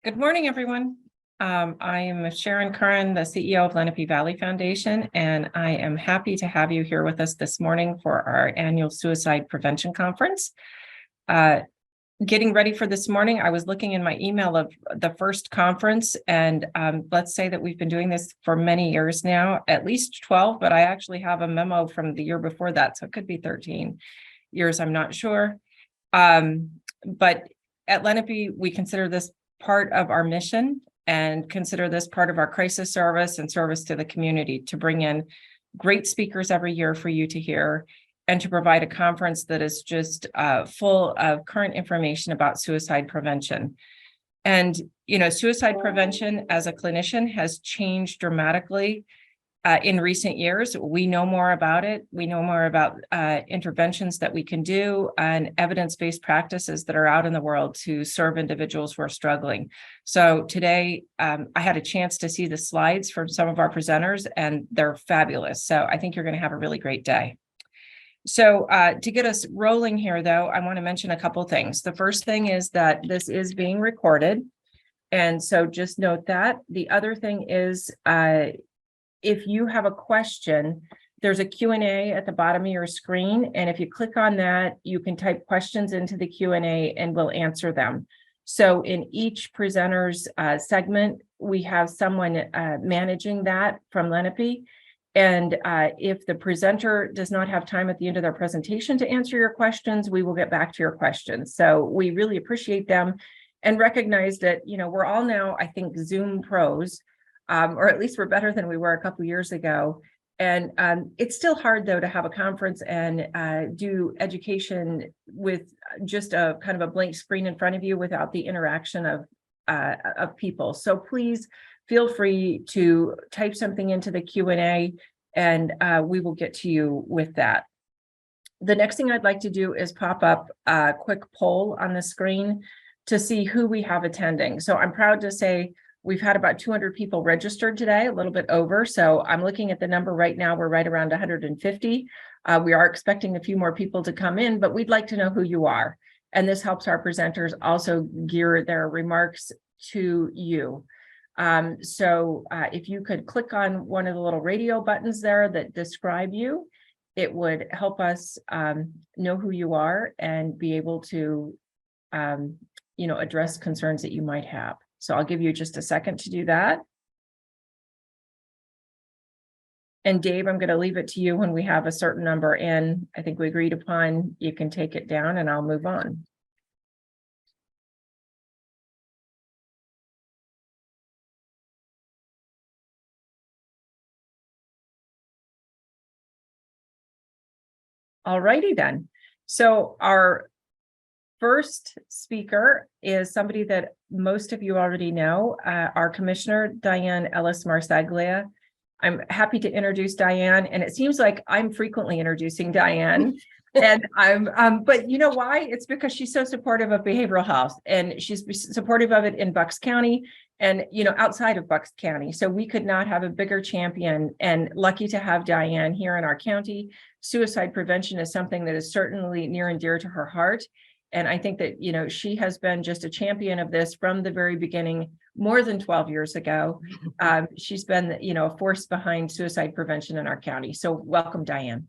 Good morning, everyone. I am Sharon Curran, the CEO of Lenape Valley Foundation, and I am happy to have you here with us this morning for our annual Suicide Prevention Conference. Getting ready for this morning, I was looking in my email of the first conference, and let's say that we've been doing this for many years now, at least 12, but I actually have a memo from the year before that, so it could be 13 years, I'm not sure. But at Lenape, we consider this part of our mission and consider this part of our crisis service and service to the community to bring in great speakers every year for you to hear and to provide a conference that is just full of current information about suicide prevention. And, you know, suicide prevention as a clinician has changed dramatically in recent years. We know more about it. We know more about interventions that we can do and evidence-based practices that are out in the world to serve individuals who are struggling. So today, I had a chance to see the slides from some of our presenters, and they're fabulous. So I think you're going to have a really great day. So to get us rolling here, though, I want to mention a couple things. The first thing is that this is being recorded. And so just note that. The other thing is, if you have a question, there's a Q&A at the bottom of your screen. And if you click on that, you can type questions into the Q&A and we'll answer them. So in each presenter's segment, we have someone managing that from Lenape. And if the presenter does not have time at the end of their presentation to answer your questions, we will get back to your questions. So we really appreciate them and recognize that, you know, we're all now, I think, Zoom pros. Or at least we're better than we were a couple of years ago. And it's still hard, though, to have a conference and do education with just a kind of a blank screen in front of you without the interaction of people. So please feel free to type something into the Q&A and we will get to you with that. The next thing I'd like to do is pop up a quick poll on the screen to see who we have attending. So I'm proud to say we've had about 200 people registered today, a little bit over. So I'm looking at the number right now. We're right around 150. We are expecting a few more people to come in, but we'd like to know who you are. And this helps our presenters also gear their remarks to you. So if you could click on one of the little radio buttons there that describe you, it would help us know who you are and be able to, you know, address concerns that you might have. So I'll give you just a second to do that. And Dave, I'm going to leave it to you when we have a certain number in. I think we agreed upon, you can take it down and I'll move on. All righty then. So our first speaker is somebody that most of you already know, our Commissioner, Diane Ellis-Marsaglia. I'm happy to introduce Diane, and it seems like I'm frequently introducing Diane. And but you know why? It's because she's so supportive of behavioral health, and she's supportive of it in Bucks County and, you know, outside of Bucks County. So we could not have a bigger champion, and lucky to have Diane here in our county. Suicide prevention is something that is certainly near and dear to her heart. And I think that, you know, she has been just a champion of this from the very beginning, more than 12 years ago. She's been, you know, a force behind suicide prevention in our county. So welcome, Diane.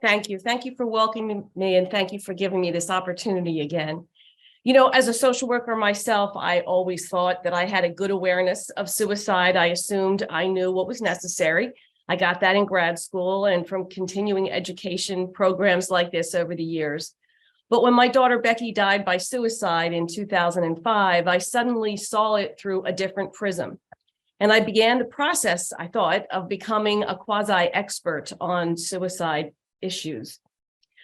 Thank you. Thank you for welcoming me, and thank you for giving me this opportunity again. You know, as a social worker myself, I always thought that I had a good awareness of suicide. I assumed I knew what was necessary. I got that in grad school and from continuing education programs like this over the years. But when my daughter Becky died by suicide in 2005, I suddenly saw it through a different prism. And I began the process, I thought, of becoming a quasi-expert on suicide issues.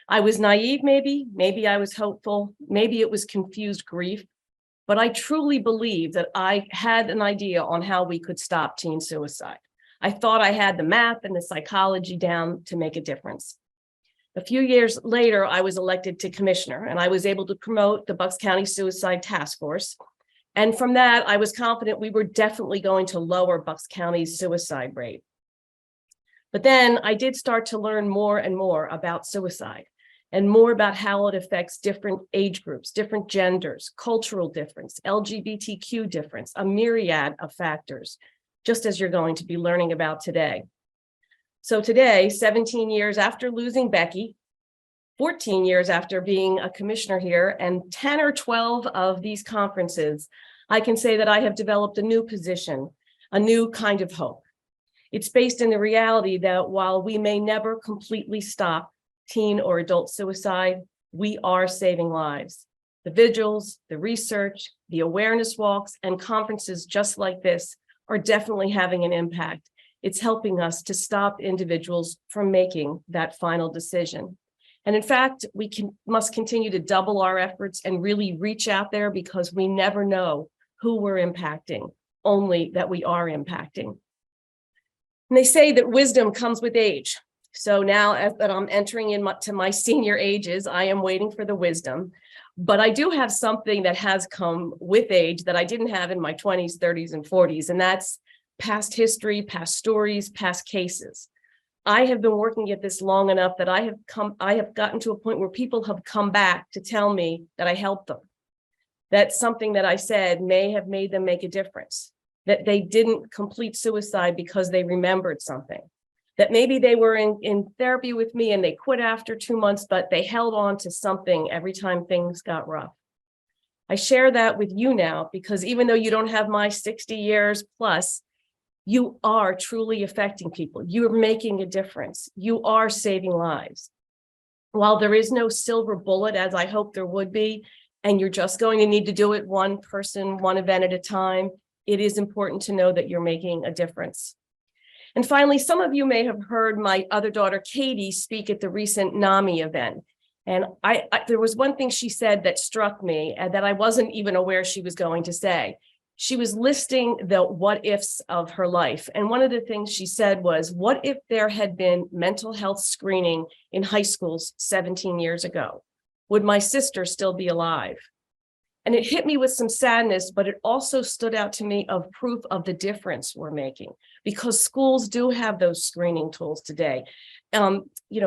I was naive, maybe I was hopeful, maybe it was confused grief, but I truly believed that I had an idea on how we could stop teen suicide. I thought I had the math and the psychology down to make a difference. A few years later, I was elected to commissioner, and I was able to promote the Bucks County Suicide Task Force. And from that, I was confident we were definitely going to lower Bucks County's suicide rate. But then I did start to learn more and more about suicide. and more about how it affects different age groups, different genders, cultural difference, LGBTQ difference, a myriad of factors, just as you're going to be learning about today. So today, 17 years after losing Becky, 14 years after being a commissioner here, and 10 or 12 of these conferences, I can say that I have developed a new position, a new kind of hope. It's based in the reality that while we may never completely stop teen or adult suicide, we are saving lives. The vigils, the research, the awareness walks, and conferences just like this are definitely having an impact. It's helping us to stop individuals from making that final decision. And in fact, we must continue to double our efforts and really reach out there, because we never know who we're impacting, only that we are impacting. And they say that wisdom comes with age. So now that I'm entering into my senior ages, I am waiting for the wisdom. But I do have something that has come with age that I didn't have in my 20s, 30s, and 40s, and that's past history, past stories, past cases. I have been working at this long enough that I have gotten to a point where people have come back to tell me that I helped them, that something that I said may have made them make a difference, that they didn't complete suicide because they remembered something, that maybe they were in therapy with me and they quit after 2 months, but they held on to something every time things got rough. I share that with you now because even though you don't have my 60 years plus, you are truly affecting people. You are making a difference. You are saving lives. While there is no silver bullet, as I hope there would be, and you're just going to need to do it one person, one event at a time, it is important to know that you're making a difference. And finally, some of you may have heard my other daughter, Katie, speak at the recent NAMI event. And there was one thing she said that struck me and that I wasn't even aware she was going to say. She was listing the what ifs of her life. And one of the things she said was, what if there had been mental health screening in high schools 17 years ago? Would my sister still be alive? And it hit me with some sadness, but it also stood out to me of proof of the difference we're making, because schools do have those screening tools today.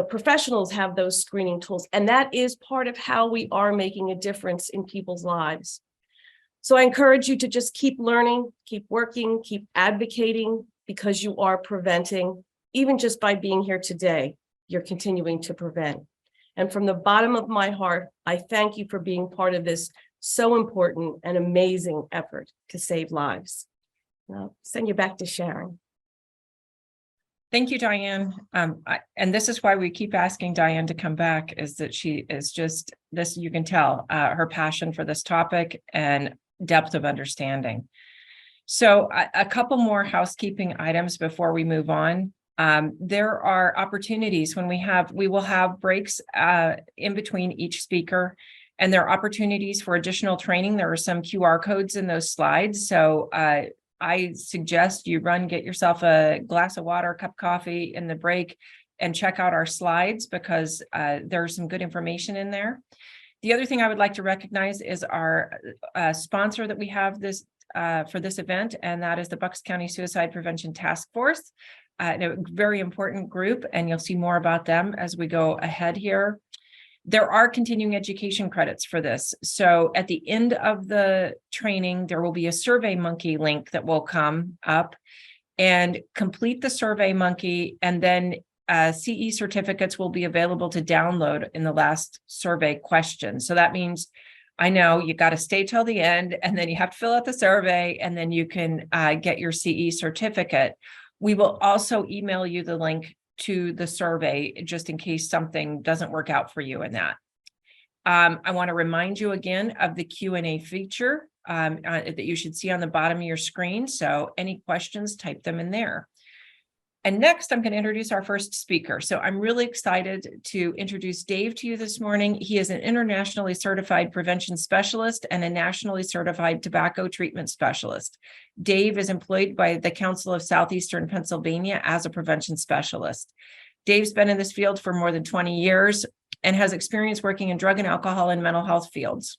Professionals have those screening tools, and that is part of how we are making a difference in people's lives. So I encourage you to just keep learning, keep working, keep advocating, because you are preventing. Even just by being here today, you're continuing to prevent. And from the bottom of my heart, I thank you for being part of this so important and amazing effort to save lives. I'll send you back to Sharon. Thank you, Diane. And this is why we keep asking Diane to come back, is that she is just this, you can tell her passion for this topic and depth of understanding. So a couple more housekeeping items before we move on. There are opportunities when we will have breaks in between each speaker, and there are opportunities for additional training. There are some QR codes in those slides. So I suggest you get yourself a glass of water, a cup of coffee in the break, and check out our slides, because there's some good information in there. The other thing I would like to recognize is our sponsor that we have for this event, and that is the Bucks County Suicide Prevention Task Force, a very important group, and you'll see more about them as we go ahead here. There are continuing education credits for this. So at the end of the training, there will be a SurveyMonkey link that will come up, and complete the SurveyMonkey, and then CE certificates will be available to download in the last survey question. So that means, I know you got to stay till the end, and then you have to fill out the survey, and then you can get your CE certificate. We will also email you the link to the survey, just in case something doesn't work out for you in that. I want to remind you again of the Q&A feature that you should see on the bottom of your screen. So any questions, type them in there. And next, I'm going to introduce our first speaker. So I'm really excited to introduce Dave to you this morning. He is an internationally certified prevention specialist and a nationally certified tobacco treatment specialist. Dave is employed by the Council of Southeastern Pennsylvania as a prevention specialist. Dave's been in this field for more than 20 years and has experience working in drug and alcohol and mental health fields.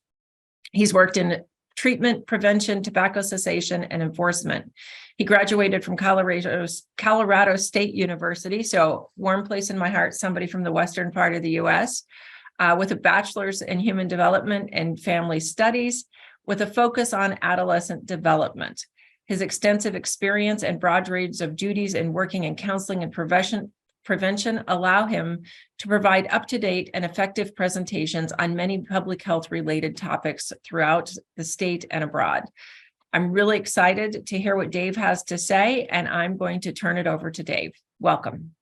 He's worked in treatment, prevention, tobacco cessation, and enforcement. He graduated from Colorado State University, so warm place in my heart, somebody from the western part of the US. with a bachelor's in human development and family studies, with a focus on adolescent development. His extensive experience and broad range of duties in working in counseling and prevention allow him to provide up-to-date and effective presentations on many public health related topics throughout the state and abroad. I'm really excited to hear what Dave has to say, and I'm going to turn it over to Dave. Welcome.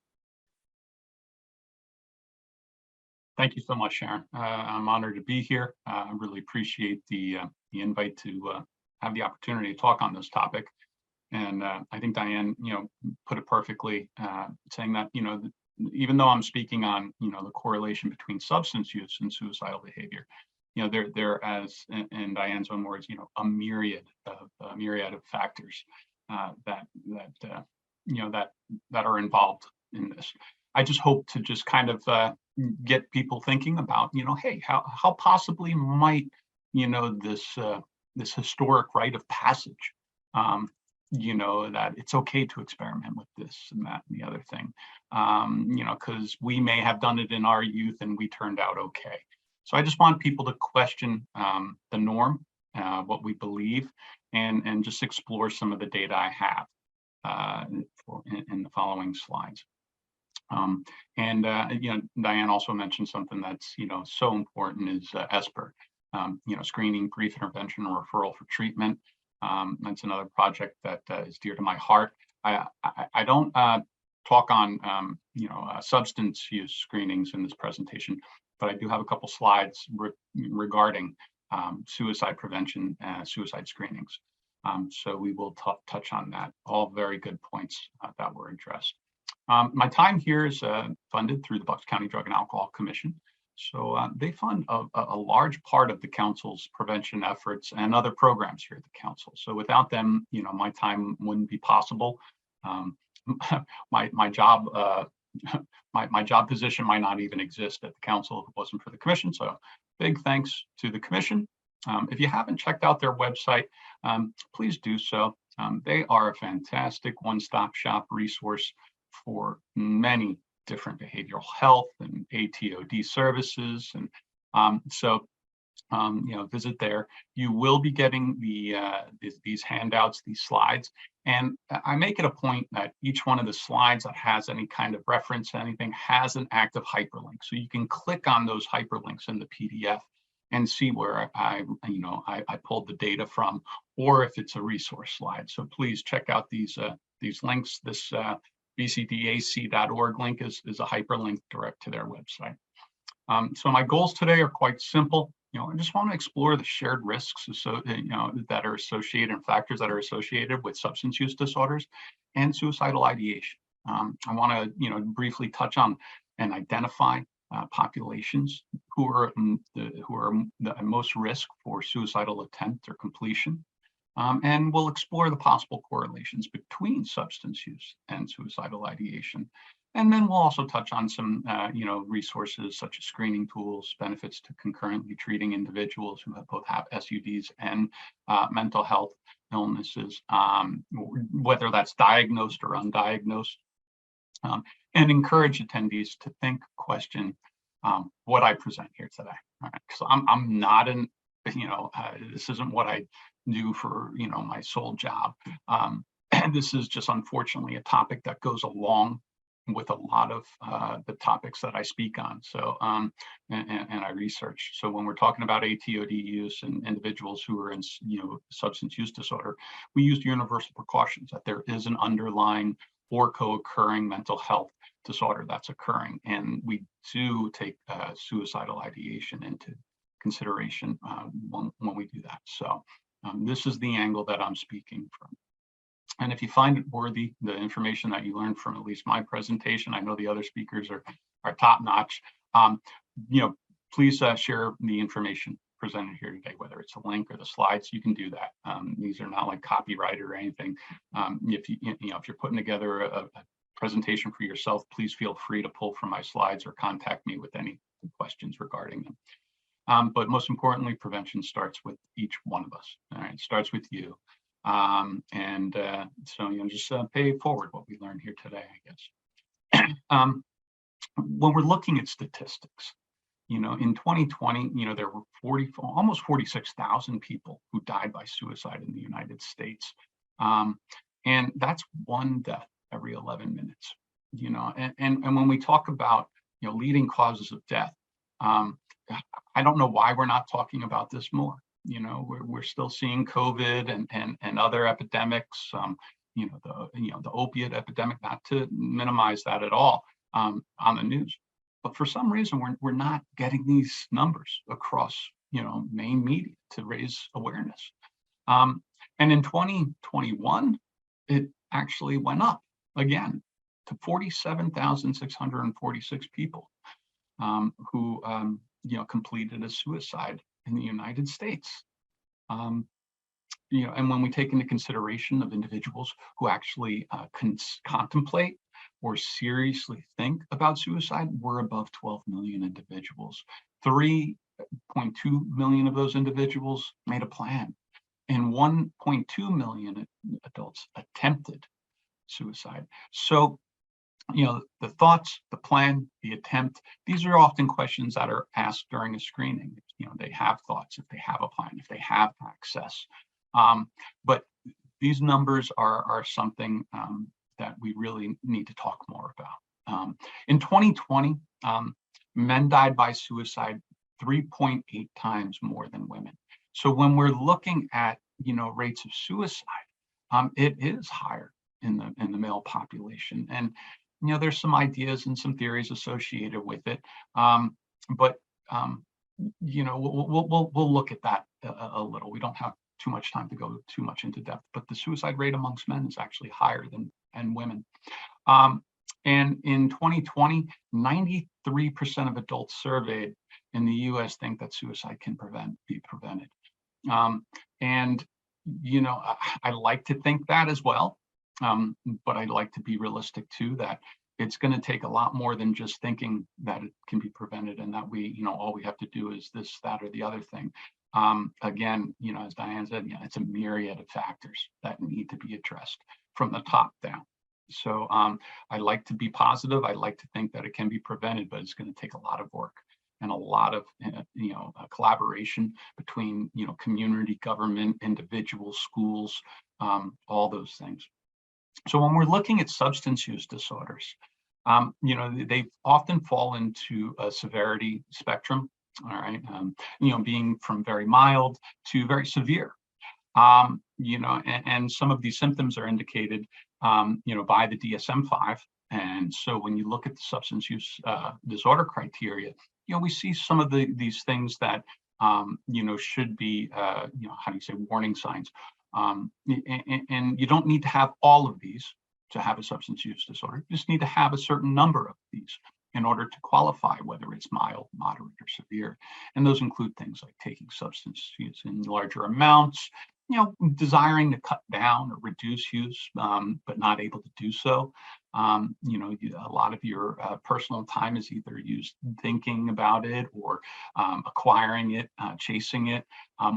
Thank you so much, Sharon. I'm honored to be here. I really appreciate the invite to have the opportunity to talk on this topic. And I think Diane, put it perfectly, saying that, even though I'm speaking on, the correlation between substance use and suicidal behavior, there as in Diane's own words, a myriad of factors that are involved in this. I just hope to just kind of get people thinking about, hey, how possibly might, this historic rite of passage, that it's okay to experiment with this and that and the other thing, because we may have done it in our youth and we turned out okay. So I just want people to question the norm, what we believe, and just explore some of the data I have in the following slides. Diane also mentioned something that's, so important is ESPER, screening, brief intervention, or referral for treatment. That's another project that is dear to my heart. I don't talk on, substance use screenings in this presentation, but I do have a couple slides regarding suicide prevention, suicide screenings. So we will touch on that. All very good points that were addressed. My time here is funded through the Bucks County Drug and Alcohol Commission. So they fund a large part of the council's prevention efforts and other programs here at the council. So without them, my time wouldn't be possible. My job, my job position might not even exist at the council if it wasn't for the commission. So big thanks to the commission. If you haven't checked out their website, please do so. They are a fantastic one-stop shop resource for many different behavioral health and ATOD services. And visit there. You will be getting these handouts, these slides. And I make it a point that each one of the slides that has any kind of reference to anything has an active hyperlink. So you can click on those hyperlinks in the PDF and see where I pulled the data from, or if it's a resource slide. So please check out these links. This bcdac.org link is a hyperlink direct to their website. So my goals today are quite simple. I just want to explore the shared risks that are associated and factors that are associated with substance use disorders and suicidal ideation. I want to briefly touch on and identify populations who are the most risk for suicidal attempt or completion. And we'll explore the possible correlations between substance use and suicidal ideation. And then we'll also touch on some, resources such as screening tools, benefits to concurrently treating individuals who both have SUDs and mental health illnesses, whether that's diagnosed or undiagnosed, and encourage attendees to think, question what I present here today. All right, because I'm not in, this isn't what I do for my sole job. And this is just unfortunately a topic that goes along with a lot of the topics that I speak on. So and I research. So when we're talking about ATOD use and individuals who are in substance use disorder, we use universal precautions that there is an underlying or co-occurring mental health disorder that's occurring, and we do take suicidal ideation into consideration when we do that. So this is the angle that I'm speaking from. And if you find it worthy, the information that you learned from at least my presentation, I know the other speakers are top notch. Please share the information presented here today, whether it's a link or the slides. You can do that. These are not like copyright or anything. If you're putting together a presentation for yourself, please feel free to pull from my slides or contact me with any questions regarding them. But most importantly, prevention starts with each one of us. All right, it starts with you. So just pay it forward what we learned here today, I guess. When we're looking at statistics, In 2020, there were almost 46,000 people who died by suicide in the United States. And that's one death every 11 minutes, and when we talk about, leading causes of death, I don't know why we're not talking about this more. We're still seeing COVID and other epidemics, the opiate epidemic, not to minimize that at all, on the news. But for some reason, we're not getting these numbers across, main media to raise awareness. And in 2021, it actually went up again to 47,646 people who, completed a suicide in the United States. And when we take into consideration of individuals who actually contemplate or seriously think about suicide, we're above 12 million individuals. 3.2 million of those individuals made a plan, and 1.2 million adults attempted suicide. So, the thoughts, the plan, the attempt, these are often questions that are asked during a screening. They have thoughts, if they have a plan, if they have access. But these numbers are something that we really need to talk more about. In 2020, men died by suicide 3.8 times more than women. So when we're looking at, rates of suicide, it is higher in the male population. And there's some ideas and some theories associated with it, but we'll look at that a little. We don't have too much time to go too much into depth, but the suicide rate amongst men is actually higher than women. And in 2020, 93% of adults surveyed in the U.S. think that suicide can be prevented. And I like to think that as well. But I'd like to be realistic too, that it's going to take a lot more than just thinking that it can be prevented and that all we have to do is this, that, or the other thing. Again, as Diane said, it's a myriad of factors that need to be addressed from the top down. So I like to be positive. I like to think that it can be prevented, but it's going to take a lot of work and a lot of collaboration between community, government, individuals, schools, all those things. So when we're looking at substance use disorders, they often fall into a severity spectrum. All right, being from very mild to very severe. And some of these symptoms are indicated, by the DSM-5. And so when you look at the substance use disorder criteria, we see some of these things that, should be, warning signs. And you don't need to have all of these to have a substance use disorder. You just need to have a certain number of these in order to qualify whether it's mild, moderate, or severe. And those include things like taking substance use in larger amounts, desiring to cut down or reduce use, but not able to do so. A lot of your personal time is either used thinking about it or acquiring it, chasing it,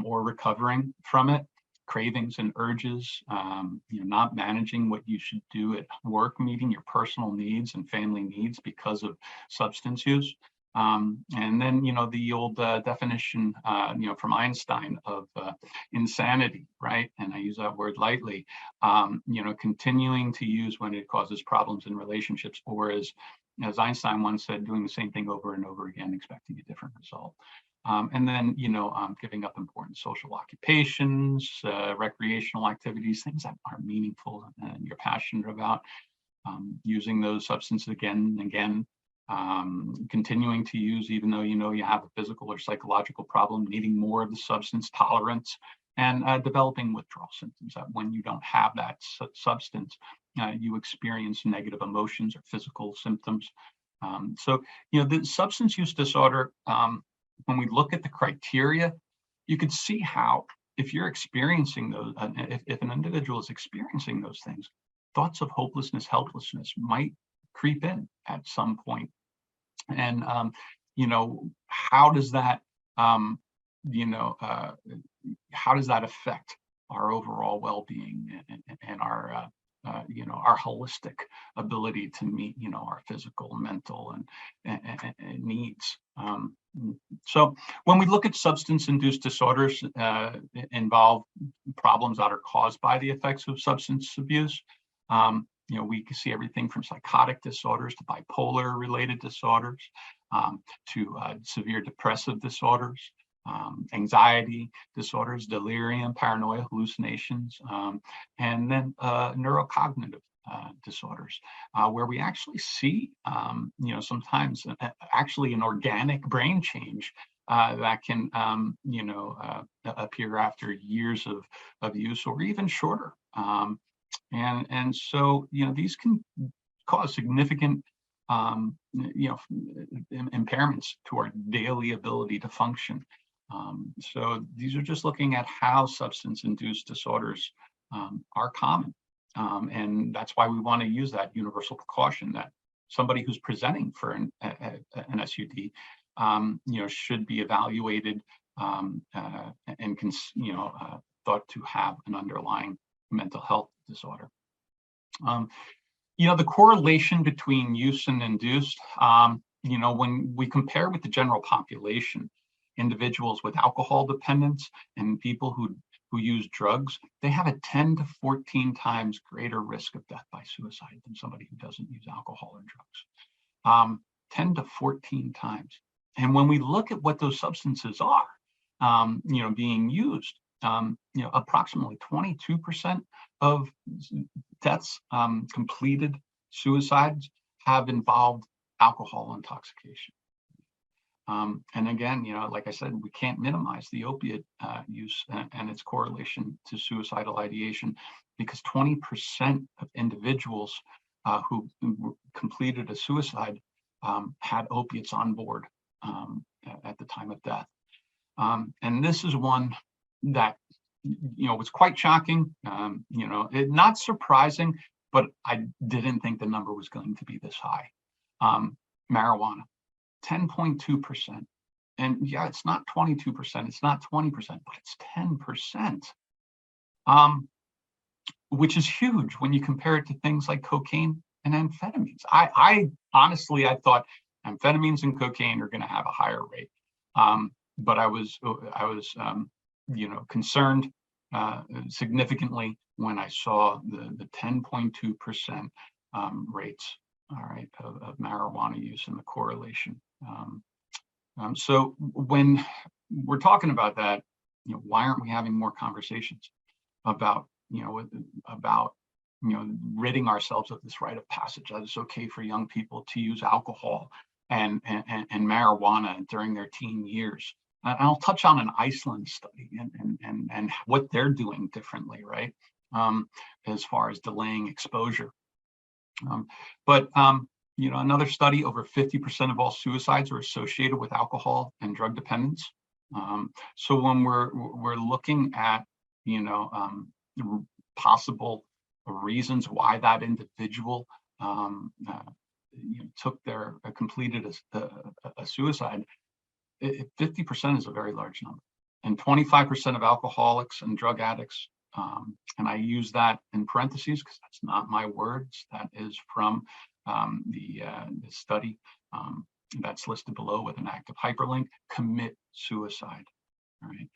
or recovering from it. Cravings and urges, not managing what you should do at work, meeting your personal needs and family needs because of substance use. And then, the old definition, from Einstein of insanity, right? And I use that word lightly, continuing to use when it causes problems in relationships, or as Einstein once said, doing the same thing over and over again, expecting a different result. And then, giving up important social occupations, recreational activities, things that are meaningful and you're passionate about, using those substances again and again, continuing to use even though you have a physical or psychological problem, needing more of the substance, tolerance, and developing withdrawal symptoms, that when you don't have that substance, you experience negative emotions or physical symptoms. So, the substance use disorder, when we look at the criteria, you could see how, if you're experiencing those, if an individual is experiencing those things, thoughts of hopelessness, helplessness might creep in at some point. And, how does that, how does that affect our overall well-being and our our holistic ability to meet, our physical, mental, and needs. So when we look at substance-induced disorders, involve problems that are caused by the effects of substance abuse. We can see everything from psychotic disorders to bipolar-related disorders, to severe depressive disorders, anxiety disorders, delirium, paranoia, hallucinations, and then neurocognitive disorders, where we actually see, sometimes actually an organic brain change that can, appear after years of use or even shorter. And so, these can cause significant, impairments to our daily ability to function. So these are just looking at how substance-induced disorders are common. And that's why we want to use that universal precaution that somebody who's presenting for an SUD, should be evaluated and thought to have an underlying mental health disorder. The correlation between use and induced, when we compare with the general population, individuals with alcohol dependence and people who use drugs, they have a 10 to 14 times greater risk of death by suicide than somebody who doesn't use alcohol or drugs. 10 to 14 times. And when we look at what those substances are, being used, approximately 22% of deaths, completed suicides, have involved alcohol intoxication. And again, like I said, we can't minimize the opiate use and its correlation to suicidal ideation, because 20% of individuals who completed a suicide had opiates on board at the time of death. And this is one that, was quite shocking, not surprising, but I didn't think the number was going to be this high. Marijuana. 10.2%. And yeah, it's not 22%, it's not 20%, but it's 10%. Which is huge when you compare it to things like cocaine and amphetamines. I honestly, I thought amphetamines and cocaine are going to have a higher rate. But I was concerned significantly when I saw the 10.2% rates, all right, of marijuana use and the correlation. So when we're talking about that, why aren't we having more conversations about, ridding ourselves of this rite of passage that it's okay for young people to use alcohol and marijuana during their teen years? And I'll touch on an Iceland study and what they're doing differently, right? As far as delaying exposure. But another study, over 50% of all suicides are associated with alcohol and drug dependence. So when we're looking at, possible reasons why that individual completed a suicide, 50% is a very large number, and 25% of alcoholics and drug addicts. And I use that in parentheses because that's not my words. That is from the study that's listed below with an active hyperlink, commit suicide. All right.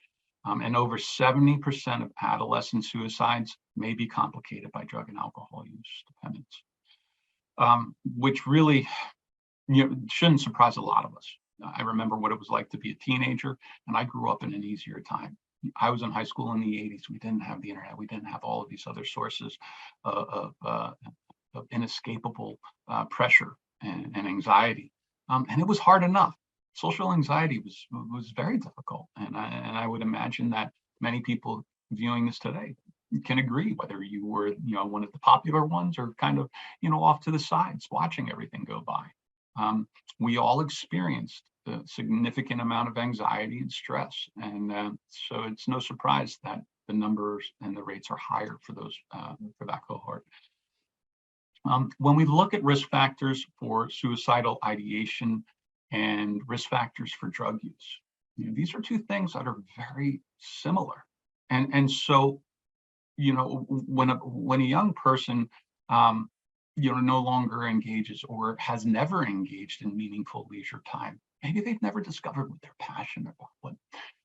And over 70% of adolescent suicides may be complicated by drug and alcohol use dependence, which really shouldn't surprise a lot of us. I remember what it was like to be a teenager, and I grew up in an easier time. I was in high school in the 80s. We didn't have the internet. We didn't have all of these other sources of inescapable pressure and anxiety. And it was hard enough. Social anxiety was very difficult. And I would imagine that many people viewing this today can agree, whether you were, one of the popular ones or kind of, off to the sides, watching everything go by. We all experienced a significant amount of anxiety and stress. And so it's no surprise that the numbers and the rates are higher for those for that cohort. When we look at risk factors for suicidal ideation and risk factors for drug use, these are two things that are very similar. And so, when a young person, no longer engages or has never engaged in meaningful leisure time, maybe they've never discovered what they're passionate about,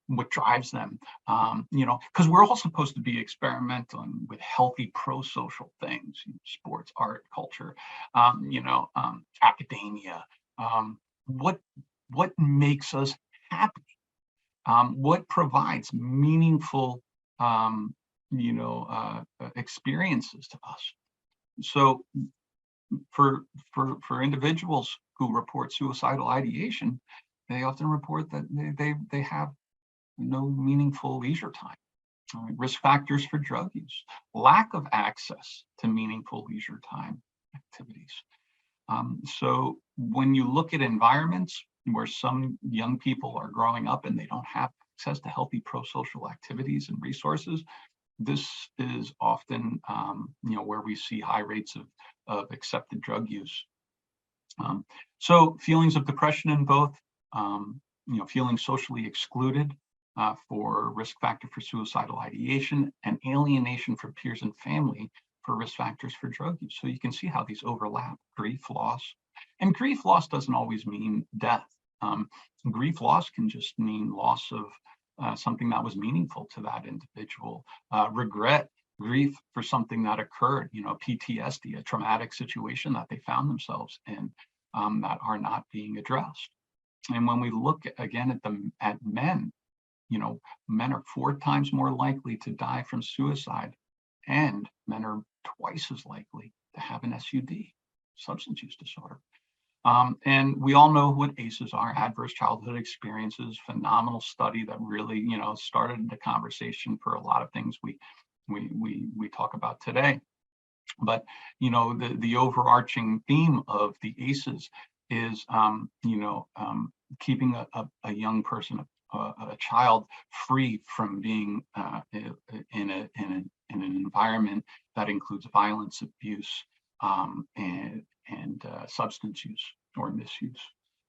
what drives them, because we're all supposed to be experimental with healthy pro-social things, sports, art, culture, academia. What makes us happy? What provides meaningful, experiences to us? So for individuals who report suicidal ideation, they often report that they have no meaningful leisure time. Risk factors for drug use, lack of access to meaningful leisure time activities. So when you look at environments where some young people are growing up and they don't have access to healthy pro-social activities and resources, this is often where we see high rates of accepted drug use. So feelings of depression in both, feeling socially excluded for risk factor for suicidal ideation, and alienation from peers and family for risk factors for drug use. So you can see how these overlap: grief, loss. And grief loss doesn't always mean death. Grief loss can just mean loss of something that was meaningful to that individual. Regret, grief for something that occurred, PTSD, a traumatic situation that they found themselves in, that are not being addressed. And when we look again at men, men are 4 times more likely to die from suicide, and men are twice as likely to have an SUD, substance use disorder. And we all know what ACEs are: adverse childhood experiences. Phenomenal study that really, started the conversation for a lot of things we talk about today. But the overarching theme of the ACEs is keeping a young person, a child, free from being in an environment that includes violence, abuse, and substance use or misuse.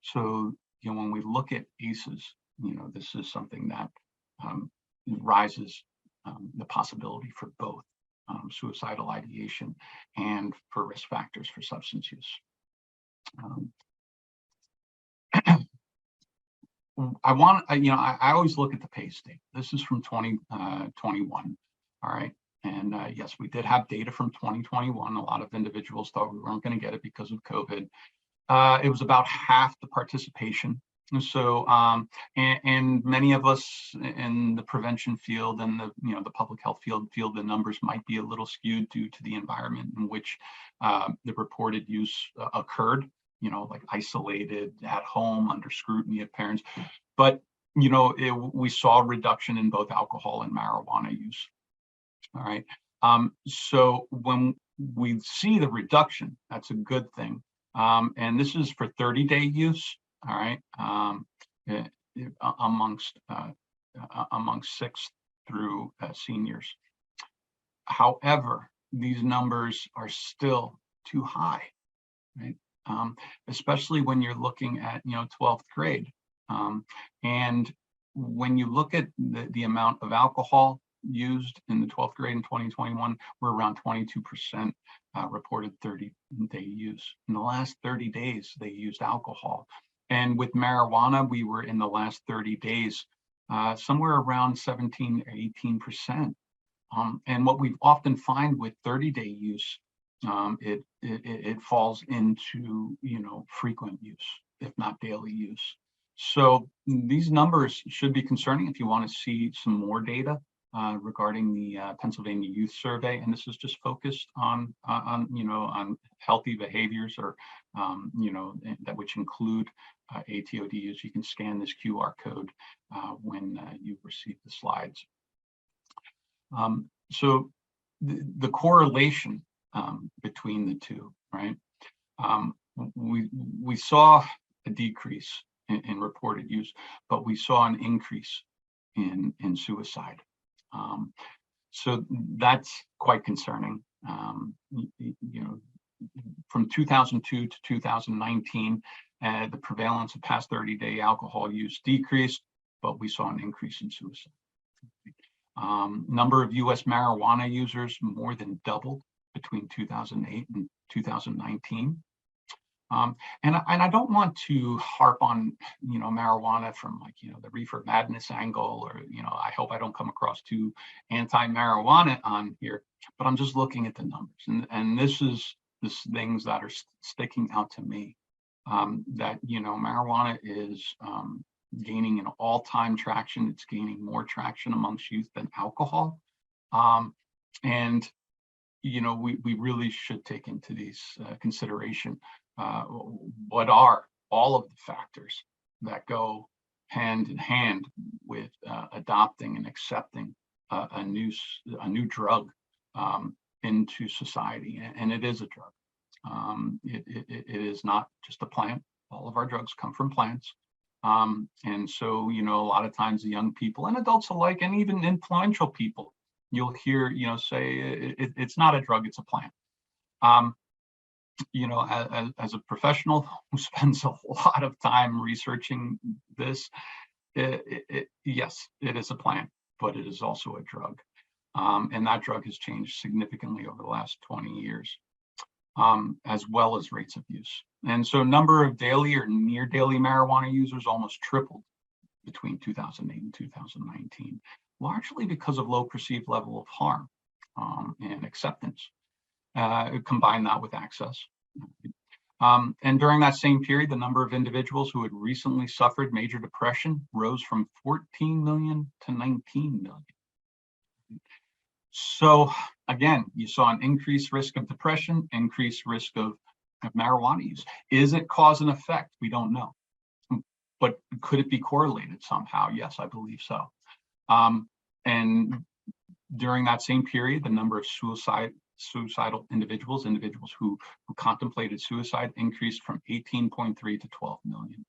So when we look at ACEs, this is something that rises the possibility for both suicidal ideation and for risk factors for substance use. I always look at the PACE data. This is from 2021. All right. And yes, we did have data from 2021. A lot of individuals thought we weren't going to get it because of COVID. It was about half the participation. And so, and many of us in the prevention field and the public health field feel the numbers might be a little skewed due to the environment in which the reported use occurred, like isolated at home under scrutiny of parents. But, we saw a reduction in both alcohol and marijuana use. All right. So when we see the reduction, that's a good thing. And this is for 30-day use. All right. Amongst 6th through seniors. However, these numbers are still too high, right? Especially when you're looking at 12th grade. And when you look at the amount of alcohol used in the 12th grade in 2021, we're around 22% reported 30-day use. In the last 30 days, they used alcohol. And with marijuana, we were in the last 30 days, somewhere around 17 or 18%. And what we often find with 30-day use, it falls into, frequent use, if not daily use. So these numbers should be concerning if you want to see some more data regarding the Pennsylvania Youth Survey, and this is just focused on healthy behaviors, or that which include ATOD use. You can scan this QR code when you receive the slides. So the correlation between the two, right? We saw a decrease in reported use, but we saw an increase in suicide. So that's quite concerning. From 2002 to 2019, the prevalence of past 30-day alcohol use decreased, but we saw an increase in suicide. Number of US marijuana users more than doubled between 2008 and 2019. And I don't want to harp on, marijuana from like, the reefer madness angle, or, I hope I don't come across too anti-marijuana on here, but I'm just looking at the numbers. And this things that are sticking out to me, that, marijuana is gaining an all-time traction. It's gaining more traction amongst youth than alcohol. And, we really should take into these consideration what are all of the factors that go hand in hand with adopting and accepting a new drug into society. And it is a drug. It is not just a plant. All of our drugs come from plants. And so, a lot of times the young people and adults alike, and even influential people, you'll hear, say it's not a drug, it's a plant. As a professional who spends a lot of time researching this, yes, it is a plant, but it is also a drug. And that drug has changed significantly over the last 20 years, as well as rates of use. And so number of daily or near daily marijuana users almost tripled between 2008 and 2019, largely because of low perceived level of harm and acceptance. Combine that with access. And during that same period, the number of individuals who had recently suffered major depression rose from 14 million to 19 million. So again, you saw an increased risk of depression, increased risk of marijuana use. Is it cause and effect? We don't know. But could it be correlated somehow? Yes, I believe so. And during that same period, the number of suicidal individuals who contemplated suicide, increased from 18.3 to 12 million.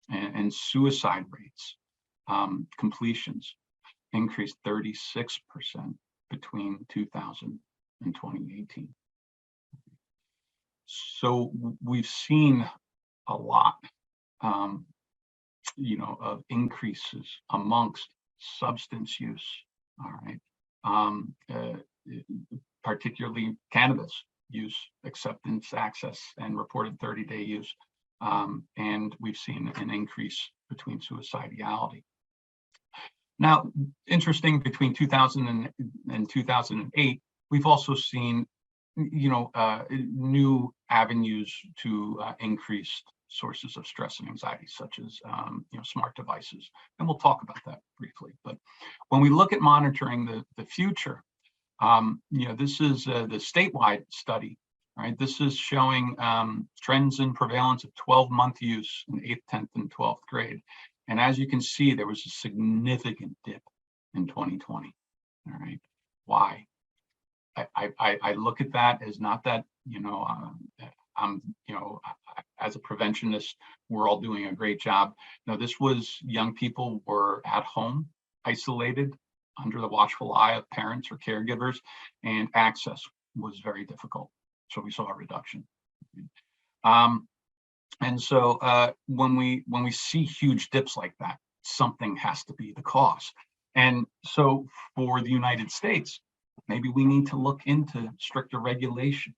And suicide rates, completions, increased 36% between 2000 and 2018. So we've seen a lot, of increases amongst substance use, all right, particularly cannabis use, acceptance, access, and reported 30-day use. And we've seen an increase between suicidality. Now, interesting, between 2000 and 2008, we've also seen, new avenues to increased sources of stress and anxiety, such as, smart devices. And we'll talk about that briefly. But when we look at monitoring the future, this is the statewide study, right? This is showing trends in prevalence of 12-month use in 8th, 10th, and 12th grade. And as you can see, there was a significant dip in 2020, all right? Why? I look at that as not that, as a preventionist, we're all doing a great job. No, this was young people were at home, isolated, under the watchful eye of parents or caregivers, and access was very difficult. So we saw a reduction. And so when we see huge dips like that, something has to be the cause. And so for the United States, maybe we need to look into stricter regulation,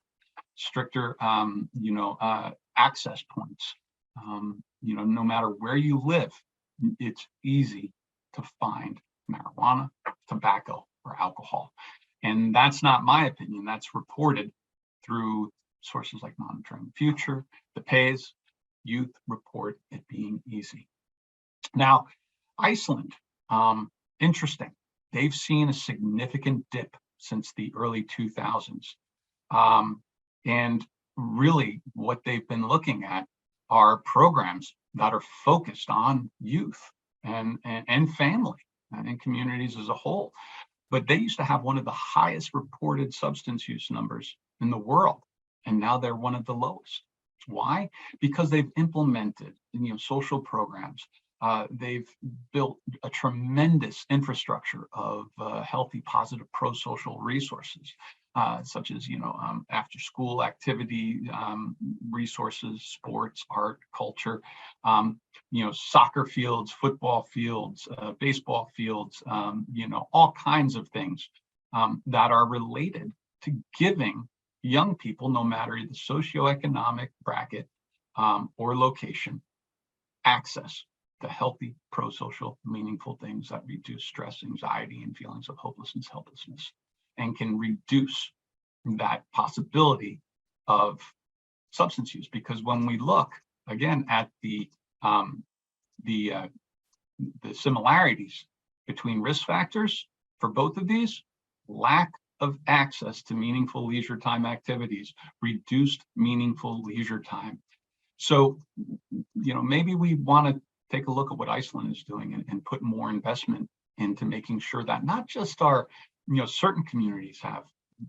stricter, access points. No matter where you live, it's easy to find marijuana, tobacco, or alcohol. And that's not my opinion. That's reported through sources like Monitoring the Future, the PAYS, Youth report it being easy. Now, Iceland, interesting. They've seen a significant dip since the early 2000s. And really what they've been looking at are programs that are focused on youth and family and communities as a whole. But they used to have one of the highest reported substance use numbers in the world, and now they're one of the lowest. Why? Because they've implemented, social programs. They've built a tremendous infrastructure of healthy, positive, pro-social resources. such as, after school activity, resources, sports, art, culture, soccer fields, football fields, baseball fields, all kinds of things that are related to giving young people, no matter the socioeconomic bracket or location, access to healthy, pro-social, meaningful things that reduce stress, anxiety, and feelings of hopelessness, helplessness, and can reduce that possibility of substance use. Because when we look again at the similarities between risk factors for both of these, lack of access to meaningful leisure time activities, reduced meaningful leisure time. So, maybe we want to take a look at what Iceland is doing and put more investment into making sure that not just our, certain communities have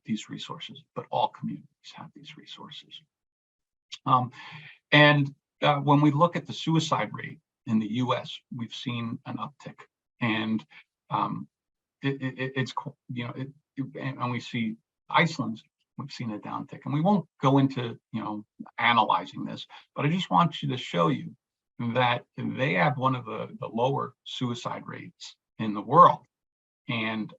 these resources, but all communities have these resources. When we look at the suicide rate in the US, we've seen an uptick, and and we see Iceland's, we've seen a downtick, and we won't go into, analyzing this, but I just want you to show you that they have one of the lower suicide rates in the world. And,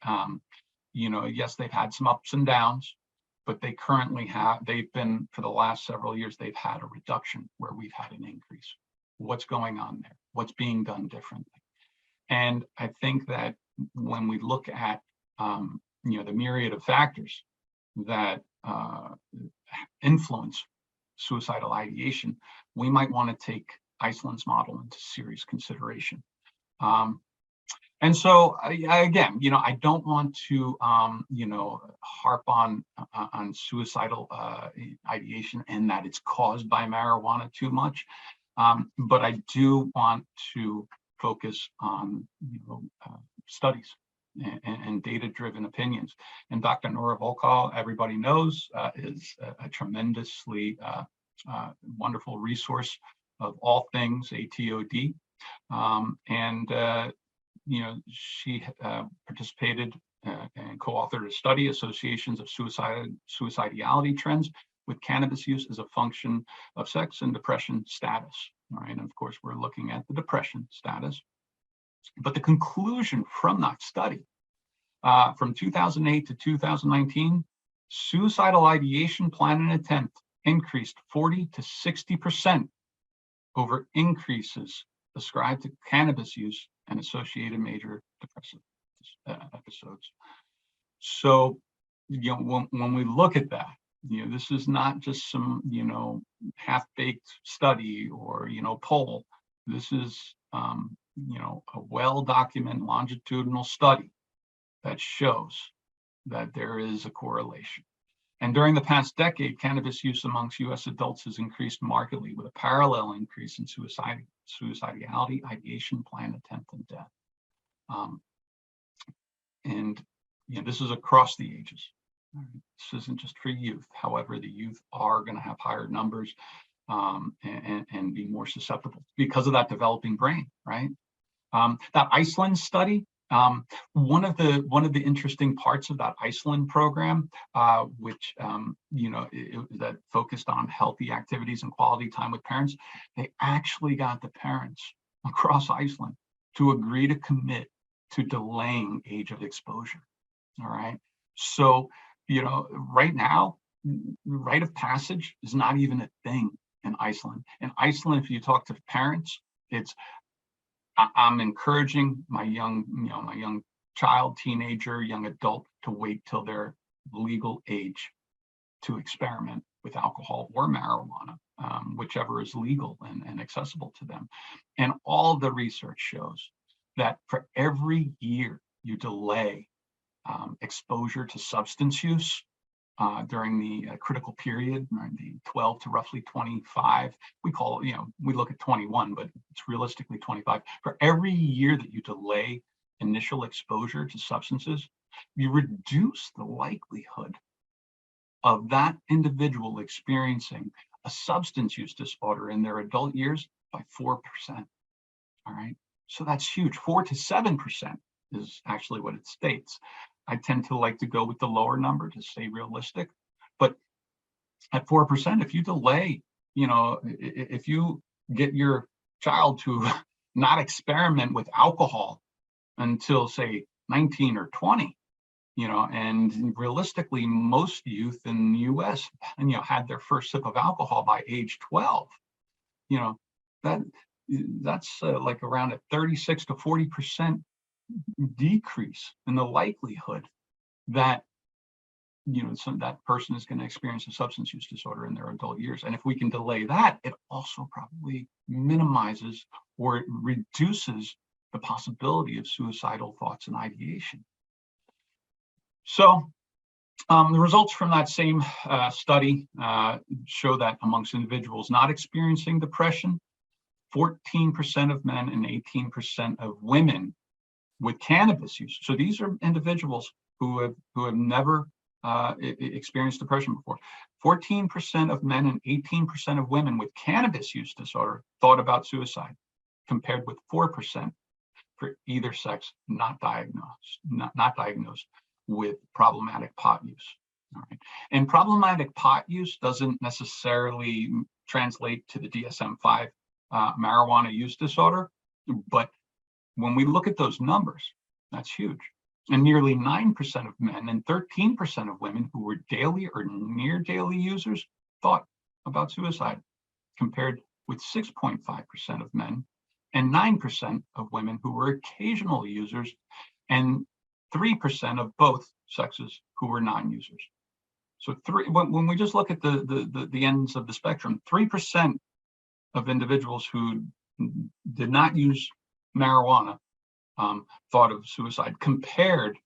yes, they've had some ups and downs, but they've been, for the last several years, they've had a reduction where we've had an increase. What's going on there? What's being done differently? And I think that when we look at, the myriad of factors that influence suicidal ideation, we might want to take Iceland's model into serious consideration. And so again, I don't want to, harp on suicidal ideation and that it's caused by marijuana too much. But I do want to focus on, studies and data-driven opinions. And Dr. Nora Volkow, everybody knows, is a tremendously wonderful resource of all things ATOD. She participated and co-authored a study, Associations of Suicidality Trends with Cannabis Use as a Function of Sex and Depression Status. All right, and of course, we're looking at the depression status. But the conclusion from that study, from 2008 to 2019, suicidal ideation, plan, and intent increased 40 to 60% over increases ascribed to cannabis use and associated major depressive episodes. So, when we look at that, this is not just some, half-baked study or, poll. This is, a well-documented longitudinal study that shows that there is a correlation. And during the past decade, cannabis use amongst US adults has increased markedly, with a parallel increase in suicidality, ideation, plan, attempt, and death. This is across the ages. This isn't just for youth. However, the youth are going to have higher numbers and be more susceptible because of that developing brain, right? That Iceland study, one of the interesting parts of that Iceland program, which that focused on healthy activities and quality time with parents, they actually got the parents across Iceland to agree to commit to delaying age of exposure. All right, so right now, rite of passage is not even a thing in Iceland. In Iceland, if you talk to parents, I'm encouraging my young child, teenager, young adult to wait till they're legal age to experiment with alcohol or marijuana, whichever is legal and accessible to them. And all the research shows that for every year you delay exposure to substance use during the critical period, the 12 to roughly 25, we look at 21, but it's realistically 25. For every year that you delay initial exposure to substances, you reduce the likelihood of that individual experiencing a substance use disorder in their adult years by 4%. All right, so that's huge. 4 to 7% is actually what it states. I tend to like to go with the lower number to stay realistic. But at 4%, if you delay, if you get your child to not experiment with alcohol until, say, 19 or 20, and realistically, most youth in the US, had their first sip of alcohol by age 12, that's like around a 36 to 40% decrease in the likelihood that that person is going to experience a substance use disorder in their adult years. And if we can delay that, it also probably minimizes or reduces the possibility of suicidal thoughts and ideation. So the results from that same study show that amongst individuals not experiencing depression, 14% of men and 18% of women with cannabis use. So these are individuals who have never experienced depression before. 14% of men and 18% of women with cannabis use disorder thought about suicide, compared with 4% for either sex not diagnosed with problematic pot use. All right. And problematic pot use doesn't necessarily translate to the DSM-5 marijuana use disorder, but when we look at those numbers, that's huge. And nearly 9% of men and 13% of women who were daily or near daily users thought about suicide, compared with 6.5% of men and 9% of women who were occasional users, and 3% of both sexes who were non-users. So when we just look at the ends of the spectrum, 3% of individuals who did not use marijuana thought of suicide, compared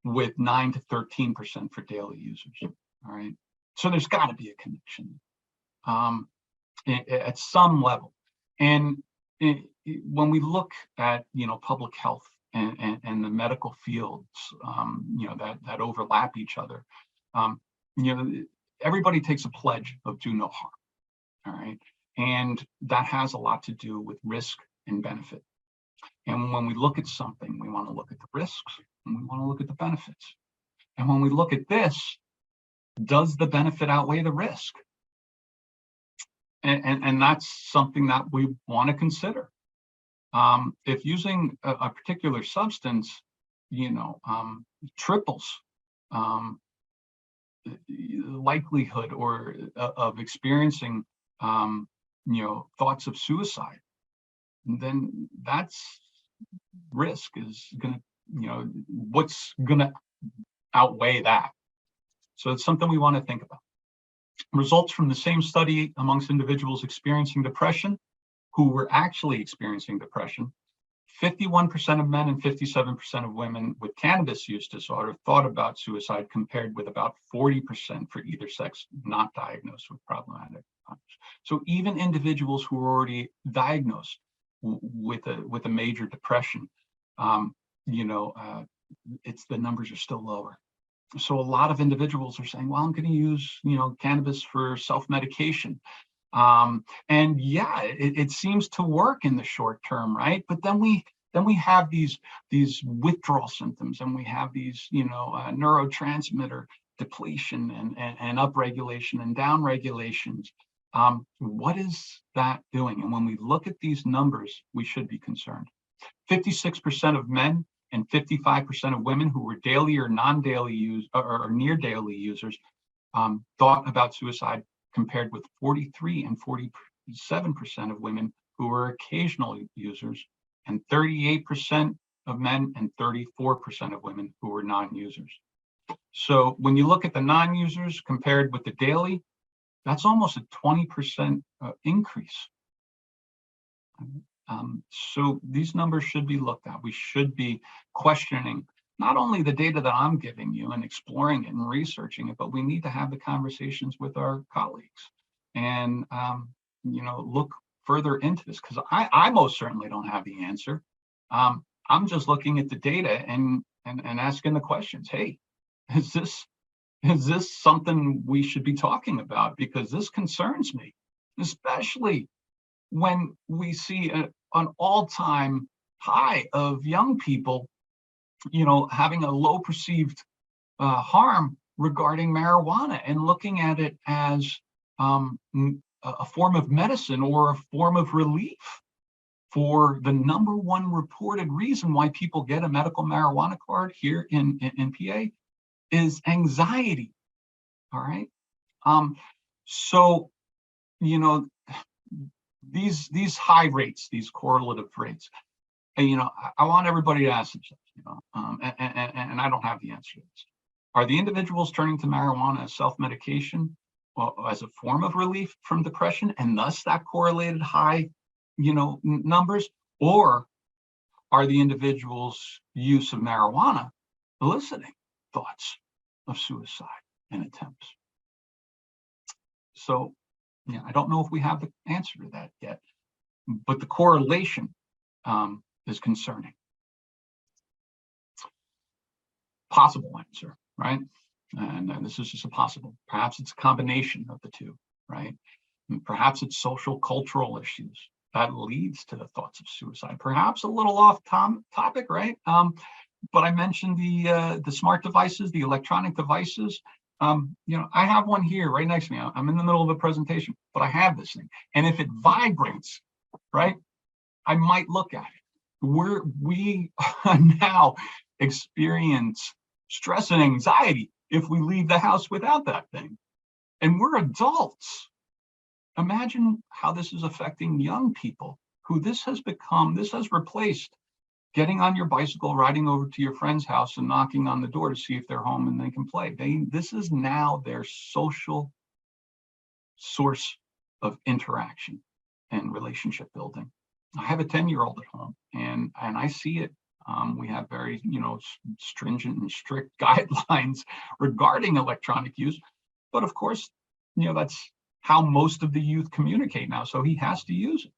with 9 to 13% for daily users. All right, so there's got to be a connection at some level. And when we look at public health and the medical fields, that overlap each other, everybody takes a pledge of do no harm. All right, and that has a lot to do with risk and benefit. And when we look at something, we want to look at the risks and we want to look at the benefits. And when we look at this, does the benefit outweigh the risk? And that's something that we want to consider. If using a particular substance, triples likelihood or of experiencing, thoughts of suicide, then that's risk is going to, what's going to outweigh that? So it's something we want to think about. Results from the same study amongst individuals experiencing depression who were actually experiencing depression, 51% of men and 57% of women with cannabis use disorder thought about suicide, compared with about 40% for either sex not diagnosed with problematic thoughts. So even individuals who were already diagnosed with a major depression, it's the numbers are still lower. So a lot of individuals are saying, well, I'm going to use, cannabis for self-medication. And yeah, it seems to work in the short term, right? But then we have these withdrawal symptoms, and we have these, neurotransmitter depletion and upregulation and downregulations. What is that doing? And when we look at these numbers, we should be concerned. 56% of men and 55% of women who were daily or non-daily use or near daily users thought about suicide, compared with 43 and 47% of women who were occasional users, and 38% of men and 34% of women who were non-users. So when you look at the non-users compared with the daily, that's almost a 20% increase. So these numbers should be looked at. We should be questioning not only the data that I'm giving you and exploring it and researching it, but we need to have the conversations with our colleagues and, look further into this, because I most certainly don't have the answer. I'm just looking at the data and asking the questions. Hey, is this something we should be talking about? Because this concerns me, especially when we see an all-time high of young people having a low perceived harm regarding marijuana and looking at it as a form of medicine or a form of relief for the number one reported reason why people get a medical marijuana card here in PA is anxiety. All right. So, these high rates, these correlative rates, I want everybody to ask themselves, and I don't have the answer to this. Are the individuals turning to marijuana as self-medication, as a form of relief from depression, and thus that correlated high, numbers, or are the individuals' use of marijuana eliciting thoughts of suicide and attempts? So, I don't know if we have the answer to that yet, but the correlation is concerning. Possible answer, right? And this is just a possible. Perhaps it's a combination of the two, right? And perhaps it's social cultural issues that leads to the thoughts of suicide. Perhaps a little off topic, right? But I mentioned the smart devices, the electronic devices. I have one here right next to me. I'm in the middle of a presentation, but I have this thing, and if it vibrates, right, I might look at it. We now experience stress and anxiety if we leave the house without that thing, and we're adults. Imagine how this is affecting young people who this has replaced getting on your bicycle, riding over to your friend's house and knocking on the door to see if they're home and they can play. This is now their social source of interaction and relationship building. I have a 10-year-old at home, and I see it. We have very, stringent and strict guidelines regarding electronic use, but of course, that's how most of the youth communicate now. So he has to use it.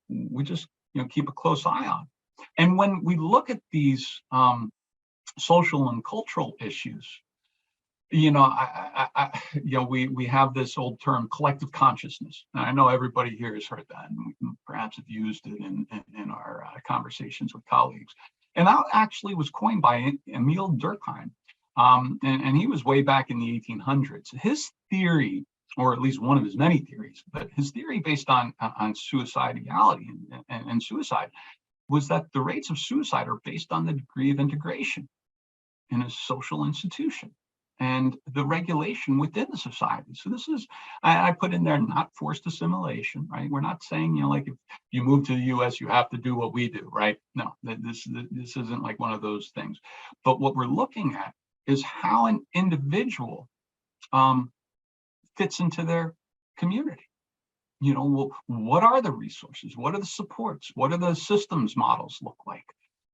We just, keep a close eye on. And when we look at these social and cultural issues, we have this old term, collective consciousness. And I know everybody here has heard that, and we perhaps have used it in our conversations with colleagues. And that actually was coined by Emil Durkheim, and he was way back in the 1800s. His theory, or at least one of his many theories, but his theory based on suicidality and suicide, was that the rates of suicide are based on the degree of integration in a social institution and the regulation within the society. So this is, I put in there, not forced assimilation, right? We're not saying, like if you move to the US, you have to do what we do, right? No, this isn't like one of those things. But what we're looking at is how an individual fits into their community. What are the resources? What are the supports? What are the systems models look like?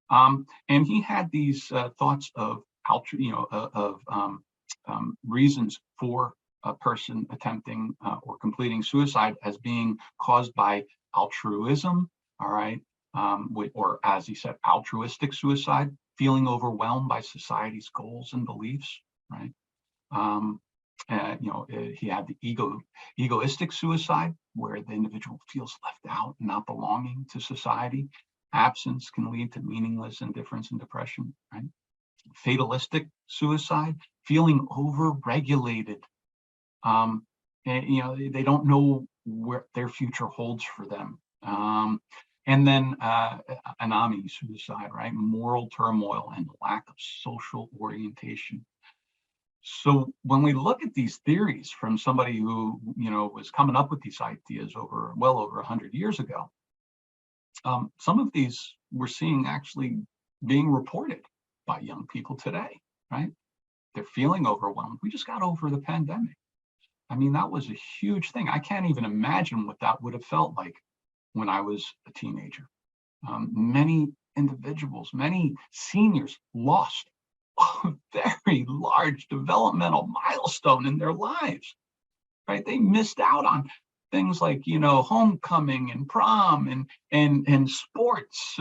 And he had these thoughts of reasons for a person attempting or completing suicide as being caused by altruism, all right, or as he said, altruistic suicide, feeling overwhelmed by society's goals and beliefs, right? He had the egoistic suicide, where the individual feels left out, not belonging to society. Absence can lead to meaningless indifference and depression, right? Fatalistic suicide, feeling over-regulated. And, they don't know where their future holds for them. And then anami suicide, right? Moral turmoil and lack of social orientation. So when we look at these theories from somebody who, was coming up with these ideas well over 100 years ago, some of these we're seeing actually being reported by young people today, right? They're feeling overwhelmed. We just got over the pandemic. I mean, that was a huge thing. I can't even imagine what that would have felt like when I was a teenager. Many individuals, many seniors lost a very large developmental milestone in their lives, right? They missed out on things like, homecoming and prom and sports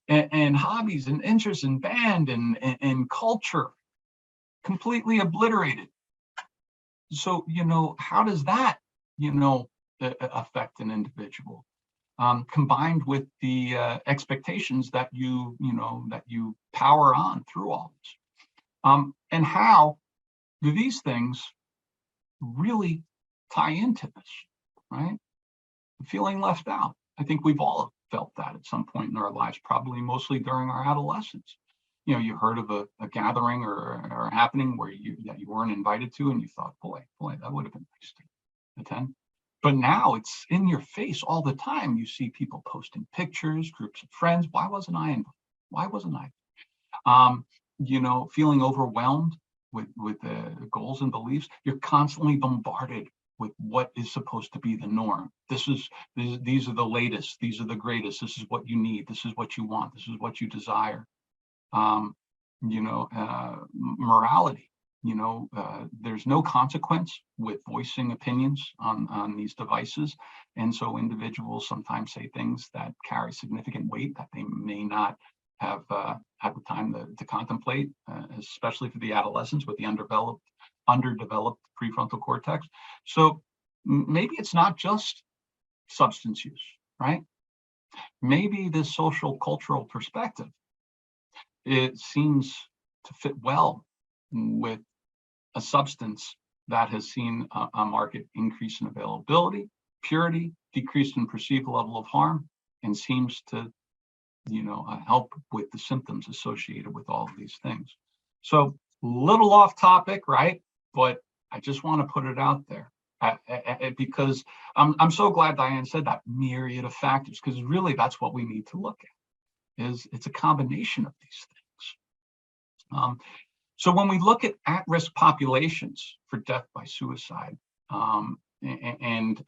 and hobbies and interests and band and culture, completely obliterated. So, how does that, affect an individual? combined with the expectations that that you power on through all this. And how do these things really tie into this, right? Feeling left out. I think we've all felt that at some point in our lives, probably mostly during our adolescence. You heard of a gathering or a happening where you weren't invited to, and you thought, boy, that would have been nice to attend. But now it's in your face all the time. You see people posting pictures, groups of friends. Why wasn't I invited? Why wasn't I? Feeling overwhelmed with the goals and beliefs. You're constantly bombarded with what is supposed to be the norm. These are the latest. These are the greatest. This is what you need. This is what you want. This is what you desire. Morality. There's no consequence with voicing opinions on these devices. And so individuals sometimes say things that carry significant weight that they may not have had the time to contemplate, especially for the adolescents with the underdeveloped prefrontal cortex. So maybe it's not just substance use, right? Maybe this social cultural perspective, it seems to fit well with a substance that has seen a marked increase in availability, purity, decrease in perceived level of harm, and seems to, help with the symptoms associated with all of these things. So little off topic, right? But I just want to put it out there because I'm so glad Diane said that myriad of factors, because really that's what we need to look at. It's a combination of these things. So when we look at-risk populations for death by suicide and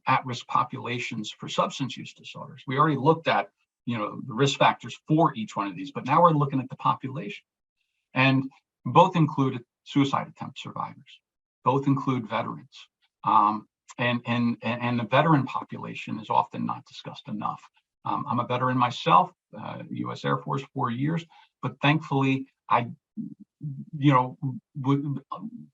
at-risk populations for substance use disorders, we already looked at the risk factors for each one of these, but now we're looking at the population, and both include suicide attempt survivors, both include veterans, and the veteran population is often not discussed enough. I'm a veteran myself, U.S. Air Force, 4 years, but thankfully I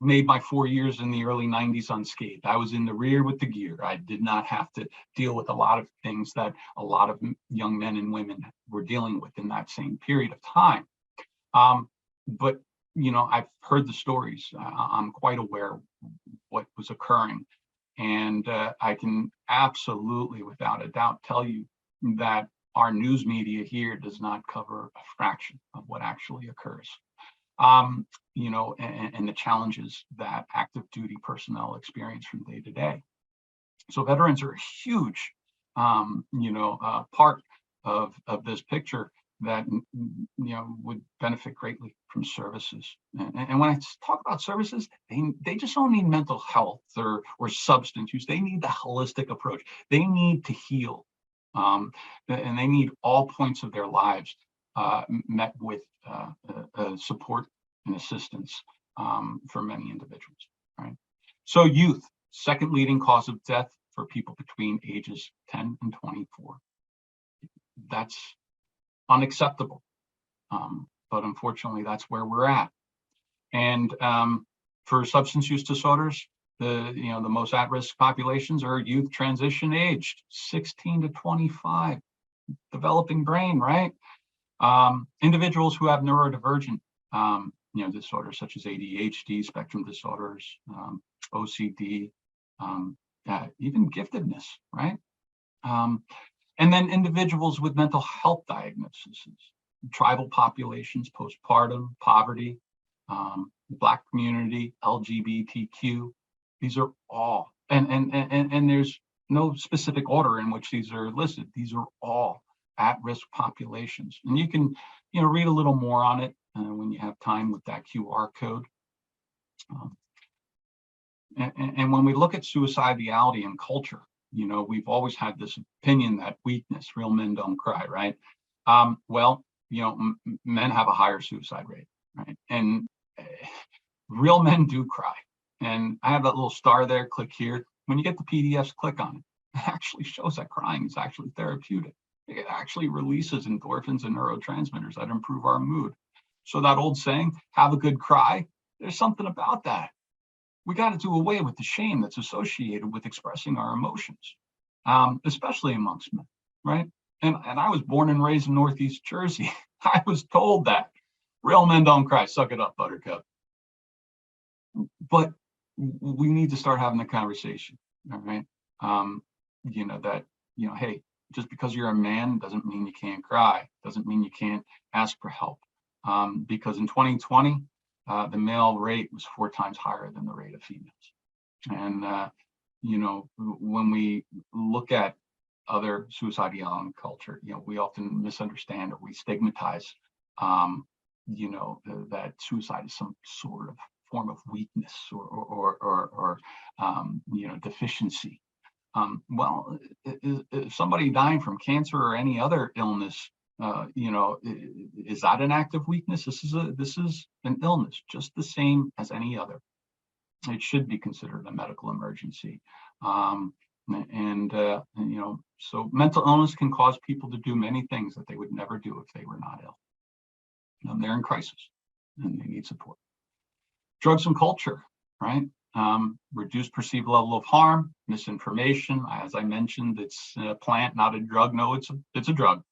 made my 4 years in the early 90s unscathed. I was in the rear with the gear. I did not have to deal with a lot of things that a lot of young men and women were dealing with in that same period of time. But I've heard the stories. I'm quite aware what was occurring. And I can absolutely, without a doubt, tell you that our news media here does not cover a fraction of what actually occurs. And the challenges that active duty personnel experience from day to day. So veterans are a huge, part of this picture that, would benefit greatly from services. And when I talk about services, they just don't need mental health or substance use. They need the holistic approach. They need to heal. And they need all points of their lives met with support and assistance for many individuals, right? So youth, second leading cause of death for people between ages 10 and 24. That's unacceptable, but unfortunately that's where we're at. And for substance use disorders, the most at-risk populations are youth transition aged, 16 to 25, developing brain, right? Individuals who have neurodivergent disorders such as ADHD, spectrum disorders, OCD, even giftedness, right? And then individuals with mental health diagnoses, tribal populations, postpartum, poverty, Black community, LGBTQ. These are all, and there's no specific order in which these are listed. These are all at-risk populations. And you can, read a little more on it when you have time with that QR code. And when we look at suicidality and culture, we've always had this opinion that weakness, real men don't cry, right? Men have a higher suicide rate, right? And real men do cry. And I have that little star there, click here. When you get the PDFs, click on it. It actually shows that crying is actually therapeutic. It actually releases endorphins and neurotransmitters that improve our mood. So that old saying, have a good cry, there's something about that. We got to do away with the shame that's associated with expressing our emotions, especially amongst men. right? And I was born and raised in Northeast Jersey. I was told that real men don't cry. Suck it up, Buttercup. But we need to start having the conversation, all right? That, hey, just because you're a man doesn't mean you can't cry, doesn't mean you can't ask for help. Because in 2020, the male rate was 4 times higher than the rate of females. And, when we look at other suicidality culture, we often misunderstand or we stigmatize, that suicide is some sort of form of weakness or deficiency. Well, if somebody dying from cancer or any other illness, is that an act of weakness? This is an illness, just the same as any other. It should be considered a medical emergency. So mental illness can cause people to do many things that they would never do if they were not ill. They're in crisis and they need support. Drugs and culture, right? Reduced perceived level of harm, misinformation. As I mentioned, it's a plant, not a drug. No, it's a drug.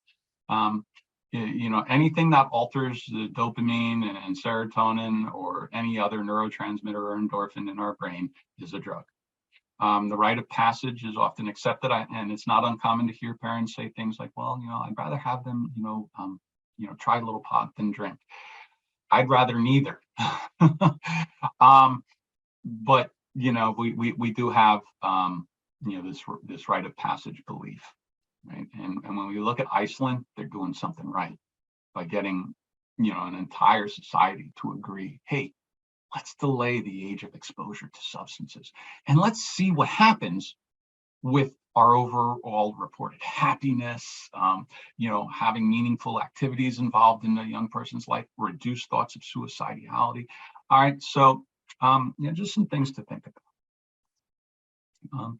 Anything that alters the dopamine and serotonin or any other neurotransmitter or endorphin in our brain is a drug. The rite of passage is often accepted, and it's not uncommon to hear parents say things like, well, I'd rather have them, try a little pot than drink. I'd rather neither. But we do have this rite of passage belief, right? And when we look at Iceland, they're doing something right by getting an entire society to agree, hey, let's delay the age of exposure to substances and let's see what happens with our overall reported happiness, having meaningful activities involved in a young person's life, reduce thoughts of suicidality. All right, so just some things to think about.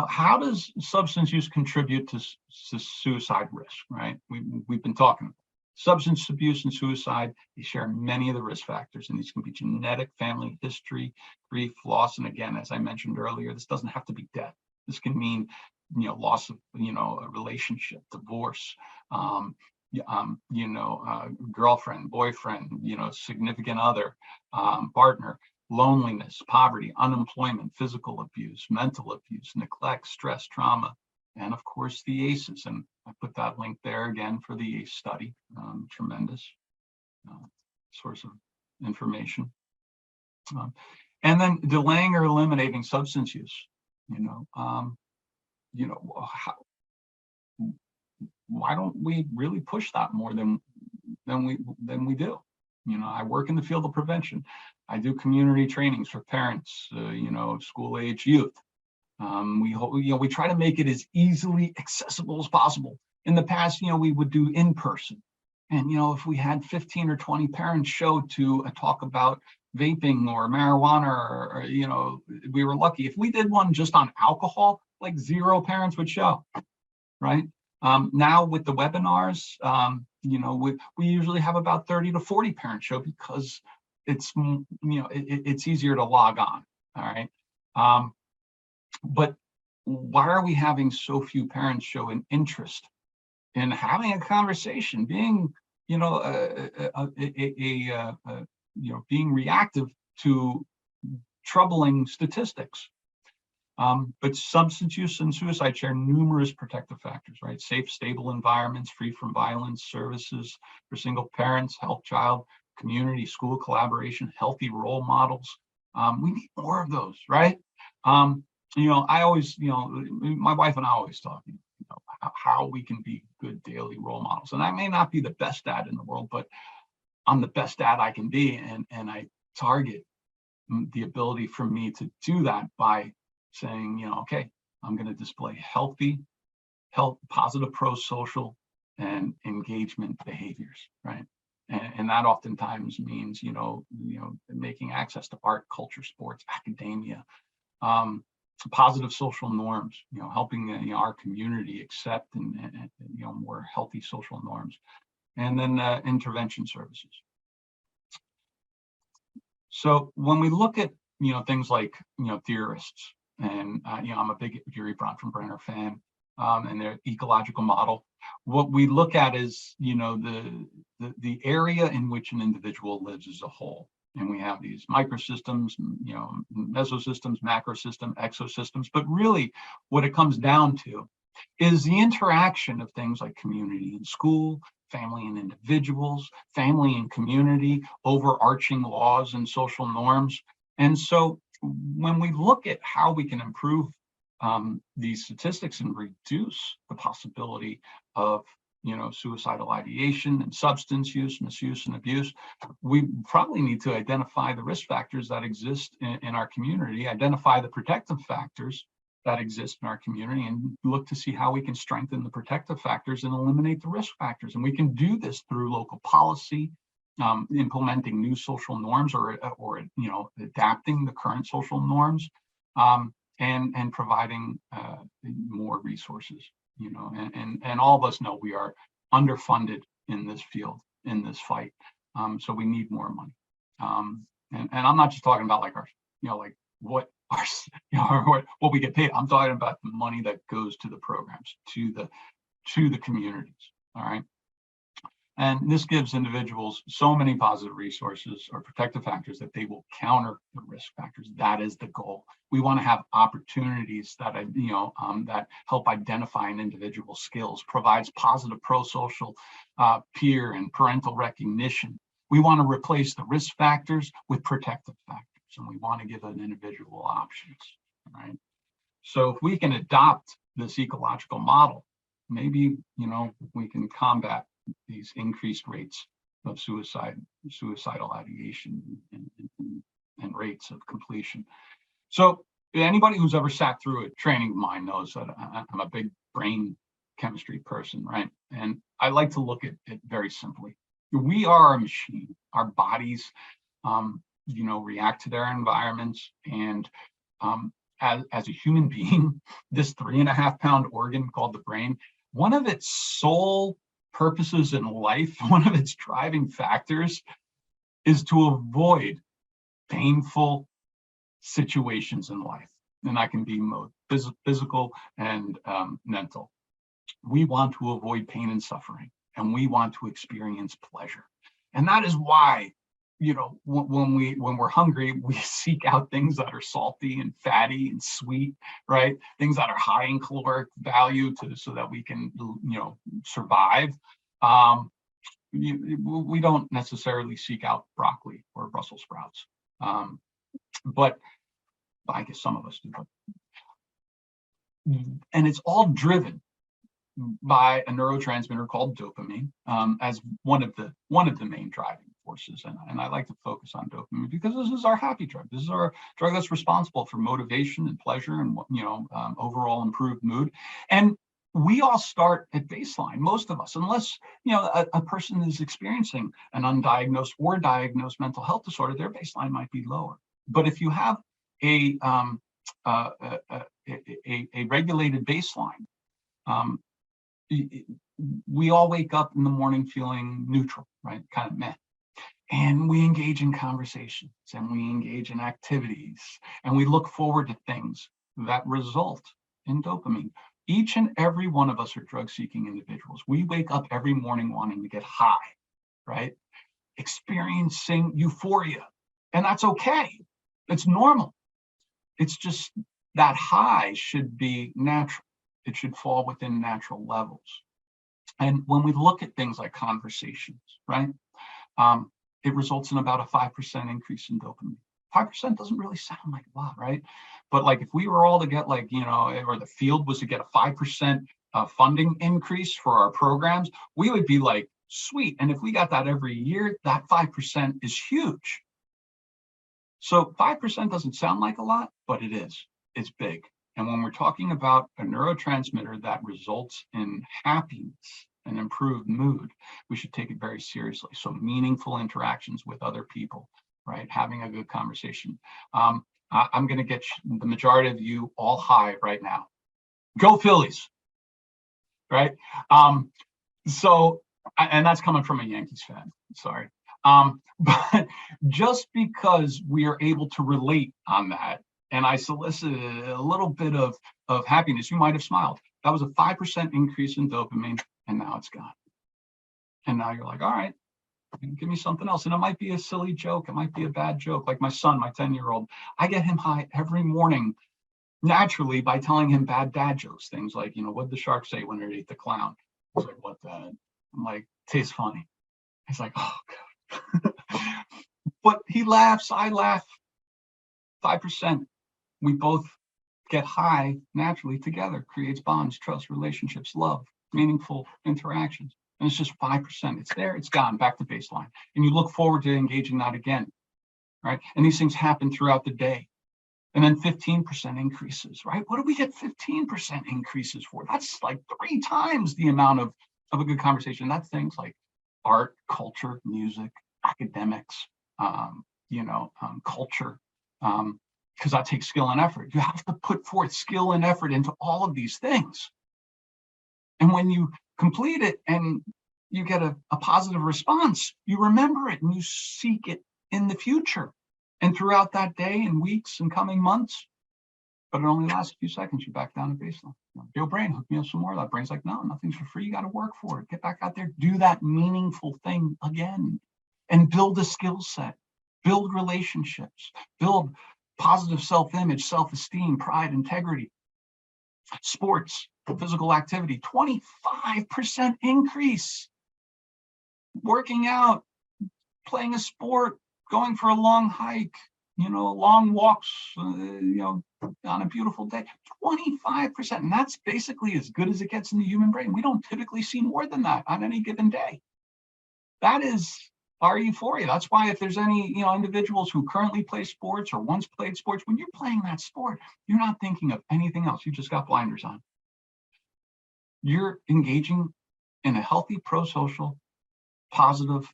How does substance use contribute to suicide risk, right? We've been talking about substance abuse and suicide. They share many of the risk factors, and these can be genetic, family history, grief, loss. And again, as I mentioned earlier, this doesn't have to be death. This can mean, loss of, a relationship, divorce, girlfriend, boyfriend, significant other, partner, loneliness, poverty, unemployment, physical abuse, mental abuse, neglect, stress, trauma, and of course the ACEs. And I put that link there again for the ACE study. Tremendous source of information. And then delaying or eliminating substance use. Why don't we really push that more than we do? I work in the field of prevention. I do community trainings for parents, school age youth. We try to make it as easily accessible as possible. In the past, we would do in person, and if we had 15 or 20 parents show to a talk about vaping or marijuana, or we were lucky. If we did one just on alcohol, like 0 parents would show, right? Now with the webinars, we usually have about 30 to 40 parents show because it's, it's easier to log on, all right? But why are we having so few parents show an interest in having a conversation, being, being reactive to troubling statistics? But substance use and suicide share numerous protective factors, right? Safe, stable environments, free from violence, services for single parents, help child, community, school collaboration, healthy role models. We need more of those, right? I always, my wife and I always talk, how we can be good daily role models. And I may not be the best dad in the world, but I'm the best dad I can be. And I target the ability for me to do that by saying, okay, I'm going to display positive pro-social and engagement behaviors, right? And that oftentimes means, making access to art, culture, sports, academia, positive social norms, helping our community accept and more healthy social norms, and then intervention services. So when we look at things like theorists, and I'm a big Yuri Bronfenbrenner fan. and their ecological model. What we look at is, the area in which an individual lives as a whole. And we have these microsystems, mesosystems, macrosystem, exosystems. But really, what it comes down to is the interaction of things like community and school, family and individuals, family and community, overarching laws and social norms. And so when we look at how we can improve these statistics and reduce the possibility of suicidal ideation and substance use, misuse, and abuse, we probably need to identify the risk factors that exist in our community, identify the protective factors that exist in our community, and look to see how we can strengthen the protective factors and eliminate the risk factors. And we can do this through local policy, implementing new social norms, or adapting the current social norms, and providing more resources. And all of us know we are underfunded in this field, in this fight. So we need more money. And I'm not just talking about like our, like what our, what we get paid. I'm talking about the money that goes to the programs, to the communities. All right. And this gives individuals so many positive resources or protective factors that they will counter the risk factors. That is the goal. We want to have opportunities that that help identify an individual's skills, provides positive pro-social peer and parental recognition. We want to replace the risk factors with protective factors, and we want to give an individual options. Right. So if we can adopt this ecological model, maybe we can combat these increased rates of suicidal ideation and rates of completion. So anybody who's ever sat through a training of mine knows that I'm a big brain chemistry person, right? And I like to look at it very simply. We are a machine. Our bodies, react to their environments. And as a human being, this 3.5-pound organ called the brain, one of its sole purposes in life, one of its driving factors, is to avoid painful situations in life. And that can be both physical and mental. We want to avoid pain and suffering, and we want to experience pleasure. And that is why, when we're hungry, we seek out things that are salty and fatty and sweet, right? Things that are high in caloric value so that we can, survive. We don't necessarily seek out broccoli or Brussels sprouts, but I guess some of us do. And it's all driven by a neurotransmitter called dopamine, as one of the main driving forces. And I like to focus on dopamine because this is our happy drug. This is our drug that's responsible for motivation and pleasure and overall improved mood. And we all start at baseline, most of us, unless a person is experiencing an undiagnosed or diagnosed mental health disorder, their baseline might be lower. But if you have a regulated baseline, we all wake up in the morning feeling neutral, right? Kind of meh. And we engage in conversations, and we engage in activities, and we look forward to things that result in dopamine. Each and every one of us are drug-seeking individuals. We wake up every morning wanting to get high, right? Experiencing euphoria, and that's okay. It's normal. It's just that high should be natural. It should fall within natural levels. And when we look at things like conversations, right? It results in about a 5% increase in dopamine. 5% doesn't really sound like a lot, right? But like if we were all to get or the field was to get a 5% funding increase for our programs, we would be like, sweet. And if we got that every year, that 5% is huge. So 5% doesn't sound like a lot, but it is. It's big. And when we're talking about a neurotransmitter that results in happiness and improved mood, we should take it very seriously. So meaningful interactions with other people, right? Having a good conversation. I'm going to get the majority of you all high right now. Go Phillies, right? And that's coming from a Yankees fan, sorry. But just because we are able to relate on that, and I solicited a little bit of happiness, you might have smiled. That was a 5% increase in dopamine, and now it's gone. And now you're like, all right, give me something else. And it might be a silly joke. It might be a bad joke. Like my son, my 10-year-old, I get him high every morning naturally by telling him bad dad jokes. Things like, what did the shark say when it ate the clown? He's like, what the? I'm like, tastes funny. He's like, oh, God. But he laughs, I laugh. 5%. We both get high naturally together, creates bonds, trust, relationships, love, meaningful interactions. And it's just 5%. It's there, it's gone, back to baseline. And you look forward to engaging that again, right? And these things happen throughout the day. And then 15% increases, right? What do we get 15% increases for? That's like 3 times the amount of a good conversation. That's things like art, culture, music, academics, culture, because that takes skill and effort. You have to put forth skill and effort into all of these things. And when you complete it and you get a positive response, you remember it and you seek it in the future and throughout that day and weeks and coming months. But it only lasts a few seconds. You're back down to baseline. Yo, brain, hook me up some more. That brain's like, no, nothing's for free. You got to work for it. Get back out there, do that meaningful thing again, and build a skill set, build relationships, build positive self-image, self-esteem, pride, integrity. Sports, physical activity, 25% increase. Working out, playing a sport, going for a long hike, long walks, on a beautiful day, 25%. And that's basically as good as it gets in the human brain. We don't typically see more than that on any given day. That is our euphoria. That's why if there's any, individuals who currently play sports or once played sports, when you're playing that sport, you're not thinking of anything else. You just got blinders on. You're engaging in a healthy, pro-social, positive,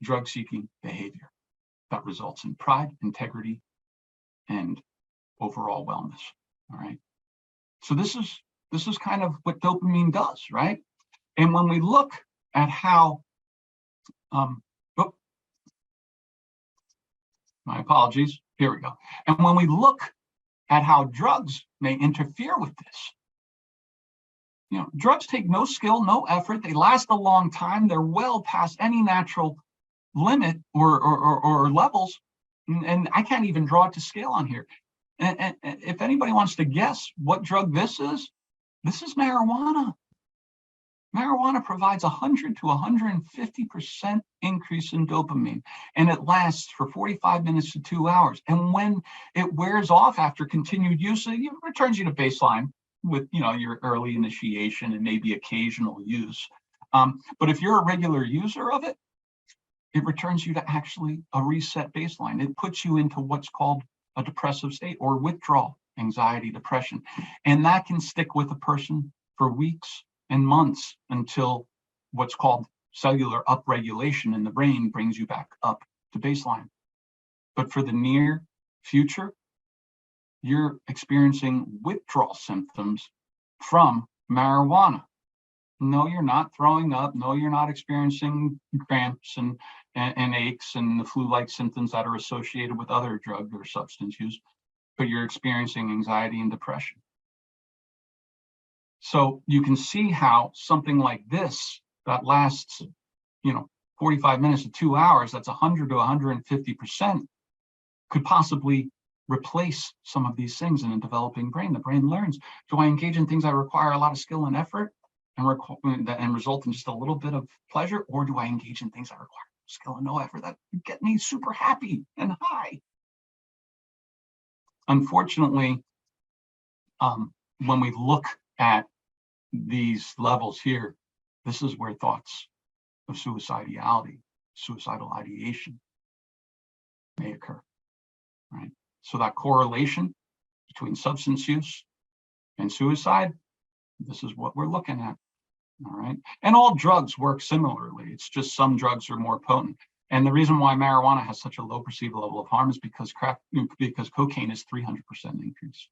drug-seeking behavior that results in pride, integrity, and overall wellness. All right. So this is kind of what dopamine does, right? And when we look at how, my apologies. Here we go. And when we look at how drugs may interfere with this, drugs take no skill, no effort. They last a long time. They're well past any natural limit or levels. And I can't even draw it to scale on here. And if anybody wants to guess what drug this is marijuana. Marijuana provides 100 to 150% increase in dopamine, and it lasts for 45 minutes to 2 hours. And when it wears off after continued use, it returns you to baseline with your early initiation and maybe occasional use. But if you're a regular user of it, it returns you to actually a reset baseline. It puts you into what's called a depressive state or withdrawal, anxiety, depression. And that can stick with a person for weeks and months until what's called cellular upregulation in the brain brings you back up to baseline. But for the near future, you're experiencing withdrawal symptoms from marijuana. No, you're not throwing up. No, you're not experiencing cramps and aches and the flu-like symptoms that are associated with other drug or substance use, but you're experiencing anxiety and depression. So you can see how something like this that lasts, 45 minutes to 2 hours, that's 100 to 150%, could possibly replace some of these things in a developing brain. The brain learns, do I engage in things that require a lot of skill and effort and result in just a little bit of pleasure, or do I engage in things that require skill and no effort that get me super happy and high? Unfortunately, when we look at these levels here, this is where thoughts of suicidality, suicidal ideation may occur, right? So that correlation between substance use and suicide, this is what we're looking at, all right? And all drugs work similarly. It's just some drugs are more potent. And the reason why marijuana has such a low perceived level of harm is because cocaine is 300% increase.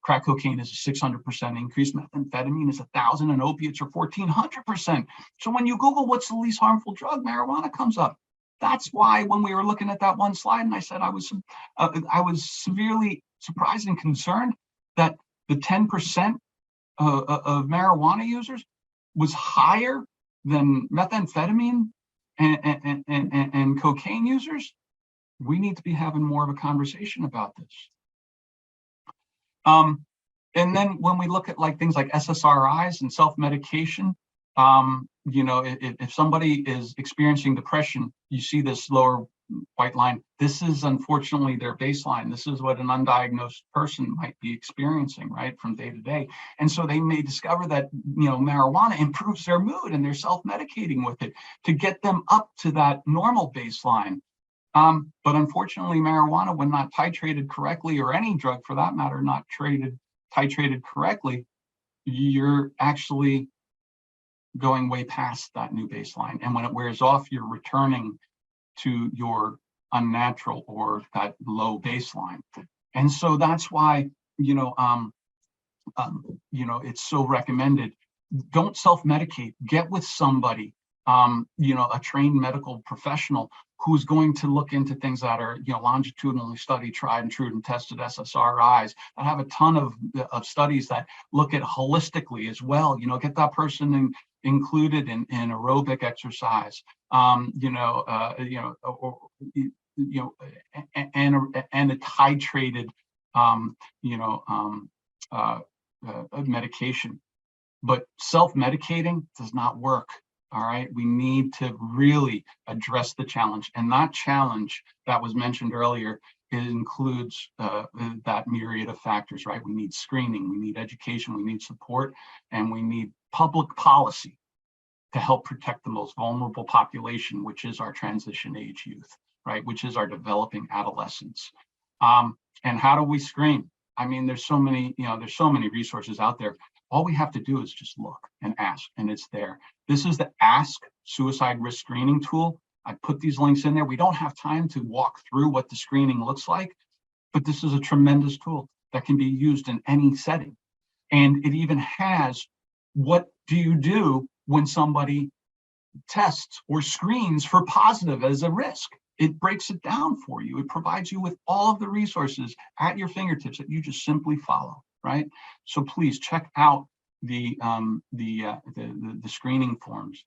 Crack cocaine is a 600% increase. Methamphetamine is 1,000, and opiates are 1,400%. So when you Google what's the least harmful drug, marijuana comes up. That's why when we were looking at that one slide, and I said I was severely surprised and concerned that the 10% of marijuana users was higher than methamphetamine and cocaine users, we need to be having more of a conversation about this. And then when we look at like things like SSRIs and self-medication, if somebody is experiencing depression, you see this lower white line. This is unfortunately their baseline. This is what an undiagnosed person might be experiencing, right, from day to day. And so they may discover that, marijuana improves their mood and they're self-medicating with it to get them up to that normal baseline. But unfortunately, marijuana, when not titrated correctly, or any drug for that matter, not titrated correctly, you're actually going way past that new baseline. And when it wears off, you're returning to your unnatural or that low baseline. And so that's why, it's so recommended. Don't self-medicate. Get with somebody, a trained medical professional who's going to look into things that are, longitudinally studied, tried and true and tested SSRIs. I have a ton of studies that look at holistically as well. Get that person included in aerobic exercise, and a titrated, medication. But self-medicating does not work. All right, we need to really address the challenge. And that challenge that was mentioned earlier, it includes that myriad of factors, right? We need screening, we need education, we need support, and we need public policy to help protect the most vulnerable population, which is our transition age youth, right? Which is our developing adolescents. And how do we screen? I mean, there's so many resources out there. All we have to do is just look and ask, and it's there. This is the Ask Suicide Risk Screening tool. I put these links in there. We don't have time to walk through what the screening looks like, but this is a tremendous tool that can be used in any setting. And it even has, what do you do when somebody tests or screens for positive as a risk? It breaks it down for you. It provides you with all of the resources at your fingertips that you just simply follow, right? So please check out the screening forms.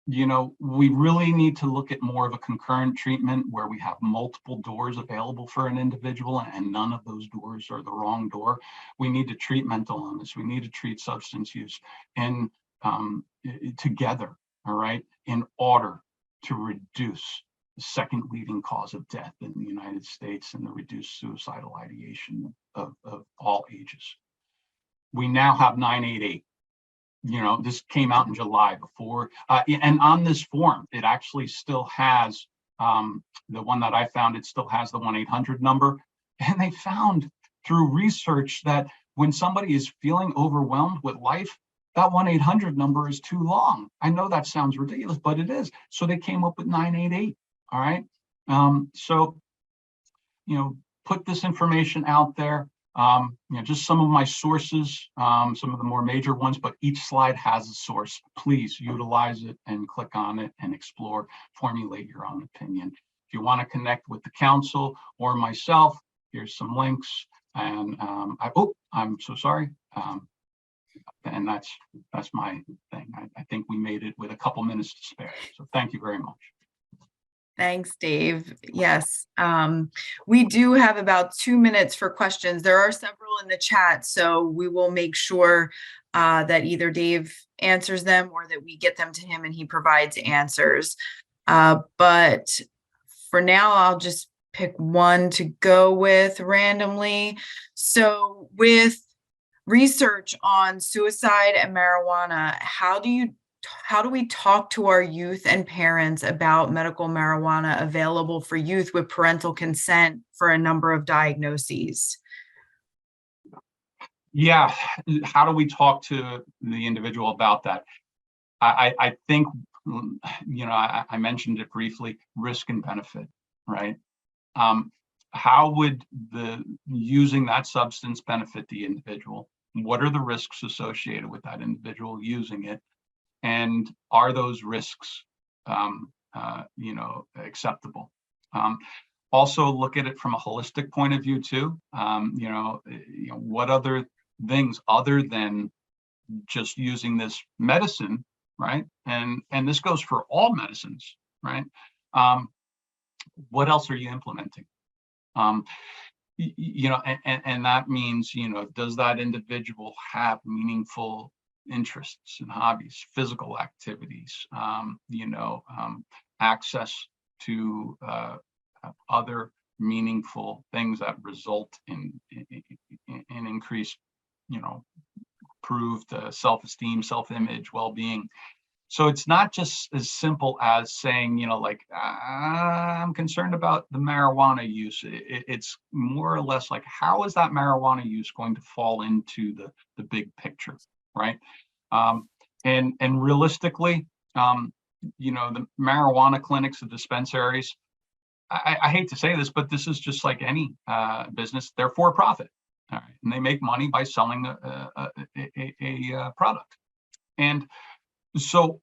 We really need to look at more of a concurrent treatment where we have multiple doors available for an individual, and none of those doors are the wrong door. We need to treat mental illness. We need to treat substance use and together, all right, in order to reduce the second leading cause of death in the United States and the reduced suicidal ideation of all ages. We now have 988. This came out in July before, and on this form, it actually still has, the one that I found, it still has the 1-800 number. And they found through research that when somebody is feeling overwhelmed with life, that 1-800 number is too long. I know that sounds ridiculous, but it is. So they came up with 988. All right. Put this information out there. Just some of my sources, some of the more major ones, but each slide has a source. Please utilize it and click on it and explore, formulate your own opinion. If you want to connect with the council or myself, here's some links. And I'm so sorry. And that's my thing. I think we made it with a couple minutes to spare. So thank you very much. Thanks, Dave. Yes, we do have about 2 minutes for questions. There are several in the chat, so we will make sure that either Dave answers them or that we get them to him and he provides answers. But for now, I'll just pick one to go with randomly. So with research on suicide and marijuana, how do we talk to our youth and parents about medical marijuana available for youth with parental consent for a number of diagnoses? Yeah, how do we talk to the individual about that? I think, I mentioned it briefly, risk and benefit, right? How would using that substance benefit the individual? What are the risks associated with that individual using it? And are those risks, acceptable? Also look at it from a holistic point of view too. What other things other than just using this medicine, right? And this goes for all medicines, right? What else are you implementing? And that means, does that individual have meaningful interests and hobbies, physical activities, access to other meaningful things that result in increased, improved self-esteem, self-image, well-being. So it's not just as simple as saying, I'm concerned about the marijuana use. It's more or less like, how is that marijuana use going to fall into the big picture, right? And realistically, the marijuana clinics, the dispensaries, I hate to say this, but this is just like any business. They're for profit, all right? And they make money by selling a product. And so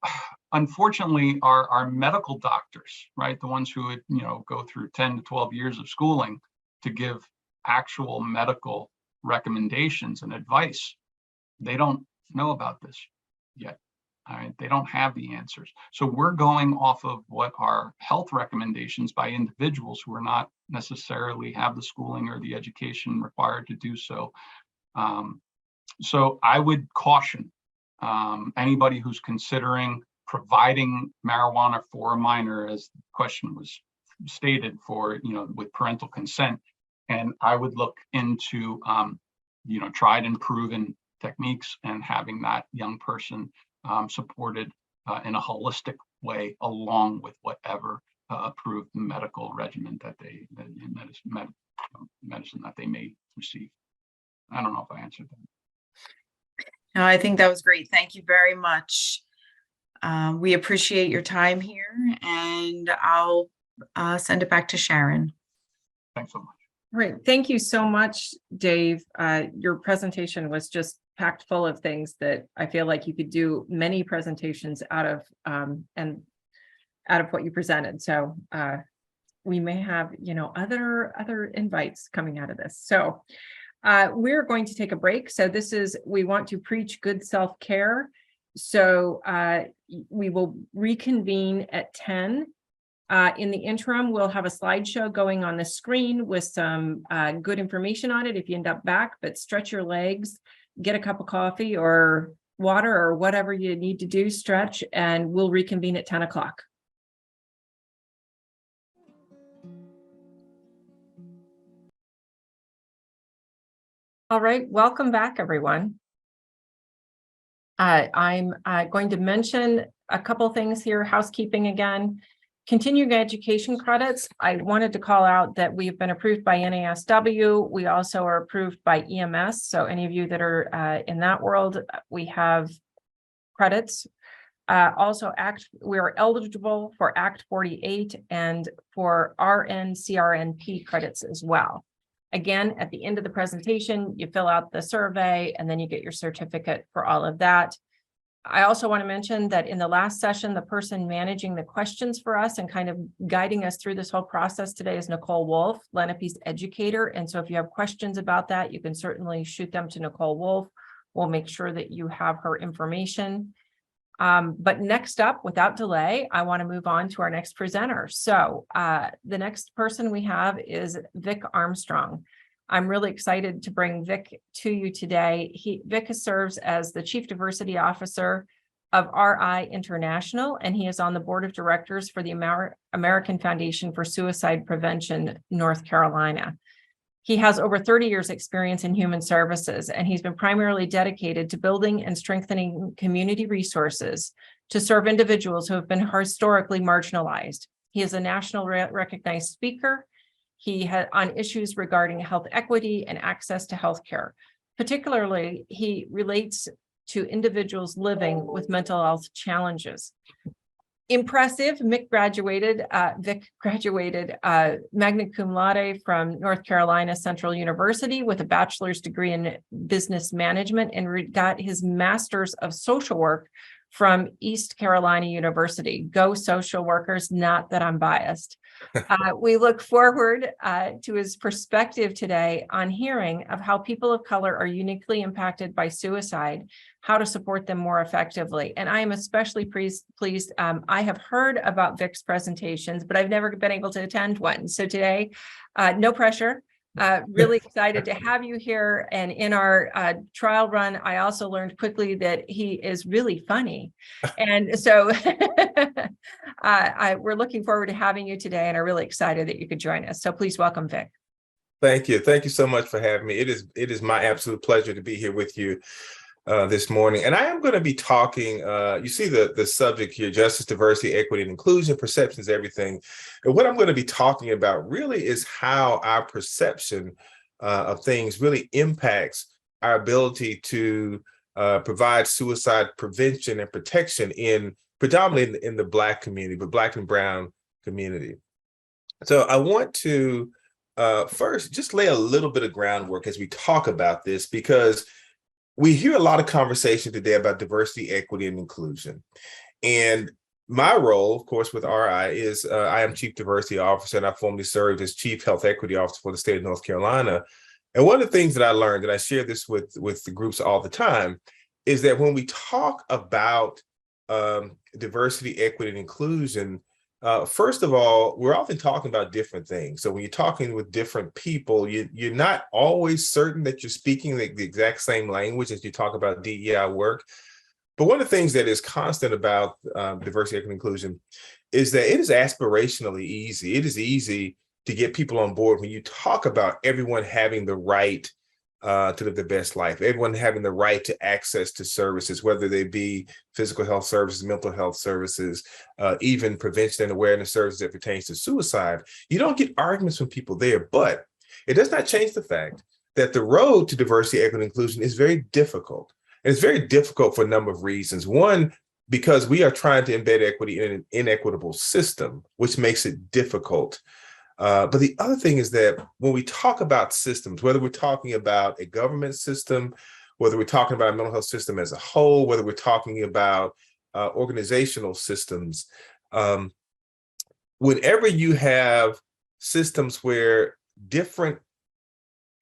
unfortunately, our medical doctors, right, the ones who would, go through 10 to 12 years of schooling to give actual medical recommendations and advice, they don't know about this yet. All right, they don't have the answers. So we're going off of what are health recommendations by individuals who are not necessarily have the schooling or the education required to do so. So I would caution anybody who's considering providing marijuana for a minor, as the question was stated, for, with parental consent. And I would look into, tried and proven techniques and having that young person supported in a holistic way, along with whatever approved medical regimen that medicine that they may receive. I don't know if I answered that. No, I think that was great. Thank you very much. We appreciate your time here, and I'll send it back to Sharon. Thanks so much. Great. Thank you so much, Dave. Your presentation was just packed full of things that I feel like you could do many presentations out of, and out of what you presented. So we may have, other invites coming out of this. So we're going to take a break. So we want to preach good self-care. So we will reconvene at 10. In the interim, we'll have a slideshow going on the screen with some good information on it if you end up back, but stretch your legs, get a cup of coffee or water or whatever you need to do, stretch, and we'll reconvene at 10 o'clock. All right, welcome back, everyone. I'm going to mention a couple things here, housekeeping again. Continuing education credits, I wanted to call out that we've been approved by NASW. We also are approved by EMS. So any of you that are in that world, we have credits. Also, we're eligible for Act 48 and for RN CRNP credits as well. Again, at the end of the presentation, you fill out the survey and then you get your certificate for all of that. I also want to mention that in the last session, the person managing the questions for us and kind of guiding us through this whole process today is Nicole Wolf, Lenape's educator. And so if you have questions about that, you can certainly shoot them to Nicole Wolf. We'll make sure that you have her information. But next up, without delay, I want to move on to our next presenter. So the next person we have is Vic Armstrong. I'm really excited to bring Vic to you today. Vic serves as the Chief Diversity Officer of RI International, and he is on the board of directors for the American Foundation for Suicide Prevention, North Carolina. He has over 30 years experience in human services, and he's been primarily dedicated to building and strengthening community resources to serve individuals who have been historically marginalized. He is a nationally recognized speaker. He had on issues regarding health equity and access to healthcare. Particularly, he relates to individuals living with mental health challenges. Impressive. Vic graduated magna cum laude from North Carolina Central University with a bachelor's degree in business management and got his master's of social work from East Carolina University. Go social workers, not that I'm biased. We look forward to his perspective today on hearing of how people of color are uniquely impacted by suicide, how to support them more effectively. And I am especially pleased. I have heard about Vic's presentations, but I've never been able to attend one. So today, no pressure. Really excited to have you here. And in our trial run, I also learned quickly that he is really funny. And so we're looking forward to having you today and are really excited that you could join us. So please welcome Vic. Thank you. Thank you so much for having me. It is my absolute pleasure to be here with you this morning. And I am going to be talking, you see the subject here, justice, diversity, equity, and inclusion, perceptions, everything. And what I'm going to be talking about really is how our perception of things really impacts our ability to provide suicide prevention and protection predominantly in the Black community, but Black and Brown community. So I want to first just lay a little bit of groundwork as we talk about this, because we hear a lot of conversation today about diversity, equity, and inclusion. And my role, of course, with RI is I am Chief Diversity Officer, and I formerly served as Chief Health Equity Officer for the state of North Carolina. And one of the things that I learned, and I share this with the groups all the time, is that when we talk about diversity, equity, and inclusion, first of all, we're often talking about different things. So when you're talking with different people, you're not always certain that you're speaking the exact same language as you talk about DEI work. But one of the things that is constant about diversity, equity, and inclusion is that it is aspirationally easy. It is easy to get people on board when you talk about everyone having the right to live their best life, everyone having the right to access to services, whether they be physical health services, mental health services, even prevention and awareness services that pertains to suicide. You don't get arguments from people there, but it does not change the fact that the road to diversity, equity, and inclusion is very difficult. And it's very difficult for a number of reasons. One, because we are trying to embed equity in an inequitable system, which makes it difficult. But the other thing is that when we talk about systems, whether we're talking about a government system, whether we're talking about a mental health system as a whole, whether we're talking about organizational systems, whenever you have systems where different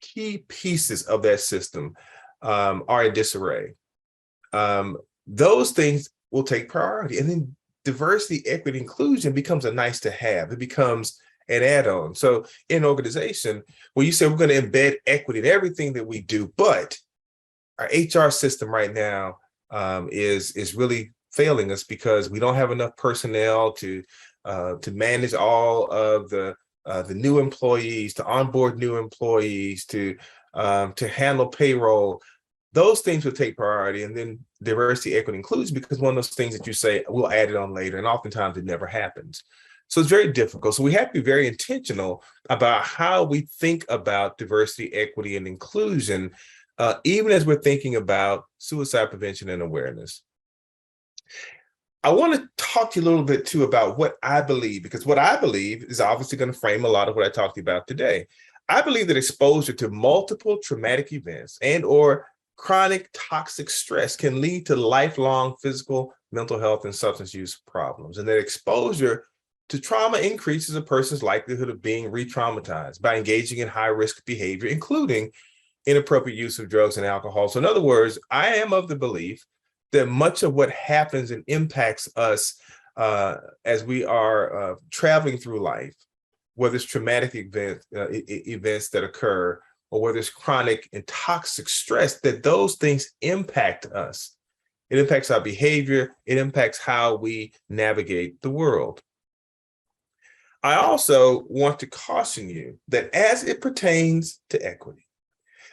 key pieces of that system are in disarray, those things will take priority. And then diversity, equity, inclusion becomes a nice to have. It becomes an add-on. So in organization, when you say we're going to embed equity in everything that we do, but our HR system right now is really failing us because we don't have enough personnel to manage all of the new employees, to onboard new employees, to handle payroll. Those things will take priority, and then diversity, equity, inclusion becomes one of those things that you say we'll add it on later, and oftentimes it never happens. So it's very difficult. So we have to be very intentional about how we think about diversity, equity, and inclusion, even as we're thinking about suicide prevention and awareness. I want to talk to you a little bit too about what I believe, because what I believe is obviously going to frame a lot of what I talked to you about today. I believe that exposure to multiple traumatic events and or chronic toxic stress can lead to lifelong physical, mental health, and substance use problems, and that exposure to trauma increases a person's likelihood of being re-traumatized by engaging in high-risk behavior, including inappropriate use of drugs and alcohol. So in other words, I am of the belief that much of what happens and impacts us as we are traveling through life, whether it's traumatic events that occur, or whether it's chronic and toxic stress, that those things impact us. It impacts our behavior. It impacts how we navigate the world. I also want to caution you that as it pertains to equity,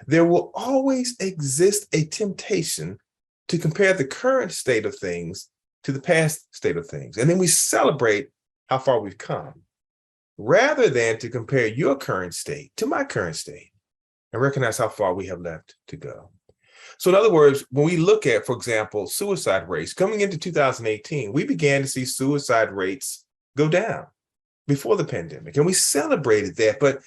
there will always exist a temptation to compare the current state of things to the past state of things. And then we celebrate how far we've come, rather than to compare your current state to my current state and recognize how far we have left to go. So in other words, when we look at, for example, suicide rates, coming into 2018, we began to see suicide rates go down before the pandemic, and we celebrated that. But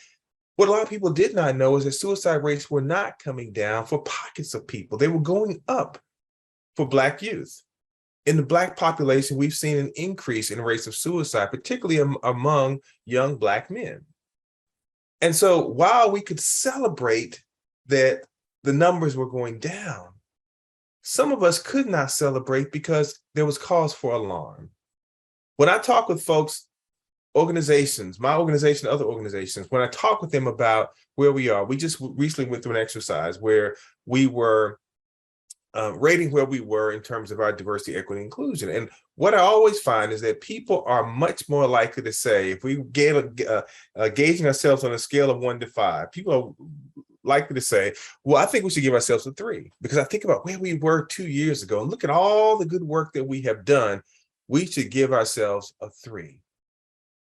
what a lot of people did not know is that suicide rates were not coming down for pockets of people. They were going up for Black youth. in the Black population, we've seen an increase in rates of suicide, particularly among young Black men. And so while we could celebrate that the numbers were going down, some of us could not celebrate because there was cause for alarm. When I talk with folks, organizations, my organization, other organizations, when I talk with them about where we are, we just recently went through an exercise where we were rating where we were in terms of our diversity, equity, inclusion. And what I always find is that people are much more likely to say, if we gauging ourselves on a scale of 1 to 5, people are likely to say, well, I think we should give ourselves a 3, because I think about where we were 2 years ago and look at all the good work that we have done. We should give ourselves a 3.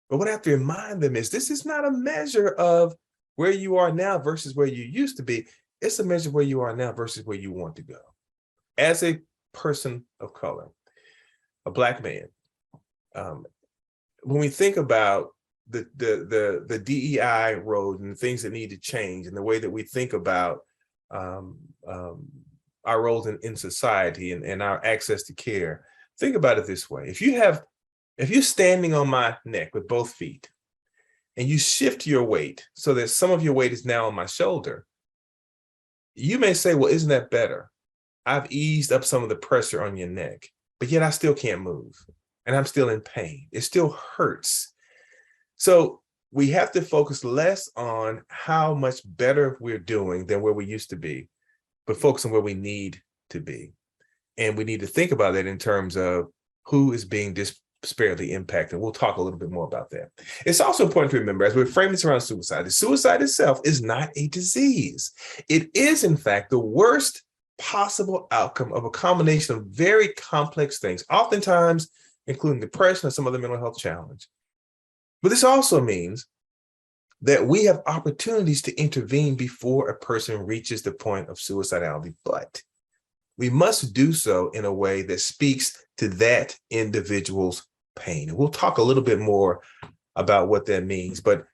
But what I have to remind them is this is not a measure of where you are now versus where you used to be. It's a measure of where you are now versus where you want to go. As a person of color, a Black man, when we think about the DEI road and the things that need to change and the way that we think about our roles in society and our access to care, think about it this way. If you're standing on my neck with both feet and you shift your weight so that some of your weight is now on my shoulder, you may say, well, isn't that better? I've eased up some of the pressure on your neck, but yet I still can't move and I'm still in pain. It still hurts. So we have to focus less on how much better we're doing than where we used to be, but focus on where we need to be. And we need to think about that in terms of who is being disparately impacted. We'll talk a little bit more about that. It's also important to remember, as we're framing this around suicide, the suicide itself is not a disease. It is, in fact, the worst possible outcome of a combination of very complex things, oftentimes including depression or some other mental health challenge. But this also means that we have opportunities to intervene before a person reaches the point of suicidality, but we must do so in a way that speaks to that individual's pain. And we'll talk a little bit more about what that means, but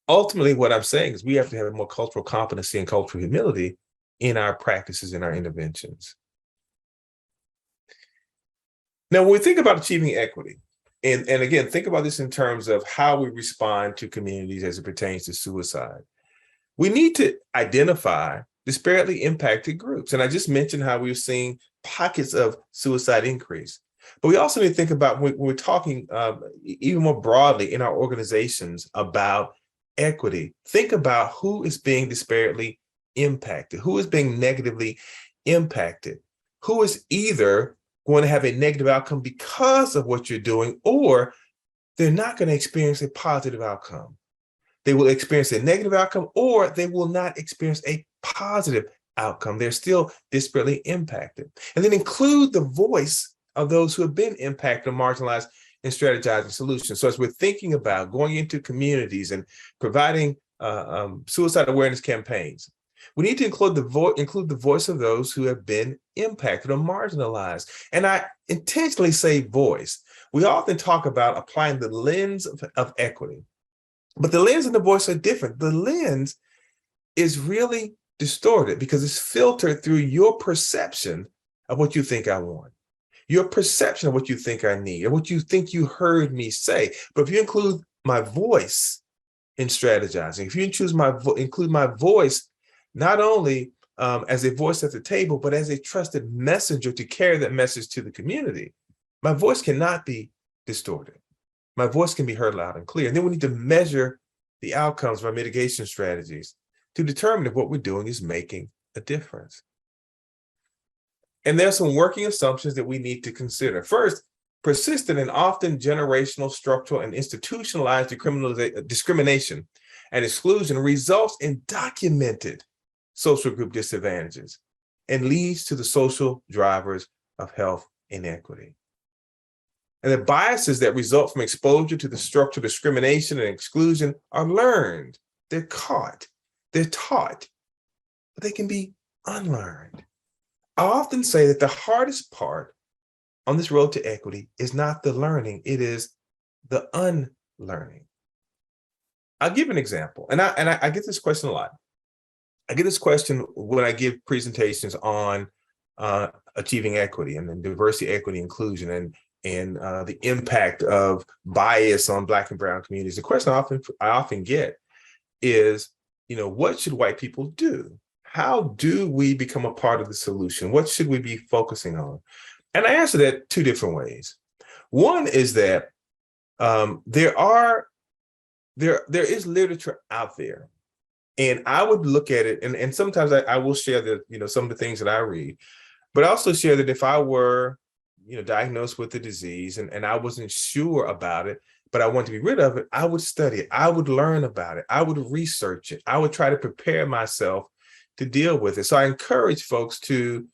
ultimately what I'm saying is we have to have more cultural competency and cultural humility in our practices and our interventions. Now, when we think about achieving equity, and again, think about this in terms of how we respond to communities as it pertains to suicide, we need to identify disparately impacted groups. And I just mentioned how we've seen pockets of suicide increase. But we also need to think about, when we're talking even more broadly in our organizations about equity, think about who is being disparately impacted, who is being negatively impacted, who is either going to have a negative outcome because of what you're doing, or they're not going to experience a positive outcome. They will experience a negative outcome, or they will not experience a positive outcome. They're still disparately impacted. And then include the voice of those who have been impacted or marginalized in strategizing solutions. So as we're thinking about going into communities and providing suicide awareness campaigns, we need to include the voice of those who have been impacted or marginalized. And I intentionally say voice. We often talk about applying the lens of equity, but the lens and the voice are different. The lens is really distorted because it's filtered through your perception of what you think I want, your perception of what you think I need, or what you think you heard me say. But if you include my voice in strategizing, if you include my voice not only as a voice at the table, but as a trusted messenger to carry that message to the community, my voice cannot be distorted. My voice can be heard loud and clear. And then we need to measure the outcomes of our mitigation strategies to determine if what we're doing is making a difference. And there are some working assumptions that we need to consider. First, persistent and often generational, structural, and institutionalized discrimination and exclusion results in documented social group disadvantages and leads to the social drivers of health inequity. And the biases that result from exposure to the structural discrimination and exclusion are learned, they're caught, they're taught, but they can be unlearned. I often say that the hardest part on this road to equity is not the learning, it is the unlearning. I'll give an example, and I get this question a lot. I get this question when I give presentations on achieving equity and then diversity, equity, inclusion, and the impact of bias on Black and brown communities. The question I often get is, what should white people do? How do we become a part of the solution? What should we be focusing on? And I answer that two different ways. One is that there is literature out there, and I would look at it, and sometimes I will share some of the things that I read, but I also share that if I were diagnosed with the disease and I wasn't sure about it, but I wanted to be rid of it, I would study it. I would learn about it. I would research it. I would try to prepare myself to deal with it. So I encourage folks to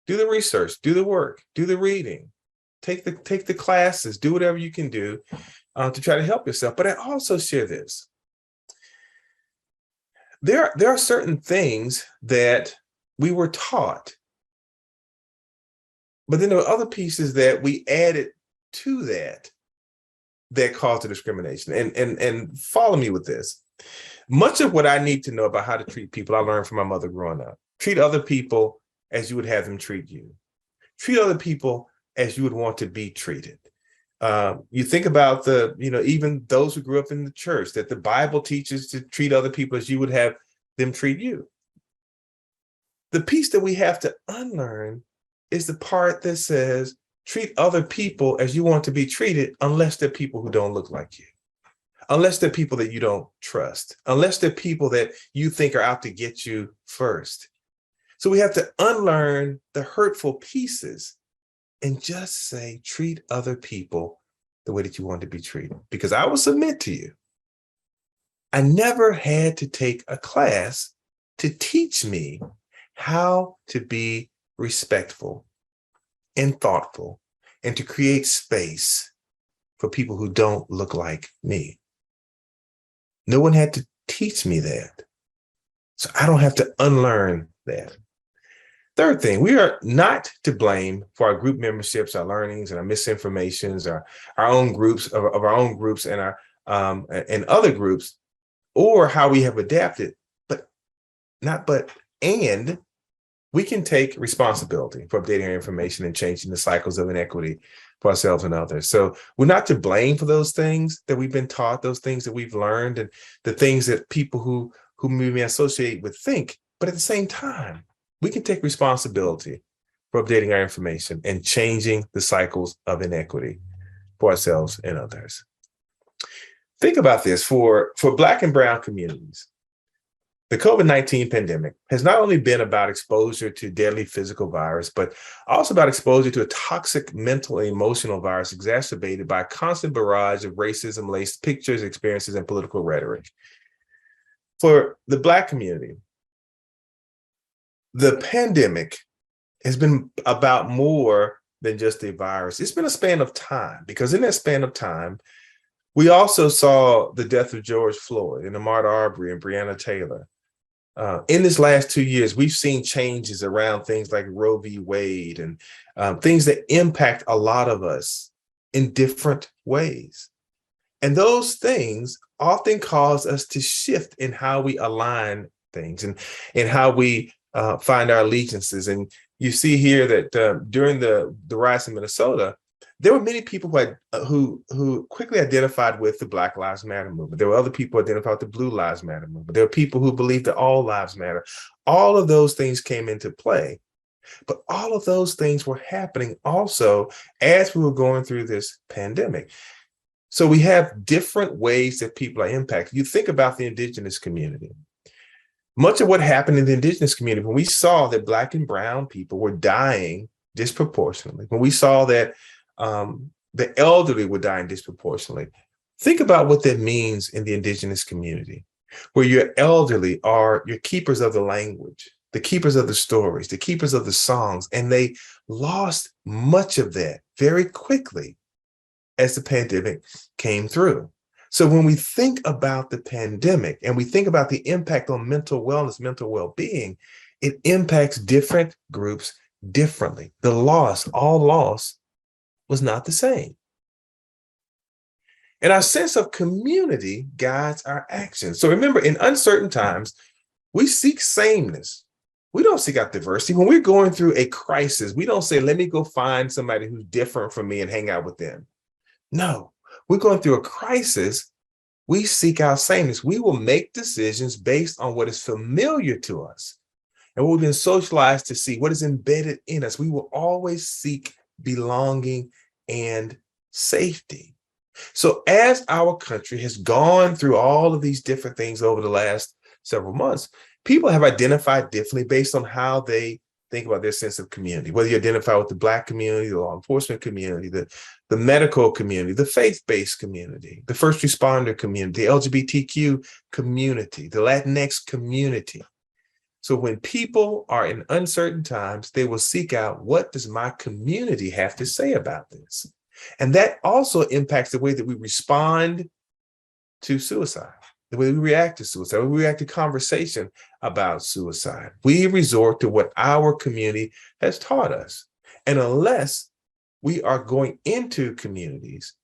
do the research, do the work, do the reading, take the classes, do whatever you can do to try to help yourself. But I also share this. There are certain things that we were taught, but then there are other pieces that we added to that caused the discrimination. And follow me with this. Much of what I need to know about how to treat people, I learned from my mother growing up. Treat other people as you would have them treat you. Treat other people as you would want to be treated. You think about even those who grew up in the church, that the Bible teaches to treat other people as you would have them treat you. The piece that we have to unlearn is the part that says, treat other people as you want to be treated, unless they're people who don't look like you, unless they're people that you don't trust, unless they're people that you think are out to get you first. So we have to unlearn the hurtful pieces and just say, treat other people the way that you want to be treated. Because I will submit to you, I never had to take a class to teach me how to be respectful and thoughtful and to create space for people who don't look like me. No one had to teach me that. So I don't have to unlearn that. Third thing, we are not to blame for our group memberships, our learnings, and our misinformations, our own groups of our own groups and our and other groups, or how we have adapted, and we can take responsibility for updating our information and changing the cycles of inequity for ourselves and others. So we're not to blame for those things that we've been taught, those things that we've learned, and the things that people who we may associate with think. But at the same time, we can take responsibility for updating our information and changing the cycles of inequity for ourselves and others. Think about this, for Black and brown communities, the COVID-19 pandemic has not only been about exposure to deadly physical virus, but also about exposure to a toxic mental and emotional virus exacerbated by a constant barrage of racism-laced pictures, experiences, and political rhetoric. For the Black community, the pandemic has been about more than just a virus. It's been a span of time, because in that span of time, we also saw the death of George Floyd and Ahmaud Arbery and Breonna Taylor. In this last 2 years, we've seen changes around things like Roe v. Wade and things that impact a lot of us in different ways. And those things often cause us to shift in how we align things and how we find our allegiances. And you see here that during the riots in Minnesota, there were many people who quickly identified with the Black Lives Matter movement. There were other people who identified with the Blue Lives Matter movement. There were people who believed that all lives matter. All of those things came into play. But all of those things were happening also as we were going through this pandemic. So we have different ways that people are impacted. You think about the Indigenous community. Much of what happened in the Indigenous community, when we saw that Black and brown people were dying disproportionately, when we saw that the elderly were dying disproportionately, think about what that means in the Indigenous community, where your elderly are your keepers of the language, the keepers of the stories, the keepers of the songs, and they lost much of that very quickly as the pandemic came through. So when we think about the pandemic and we think about the impact on mental wellness, mental well-being, it impacts different groups differently. All loss was not the same. And our sense of community guides our actions. So remember, in uncertain times, we seek sameness We don't seek out diversity. When we're going through a crisis, we don't say, let me go find somebody who's different from me and hang out with them. No, we're going through a crisis. We seek out sameness. We will make decisions based on what is familiar to us and what we've been socialized to see, what is embedded in us. We will always seek belonging and safety. So as our country has gone through all of these different things over the last several months, people have identified differently based on how they think about their sense of community, whether you identify with the Black community, the law enforcement community, the medical community, the faith-based community, the first responder community, the LGBTQ community, the Latinx community. So when people are in uncertain times, they will seek out, what does my community have to say about this? And that also impacts the way that we respond to suicide, the way we react to suicide, we react to conversation about suicide. We resort to what our community has taught us. And unless we are going into communities,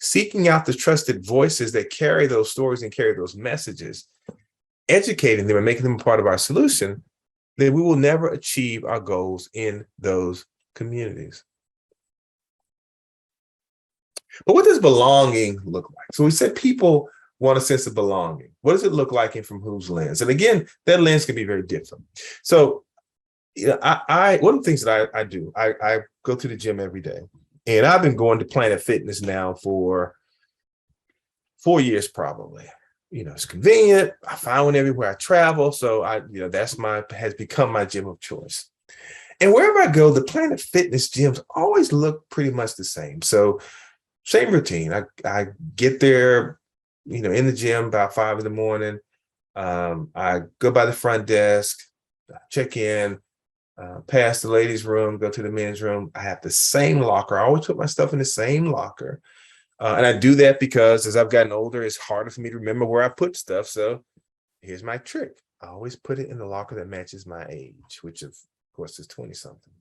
seeking out the trusted voices that carry those stories and carry those messages, educating them and making them a part of our solution, then we will never achieve our goals in those communities. But what does belonging look like? So we said people want a sense of belonging. What does it look like and from whose lens? And again, that lens can be very different. So I one of the things that I do, I go to the gym every day. And I've been going to Planet Fitness now for 4 years probably. It's convenient. I find one everywhere I travel. So has become my gym of choice. And wherever I go, the Planet Fitness gyms always look pretty much the same. So same routine. I get there, in the gym about 5 a.m. I go by the front desk, check in, pass the ladies' room, go to the men's room. I have the same locker. I always put my stuff in the same locker. And I do that because as I've gotten older, it's harder for me to remember where I put stuff. So here's my trick. I always put it in the locker that matches my age, which of course is 20-something.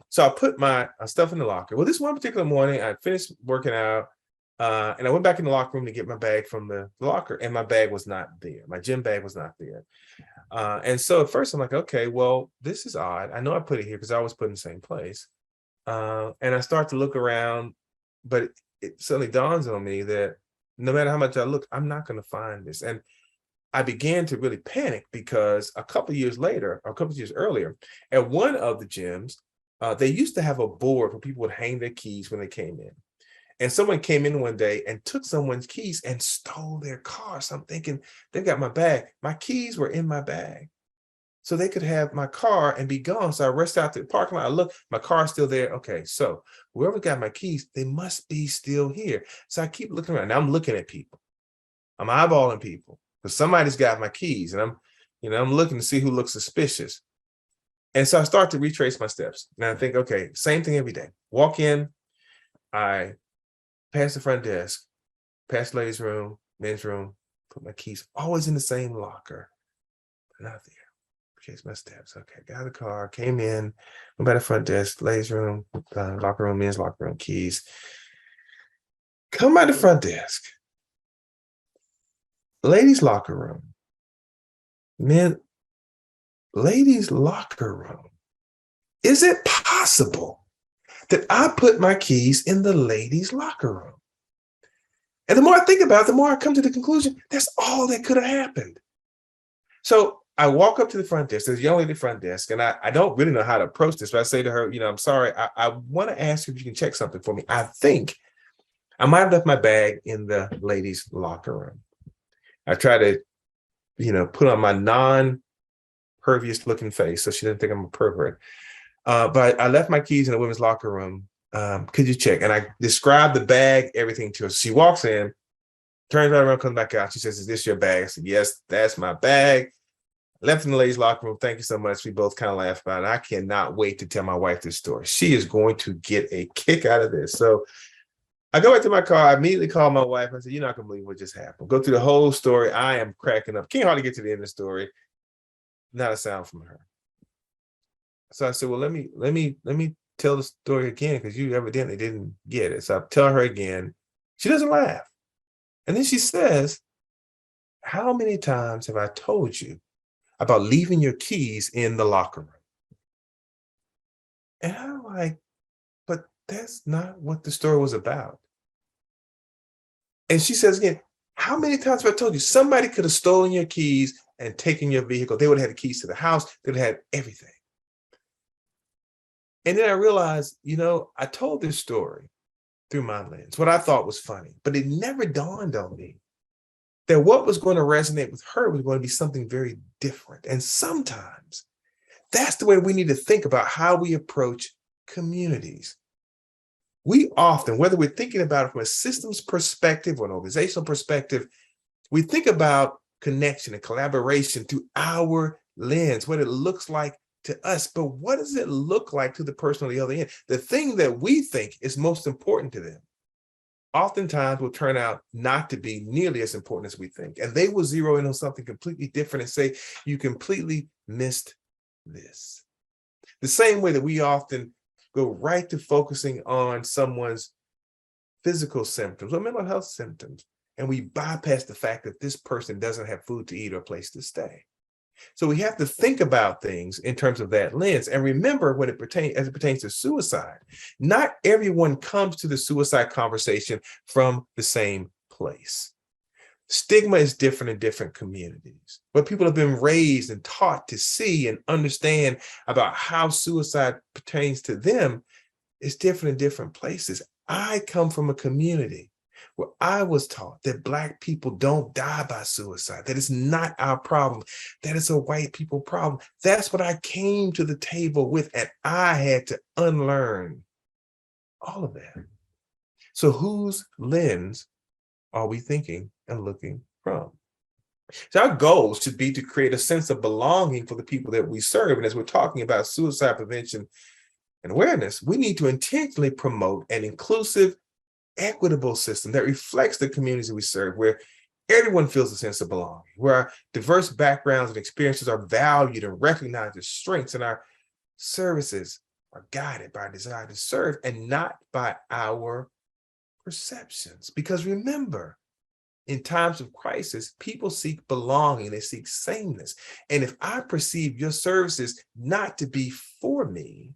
So I put my stuff in the locker. Well, this one particular morning, I finished working out and I went back in the locker room to get my bag from the locker, and my bag was not there. My gym bag was not there. And so at first I'm like, okay, well, this is odd. I know I put it here because I always put it in the same place. And I start to look around, but it suddenly dawns on me that no matter how much I look, I'm not going to find this. And I began to really panic because a couple of years earlier, at one of the gyms, they used to have a board where people would hang their keys when they came in. And someone came in one day and took someone's keys and stole their car. So I'm thinking, they've got my bag. My keys were in my bag. So they could have my car and be gone. So I rushed out to the parking lot. I look, my car's still there. Okay, so whoever got my keys, they must be still here. So I keep looking around. Now I'm looking at people. I'm eyeballing people because somebody's got my keys, and I'm looking to see who looks suspicious. And so I start to retrace my steps. And I think, okay, same thing every day. Walk in, I pass the front desk, pass the ladies' room, men's room, put my keys always in the same locker. Not there. Chase my steps. Okay, got out of the car, came in, went by the front desk, ladies' room, locker room, men's locker room, keys. Come by the front desk. Ladies' locker room. Ladies' locker room. Is it possible that I put my keys in the ladies' locker room? And the more I think about it, the more I come to the conclusion, that's all that could have happened. So I walk up to the front desk. There's a young lady at the front desk, and I don't really know how to approach this, but I say to her, I'm sorry, I want to ask you if you can check something for me. I think I might have left my bag in the ladies' locker room. I try to, put on my non-pervious looking face so she doesn't think I'm a pervert. But I left my keys in the women's locker room. Could you check? And I described the bag, everything to her. She walks in, turns right around, comes back out. She says, "Is this your bag?" I said, "Yes, that's my bag. Left in the ladies' locker room. Thank you so much." We both kind of laughed about it. I cannot wait to tell my wife this story. She is going to get a kick out of this. So I go back to my car. I immediately call my wife. I said, "You're not going to believe what just happened." Go through the whole story. I am cracking up. Can't hardly get to the end of the story. Not a sound from her. So I said, "Well, let me tell the story again because you evidently didn't get it." So I tell her again. She doesn't laugh. And then she says, "How many times have I told you about leaving your keys in the locker room. And I'm like, but that's not what the story was about. And she says again, how many times have I told you somebody could have stolen your keys and taken your vehicle? They would have had the keys to the house. They would have had everything. And then I realized, I told this story through my lens, what I thought was funny, but it never dawned on me that what was going to resonate with her was going to be something very different. And sometimes that's the way we need to think about how we approach communities. We often, whether we're thinking about it from a systems perspective or an organizational perspective, we think about connection and collaboration through our lens, what it looks like to us. But what does it look like to the person on the other end? The thing that we think is most important to them oftentimes will turn out not to be nearly as important as we think. And they will zero in on something completely different and say, you completely missed this. The same way that we often go right to focusing on someone's physical symptoms or mental health symptoms, and we bypass the fact that this person doesn't have food to eat or a place to stay. So we have to think about things in terms of that lens. And remember, when it pertains to suicide, not everyone comes to the suicide conversation from the same place. Stigma is different in different communities. What people have been raised and taught to see and understand about how suicide pertains to them is different in different places. I come from a community where I was taught that Black people don't die by suicide, that it's not our problem, that it's a white people problem. That's what I came to the table with, and I had to unlearn all of that. So whose lens are we thinking and looking from? So our goal should be to create a sense of belonging for the people that we serve. And as we're talking about suicide prevention and awareness, we need to intentionally promote an inclusive, equitable system that reflects the communities we serve, where everyone feels a sense of belonging, where our diverse backgrounds and experiences are valued and recognized as strengths, and our services are guided by our desire to serve and not by our perceptions. Because remember, in times of crisis, people seek belonging, they seek sameness. And if I perceive your services not to be for me,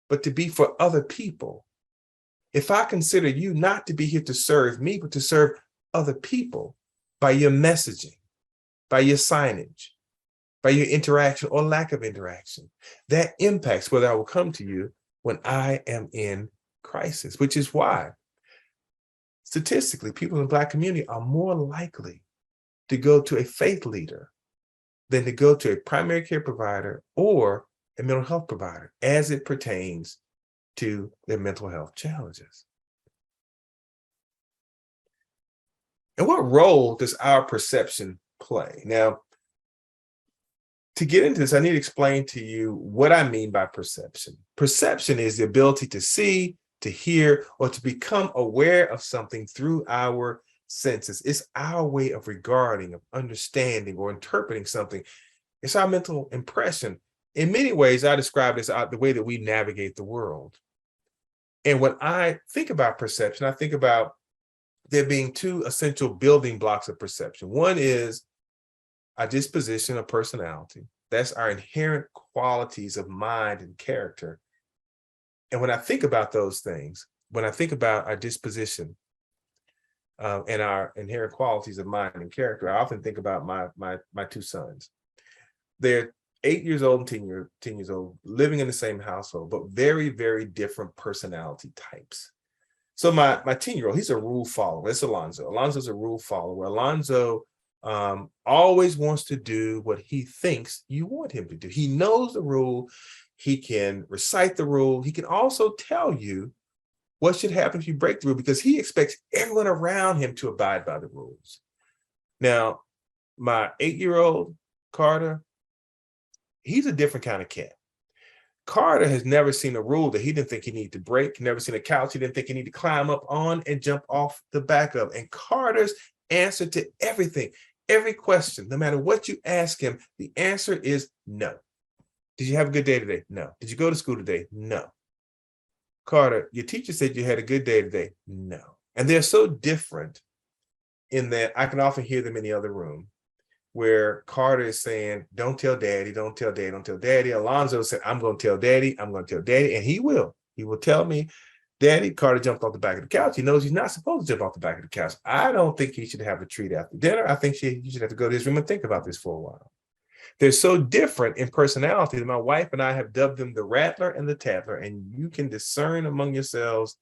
but to be for other people, if I consider you not to be here to serve me, but to serve other people by your messaging, by your signage, by your interaction or lack of interaction, that impacts whether I will come to you when I am in crisis, which is why statistically, people in the Black community are more likely to go to a faith leader than to go to a primary care provider or a mental health provider as it pertains to their mental health challenges. And what role does our perception play? Now, to get into this, I need to explain to you what I mean by perception. Perception is the ability to see, to hear, or to become aware of something through our senses. It's our way of regarding, of understanding, or interpreting something. It's our mental impression. In many ways, I describe it as the way that we navigate the world. And when I think about perception, I think about there being two essential building blocks of perception. One is our disposition or personality. That's our inherent qualities of mind and character. And when I think about those things, when I think about our disposition and our inherent qualities of mind and character, I often think about my two sons. They're 8 years old and 10 years old, living in the same household, but very, very different personality types. So my 10-year-old, he's a rule follower. That's Alonzo. Alonzo's a rule follower. Alonzo always wants to do what he thinks you want him to do. He knows the rule. He can recite the rule. He can also tell you what should happen if you break the rule, because he expects everyone around him to abide by the rules. Now, my 8-year-old, Carter, he's a different kind of cat. Carter has never seen a rule that he didn't think he needed to break, never seen a couch he didn't think he needed to climb up on and jump off the back of. And Carter's answer to everything, every question, no matter what you ask him, the answer is no. Did you have a good day today? No. Did you go to school today? No. Carter, your teacher said you had a good day today? No. And they're so different in that I can often hear them in the other room, where Carter is saying, don't tell daddy, don't tell daddy, don't tell daddy. Alonzo said, I'm going to tell daddy, I'm going to tell daddy. And he will tell me, daddy. Carter jumped off the back of the couch. He knows he's not supposed to jump off the back of the couch. I don't think he should have a treat after dinner. I think you should have to go to his room and think about this for a while. They're so different in personality that my wife and I have dubbed them the Rattler and the Tattler, and you can discern among yourselves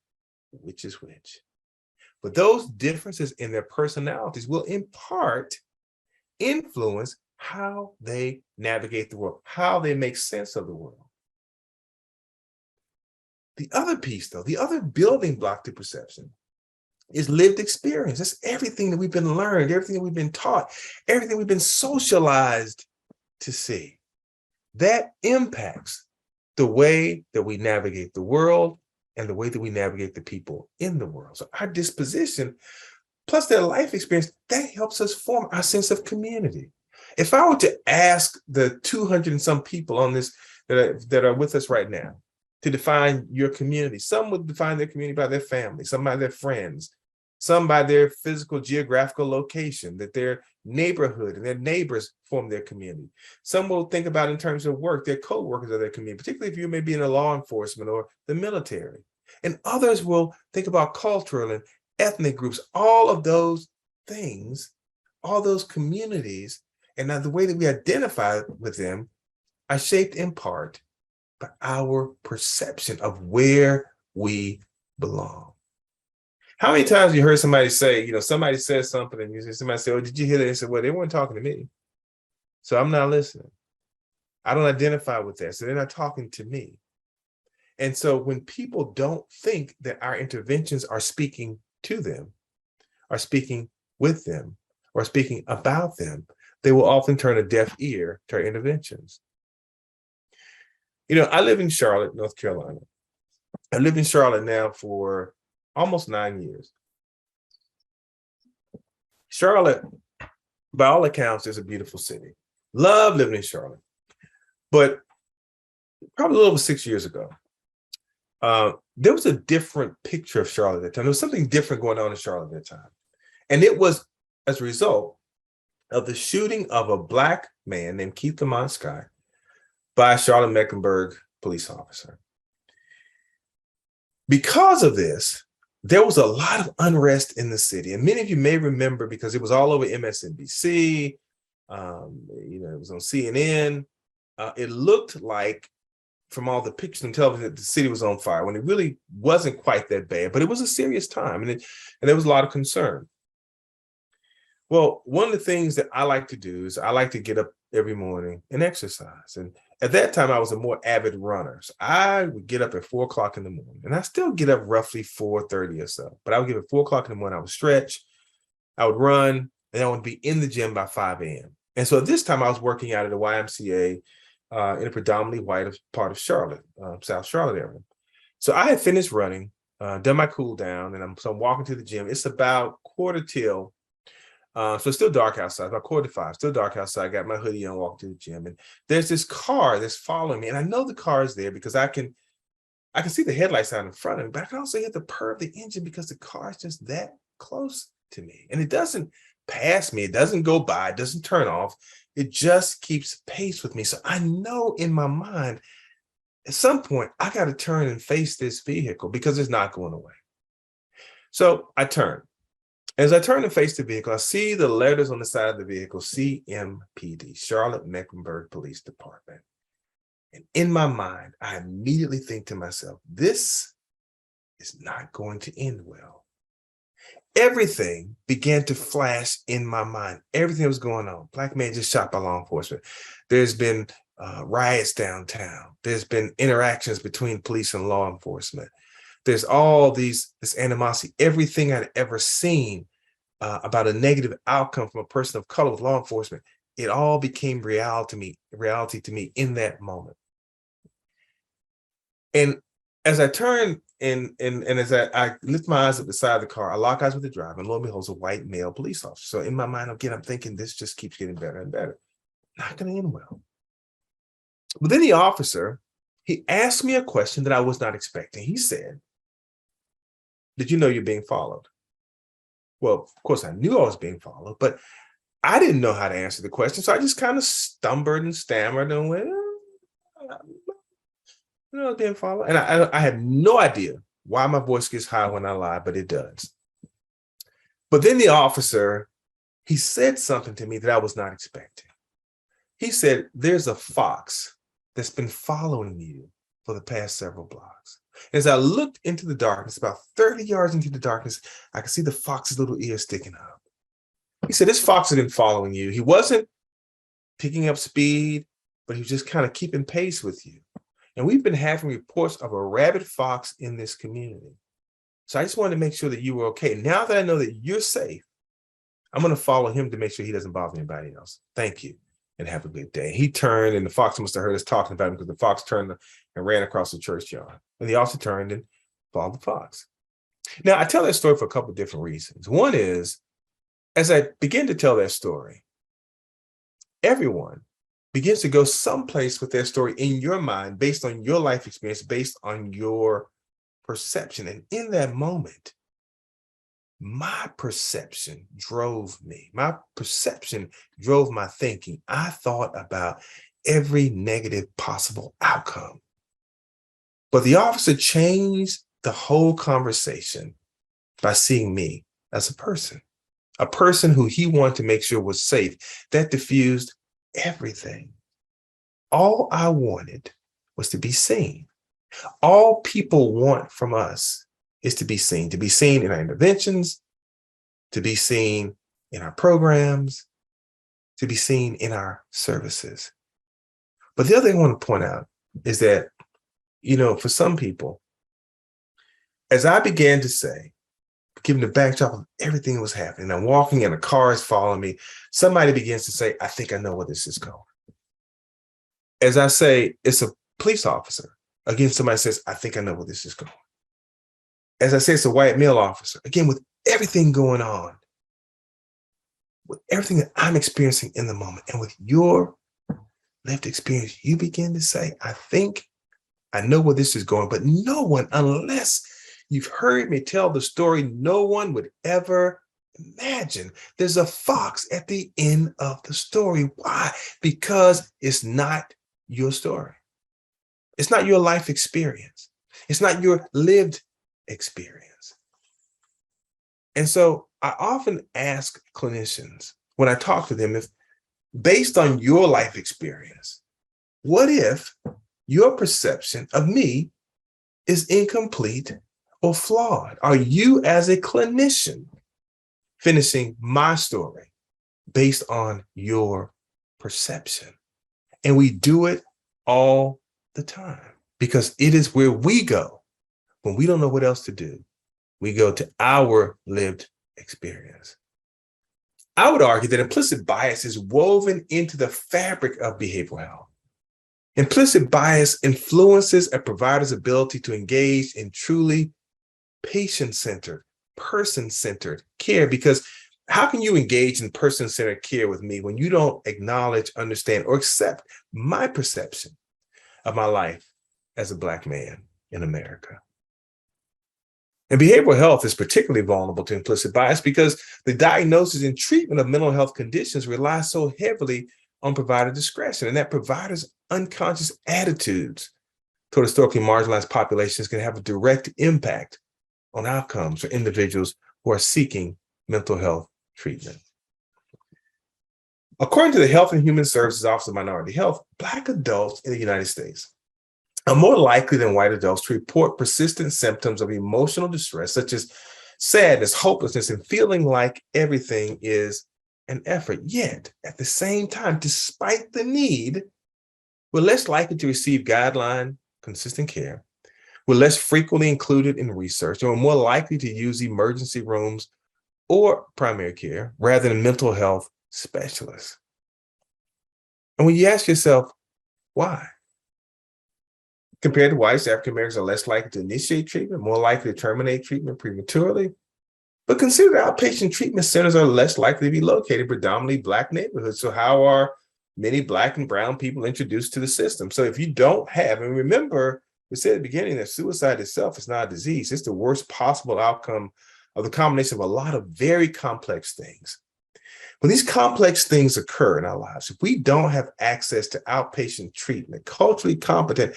which is which. But those differences in their personalities will in part influence how they navigate the world, how they make sense of the world. The other piece, though, the other building block to perception is lived experience. That's everything that we've been learned, everything that we've been taught, everything we've been socialized to see. That impacts the way that we navigate the world and the way that we navigate the people in the world. So our disposition, plus their life experience, that helps us form our sense of community. If I were to ask the 200 and some people on this that are with us right now to define your community, some would define their community by their family, some by their friends, some by their physical geographical location, that their neighborhood and their neighbors form their community. Some will think about in terms of work, their co-workers of their community, particularly if you may be in the law enforcement or the military. And others will think about cultural and ethnic groups, all of those things, all those communities, and now the way that we identify with them are shaped in part by our perception of where we belong. How many times you heard somebody say, somebody says something and somebody say, oh, did you hear that? They said, well, they weren't talking to me, so I'm not listening. I don't identify with that, so they're not talking to me. And so when people don't think that our interventions are speaking to them, are speaking with them, or speaking about them, they will often turn a deaf ear to our interventions. I live in Charlotte, North Carolina. I've lived in Charlotte now for almost 9 years. Charlotte, by all accounts, is a beautiful city. Love living in Charlotte. But probably a little over 6 years ago, there was a different picture of Charlotte at that time. There was something different going on in Charlotte at that time. And it was as a result of the shooting of a Black man named Keith Lamont Scott by a Charlotte Mecklenburg police officer. Because of this, there was a lot of unrest in the city. And many of you may remember, because it was all over MSNBC, it was on CNN. It looked like, from all the pictures and television, that the city was on fire, when it really wasn't quite that bad, but it was a serious time, and there was a lot of concern. Well, one of the things that I like to do is I like to get up every morning and exercise. And at that time, I was a more avid runner. So I would get up at 4 o'clock in the morning, and I still get up roughly 4:30 or so, but I would get up at 4 o'clock in the morning. I would stretch, I would run, and I would be in the gym by 5 a.m. And so at this time, I was working out at a YMCA in a predominantly white part of Charlotte, South Charlotte area. So I had finished running, done my cool down, and I'm walking to the gym. It's about 4:45. So it's still dark outside, about 4:45, still dark outside. I got my hoodie on, walking to the gym, and there's this car that's following me. And I know the car is there because I can see the headlights out in front of me, but I can also hear the purr of the engine because the car is just that close to me. And it doesn't pass me, it doesn't go by, it doesn't turn off. It just keeps pace with me. So I know in my mind, at some point, I got to turn and face this vehicle because it's not going away. So I turn. As I turn and face the vehicle, I see the letters on the side of the vehicle, CMPD, Charlotte Mecklenburg Police Department. And in my mind, I immediately think to myself, this is not going to end well. Everything began to flash in my mind. Everything was going on. Black man just shot by law enforcement. There's been riots downtown. There's been interactions between police and law enforcement. There's all this animosity. Everything I'd ever seen about a negative outcome from a person of color with law enforcement, it all became reality to me in that moment. And as I turn and as I lift my eyes up the side of the car, I lock eyes with the driver, and lo and behold, it's a white male police officer. So in my mind, again, I'm thinking this just keeps getting better and better. Not going to end well. But then the officer, he asked me a question that I was not expecting. He said, "Did you know you're being followed?" Well, of course, I knew I was being followed, but I didn't know how to answer the question, so I just kind of stumbled and stammered and went, no, it didn't follow. And I had no idea why my voice gets high when I lie, but it does. But then the officer, he said something to me that I was not expecting. He said, there's a fox that's been following you for the past several blocks. As I looked into the darkness, about 30 yards into the darkness, I could see the fox's little ear sticking up. He said, this fox has been following you. He wasn't picking up speed, but he was just kind of keeping pace with you. And we've been having reports of a rabid fox in this community. So I just wanted to make sure that you were okay. Now that I know that you're safe, I'm going to follow him to make sure he doesn't bother anybody else. Thank you and have a good day. He turned and the fox must have heard us talking about him because the fox turned and ran across the churchyard. And the officer turned and followed the fox. Now, I tell that story for a couple of different reasons. One is, as I begin to tell that story, everyone begins to go someplace with their story in your mind based on your life experience, based on your perception. And in that moment, my perception drove me. My perception drove my thinking. I thought about every negative possible outcome. But the officer changed the whole conversation by seeing me as a person who he wanted to make sure was safe. That diffused everything. All I wanted was to be seen. All people want from us is to be seen in our interventions, to be seen in our programs, to be seen in our services. But the other thing I want to point out is that, for some people, as I began to say, given the backdrop of everything that was happening, I'm walking and a car is following me, somebody begins to say, I think I know where this is going. As I say, it's a police officer. Again, somebody says, I think I know where this is going. As I say, it's a white male officer. Again, with everything going on, with everything that I'm experiencing in the moment, and with your lived experience, you begin to say, I think I know where this is going, but no one, unless you've heard me tell the story, no one would ever imagine there's a fox at the end of the story. Why? Because it's not your story. It's not your life experience. It's not your lived experience. And so I often ask clinicians when I talk to them, if based on your life experience, what if your perception of me is incomplete or flawed? Are you as a clinician finishing my story based on your perception? And we do it all the time because it is where we go when we don't know what else to do. We go to our lived experience. I would argue that implicit bias is woven into the fabric of behavioral health. Implicit bias influences a provider's ability to engage in truly patient-centered, person-centered care, because how can you engage in person-centered care with me when you don't acknowledge, understand, or accept my perception of my life as a Black man in America? And behavioral health is particularly vulnerable to implicit bias because the diagnosis and treatment of mental health conditions rely so heavily on provider discretion, and that providers' unconscious attitudes toward historically marginalized populations can have a direct impact on outcomes for individuals who are seeking mental health treatment. According to the Health and Human Services Office of Minority Health, Black adults in the United States are more likely than white adults to report persistent symptoms of emotional distress, such as sadness, hopelessness, and feeling like everything is an effort. Yet, at the same time, despite the need, we're less likely to receive guideline consistent care. We're less frequently included in research, and we're more likely to use emergency rooms or primary care rather than mental health specialists. And when you ask yourself, why? Compared to whites, African Americans are less likely to initiate treatment, more likely to terminate treatment prematurely. But consider outpatient treatment centers are less likely to be located in predominantly Black neighborhoods. So how are many Black and brown people introduced to the system? So if you don't have, and remember, we said at the beginning that suicide itself is not a disease. It's the worst possible outcome of the combination of a lot of very complex things. When these complex things occur in our lives, if we don't have access to outpatient treatment, culturally competent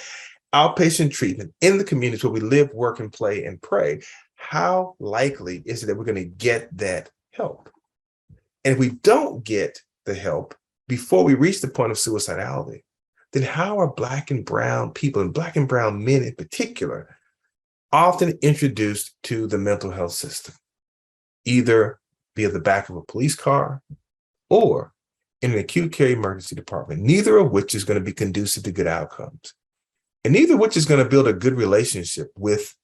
outpatient treatment in the communities where we live, work, and play and pray, how likely is it that we're going to get that help? And if we don't get the help before we reach the point of suicidality, then how are Black and brown people, and Black and brown men in particular, often introduced to the mental health system, either via the back of a police car or in an acute care emergency department, neither of which is going to be conducive to good outcomes, and neither of which is going to build a good relationship with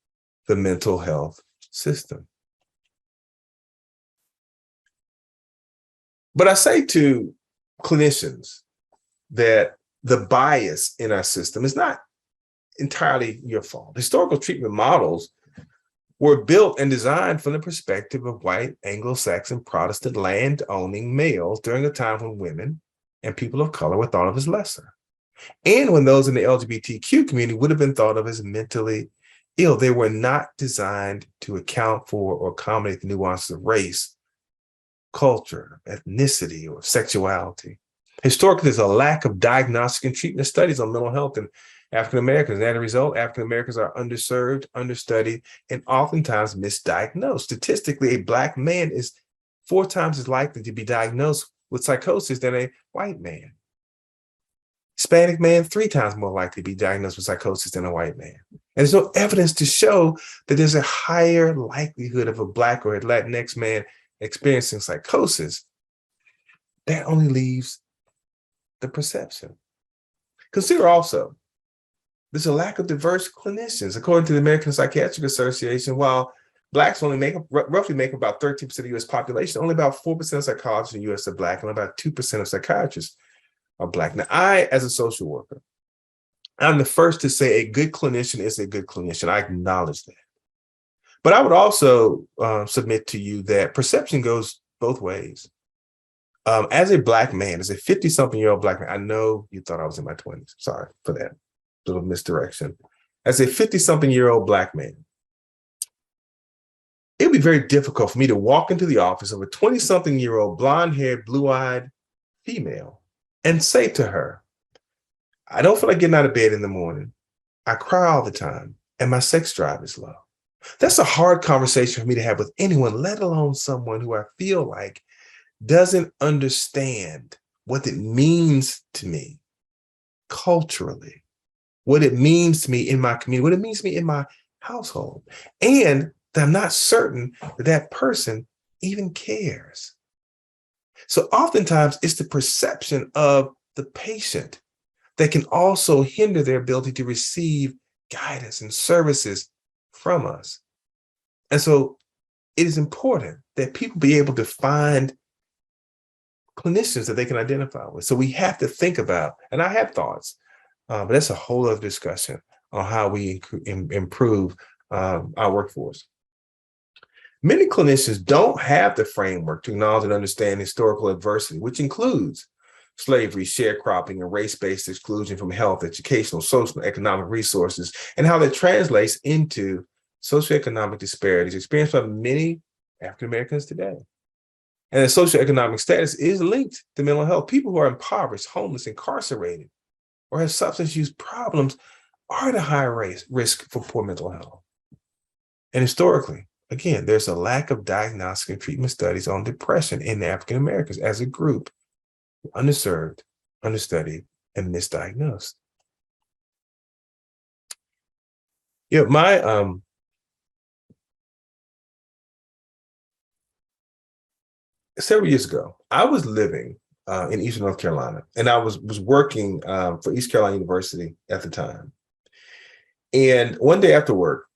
the mental health system. But I say to clinicians that the bias in our system is not entirely your fault. Historical treatment models were built and designed from the perspective of white Anglo-Saxon Protestant land-owning males during a time when women and people of color were thought of as lesser. And when those in the LGBTQ community would have been thought of as mentally ill. They were not designed to account for or accommodate the nuances of race, culture, ethnicity, or sexuality. Historically, there's a lack of diagnostic and treatment studies on mental health in African Americans. And as a result, African Americans are underserved, understudied, and oftentimes misdiagnosed. Statistically, a Black man is 4 times as likely to be diagnosed with psychosis than a white man. Hispanic man, 3 times more likely to be diagnosed with psychosis than a white man. And there's no evidence to show that there's a higher likelihood of a Black or a Latinx man experiencing psychosis. That only leaves the perception. Consider also, there's a lack of diverse clinicians. According to the American Psychiatric Association, while Blacks only roughly make about 13% of the US population, only about 4% of psychologists in the US are Black, and about 2% of psychiatrists are Black. Now, I, as a social worker, I'm the first to say a good clinician is a good clinician. I acknowledge that. But I would also submit to you that perception goes both ways. As a Black man, as a 50-something-year-old Black man, I know you thought I was in my 20s. Sorry for that little misdirection. As a 50-something-year-old Black man, it would be very difficult for me to walk into the office of a 20-something-year-old blonde-haired, blue-eyed female and say to her, I don't feel like getting out of bed in the morning. I cry all the time, and my sex drive is low. That's a hard conversation for me to have with anyone, let alone someone who I feel like doesn't understand what it means to me culturally, what it means to me in my community, what it means to me in my household, and that I'm not certain that that person even cares. So oftentimes it's the perception of the patient that can also hinder their ability to receive guidance and services from us. And so it is important that people be able to find clinicians that they can identify with. So we have to think about, and I have thoughts, but that's a whole other discussion on how we improve our workforce. Many clinicians don't have the framework to acknowledge and understand historical adversity, which includes slavery, sharecropping, and race-based exclusion from health, educational, social, and economic resources, and how that translates into socioeconomic disparities experienced by many African Americans today. And the socioeconomic status is linked to mental health. People who are impoverished, homeless, incarcerated, or have substance use problems are at a higher risk for poor mental health. And historically, again, there's a lack of diagnostic and treatment studies on depression in African Americans as a group, underserved, understudied, and misdiagnosed. You know, my several years ago, I was living in Eastern North Carolina, and I was working for East Carolina University at the time. And one day after work,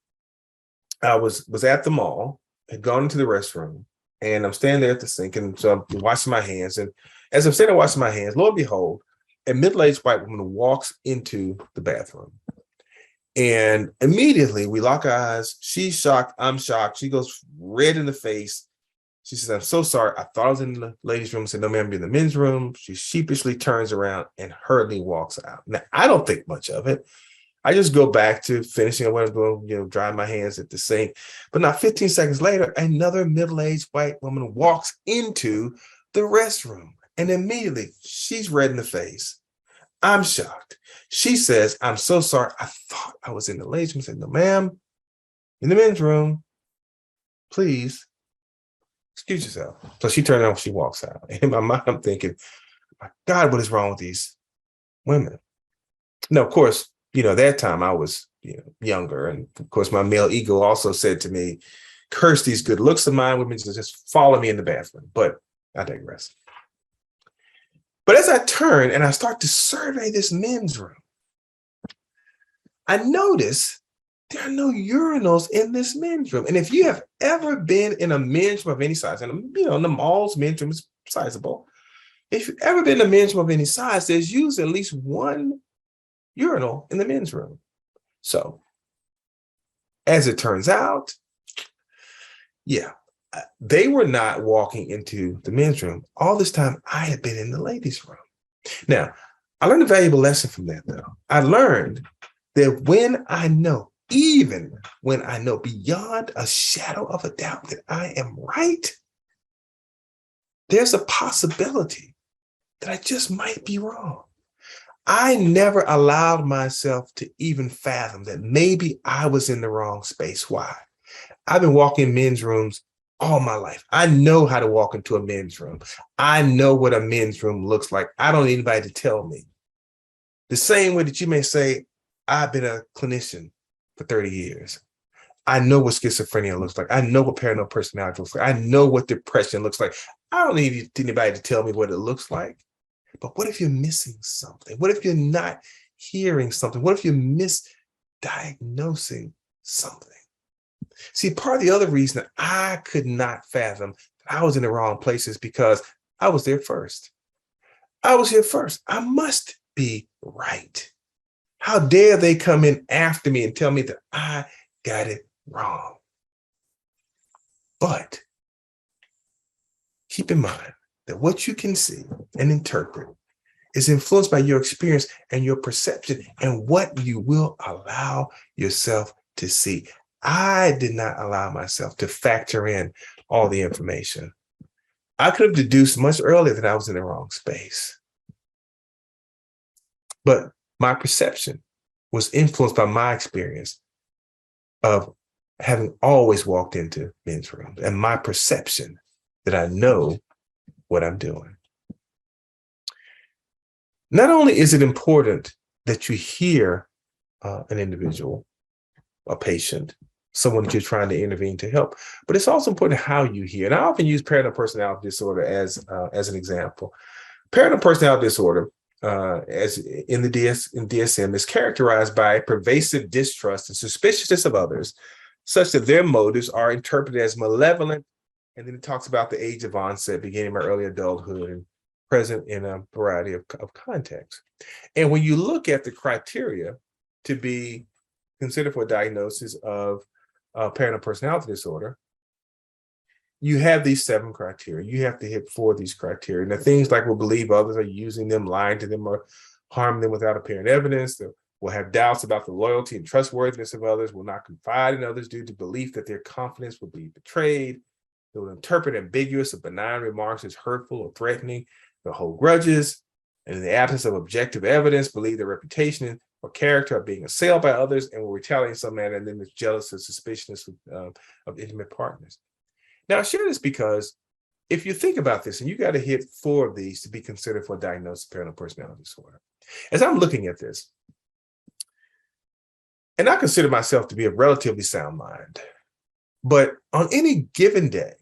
I was at the mall, had gone into the restroom, and I'm standing there at the sink, and so I'm washing my hands. And as I'm standing there washing my hands, lo and behold, a middle-aged white woman walks into the bathroom. And immediately we lock eyes. She's shocked. I'm shocked. She goes red in the face. She says, I'm so sorry. I thought I was in the ladies' room. I said, no, ma'am, I'm in the men's room. She sheepishly turns around and hurriedly walks out. Now, I don't think much of it. I just go back to finishing what I'm doing, drying my hands at the sink. But now 15 seconds later, another middle-aged white woman walks into the restroom. And immediately she's red in the face. I'm shocked. She says, I'm so sorry. I thought I was in the ladies' room. I said, no, ma'am, in the men's room, please excuse yourself. So she turned around, she walks out. In my mind, I'm thinking, my God, what is wrong with these women? Now, of course, that time I was, younger. And of course, my male ego also said to me, curse these good looks of mine, women just follow me in the bathroom. But I digress. But as I turn and I start to survey this men's room, I notice there are no urinals in this men's room. And if you have ever been in a men's room of any size, and in the malls, men's room is sizable. If you've ever been in a men's room of any size, there's usually at least one urinal in the men's room. So, as it turns out, they were not walking into the men's room. All this time, I had been in the ladies' room. Now, I learned a valuable lesson from that, though. I learned that even when I know beyond a shadow of a doubt that I am right, there's a possibility that I just might be wrong. I never allowed myself to even fathom that maybe I was in the wrong space. Why? I've been walking men's rooms all my life. I know how to walk into a men's room. I know what a men's room looks like. I don't need anybody to tell me. The same way that you may say, I've been a clinician for 30 years. I know what schizophrenia looks like. I know what paranoid personality looks like. I know what depression looks like. I don't need anybody to tell me what it looks like. But what if you're missing something? What if you're not hearing something? What if you're misdiagnosing something? See, part of the other reason that I could not fathom that I was in the wrong place is because I was there first. I was here first. I must be right. How dare they come in after me and tell me that I got it wrong? But keep in mind that what you can see and interpret is influenced by your experience and your perception and what you will allow yourself to see. I did not allow myself to factor in all the information. I could have deduced much earlier that I was in the wrong space. But my perception was influenced by my experience of having always walked into men's rooms and my perception that I know what I'm doing. Not only is it important that you hear an individual, a patient, someone that you're trying to intervene to help, but it's also important how you hear. And I often use paranoid personality disorder as an example. Paranoid personality disorder, as in DSM, is characterized by pervasive distrust and suspiciousness of others, such that their motives are interpreted as malevolent. And then it talks about the age of onset, beginning by early adulthood and present in a variety of contexts. And when you look at the criteria to be considered for a diagnosis of paranoid personality disorder, you have these 7 criteria. You have to hit 4 of these criteria. Now, things like will believe others are using them, lying to them, or harm them without apparent evidence. They will have doubts about the loyalty and trustworthiness of others, will not confide in others due to belief that their confidence will be betrayed. They will interpret ambiguous or benign remarks as hurtful or threatening. They'll hold grudges, and in the absence of objective evidence, believe their reputation or character are being assailed by others and will retaliate in some manner, and then there's jealous or suspiciousness of intimate partners. Now, I share this because if you think about this, and you got to hit 4 of these to be considered for a diagnosis of paranoid personality disorder. As I'm looking at this, and I consider myself to be a relatively sound mind, but on any given day,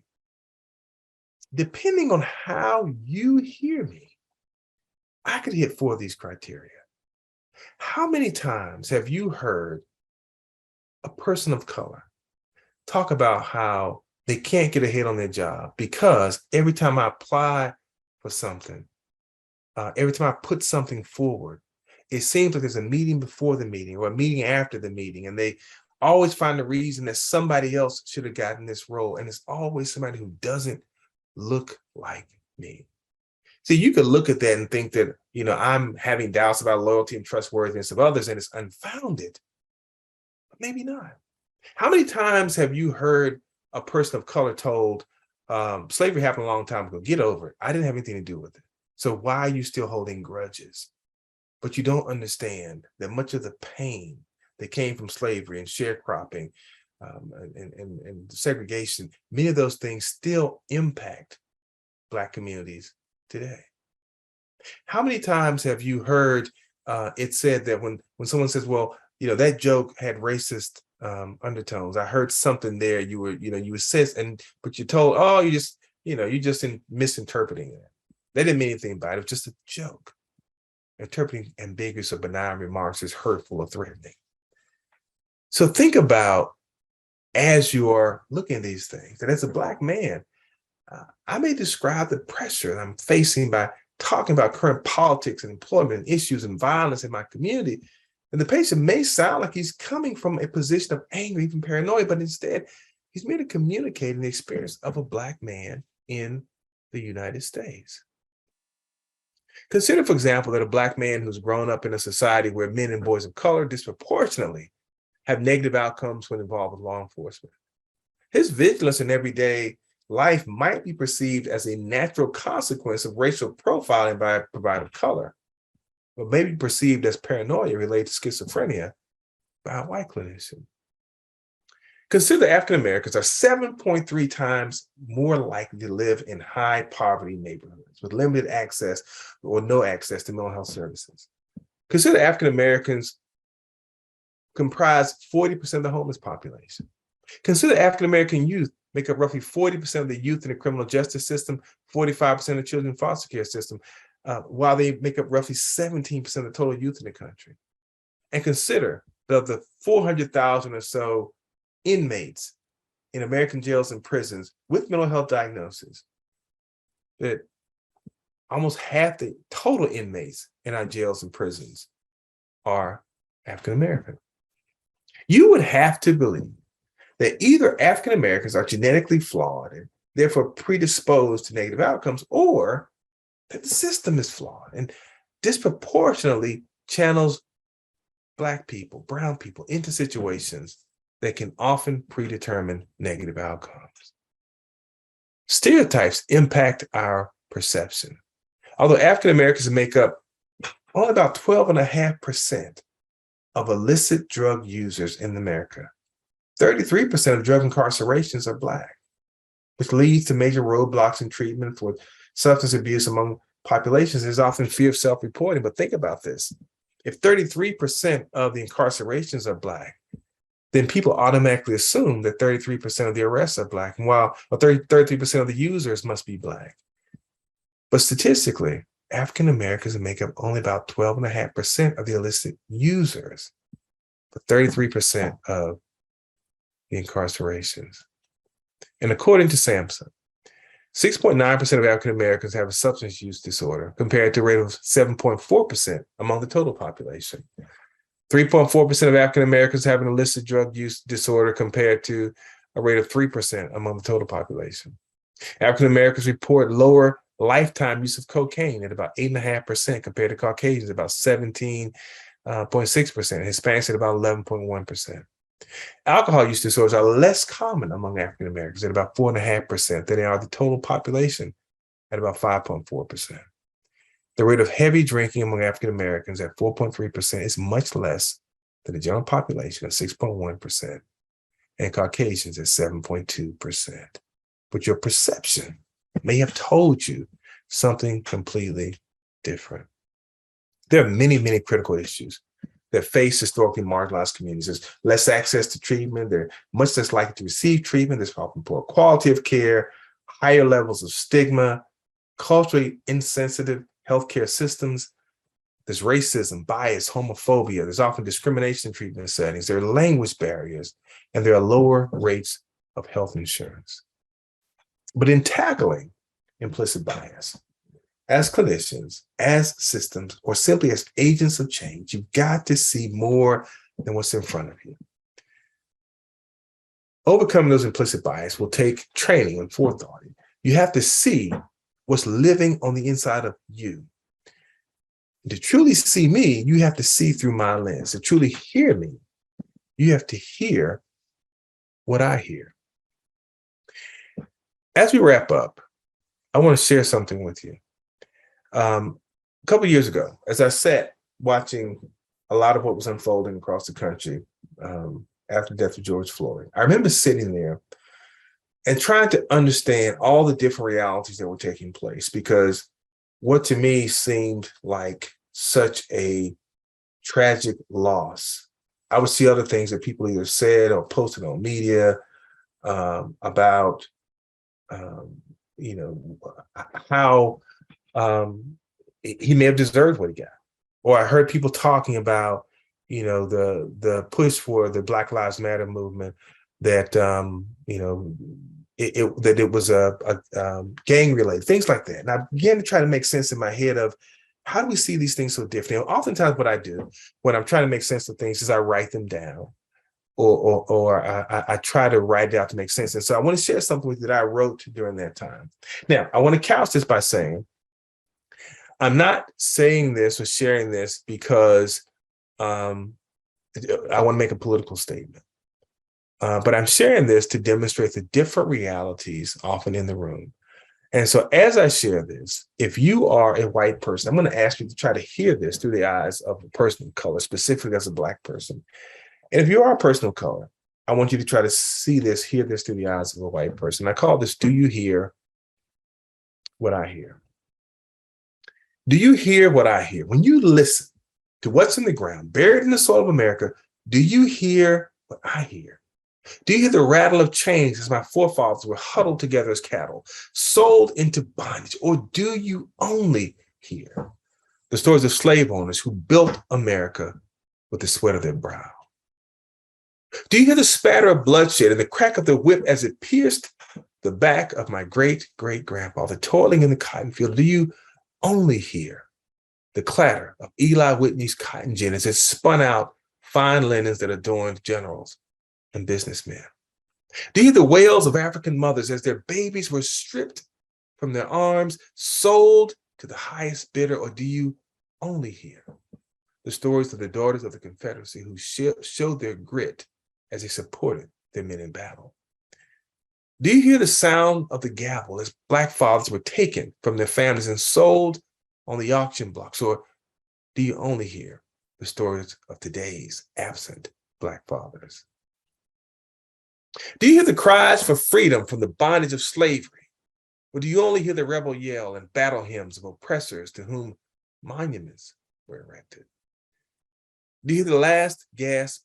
depending on how you hear me, I could hit 4 of these criteria. How many times have you heard a person of color talk about how they can't get ahead on their job because every time I apply for something, every time I put something forward, it seems like there's a meeting before the meeting or a meeting after the meeting, and they always find a reason that somebody else should have gotten this role, and it's always somebody who doesn't look like me. See, you could look at that and think that, I'm having doubts about loyalty and trustworthiness of others, and it's unfounded, but maybe not. How many times have you heard a person of color told, Slavery happened a long time ago. Get over it. I didn't have anything to do with it. So why are you still holding grudges? But you don't understand that much of the pain that came from slavery and sharecropping and segregation, many of those things still impact Black communities today. How many times have you heard it said that when someone says, well, that joke had racist undertones. I heard something there. You were said, but you're told, oh, you just misinterpreting it. They didn't mean anything by it. It was just a joke. Interpreting ambiguous or benign remarks is hurtful or threatening. So think about, as you are looking at these things, that as a Black man, I may describe the pressure that I'm facing by talking about current politics and employment and issues and violence in my community. And the patient may sound like he's coming from a position of anger, even paranoia, but instead he's merely communicating the experience of a Black man in the United States. Consider, for example, that a Black man who's grown up in a society where men and boys of color disproportionately have negative outcomes when involved with law enforcement. His vigilance in everyday life might be perceived as a natural consequence of racial profiling by a provider of color, but may be perceived as paranoia related to schizophrenia by a white clinician. Consider African Americans are 7.3 times more likely to live in high poverty neighborhoods with limited access or no access to mental health services. Consider African Americans comprise 40% of the homeless population. Consider African American youth make up roughly 40% of the youth in the criminal justice system, 45% of the children in foster care system, while they make up roughly 17% of the total youth in the country. And consider that of the 400,000 or so inmates in American jails and prisons with mental health diagnoses, that almost half the total inmates in our jails and prisons are African American. You would have to believe that either African Americans are genetically flawed and therefore predisposed to negative outcomes, or that the system is flawed and disproportionately channels Black people, brown people into situations that can often predetermine negative outcomes. Stereotypes impact our perception. Although African Americans make up only about 12.5% of illicit drug users in America, 33% of drug incarcerations are Black, which leads to major roadblocks in treatment for substance abuse among populations. There's often fear of self-reporting, but think about this. If 33% of the incarcerations are Black, then people automatically assume that 33% of the arrests are Black, and while 33% of the users must be Black. But statistically, African Americans make up only about 12.5% of the illicit users, but 33% of the incarcerations. And according to SAMHSA, 6.9% of African Americans have a substance use disorder, compared to a rate of 7.4% among the total population. 3.4% of African Americans have an illicit drug use disorder, compared to a rate of 3% among the total population. African Americans report lower lifetime use of cocaine at about 8.5%, compared to Caucasians at about 17.6%, Hispanics at about 11.1%. Alcohol use disorders are less common among African Americans at about 4.5% than they are the total population at about 5.4%. The rate of heavy drinking among African Americans at 4.3% is much less than the general population of 6.1% and Caucasians at 7.2%. But your perception may have told you something completely different. There are many, many critical issues that face historically marginalized communities. There's less access to treatment. They're much less likely to receive treatment. There's often poor quality of care, higher levels of stigma, culturally insensitive healthcare systems. There's racism, bias, homophobia. There's often discrimination in treatment settings. There are language barriers, and there are lower rates of health insurance. But in tackling implicit bias, as clinicians, as systems, or simply as agents of change, you've got to see more than what's in front of you. Overcoming those implicit bias will take training and forethought. You have to see what's living on the inside of you. To truly see me, you have to see through my lens. To truly hear me, you have to hear what I hear. as we wrap up, I want to share something with you. A couple of years ago, as I sat watching a lot of what was unfolding across the country after the death of George Floyd, I remember sitting there and trying to understand all the different realities that were taking place, because what to me seemed like such a tragic loss. I would see other things that people either said or posted on media about, how he may have deserved what he got. Or I heard people talking about, the push for the Black Lives Matter movement, that, that it was a gang related, things like that. And I began to try to make sense in my head of, how do we see these things so differently? And oftentimes what I do when I'm trying to make sense of things is I write them down, or I try to write it out to make sense. And so I want to share something with you that I wrote during that time. Now, I want to couch this by saying, I'm not saying this or sharing this because I want to make a political statement. But I'm sharing this to demonstrate the different realities often in the room. And so as I share this, if you are a white person, I'm going to ask you to try to hear this through the eyes of a person of color, specifically as a Black person. And if you are a person of color, I want you to try to see this, hear this through the eyes of a white person. I call this, do you hear what I hear? Do you hear what I hear? When you listen to what's in the ground, buried in the soil of America, do you hear what I hear? Do you hear the rattle of chains as my forefathers were huddled together as cattle, sold into bondage? Or do you only hear the stories of slave owners who built America with the sweat of their brow? Do you hear the spatter of bloodshed and the crack of the whip as it pierced the back of my great-great-grandfather toiling in the cotton field? Do you only hear the clatter of Eli Whitney's cotton gin as it spun out fine linens that adorned generals and businessmen? Do you hear the wails of African mothers as their babies were stripped from their arms, sold to the highest bidder? Or do you only hear the stories of the daughters of the Confederacy who showed their grit as they supported their men in battle? Do you hear the sound of the gavel as Black fathers were taken from their families and sold on the auction blocks? Or do you only hear the stories of today's absent Black fathers? Do you hear the cries for freedom from the bondage of slavery? Or do you only hear the rebel yell and battle hymns of oppressors to whom monuments were erected? Do you hear the last gasp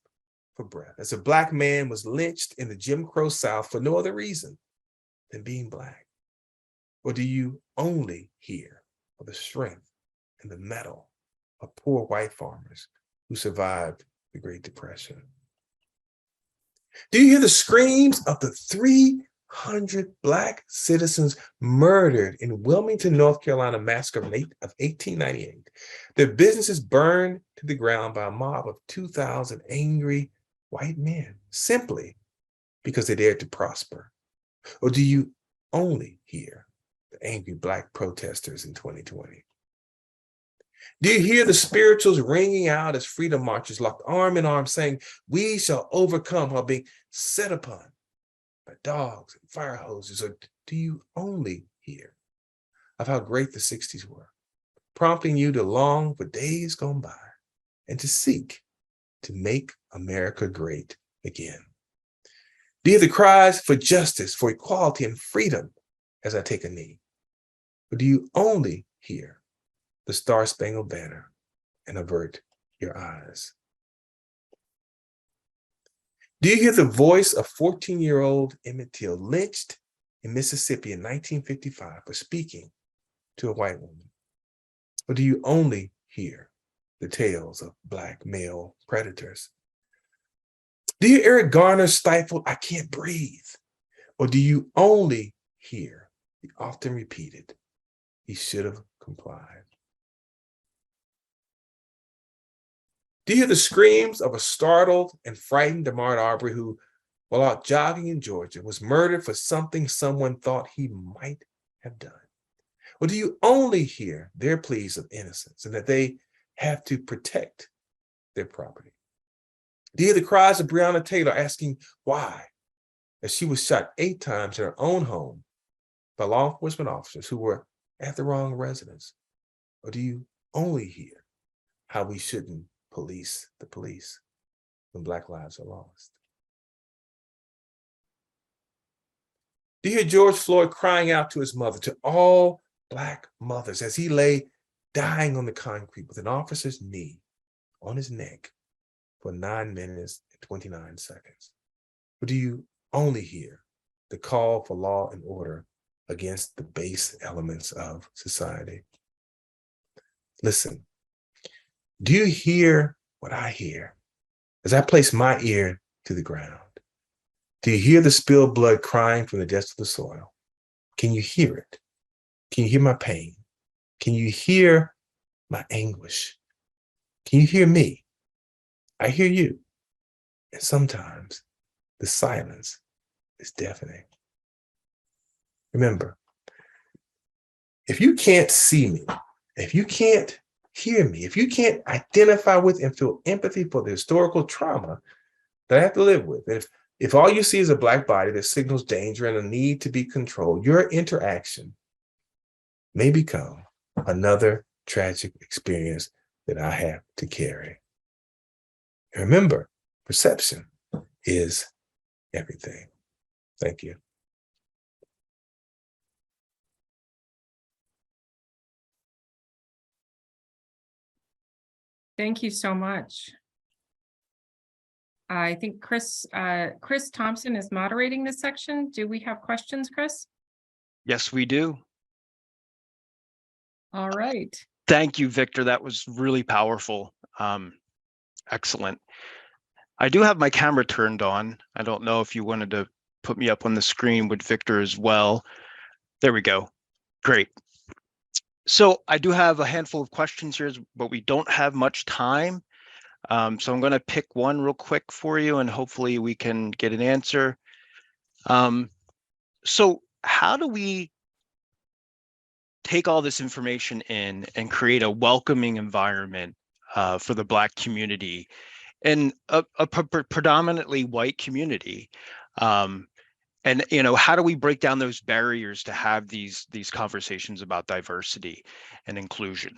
for breath as a Black man was lynched in the Jim Crow South for no other reason than being Black? Or do you only hear of the strength and the mettle of poor white farmers who survived the Great Depression? Do you hear the screams of the 300 Black citizens murdered in Wilmington, North Carolina massacre of 1898? Their businesses burned to the ground by a mob of 2,000 angry white men simply because they dared to prosper? Or do you only hear the angry Black protesters in 2020? Do you hear the spirituals ringing out as freedom marchers locked arm in arm saying, "We shall overcome," while being set upon by dogs and fire hoses? Or do you only hear of how great the 60s were, prompting you to long for days gone by and to seek to make America great again? Do you hear the cries for justice, for equality and freedom as I take a knee? Or do you only hear the Star-Spangled Banner and avert your eyes? Do you hear the voice of 14-year-old Emmett Till, lynched in Mississippi in 1955 for speaking to a white woman? Or do you only hear the tales of Black male predators? Do you hear Eric Garner's stifled "I can't breathe"? Or do you only hear the often repeated "he should have complied"? Do you hear the screams of a startled and frightened Ahmaud Arbery who, while out jogging in Georgia, was murdered for something someone thought he might have done? Or do you only hear their pleas of innocence and that they have to protect their property? Do you hear the cries of Breonna Taylor asking why, as she was shot 8 times in her own home by law enforcement officers who were at the wrong residence? Or do you only hear how we shouldn't police the police when Black lives are lost? Do you hear George Floyd crying out to his mother, to all Black mothers, as he lay dying on the concrete with an officer's knee on his neck for 9 minutes and 29 seconds? Or do you only hear the call for law and order against the base elements of society? Listen, do you hear what I hear as I place my ear to the ground? Do you hear the spilled blood crying from the depths of the soil? Can you hear it? Can you hear my pain? Can you hear my anguish? Can you hear me? I hear you. And sometimes the silence is deafening. Remember, if you can't see me, if you can't hear me, if you can't identify with and feel empathy for the historical trauma that I have to live with, if all you see is a Black body that signals danger and a need to be controlled, your interaction may become another tragic experience that I have to carry. And remember, perception is everything. Thank you. Thank you so much. I think Chris Thompson is moderating this section. Do we have questions, Chris? Yes, we do. All right. Thank you, Victor. That was really powerful. Excellent. I do have my camera turned on. I don't know if you wanted to put me up on the screen with Victor as well. There we go. Great. So I do have a handful of questions here, but we don't have much time. So I'm going to pick one real quick for you, and hopefully we can get an answer. So how do we take all this information in and create a welcoming environment for the Black community in a predominantly white community? And how do we break down those barriers to have these conversations about diversity and inclusion?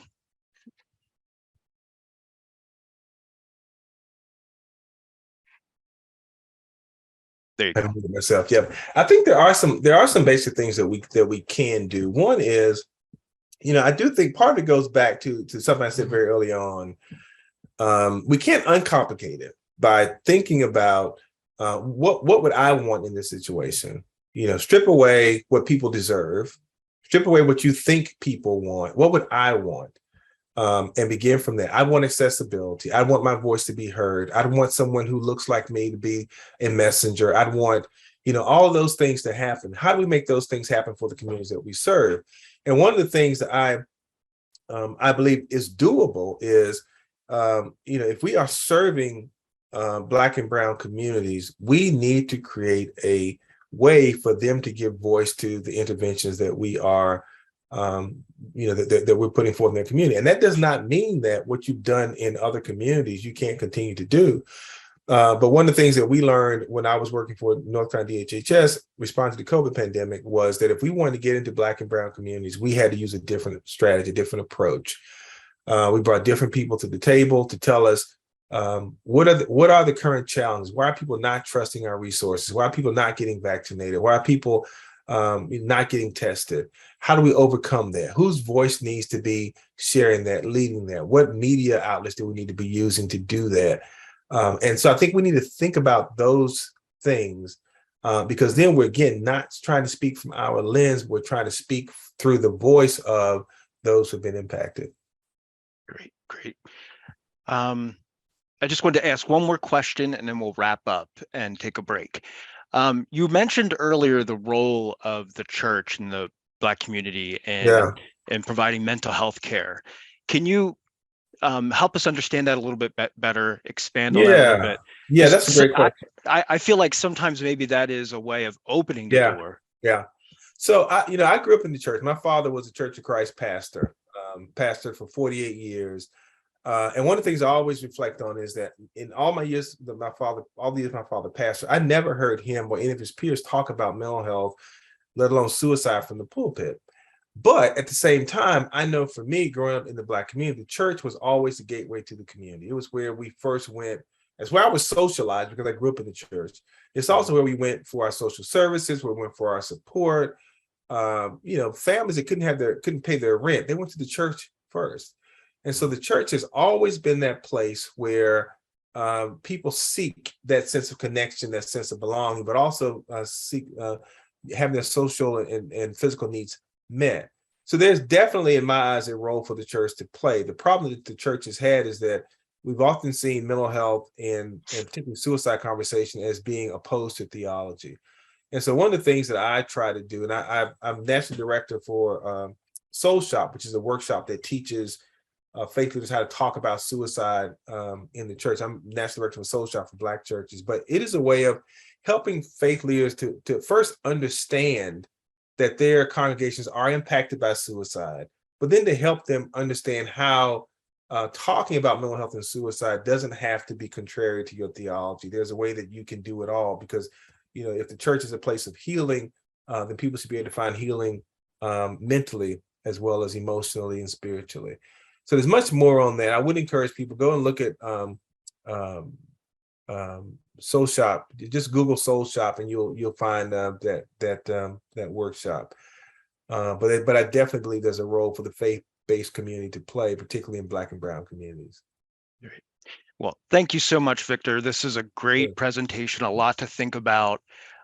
There you go. Myself, yeah. I think there are some basic things that we can do. One is, I do think part of it goes back to something I said very early on. We can't uncomplicate it by thinking about what would I want in this situation. Strip away what people deserve, strip away what you think people want. What would I want? And begin from there. I want accessibility. I want my voice to be heard. I'd want someone who looks like me to be a messenger. I'd want, all of those things to happen. How do we make those things happen for the communities that we serve? And one of the things that I believe is doable is, if we are serving Black and Brown communities, we need to create a way for them to give voice to the interventions that we are that we're putting forth in their community. And that does not mean that what you've done in other communities you can't continue to do. But one of the things that we learned when I was working for North Carolina DHHS, responding to the COVID pandemic, was that if we wanted to get into Black and Brown communities, we had to use a different strategy, a different approach. We brought different people to the table to tell us what are the current challenges? Why are people not trusting our resources? Why are people not getting vaccinated? Why are people not getting tested? How do we overcome that? Whose voice needs to be sharing that, leading that? What media outlets do we need to be using to do that? And so I think we need to think about those things because then we're, again, not trying to speak from our lens. We're trying to speak through the voice of those who've been impacted. Great. I just wanted to ask one more question and then we'll wrap up and take a break. You mentioned earlier the role of the church in the Black community and providing mental health care. Can you help us understand that a little bit better, expand on that a little bit? Yeah, that's a great question. I feel like sometimes maybe that is a way of opening the door. Yeah. So I grew up in the church. My father was a Church of Christ pastor, pastored for 48 years. And one of the things I always reflect on is that in all my years that my father pastored, I never heard him or any of his peers talk about mental health let alone suicide from the pulpit. But at the same time, I know for me, growing up in the Black community, the church was always the gateway to the community. It was where we first went. That's where I was socialized because I grew up in the church. It's also where we went for our social services, where we went for our support. Families that couldn't pay their rent, they went to the church first. And so the church has always been that place where people seek that sense of connection, that sense of belonging, but also seek having their social and physical needs met. So there's definitely, in my eyes, a role for the church to play. The problem that the church has had is that we've often seen mental health and particularly suicide conversation as being opposed to theology. And so one of the things that I try to do, and I'm national director for Soul Shop, which is a workshop that teaches faith leaders how to talk about suicide in the church. I'm national director for Soul Shop for Black churches, but it is a way of helping faith leaders to first understand that their congregations are impacted by suicide, but then to help them understand how talking about mental health and suicide doesn't have to be contrary to your theology. There's a way that you can do it all, because if the church is a place of healing, then people should be able to find healing mentally as well as emotionally and spiritually. So there's much more on that. I would encourage people, go and look at Soul Shop. Just Google Soul Shop and you'll find that workshop. But I definitely believe there's a role for the faith-based community to play, particularly in Black and Brown communities. Well, thank you so much, Victor. This is a great presentation, a lot to think about.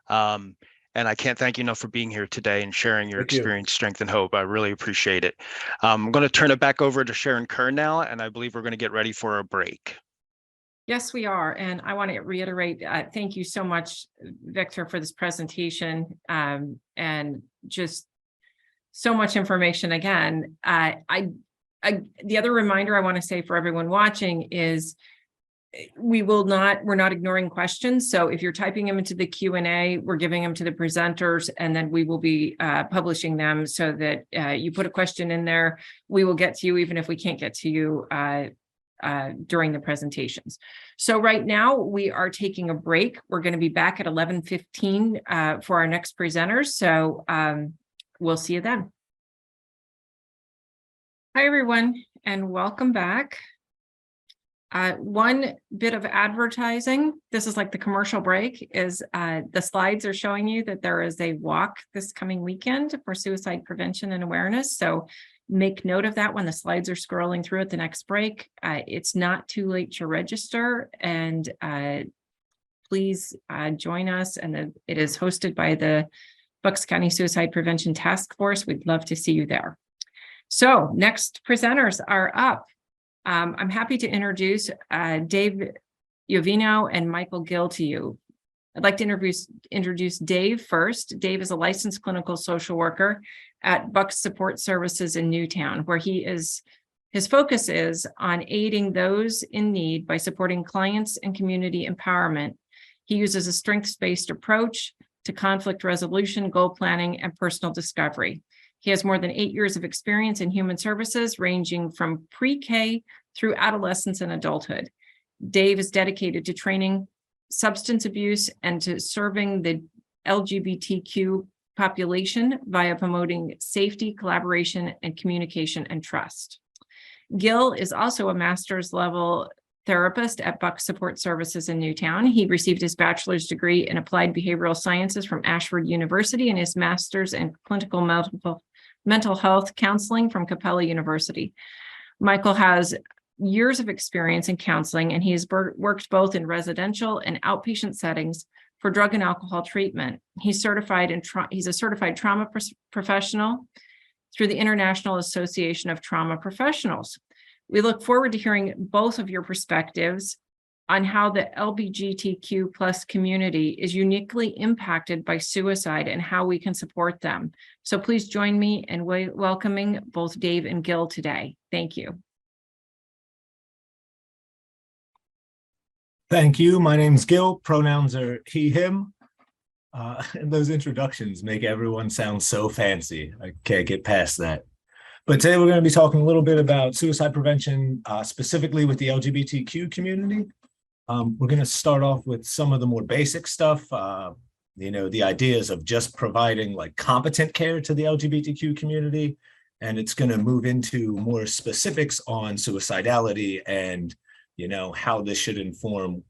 And I can't thank you enough for being here today and sharing your experience, strength, and hope. I really appreciate it. I'm going to turn it back over to Sharon Kern now, and I believe we're going to get ready for a break. Yes, we are. And I want to reiterate, thank you so much, Victor, for this presentation, and just so much information. Again, the other reminder I want to say for everyone watching is we're not ignoring questions. So if you're typing them into the Q&A, we're giving them to the presenters, and then we will be publishing them so that you put a question in there. We will get to you, even if we can't get to you during the presentations. So right now we are taking a break. We're going to be back at 11:15 for our next presenters. So we'll see you then. Hi, everyone, and welcome back. One bit of advertising, this is like the commercial break, is the slides are showing you that there is a walk this coming weekend for suicide prevention and awareness. So make note of that when the slides are scrolling through at the next break. It's not too late to register, and please join us. And it is hosted by the Bucks County Suicide Prevention Task Force. We'd love to see you there. So next presenters are up. I'm happy to introduce Dave Yovino and Michael Gill to you. I'd like to introduce Dave first. Dave is a licensed clinical social worker at Bucks Support Services in Newtown, where his focus is on aiding those in need by supporting clients and community empowerment. He uses a strengths-based approach to conflict resolution, goal planning, and personal discovery. He has more than 8 years of experience in human services, ranging from pre-K through adolescence and adulthood. Dave is dedicated to training substance abuse and to serving the LGBTQ population via promoting safety, collaboration, and communication and trust. Gill is also a master's level therapist at Bucks Support Services in Newtown. He received his bachelor's degree in applied behavioral sciences from Ashford University and his master's in clinical mental health counseling from Capella University. Michael has years of experience in counseling, and he has worked both in residential and outpatient settings for drug and alcohol treatment. He's a certified trauma professional through the International Association of Trauma Professionals. We look forward to hearing both of your perspectives on how the LGBTQ plus community is uniquely impacted by suicide and how we can support them. So please join me in welcoming both Dave and Gill today. Thank you. Thank you. My name's Gill. Pronouns are he, him. And those introductions make everyone sound so fancy. I can't get past that. But today we're going to be talking a little bit about suicide prevention, specifically with the LGBTQ community. We're going to start off with some of the more basic stuff. the ideas of just providing like competent care to the LGBTQ community. And it's going to move into more specifics on suicidality and, how this should inform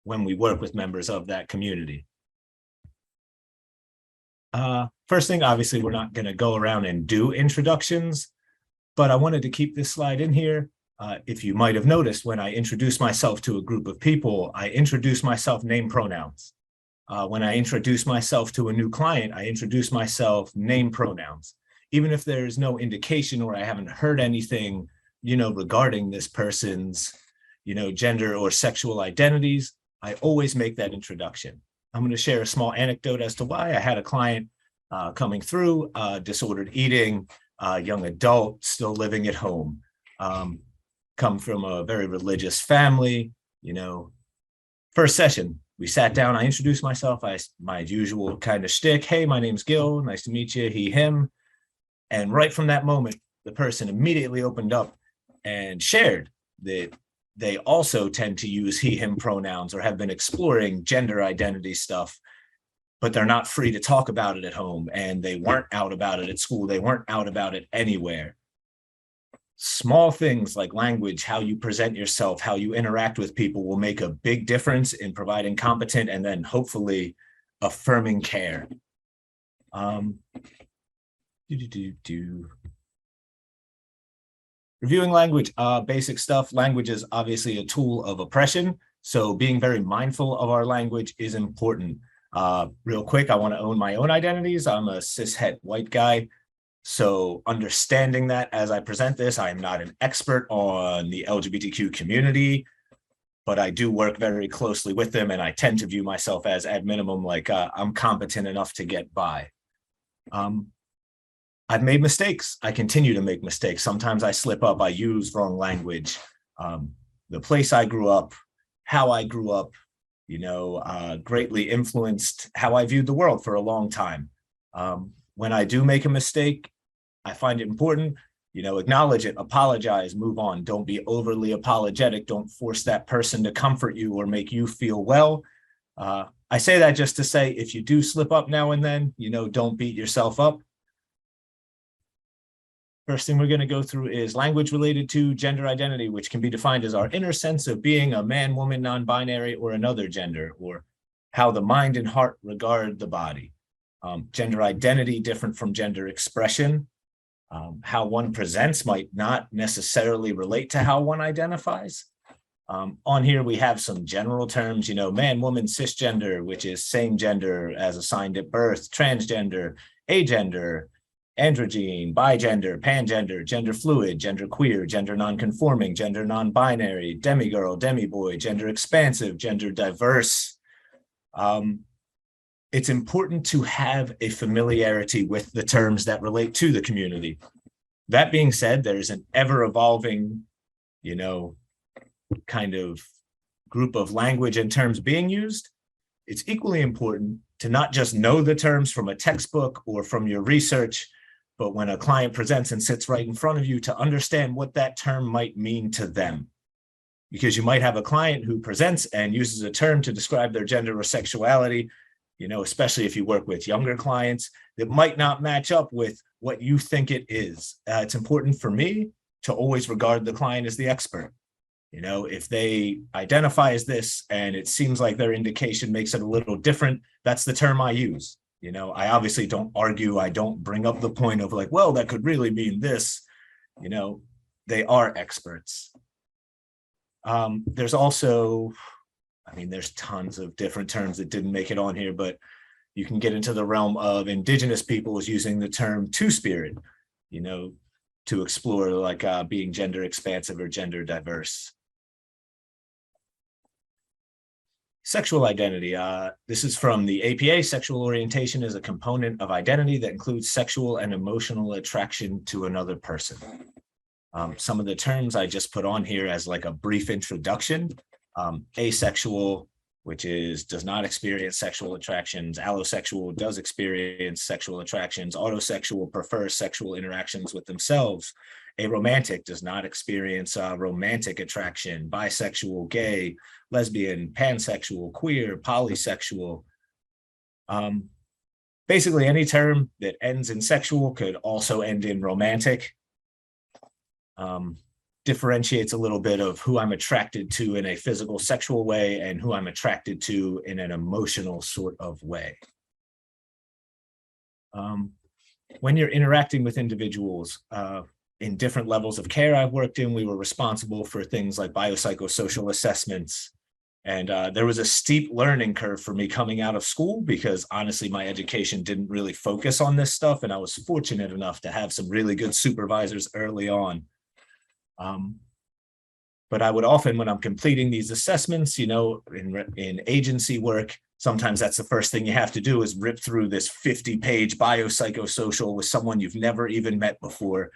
when we work with members of that community. First thing, obviously, we're not going to go around and do introductions, but I wanted to keep this slide in here. If you might have noticed, when I introduce myself to a group of people, I introduce myself name pronouns. When I introduce myself to a new client, I introduce myself name pronouns. Even if there's no indication or I haven't heard anything, regarding this person's, gender or sexual identities, I always make that introduction. I'm going to share a small anecdote as to why. I had a client coming through, disordered eating, young adult, still living at home, come from a very religious family. First session, we sat down, I introduced myself, my usual kind of shtick. Hey, my name's Gill, nice to meet you, he, him. And right from that moment, the person immediately opened up and shared that they also tend to use he, him pronouns or have been exploring gender identity stuff, but they're not free to talk about it at home. And they weren't out about it at school. They weren't out about it anywhere. Small things like language, how you present yourself, how you interact with people will make a big difference in providing competent and then hopefully affirming care. Reviewing language, basic stuff. Language is obviously a tool of oppression. So being very mindful of our language is important. Real quick, I want to own my own identities. I'm a cishet white guy. So understanding that as I present this, I am not an expert on the LGBTQ community, but I do work very closely with them. And I tend to view myself as at minimum, like I'm competent enough to get by. I've made mistakes. I continue to make mistakes. Sometimes I slip up. I use wrong language. The place I grew up, how I grew up, greatly influenced how I viewed the world for a long time. When I do make a mistake, I find it important, acknowledge it, apologize, move on. Don't be overly apologetic. Don't force that person to comfort you or make you feel well. I say that just to say, if you do slip up now and then, don't beat yourself up. First thing we're going to go through is language related to gender identity, which can be defined as our inner sense of being a man, woman, non-binary, or another gender, or how the mind and heart regard the body. Gender identity different from gender expression. How one presents might not necessarily relate to how one identifies. On here, we have some general terms, man, woman, cisgender, which is same gender as assigned at birth, transgender, agender, androgyne, bigender, pangender, gender fluid, gender queer, gender nonconforming, gender non-binary, demigirl, demiboy, gender expansive, gender diverse. It's important to have a familiarity with the terms that relate to the community. That being said, there's an ever-evolving, kind of group of language and terms being used. It's equally important to not just know the terms from a textbook or from your research, but when a client presents and sits right in front of you, to understand what that term might mean to them. Because you might have a client who presents and uses a term to describe their gender or sexuality, especially if you work with younger clients, that might not match up with what you think it is. It's important for me to always regard the client as the expert. If they identify as this and it seems like their indication makes it a little different, that's the term I use. I obviously don't argue. I don't bring up the point of like, well, that could really mean this. They are experts. There's also, there's tons of different terms that didn't make it on here, but you can get into the realm of indigenous peoples using the term two-spirit, to explore like being gender expansive or gender diverse. Sexual identity. This is from the APA. Sexual orientation is a component of identity that includes sexual and emotional attraction to another person. Some of the terms I just put on here as like a brief introduction. Asexual, which does not experience sexual attractions. Allosexual does experience sexual attractions. Autosexual prefers sexual interactions with themselves. Aromantic does not experience romantic attraction. Bisexual, gay, lesbian, pansexual, queer, polysexual. Basically, any term that ends in sexual could also end in romantic. Differentiates a little bit of who I'm attracted to in a physical, sexual way and who I'm attracted to in an emotional sort of way. When you're interacting with individuals in different levels of care I've worked in, we were responsible for things like biopsychosocial assessments. And there was a steep learning curve for me coming out of school because honestly, my education didn't really focus on this stuff. And I was fortunate enough to have some really good supervisors early on. But I would often, when I'm completing these assessments, you know, in agency work, sometimes that's the first thing you have to do is rip through this 50-page biopsychosocial with someone you've never even met before.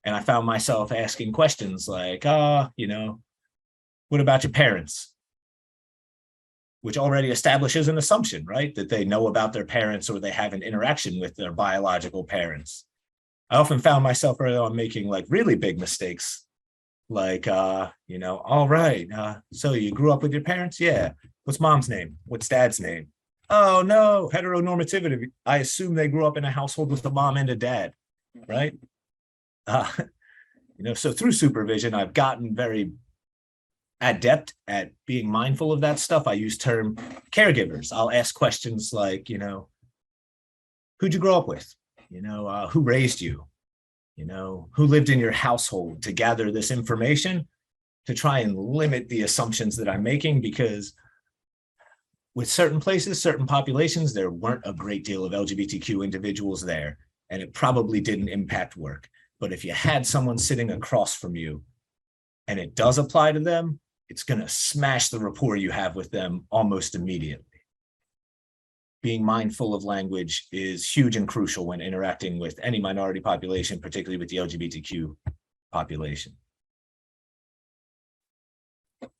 And I found myself asking questions like, you know, what about your parents? Which already establishes an assumption, right? That they know about their parents or they have an interaction with their biological parents. I often found myself early on making like really big mistakes. Like, you know, all right, so you grew up with your parents? Yeah. What's mom's name? What's dad's name? Oh, no, heteronormativity. I assume they grew up in a household with a mom and a dad, right? You know, so through supervision, I've gotten very adept at being mindful of that stuff. I use term caregivers. I'll ask questions like, you know, who'd you grow up with? You know, who raised you? You know, who lived in your household, to gather this information to try and limit the assumptions that I'm making, because with certain places, certain populations, there weren't a great deal of LGBTQ individuals there, and it probably didn't impact work. But if you had someone sitting across from you and it does apply to them, it's going to smash the rapport you have with them almost immediately. Being mindful of language is huge and crucial when interacting with any minority population, particularly with the LGBTQ population.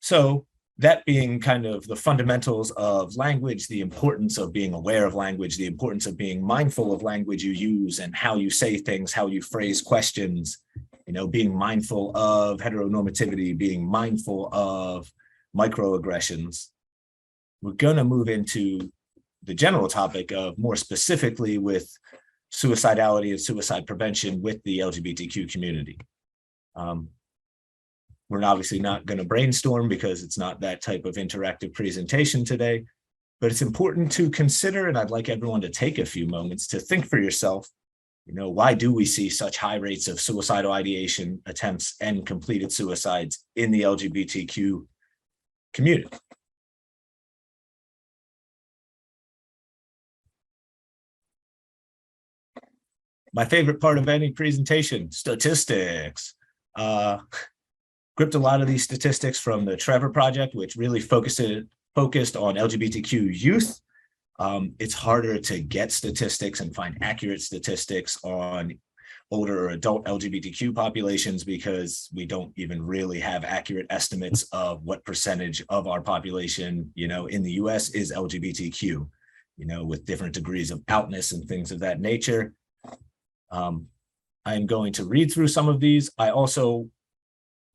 So that being kind of the fundamentals of language, the importance of being aware of language, the importance of being mindful of language you use and how you say things, how you phrase questions, you know, being mindful of heteronormativity, being mindful of microaggressions. We're going to move into the general topic of more specifically with suicidality and suicide prevention with the LGBTQ community. We're obviously not going to brainstorm because it's not that type of interactive presentation today, but it's important to consider, and I'd like everyone to take a few moments to think for yourself, you know, why do we see such high rates of suicidal ideation attempts and completed suicides in the LGBTQ community? My favorite part of any presentation, statistics. Gripped a lot of these statistics from the Trevor Project, which really focused on LGBTQ youth. It's harder to get statistics and find accurate statistics on older or adult LGBTQ populations because we don't even really have accurate estimates of what percentage of our population, you know, in the US is LGBTQ, you know, with different degrees of outness and things of that nature. I'm going to read through some of these. I also,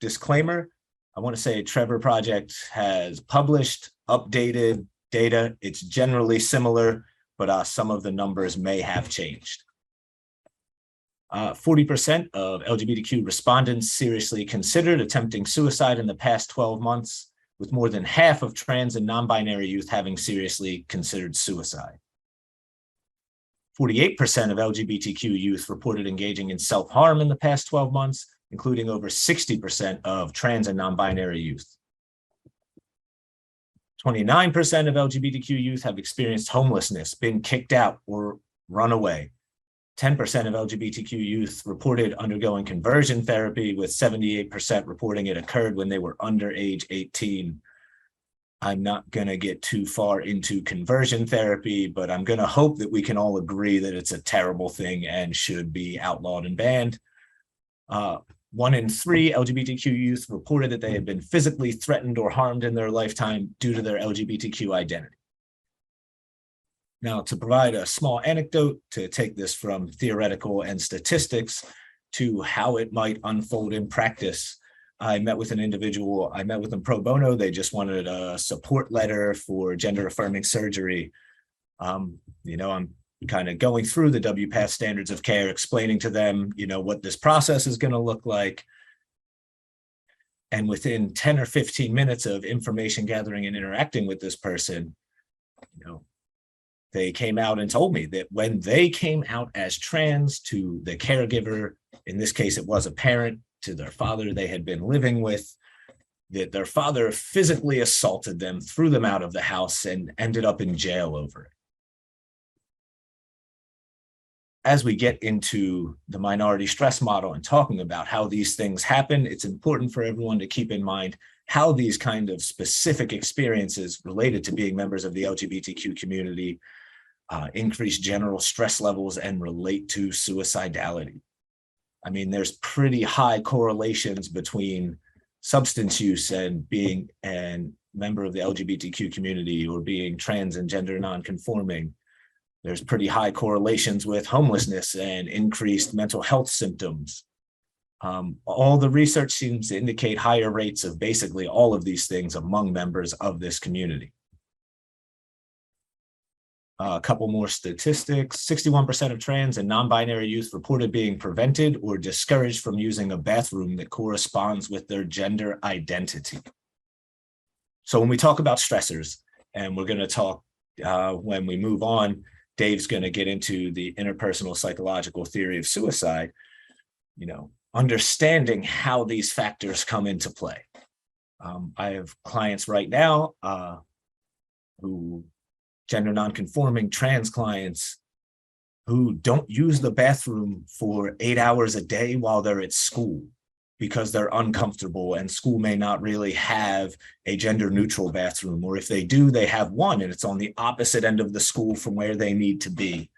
disclaimer, I want to say Trevor Project has published updated data. It's generally similar, but some of the numbers may have changed. 40% of LGBTQ respondents seriously considered attempting suicide in the past 12 months, with more than half of trans and non-binary youth having seriously considered suicide. 48% of LGBTQ youth reported engaging in self-harm in the past 12 months, including over 60% of trans and non-binary youth. 29% of LGBTQ youth have experienced homelessness, been kicked out, or run away. 10% of LGBTQ youth reported undergoing conversion therapy, with 78% reporting it occurred when they were under age 18. I'm not going to get too far into conversion therapy, but I'm going to hope that we can all agree that it's a terrible thing and should be outlawed and banned. 1 in 3 LGBTQ youth reported that they had been physically threatened or harmed in their lifetime due to their LGBTQ identity. Now, to provide a small anecdote to take this from theoretical and statistics to how it might unfold in practice, I met with an individual, I met with them pro bono. They just wanted a support letter for gender affirming surgery. I'm kind of going through the WPATH standards of care, explaining to them, what this process is going to look like. And within 10 or 15 minutes of information gathering and interacting with this person, they came out and told me that when they came out as trans to the caregiver, in this case, it was a parent, to their father they had been living with, that their father physically assaulted them, threw them out of the house, and ended up in jail over it. As we get into the minority stress model and talking about how these things happen, it's important for everyone to keep in mind how these kind of specific experiences related to being members of the LGBTQ community increase general stress levels and relate to suicidality. I mean, there's pretty high correlations between substance use and being a member of the LGBTQ community or being trans and gender nonconforming. There's pretty high correlations with homelessness and increased mental health symptoms. All the research seems to indicate higher rates of basically all of these things among members of this community. A couple more statistics. 61% of trans and non-binary youth reported being prevented or discouraged from using a bathroom that corresponds with their gender identity. So when we talk about stressors, and we're going to talk when we move on, Dave's going to get into the interpersonal psychological theory of suicide, understanding how these factors come into play. I have clients right now who gender nonconforming trans clients who don't use the bathroom for 8 hours a day while they're at school because they're uncomfortable and school may not really have a gender neutral bathroom, or if they do, they have one and it's on the opposite end of the school from where they need to be.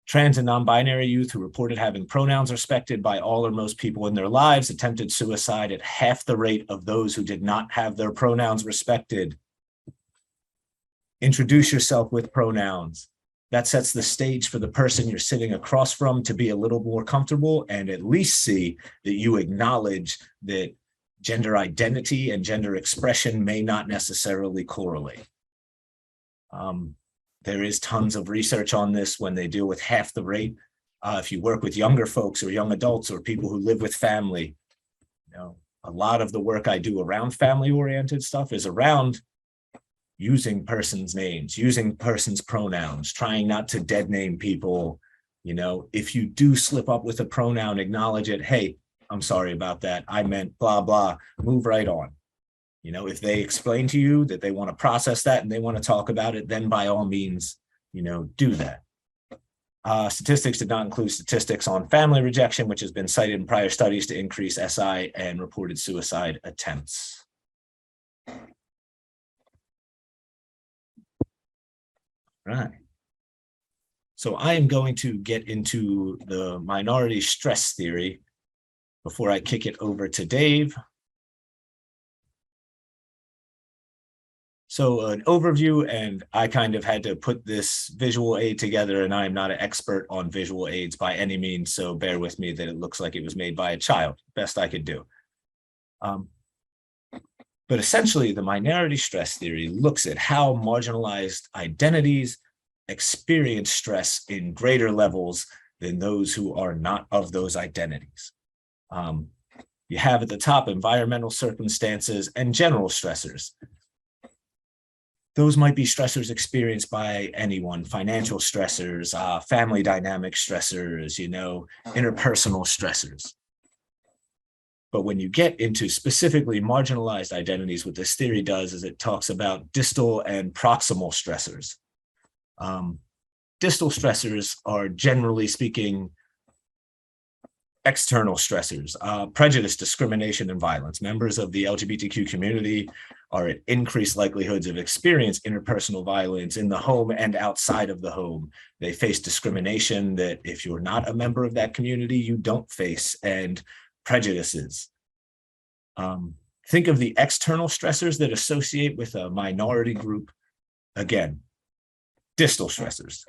Trans and non-binary youth who reported having pronouns respected by all or most people in their lives attempted suicide at half the rate of those who did not have their pronouns respected. Introduce yourself with pronouns. That sets the stage for the person you're sitting across from to be a little more comfortable and at least see that you acknowledge that gender identity and gender expression may not necessarily correlate. There is tons of research on this when they deal with half the rate. If you work with younger folks or young adults or people who live with family, a lot of the work I do around family-oriented stuff is around using persons' names, using persons' pronouns, trying not to dead name people. If you do slip up with a pronoun, acknowledge it. Hey, I'm sorry about that. I meant blah, blah, move right on. If they explain to you that they want to process that and they want to talk about it, then by all means, do that. Statistics did not include statistics on family rejection, which has been cited in prior studies to increase SI and reported suicide attempts. Right. So I am going to get into the minority stress theory before I kick it over to Dave. So an overview, and I kind of had to put this visual aid together, and I'm not an expert on visual aids by any means, so bear with me that it looks like it was made by a child, best I could do. But essentially, the minority stress theory looks at how marginalized identities experience stress in greater levels than those who are not of those identities. You have at the top environmental circumstances and general stressors. Those might be stressors experienced by anyone, financial stressors, family dynamic stressors, interpersonal stressors. But when you get into specifically marginalized identities, what this theory does is it talks about distal and proximal stressors. Distal stressors are, generally speaking, external stressors, prejudice, discrimination, and violence. Members of the LGBTQ community are at increased likelihoods of experience interpersonal violence in the home and outside of the home. They face discrimination that if you're not a member of that community, you don't face, and prejudices. Think of the external stressors that associate with a minority group. Again, distal stressors.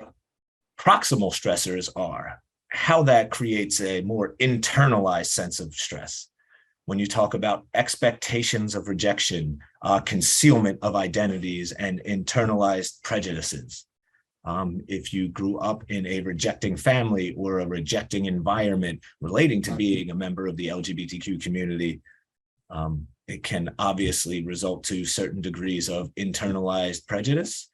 Proximal stressors are how that creates a more internalized sense of stress. when you talk about expectations of rejection, concealment of identities, and internalized prejudices. If you grew up in a rejecting family or a rejecting environment relating to being a member of the LGBTQ community, it can obviously result to certain degrees of internalized prejudice.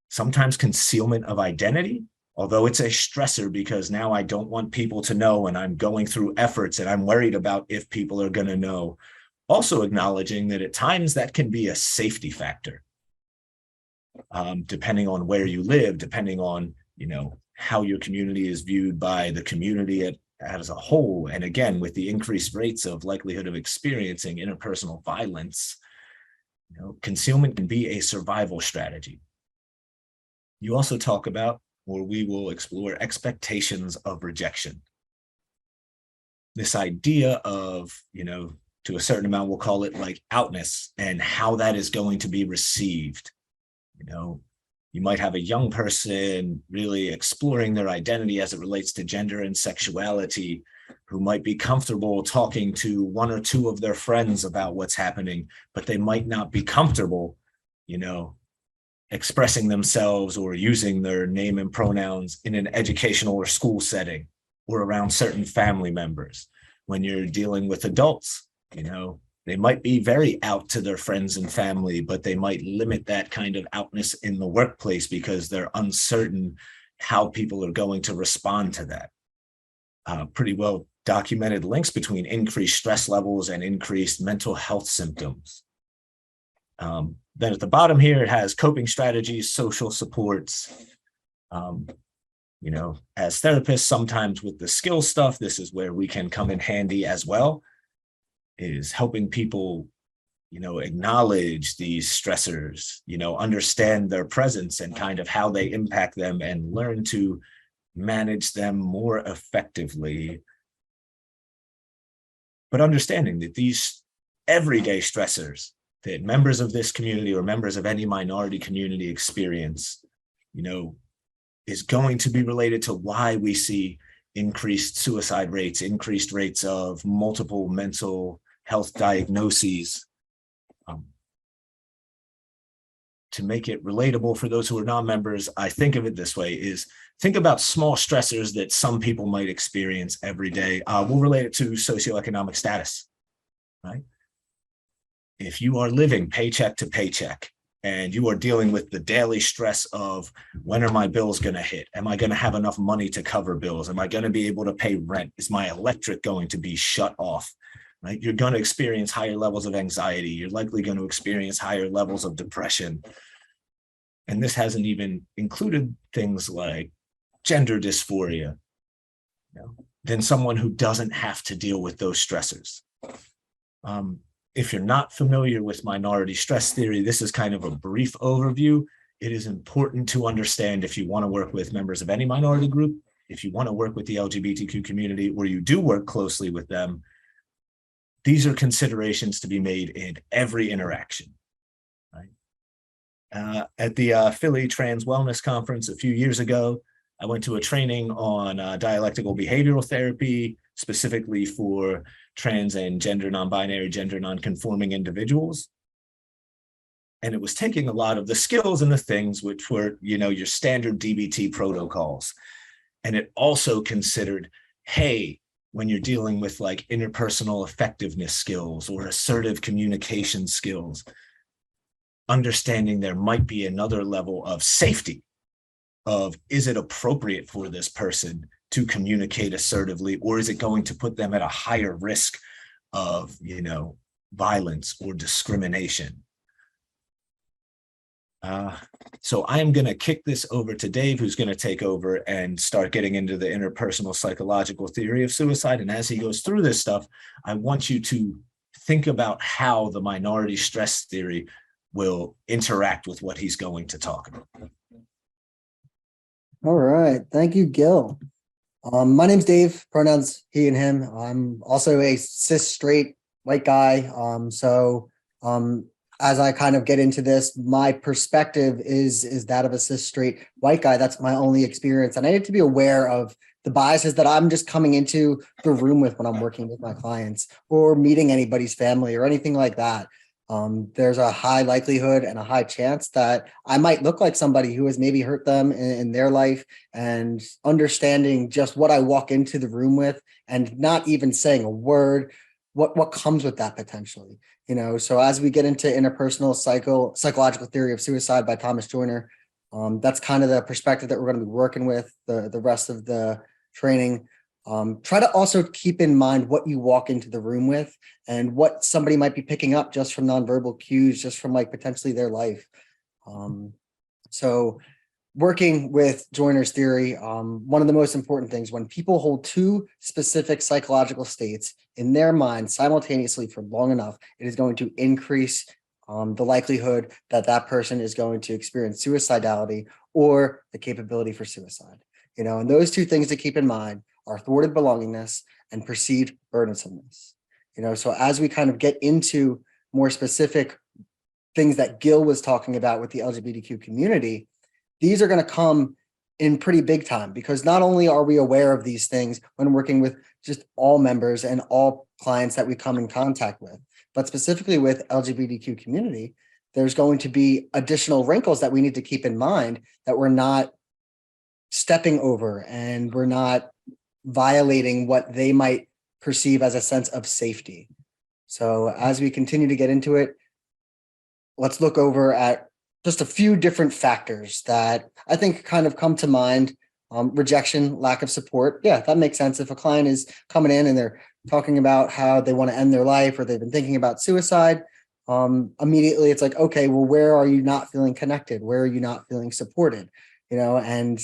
Sometimes concealment of identity, although it's a stressor because now I don't want people to know and I'm going through efforts and I'm worried about if people are going to know. Also acknowledging that at times that can be a safety factor, depending on where you live, depending on, how your community is viewed by the community as a whole. And again, with the increased rates of likelihood of experiencing interpersonal violence, concealment can be a survival strategy. You also talk about, or we will explore, expectations of rejection. This idea of, to a certain amount, we'll call it like outness and how that is going to be received. You might have a young person really exploring their identity as it relates to gender and sexuality, who might be comfortable talking to one or two of their friends about what's happening, but they might not be comfortable, expressing themselves or using their name and pronouns in an educational or school setting or around certain family members. When you're dealing with adults, they might be very out to their friends and family, but they might limit that kind of outness in the workplace because they're uncertain how people are going to respond to that. Pretty well documented links between increased stress levels and increased mental health symptoms. Then at the bottom here, it has coping strategies, social supports. As therapists, sometimes with the skill stuff, this is where we can come in handy as well, is helping people, acknowledge these stressors, understand their presence and kind of how they impact them and learn to manage them more effectively. But understanding that these everyday stressors that members of this community or members of any minority community experience, is going to be related to why we see increased suicide rates, increased rates of multiple mental health diagnoses. To make it relatable for those who are non-members, I think of it this way, is think about small stressors that some people might experience every day. We'll relate it to socioeconomic status, right? If you are living paycheck to paycheck and you are dealing with the daily stress of when are my bills going to hit? Am I going to have enough money to cover bills? Am I going to be able to pay rent? Is my electric going to be shut off? Right? You're going to experience higher levels of anxiety. You're likely going to experience higher levels of depression. And this hasn't even included things like gender dysphoria, than someone who doesn't have to deal with those stressors. If you're not familiar with minority stress theory, this is kind of a brief overview. It is important to understand if you want to work with members of any minority group, if you want to work with the LGBTQ community, or you do work closely with them, these are considerations to be made in every interaction. Right? At the Philly Trans Wellness Conference a few years ago, I went to a training on dialectical behavioral therapy, specifically for trans and gender non-binary, gender non-conforming individuals. And it was taking a lot of the skills and the things which were, your standard DBT protocols. And it also considered, hey, when you're dealing with like interpersonal effectiveness skills or assertive communication skills, understanding there might be another level of safety of, is it appropriate for this person to communicate assertively, or is it going to put them at a higher risk of, violence or discrimination? So I am going to kick this over to Dave, who's going to take over and start getting into the interpersonal psychological theory of suicide. And as he goes through this stuff, I want you to think about how the minority stress theory will interact with what he's going to talk about. All right. Thank you, Gill. My name's Dave, pronouns he and him. I'm also a cis straight white guy. as I kind of get into this, my perspective is that of a cis straight white guy. That's my only experience. And I need to be aware of the biases that I'm just coming into the room with when I'm working with my clients or meeting anybody's family or anything like that. There's a high likelihood and a high chance that I might look like somebody who has maybe hurt them in their life, and understanding just what I walk into the room with and not even saying a word, what comes with that potentially. So as we get into interpersonal psychological theory of suicide by Thomas Joyner, that's kind of the perspective that we're going to be working with the rest of the training. Try to also keep in mind what you walk into the room with and what somebody might be picking up just from nonverbal cues, just from like potentially their life. So working with Joyner's theory, one of the most important things, when people hold two specific psychological states in their mind simultaneously for long enough, it is going to increase the likelihood that that person is going to experience suicidality or the capability for suicide. And those two things to keep in mind are thwarted belongingness and perceived burdensomeness. So as we kind of get into more specific things that Gill was talking about with the LGBTQ community, these are going to come in pretty big time, because not only are we aware of these things when working with just all members and all clients that we come in contact with, but specifically with LGBTQ community, there's going to be additional wrinkles that we need to keep in mind that we're not stepping over and we're not violating what they might perceive as a sense of safety. So as we continue to get into it, let's look over at just a few different factors that I think kind of come to mind. Rejection, lack of support. Yeah, that makes sense. If a client is coming in and they're talking about how they want to end their life or they've been thinking about suicide, immediately it's like, okay, well, where are you not feeling connected? Where are you not feeling supported? And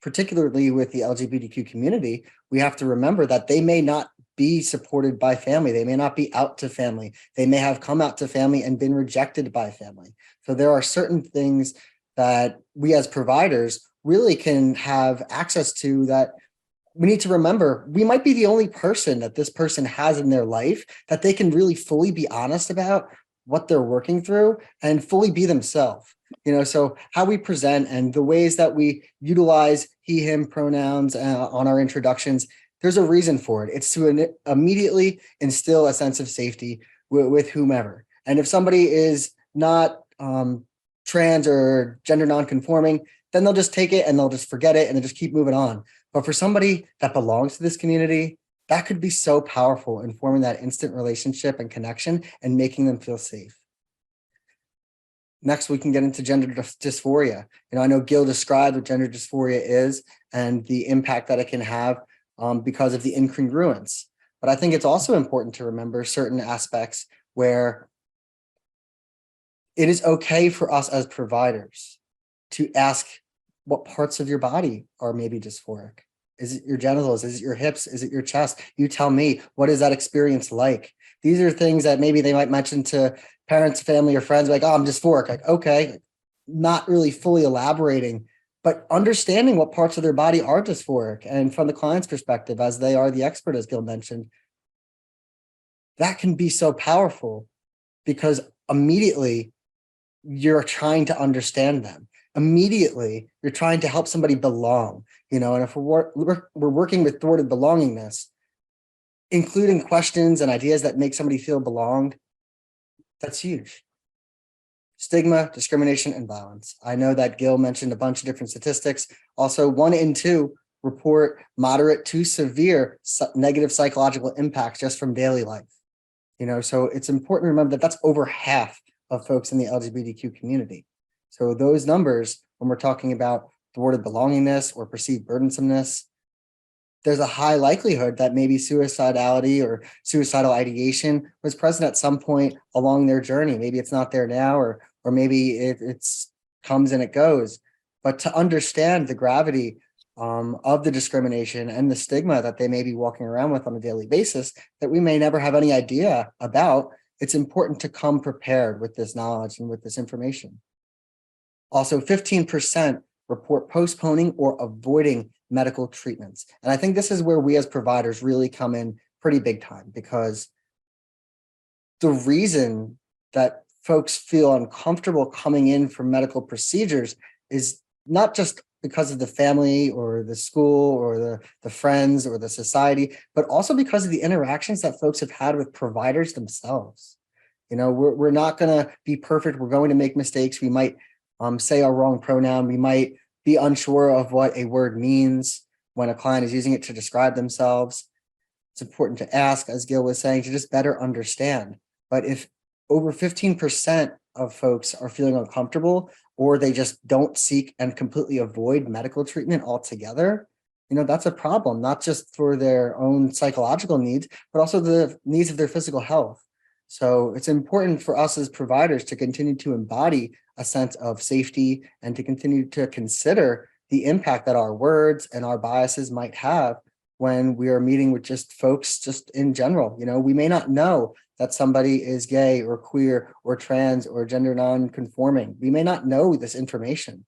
particularly with the LGBTQ community, we have to remember that they may not be supported by family. They may not be out to family. They may have come out to family and been rejected by family. So there are certain things that we as providers really can have access to that we need to remember. We might be the only person that this person has in their life that they can really fully be honest about what they're working through and fully be themselves. So how we present and the ways that we utilize he, him pronouns on our introductions, there's a reason for it. It's to immediately instill a sense of safety with whomever. And if somebody is not trans or gender nonconforming, then they'll just take it and they'll just forget it and they'll just keep moving on. But for somebody that belongs to this community, that could be so powerful in forming that instant relationship and connection and making them feel safe. Next, we can get into gender dysphoria. I know Gill described what gender dysphoria is and the impact that it can have because of the incongruence. But I think it's also important to remember certain aspects where it is okay for us as providers to ask what parts of your body are maybe dysphoric. Is it your genitals? Is it your hips? Is it your chest? You tell me, what is that experience like? These are things that maybe they might mention to parents, family, or friends, like, oh, I'm dysphoric. Like, okay, not really fully elaborating, but understanding what parts of their body are dysphoric. And from the client's perspective, as they are the expert, as Gill mentioned, that can be so powerful because immediately you're trying to understand them. Immediately, you're trying to help somebody belong, and if we're working with thwarted belongingness, including questions and ideas that make somebody feel belonged, that's huge. Stigma, discrimination, and violence. I know that Gill mentioned a bunch of different statistics. Also, 1 in 2 report moderate to severe negative psychological impacts just from daily life. So it's important to remember that that's over half of folks in the LGBTQ community. So those numbers, when we're talking about thwarted belongingness or perceived burdensomeness, there's a high likelihood that maybe suicidality or suicidal ideation was present at some point along their journey. Maybe it's not there now, or maybe it's comes and it goes. But to understand the gravity of the discrimination and the stigma that they may be walking around with on a daily basis that we may never have any idea about, it's important to come prepared with this knowledge and with this information. Also, 15% report postponing or avoiding medical treatments. And I think this is where we as providers really come in pretty big time, because the reason that folks feel uncomfortable coming in for medical procedures is not just because of the family or the school or the friends or the society, but also because of the interactions that folks have had with providers themselves. We're not going to be perfect. We're going to make mistakes. We might say a wrong pronoun. We might be unsure of what a word means when a client is using it to describe themselves. It's important to ask, as Gill was saying, to just better understand. But if over 15% of folks are feeling uncomfortable, or they just don't seek and completely avoid medical treatment altogether, that's a problem, not just for their own psychological needs, but also the needs of their physical health. So it's important for us as providers to continue to embody a sense of safety and to continue to consider the impact that our words and our biases might have when we are meeting with just folks just in general. We may not know that somebody is gay or queer or trans or gender non-conforming. We may not know this information,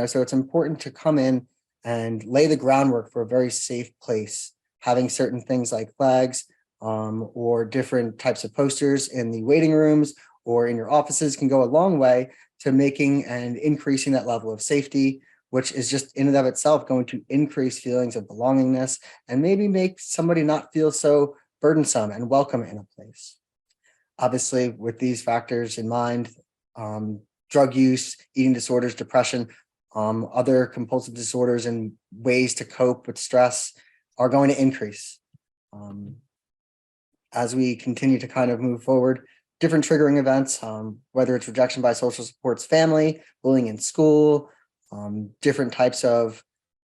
so it's important to come in and lay the groundwork for a very safe place. Having certain things like flags or different types of posters in the waiting rooms or in your offices can go a long way to making and increasing that level of safety, which is just in and of itself going to increase feelings of belongingness and maybe make somebody not feel so burdensome and welcome in a place. Obviously, with these factors in mind, drug use, eating disorders, depression, other compulsive disorders and ways to cope with stress are going to increase. As we continue to kind of move forward, different triggering events, whether it's rejection by social supports family, bullying in school, different types of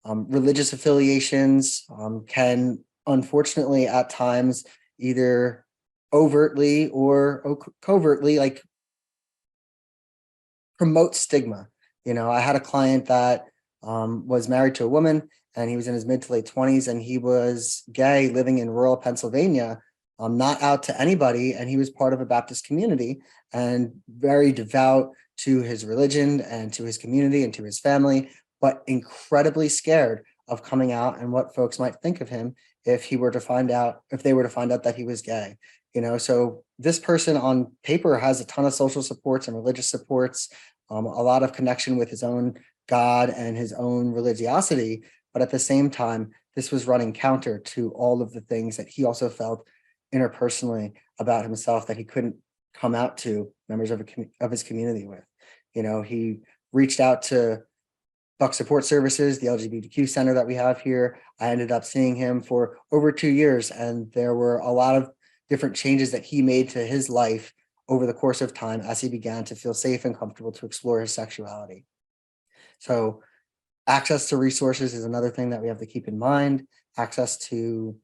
religious affiliations can unfortunately at times either overtly or covertly promote stigma. I had a client that was married to a woman and he was in his mid to late 20s and he was gay, living in rural Pennsylvania, not out to anybody, and he was part of a Baptist community and very devout to his religion and to his community and to his family, but incredibly scared of coming out and what folks might think of him if they were to find out that he was gay. So this person on paper has a ton of social supports and religious supports, a lot of connection with his own God and his own religiosity. But at the same time, this was running counter to all of the things that he also felt interpersonally about himself that he couldn't come out to members of his community with. He reached out to Buck Support Services, the LGBTQ center that we have here. I ended up seeing him for over 2 years, and there were a lot of different changes that he made to his life over the course of time as he began to feel safe and comfortable to explore his sexuality. So access to resources is another thing that we have to keep in mind. Access to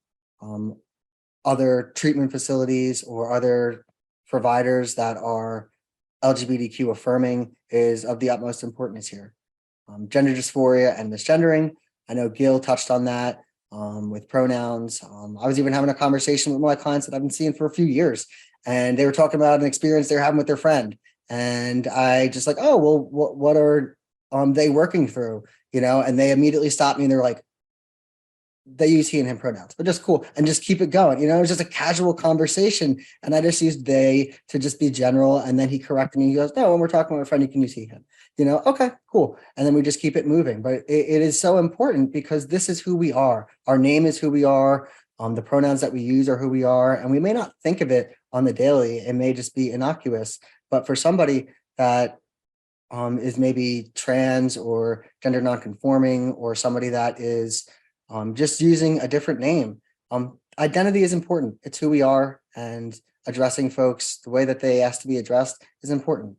other treatment facilities or other providers that are LGBTQ affirming is of the utmost importance here. Gender dysphoria and misgendering. I know Gill touched on that with pronouns. I was even having a conversation with my clients that I've been seeing for a few years, and they were talking about an experience they're having with their friend. And I just like, oh, well, what are they working through? And they immediately stopped me and they're like, they use he and him pronouns, but just cool. And just keep it going. It was just a casual conversation. And I just used they to just be general. And then he corrected me. He goes, no, when we're talking with a friend, you can use he, him. Okay, cool. And then we just keep it moving. But it is so important because this is who we are. Our name is who we are. The pronouns that we use are who we are. And we may not think of it on the daily. It may just be innocuous. But for somebody that is maybe trans or gender nonconforming, or somebody that is just using a different name, identity is important. It's who we are, and addressing folks the way that they ask to be addressed is important.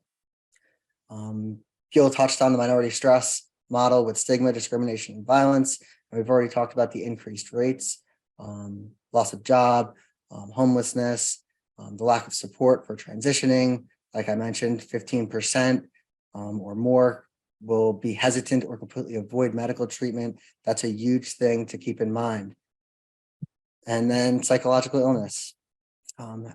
Gill touched on the minority stress model with stigma, discrimination, and violence. And we've already talked about the increased rates, loss of job, homelessness, the lack of support for transitioning. Like I mentioned, 15% or more will be hesitant or completely avoid medical treatment. That's a huge thing to keep in mind. And then psychological illness.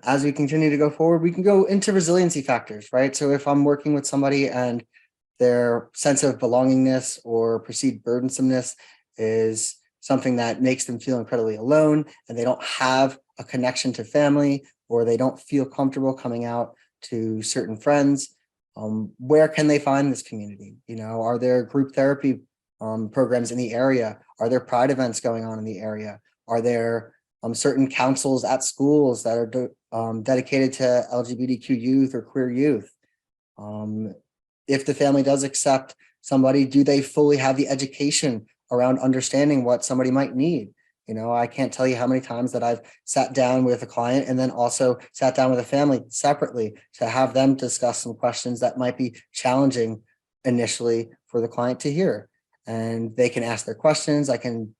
As we continue to go forward, we can go into resiliency factors, right? So if I'm working with somebody and their sense of belongingness or perceived burdensomeness is something that makes them feel incredibly alone, and they don't have a connection to family, or they don't feel comfortable coming out to certain friends. Where can they find this community? You know, are there group therapy programs in the area? Are there pride events going on in the area? Are there certain councils at schools that are dedicated to LGBTQ youth or queer youth? If the family does accept somebody, do they fully have the education around understanding what somebody might need? You know, I can't tell you how many times that I've sat down with a client and then also sat down with a family separately to have them discuss some questions that might be challenging initially for the client to hear. And they can ask their questions. I can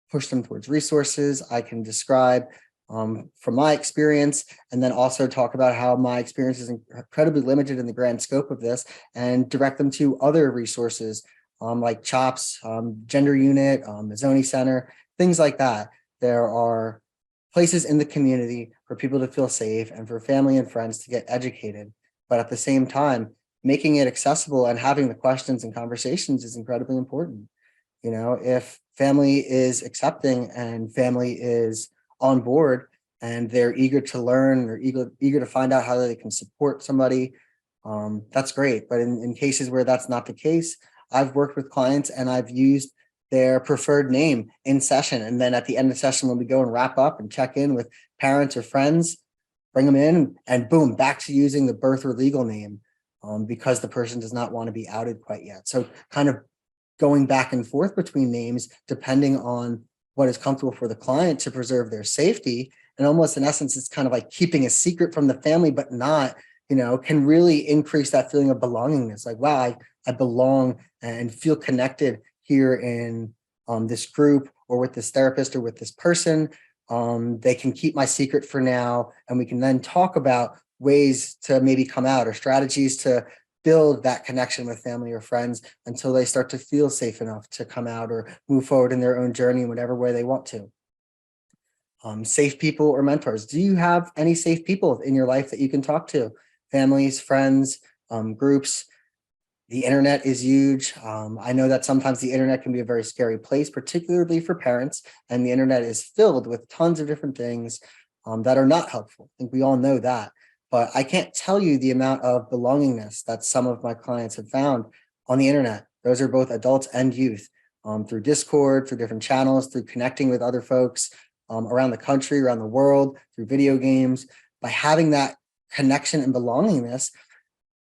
push them towards resources. I can describe from my experience, and then also talk about how my experience is incredibly limited in the grand scope of this, and direct them to other resources like CHOPS, Gender Unit, Mazzoni Center, things like that. There are places in the community for people to feel safe and for family and friends to get educated. But at the same time, making it accessible and having the questions and conversations is incredibly important. You know, if family is accepting and family is on board and they're eager to learn, they're eager to find out how they can support somebody, that's great. But in cases where that's not the case, I've worked with clients and I've used their preferred name in session. And then at the end of the session, when we go and wrap up and check in with parents or friends, bring them in and boom, back to using the birth or legal name because the person does not want to be outed quite yet. So kind of going back and forth between names, depending on what is comfortable for the client to preserve their safety. And almost in essence, it's kind of like keeping a secret from the family, but not, you know, can really increase that feeling of belongingness. Like, wow, I belong and feel connected here in this group or with this therapist or with this person. They can keep my secret for now. And we can then talk about ways to maybe come out or strategies to build that connection with family or friends until they start to feel safe enough to come out or move forward in their own journey in whatever way they want to. Safe people or mentors. Do you have any safe people in your life that you can talk to? Families, friends, groups. The internet is huge. I know that sometimes the internet can be a very scary place, particularly for parents, and the internet is filled with tons of different things that are not helpful. I think we all know that. But I can't tell you the amount of belongingness that some of my clients have found on the internet. Those are both adults and youth, through Discord, through different channels, through connecting with other folks around the country, around the world, through video games. By having that connection and belongingness,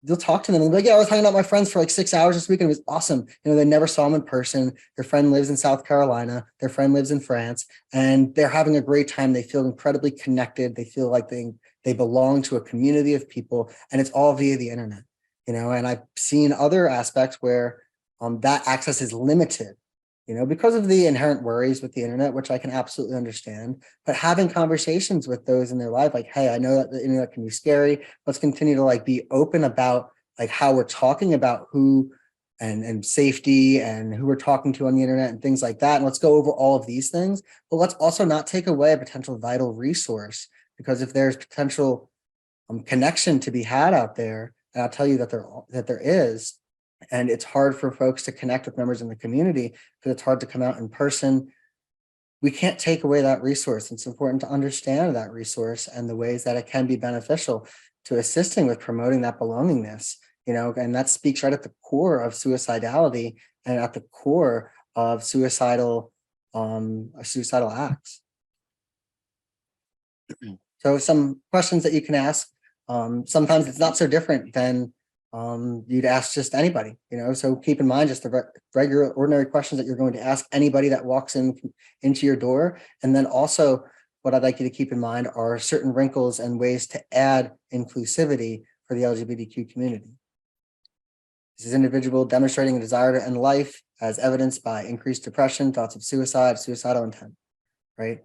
you'll talk to them and be like, yeah, I was hanging out with my friends for like 6 hours this week and it was awesome. You know, they never saw them in person. Their friend lives in South Carolina. Their friend lives in France, and they're having a great time. They feel incredibly connected. They feel like they belong to a community of people, and it's all via the internet, you know. And I've seen other aspects where that access is limited, you know, because of the inherent worries with the internet, which I can absolutely understand. But having conversations with those in their life, like, hey, I know that the internet can be scary. Let's continue to like be open about like how we're talking about who and safety and who we're talking to on the internet and things like that. And let's go over all of these things, but let's also not take away a potential vital resource. Because if there's potential connection to be had out there, and I'll tell you that there is, and it's hard for folks to connect with members in the community because it's hard to come out in person. We can't take away that resource. It's important to understand that resource and the ways that it can be beneficial to assisting with promoting that belongingness, you know, and that speaks right at the core of suicidality and at the core of suicidal acts. So some questions that you can ask. Sometimes it's not so different than you'd ask just anybody, you know. So keep in mind just the regular, ordinary questions that you're going to ask anybody that walks into your door. And then also what I'd like you to keep in mind are certain wrinkles and ways to add inclusivity for the LGBTQ community. This is individual demonstrating a desire to end life as evidenced by increased depression, thoughts of suicide, suicidal intent, right?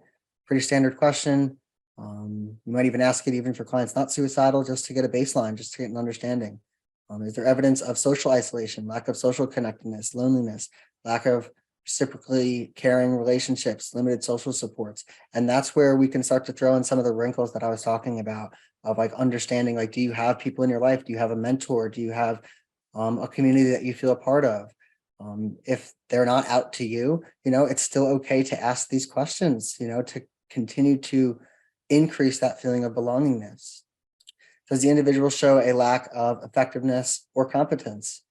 Pretty standard question. You might even ask it even for clients not suicidal, just to get a baseline, just to get an understanding. Is there evidence of social isolation, lack of social connectedness, loneliness, lack of reciprocally caring relationships, limited social supports? And that's where we can start to throw in some of the wrinkles that I was talking about of like understanding, like, do you have people in your life? Do you have a mentor? Do you have a community that you feel a part of? If they're not out to you, you know, it's still okay to ask these questions, you know, to continue to increase that feeling of belongingness. Does the individual show a lack of effectiveness or competence?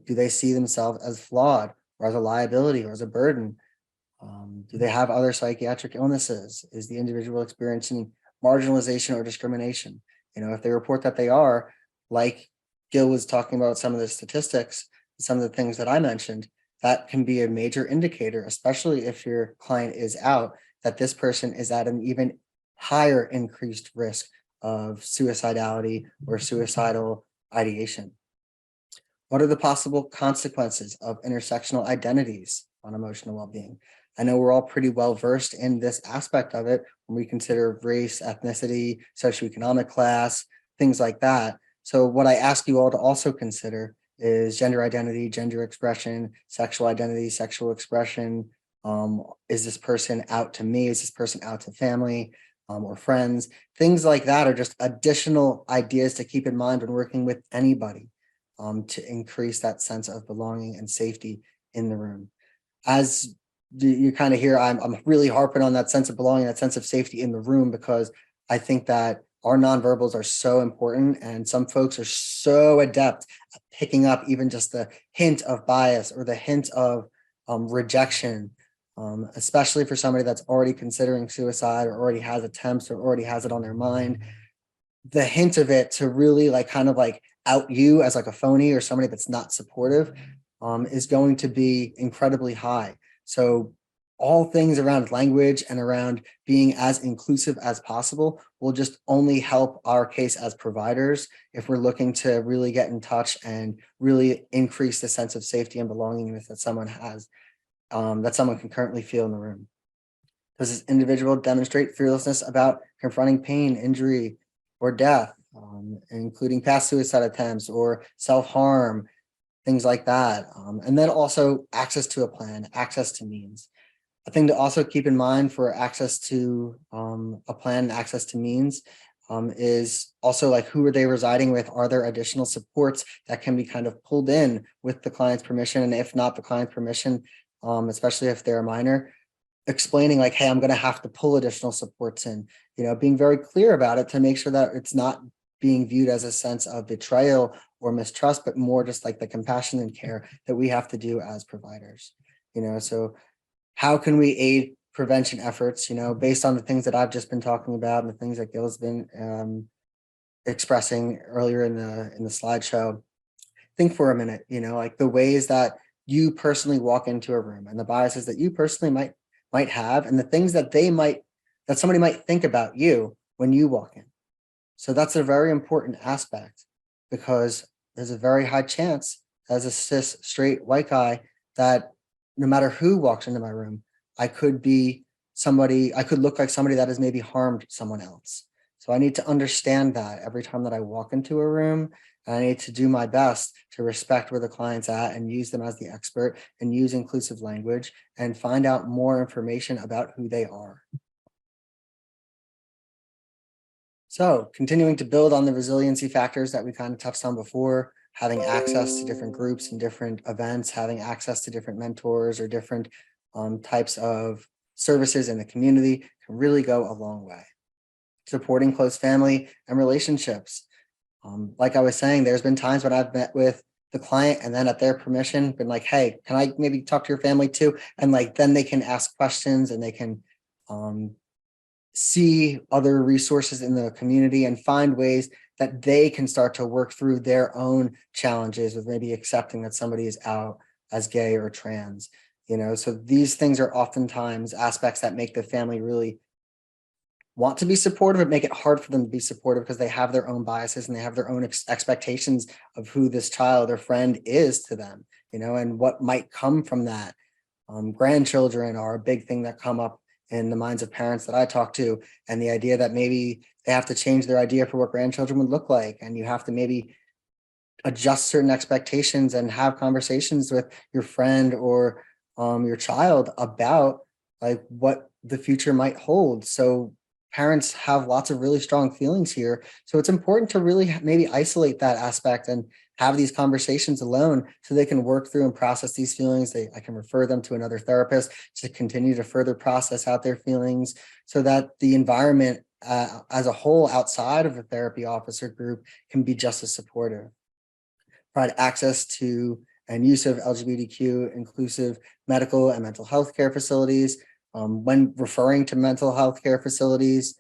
Do they see themselves as flawed or as a liability or as a burden? Do they have other psychiatric illnesses? Is the individual experiencing marginalization or discrimination? If they report that they are, like Gill was talking about some of the statistics, some of the things that I mentioned, that can be a major indicator, especially if your client is out, that this person is at an even higher increased risk of suicidality or suicidal ideation. What are the possible consequences of intersectional identities on emotional well-being? I know we're all pretty well versed in this aspect of it when we consider race, ethnicity, socioeconomic class, things like that. So what I ask you all to also consider is gender identity, gender expression, sexual identity, sexual expression. Is this person out to me? Is this person out to family or friends? Things like that are just additional ideas to keep in mind when working with anybody to increase that sense of belonging and safety in the room. As you kind of hear, I'm really harping on that sense of belonging, that sense of safety in the room, because I think that our nonverbals are so important, and some folks are so adept at picking up even just the hint of bias or the hint of rejection, especially for somebody that's already considering suicide or already has attempts or already has it on their mind. The hint of it to really kind of out you as like a phony or somebody that's not supportive is going to be incredibly high. So all things around language and around being as inclusive as possible will just only help our case as providers if we're looking to really get in touch and really increase the sense of safety and belongingness that someone has, that someone can currently feel in the room. Does this individual demonstrate fearlessness about confronting pain, injury, or death, including past suicide attempts or self-harm, things like that? And then also access to a plan, access to means. A thing to also keep in mind for access to a plan and access to means is also who are they residing with? Are there additional supports that can be kind of pulled in with the client's permission? And if not the client's permission, especially if they're a minor, explaining hey, I'm going to have to pull additional supports in, being very clear about it to make sure that it's not being viewed as a sense of betrayal or mistrust, but more just the compassion and care that we have to do as providers. So how can we aid prevention efforts, based on the things that I've just been talking about and the things that Gill's been expressing earlier in the slideshow? Think for a minute, the ways that you personally walk into a room and the biases that you personally might have, and the things that somebody might think about you when you walk in. So that's a very important aspect, because there's a very high chance as a cis straight white guy that no matter who walks into my room, I could look like somebody that has maybe harmed someone else. So I need to understand that every time that I walk into a room, and I need to do my best to respect where the client's at and use them as the expert and use inclusive language and find out more information about who they are. So continuing to build on the resiliency factors that we kind of touched on before, having access to different groups and different events, having access to different mentors or different types of services in the community can really go a long way. Supporting close family and relationships. Like I was saying, there's been times when I've met with the client and then at their permission been hey, can I maybe talk to your family too? And then they can ask questions and they can see other resources in the community and find ways that they can start to work through their own challenges with maybe accepting that somebody is out as gay or trans, so these things are oftentimes aspects that make the family really want to be supportive, but make it hard for them to be supportive because they have their own biases and they have their own expectations of who this child or friend is to them, and what might come from that. Grandchildren are a big thing that come up in the minds of parents that I talk to, and the idea that maybe they have to change their idea for what grandchildren would look like, and you have to maybe adjust certain expectations and have conversations with your friend or your child about what the future might hold. So parents have lots of really strong feelings here. So it's important to really maybe isolate that aspect and have these conversations alone so they can work through and process these feelings. I can refer them to another therapist to continue to further process out their feelings so that the environment as a whole outside of a therapy officer group can be just as supportive. Provide access to and use of LGBTQ inclusive medical and mental health care facilities. When referring to mental health care facilities,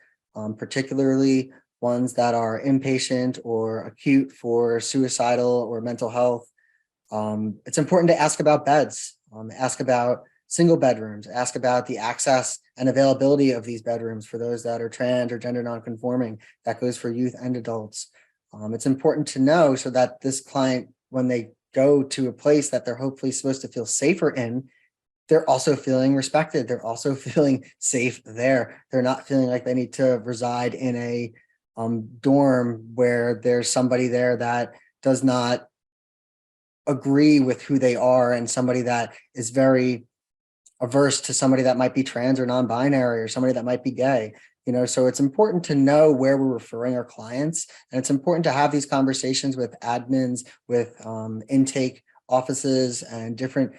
particularly ones that are inpatient or acute for suicidal or mental health, it's important to ask about beds, ask about single bedrooms, ask about the access and availability of these bedrooms for those that are trans or gender nonconforming. That goes for youth and adults. It's important to know so that this client, when they go to a place that they're hopefully supposed to feel safer in, they're also feeling respected. They're also feeling safe there. They're not feeling like they need to reside in a dorm where there's somebody there that does not agree with who they are and somebody that is very averse to somebody that might be trans or non-binary or somebody that might be gay. So it's important to know where we're referring our clients, and it's important to have these conversations with admins, with intake offices and different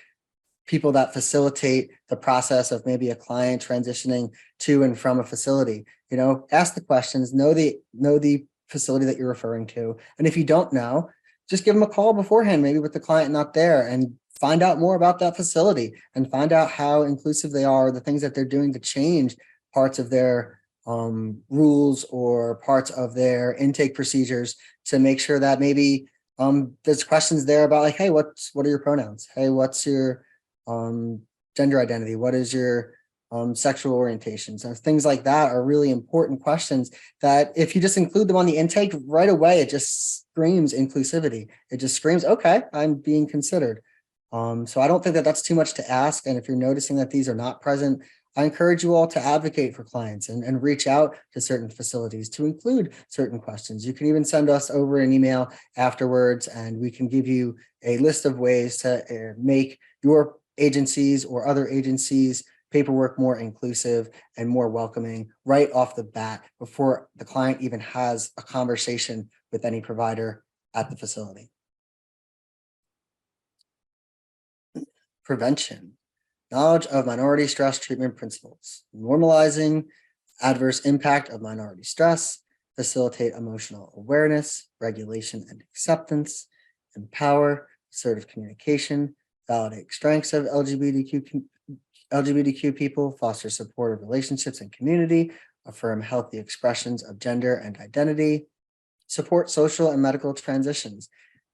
people that facilitate the process of maybe a client transitioning to and from a facility. Ask the questions, know the facility that you're referring to. And if you don't know, just give them a call beforehand, maybe with the client not there, and find out more about that facility and find out how inclusive they are, the things that they're doing to change parts of their rules or parts of their intake procedures to make sure that maybe there's questions there about like, hey, what are your pronouns? Hey, what's your gender identity? What is your sexual orientation? So things like that are really important questions that if you just include them on the intake right away, it just screams inclusivity. It just screams, okay, I'm being considered. So I don't think that that's too much to ask. And if you're noticing that these are not present, I encourage you all to advocate for clients and reach out to certain facilities to include certain questions. You can even send us over an email afterwards, and we can give you a list of ways to make your agencies or other agencies' paperwork more inclusive and more welcoming right off the bat before the client even has a conversation with any provider at the facility. Prevention. Knowledge of minority stress treatment principles, normalizing adverse impact of minority stress, facilitate emotional awareness, regulation and acceptance, empower, assertive communication, validate strengths of LGBTQ people, foster supportive relationships and community, affirm healthy expressions of gender and identity, support social and medical transitions.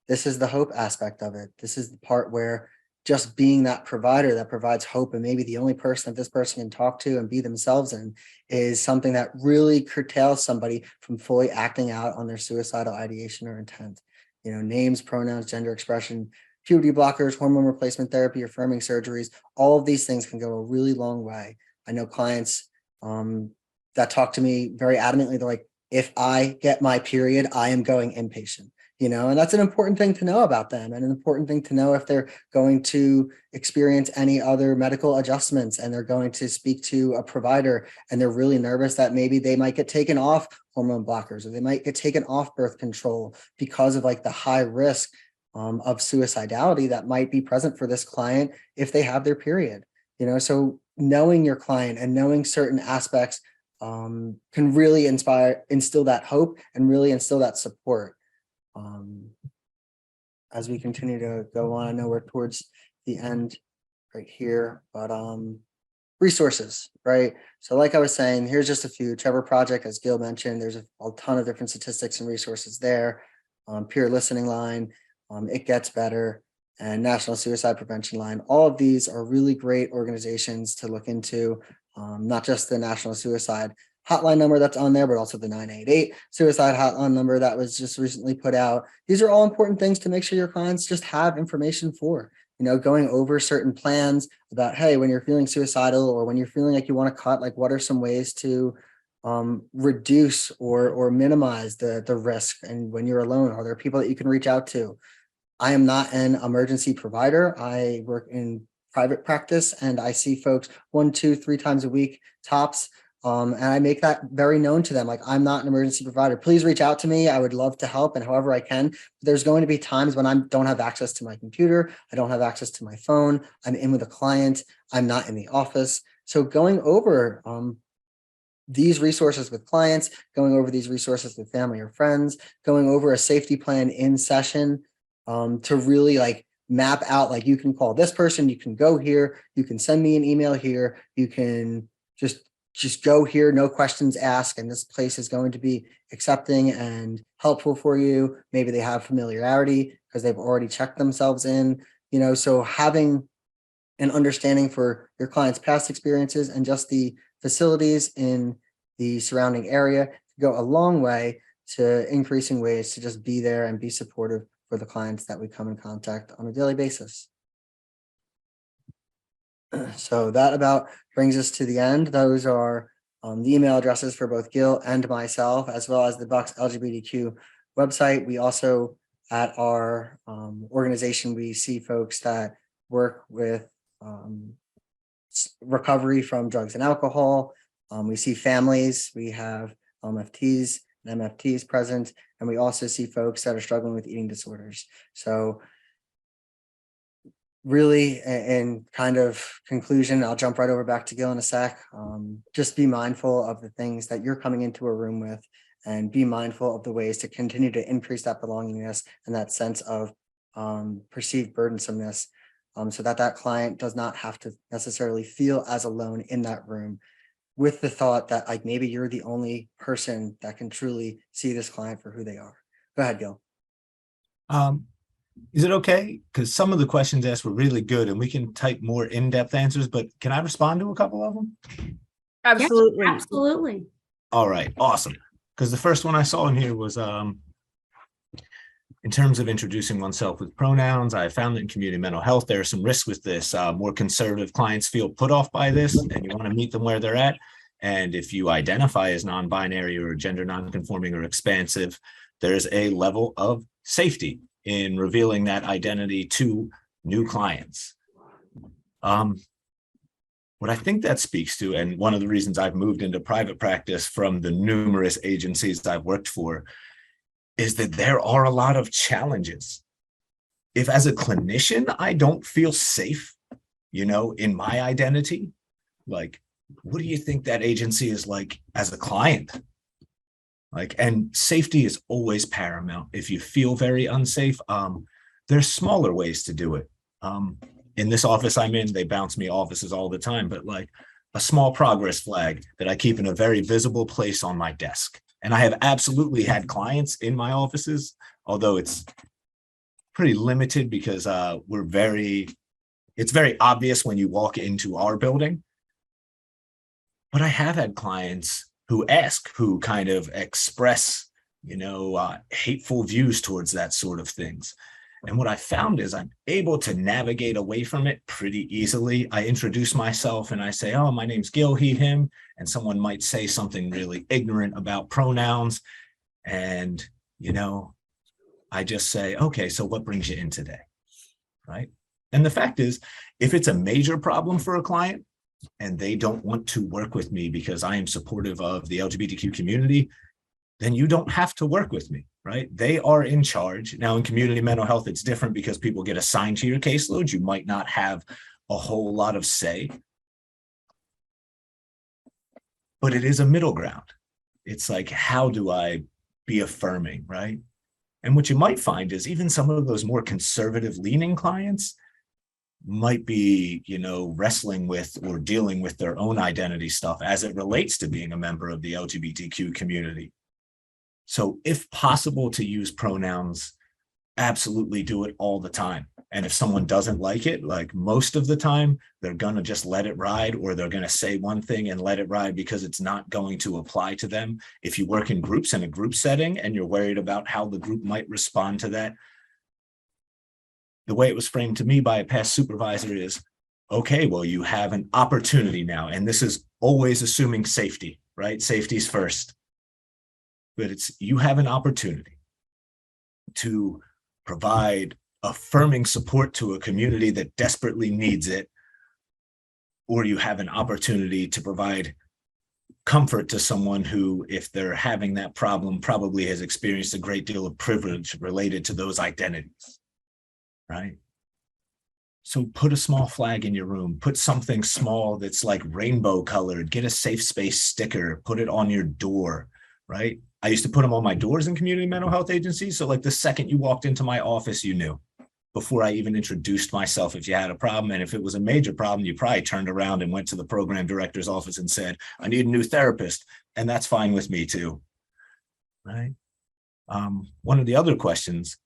This is the hope aspect of it. This is the part where just being that provider that provides hope and maybe the only person that this person can talk to and be themselves in is something that really curtails somebody from fully acting out on their suicidal ideation or intent. Names, pronouns, gender expression, puberty blockers, hormone replacement therapy, affirming surgeries, all of these things can go a really long way. I know clients that talk to me very adamantly. They're like, if I get my period, I am going inpatient. And that's an important thing to know about them, and an important thing to know if they're going to experience any other medical adjustments and they're going to speak to a provider and they're really nervous that maybe they might get taken off hormone blockers or they might get taken off birth control because of like the high risk of suicidality that might be present for this client if they have their period. So knowing your client and knowing certain aspects can really instill that hope and really instill that support. As we continue to go on, I know we're towards the end right here, but resources, right? So like I was saying, here's just a few. Trevor Project, as Gill mentioned, there's a ton of different statistics and resources there. Peer Listening Line, It Gets Better, and National Suicide Prevention Line. All of these are really great organizations to look into, not just the National Suicide hotline number that's on there, but also the 988 suicide hotline number that was just recently put out. These are all important things to make sure your clients just have information for, going over certain plans about, hey, when you're feeling suicidal or when you're feeling like you want to cut, like what are some ways to reduce or minimize the risk? And when you're alone, are there people that you can reach out to? I am not an emergency provider. I work in private practice and I see folks 1, 2, 3 times a week tops. And I make that very known to them. Like, I'm not an emergency provider. Please reach out to me. I would love to help and however I can. There's going to be times when I don't have access to my computer. I don't have access to my phone. I'm in with a client. I'm not in the office. So going over these resources with clients, going over these resources with family or friends, going over a safety plan in session, to really like map out, like you can call this person, you can go here, you can send me an email here, you can just go here, no questions asked, and this place is going to be accepting and helpful for you. Maybe they have familiarity because they've already checked themselves in, so having an understanding for your client's past experiences and just the facilities in the surrounding area go a long way to increasing ways to just be there and be supportive for the clients that we come in contact on a daily basis. So that about brings us to the end. Those are the email addresses for both Gill and myself, as well as the Bucks LGBTQ website. We also, at our organization, we see folks that work with recovery from drugs and alcohol. We see families. We have LMFTs and MFTs present, and we also see folks that are struggling with eating disorders. So really, in kind of conclusion, I'll jump right over back to Gill in a sec. Just be mindful of the things that you're coming into a room with, and be mindful of the ways to continue to increase that belongingness and that sense of perceived burdensomeness, so that that client does not have to necessarily feel as alone in that room, with the thought that like maybe you're the only person that can truly see this client for who they are. Go ahead, Gill. Is it okay? Because some of the questions asked were really good and we can type more in-depth answers, but can I respond to a couple of them? Absolutely. Absolutely. All right, awesome. Because the first one I saw in here was in terms of introducing oneself with pronouns. I found that in community mental health, there are some risks with this. More conservative clients feel put off by this, and you want to meet them where they're at. And if you identify as non-binary or gender non-conforming or expansive, there's a level of safety in revealing that identity to new clients. What I think that speaks to, and one of the reasons I've moved into private practice from the numerous agencies I've worked for, is that there are a lot of challenges. If as a clinician, I don't feel safe, in my identity, like, what do you think that agency is like as a client? And safety is always paramount. If you feel very unsafe, there's smaller ways to do it. In this office I'm in, they bounce me offices all the time, but like a small progress flag that I keep in a very visible place on my desk. And I have absolutely had clients in my offices, although it's pretty limited because it's very obvious when you walk into our building. But I have had clients who kind of express, hateful views towards that sort of things. And what I found is I'm able to navigate away from it pretty easily. I introduce myself and I say, oh, my name's Gill, he, him. And someone might say something really ignorant about pronouns. And, I just say, okay, so what brings you in today? Right. And the fact is, if it's a major problem for a client and they don't want to work with me because I am supportive of the LGBTQ community, then you don't have to work with me, right? They are in charge. Now, in community mental health, it's different because people get assigned to your caseload. You might not have a whole lot of say, but it is a middle ground. It's like, how do I be affirming, right? And what you might find is even some of those more conservative leaning clients might be, wrestling with or dealing with their own identity stuff as it relates to being a member of the LGBTQ community. So if possible to use pronouns, absolutely do it all the time. And if someone doesn't like it, like most of the time, they're going to just let it ride, or they're going to say one thing and let it ride because it's not going to apply to them. If you work in groups in a group setting and you're worried about how the group might respond to that, the way it was framed to me by a past supervisor is, okay, well, you have an opportunity now. And this is always assuming safety, right? Safety's first. But you have an opportunity to provide affirming support to a community that desperately needs it, or you have an opportunity to provide comfort to someone who, if they're having that problem, probably has experienced a great deal of privilege related to those identities, right? So put a small flag in your room, put something small that's like rainbow colored, get a safe space sticker, put it on your door, right? I used to put them on my doors in community mental health agencies. So like the second you walked into my office, you knew before I even introduced myself if you had a problem. And if it was a major problem, you probably turned around and went to the program director's office and said, I need a new therapist. And that's fine with me too, right? One of the other questions,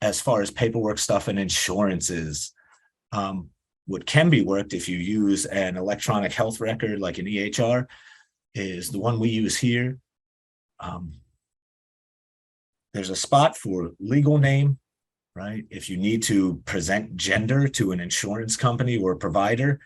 as far as paperwork stuff and insurances, what can be worked if you use an electronic health record like an EHR is the one we use here. There's a spot for legal name, right? If you need to present gender to an insurance company or provider,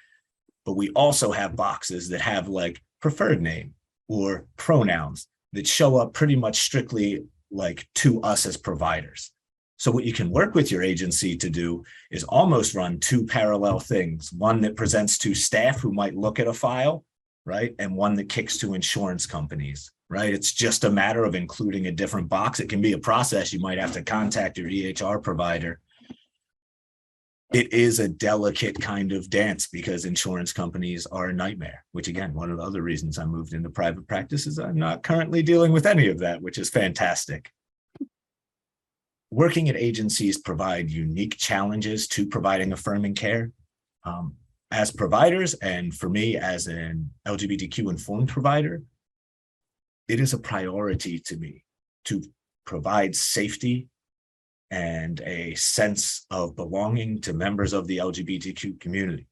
but we also have boxes that have like preferred name or pronouns that show up pretty much strictly like to us as providers. So what you can work with your agency to do is almost run two parallel things, one that presents to staff who might look at a file, right? And one that kicks to insurance companies, right? It's just a matter of including a different box. It can be a process. You might have to contact your EHR provider. It is a delicate kind of dance because insurance companies are a nightmare, which again, one of the other reasons I moved into private practice is I'm not currently dealing with any of that, which is fantastic. Working at agencies provide unique challenges to providing affirming care. As providers, and for me as an LGBTQ informed provider, it is a priority to me to provide safety and a sense of belonging to members of the LGBTQ community.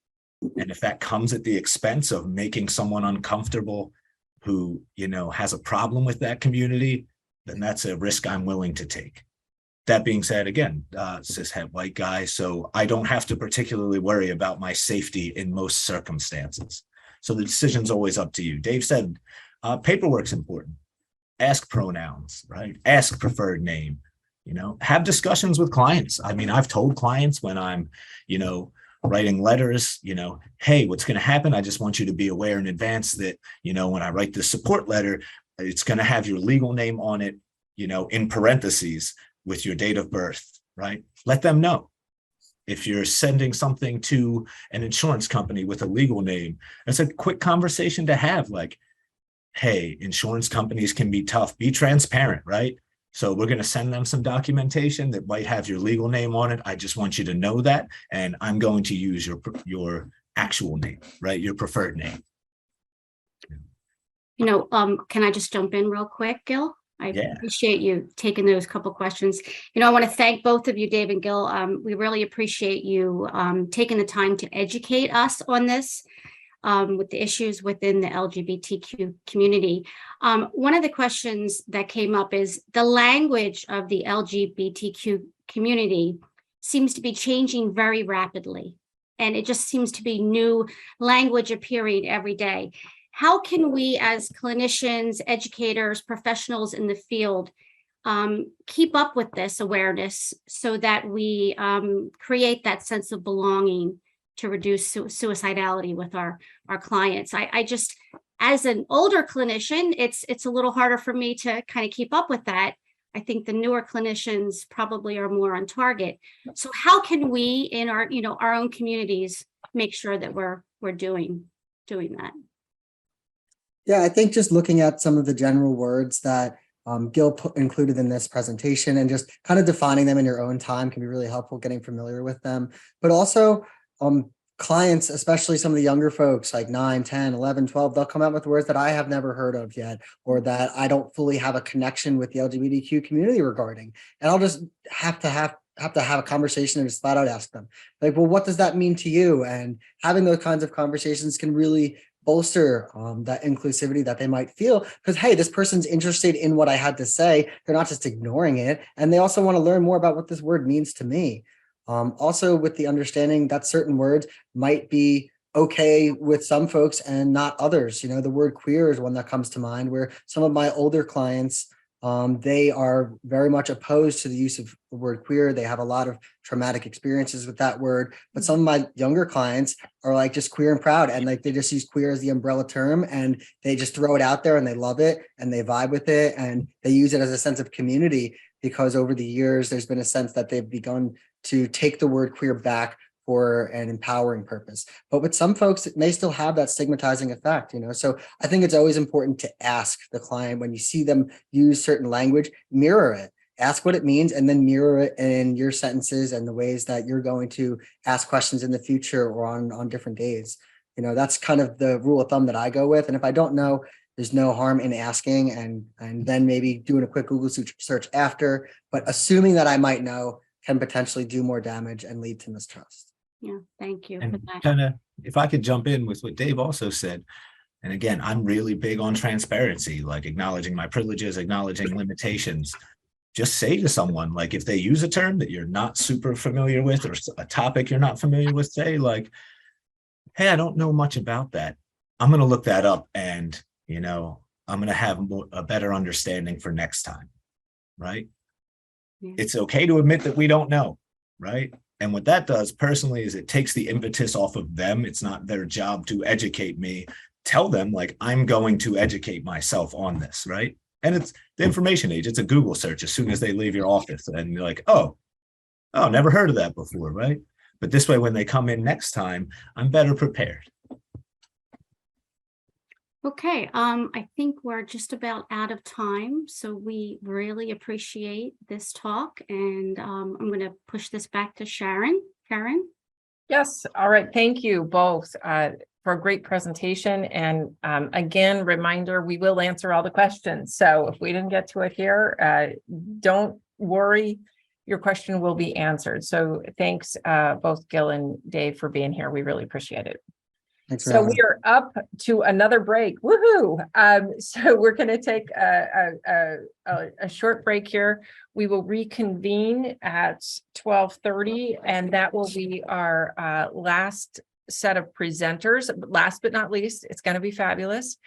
And if that comes at the expense of making someone uncomfortable who, you know, has a problem with that community, then that's a risk I'm willing to take. That being said, again, cishet white guy, so I don't have to particularly worry about my safety in most circumstances. So the decision's always up to you. Dave said, paperwork's important. Ask pronouns, right? Ask preferred name, you know, have discussions with clients. I mean, I've told clients when I'm, you know, writing letters, you know, hey, what's going to happen? I just want you to be aware in advance that, you know, when I write this support letter, it's going to have your legal name on it, you know, in parentheses, with your date of birth, right? Let them know. If you're sending something to an insurance company with a legal name, it's a quick conversation to have like, hey, insurance companies can be tough, be transparent, right? So we're going to send them some documentation that might have your legal name on it. I just want you to know that. And I'm going to use your actual name, right? Your preferred name. You know, can I just jump in real quick, Gill? I appreciate you taking those couple questions. You know, I want to thank both of you, Dave and Gill. We really appreciate you taking the time to educate us on this with the issues within the LGBTQ community. One of the questions that came up is the language of the LGBTQ community seems to be changing very rapidly. And it just seems to be new language appearing every day. How can we as clinicians, educators, professionals in the field keep up with this awareness so that we create that sense of belonging to reduce suicidality with our clients? I just, as an older clinician, it's a little harder for me to kind of keep up with that. I think the newer clinicians probably are more on target. So how can we in our, you know, our own communities make sure that we're doing that? Yeah, I think just looking at some of the general words that Gill included in this presentation and just kind of defining them in your own time can be really helpful, getting familiar with them. But also clients, especially some of the younger folks like 9, 10, 11, 12, they'll come out with words that I have never heard of yet, or that I don't fully have a connection with the LGBTQ community regarding. And I'll just have to have a conversation and just flat out ask them, like, well, what does that mean to you? And having those kinds of conversations can really bolster that inclusivity that they might feel, because, hey, this person's interested in what I had to say. They're not just ignoring it. And they also want to learn more about what this word means to me. Also with the understanding that certain words might be okay with some folks and not others. You know, the word queer is one that comes to mind, where some of my older clients, they are very much opposed to the use of the word queer. They have a lot of traumatic experiences with that word. But some of my younger clients are like just queer and proud, and like they just use queer as the umbrella term, and they just throw it out there and they love it and they vibe with it and they use it as a sense of community, because over the years there's been a sense that they've begun to take the word queer back for an empowering purpose. But with some folks, it may still have that stigmatizing effect, you know? So I think it's always important to ask the client when you see them use certain language, mirror it, ask what it means, and then mirror it in your sentences and the ways that you're going to ask questions in the future or on different days. You know, that's kind of the rule of thumb that I go with. And if I don't know, there's no harm in asking and then maybe doing a quick Google search after, but assuming that I might know can potentially do more damage and lead to mistrust. Yeah, thank you for And that. kind of, if I could jump in with what Dave also said, and again, I'm really big on transparency, like acknowledging my privileges, acknowledging limitations. Just say to someone, like if they use a term that you're not super familiar with or a topic you're not familiar with, say like, hey, I don't know much about that. I'm going to look that up and, you know, I'm going to have a better understanding for next time, right? Yeah. It's okay to admit that we don't know, right? And what that does personally is it takes the impetus off of them. It's not their job to educate me. Tell them like, I'm going to educate myself on this, right? And it's the information age. It's a Google search as soon as they leave your office and you're like, oh, never heard of that before, right? But this way, when they come in next time, I'm better prepared. Okay, I think we're just about out of time, so we really appreciate this talk, and I'm going to push this back to Sharon. Sharon? Yes, all right. Thank you both for a great presentation. And again, reminder, we will answer all the questions. So if we didn't get to it here, don't worry, your question will be answered. So thanks both Gill and Dave for being here. We really appreciate it. Thanks for So having we are up to another break. Woohoo! So we're going to take a short break here. We will reconvene at 12:30, and that will be our last set of presenters. Last but not least, it's going to be fabulous.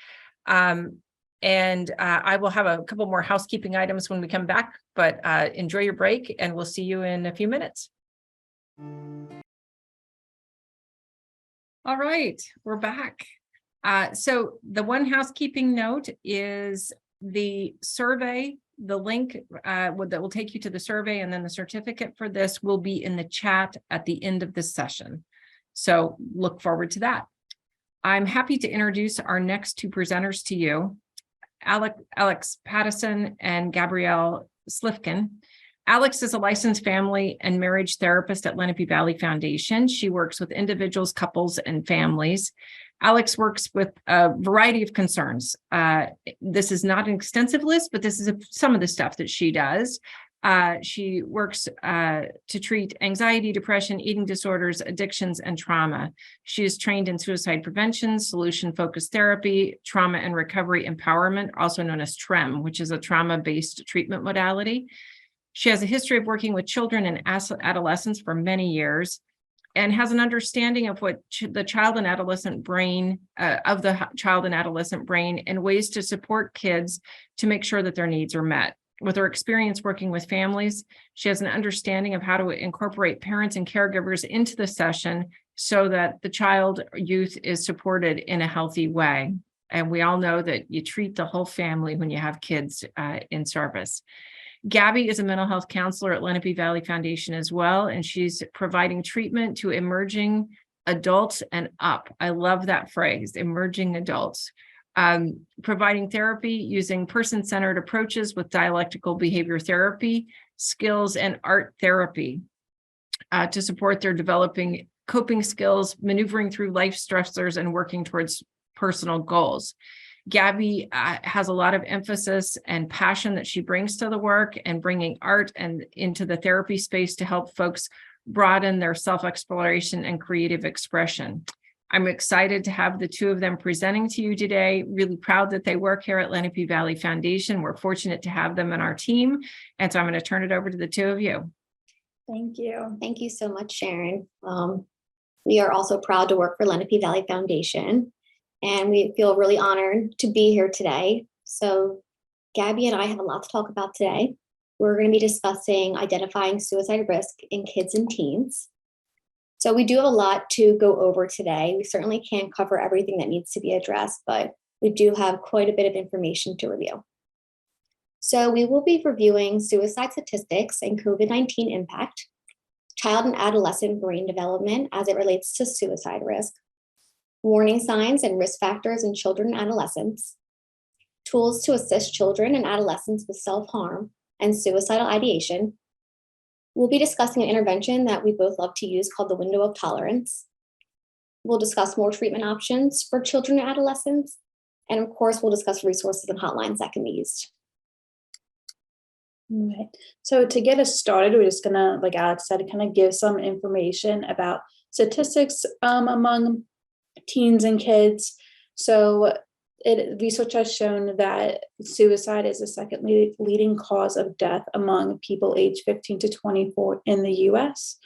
And I will have a couple more housekeeping items when we come back, but enjoy your break, and we'll see you in a few minutes. All right, we're back. So the one housekeeping note is the survey, the link that will take you to the survey, and then the certificate for this will be in the chat at the end of this session. So look forward to that. I'm happy to introduce our next two presenters to you, Alex Pattison and Gabrielle Slifkin. Alex is a licensed family and marriage therapist at Lenape Valley Foundation. She works with individuals, couples, and families. Alex works with a variety of concerns. This is not an extensive list, but this is some of the stuff that she does. She works to treat anxiety, depression, eating disorders, addictions, and trauma. She is trained in suicide prevention, solution-focused therapy, trauma and recovery empowerment, also known as TREM, which is a trauma-based treatment modality. She has a history of working with children and adolescents for many years and has an understanding of what the child and adolescent brain, and ways to support kids to make sure that their needs are met. With her experience working with families, she has an understanding of how to incorporate parents and caregivers into the session so that the child or youth is supported in a healthy way. And we all know that you treat the whole family when you have kids in service. Gabby is a mental health counselor at Lenape Valley Foundation as well, and she's providing treatment to emerging adults and up. I love that phrase, emerging adults. Providing therapy using person-centered approaches with dialectical behavior therapy, skills, and art therapy to support their developing coping skills, maneuvering through life stressors, and working towards personal goals. Gabby has a lot of emphasis and passion that she brings to the work and bringing art and into the therapy space to help folks broaden their self-exploration and creative expression. I'm excited to have the two of them presenting to you today. Really proud that they work here at Lenape Valley Foundation. We're fortunate to have them in our team. And so I'm going to turn it over to the two of you. Thank you. Thank you so much, Sharon. We are also proud to work for Lenape Valley Foundation, and we feel really honored to be here today. So Gabby and I have a lot to talk about today. We're going to be discussing identifying suicide risk in kids and teens. So we do have a lot to go over today. We certainly can't cover everything that needs to be addressed, but we do have quite a bit of information to review. So we will be reviewing suicide statistics and COVID-19 impact, child and adolescent brain development as it relates to suicide risk, warning signs and risk factors in children and adolescents, tools to assist children and adolescents with self-harm and suicidal ideation. We'll be discussing an intervention that we both love to use called the window of tolerance. We'll discuss more treatment options for children and adolescents. And of course, we'll discuss resources and hotlines that can be used. All right. So to get us started, we're just gonna, like Alex said, kind of give some information about statistics among teens and kids. So research has shown that suicide is the second leading cause of death among people aged 15 to 24 in the US.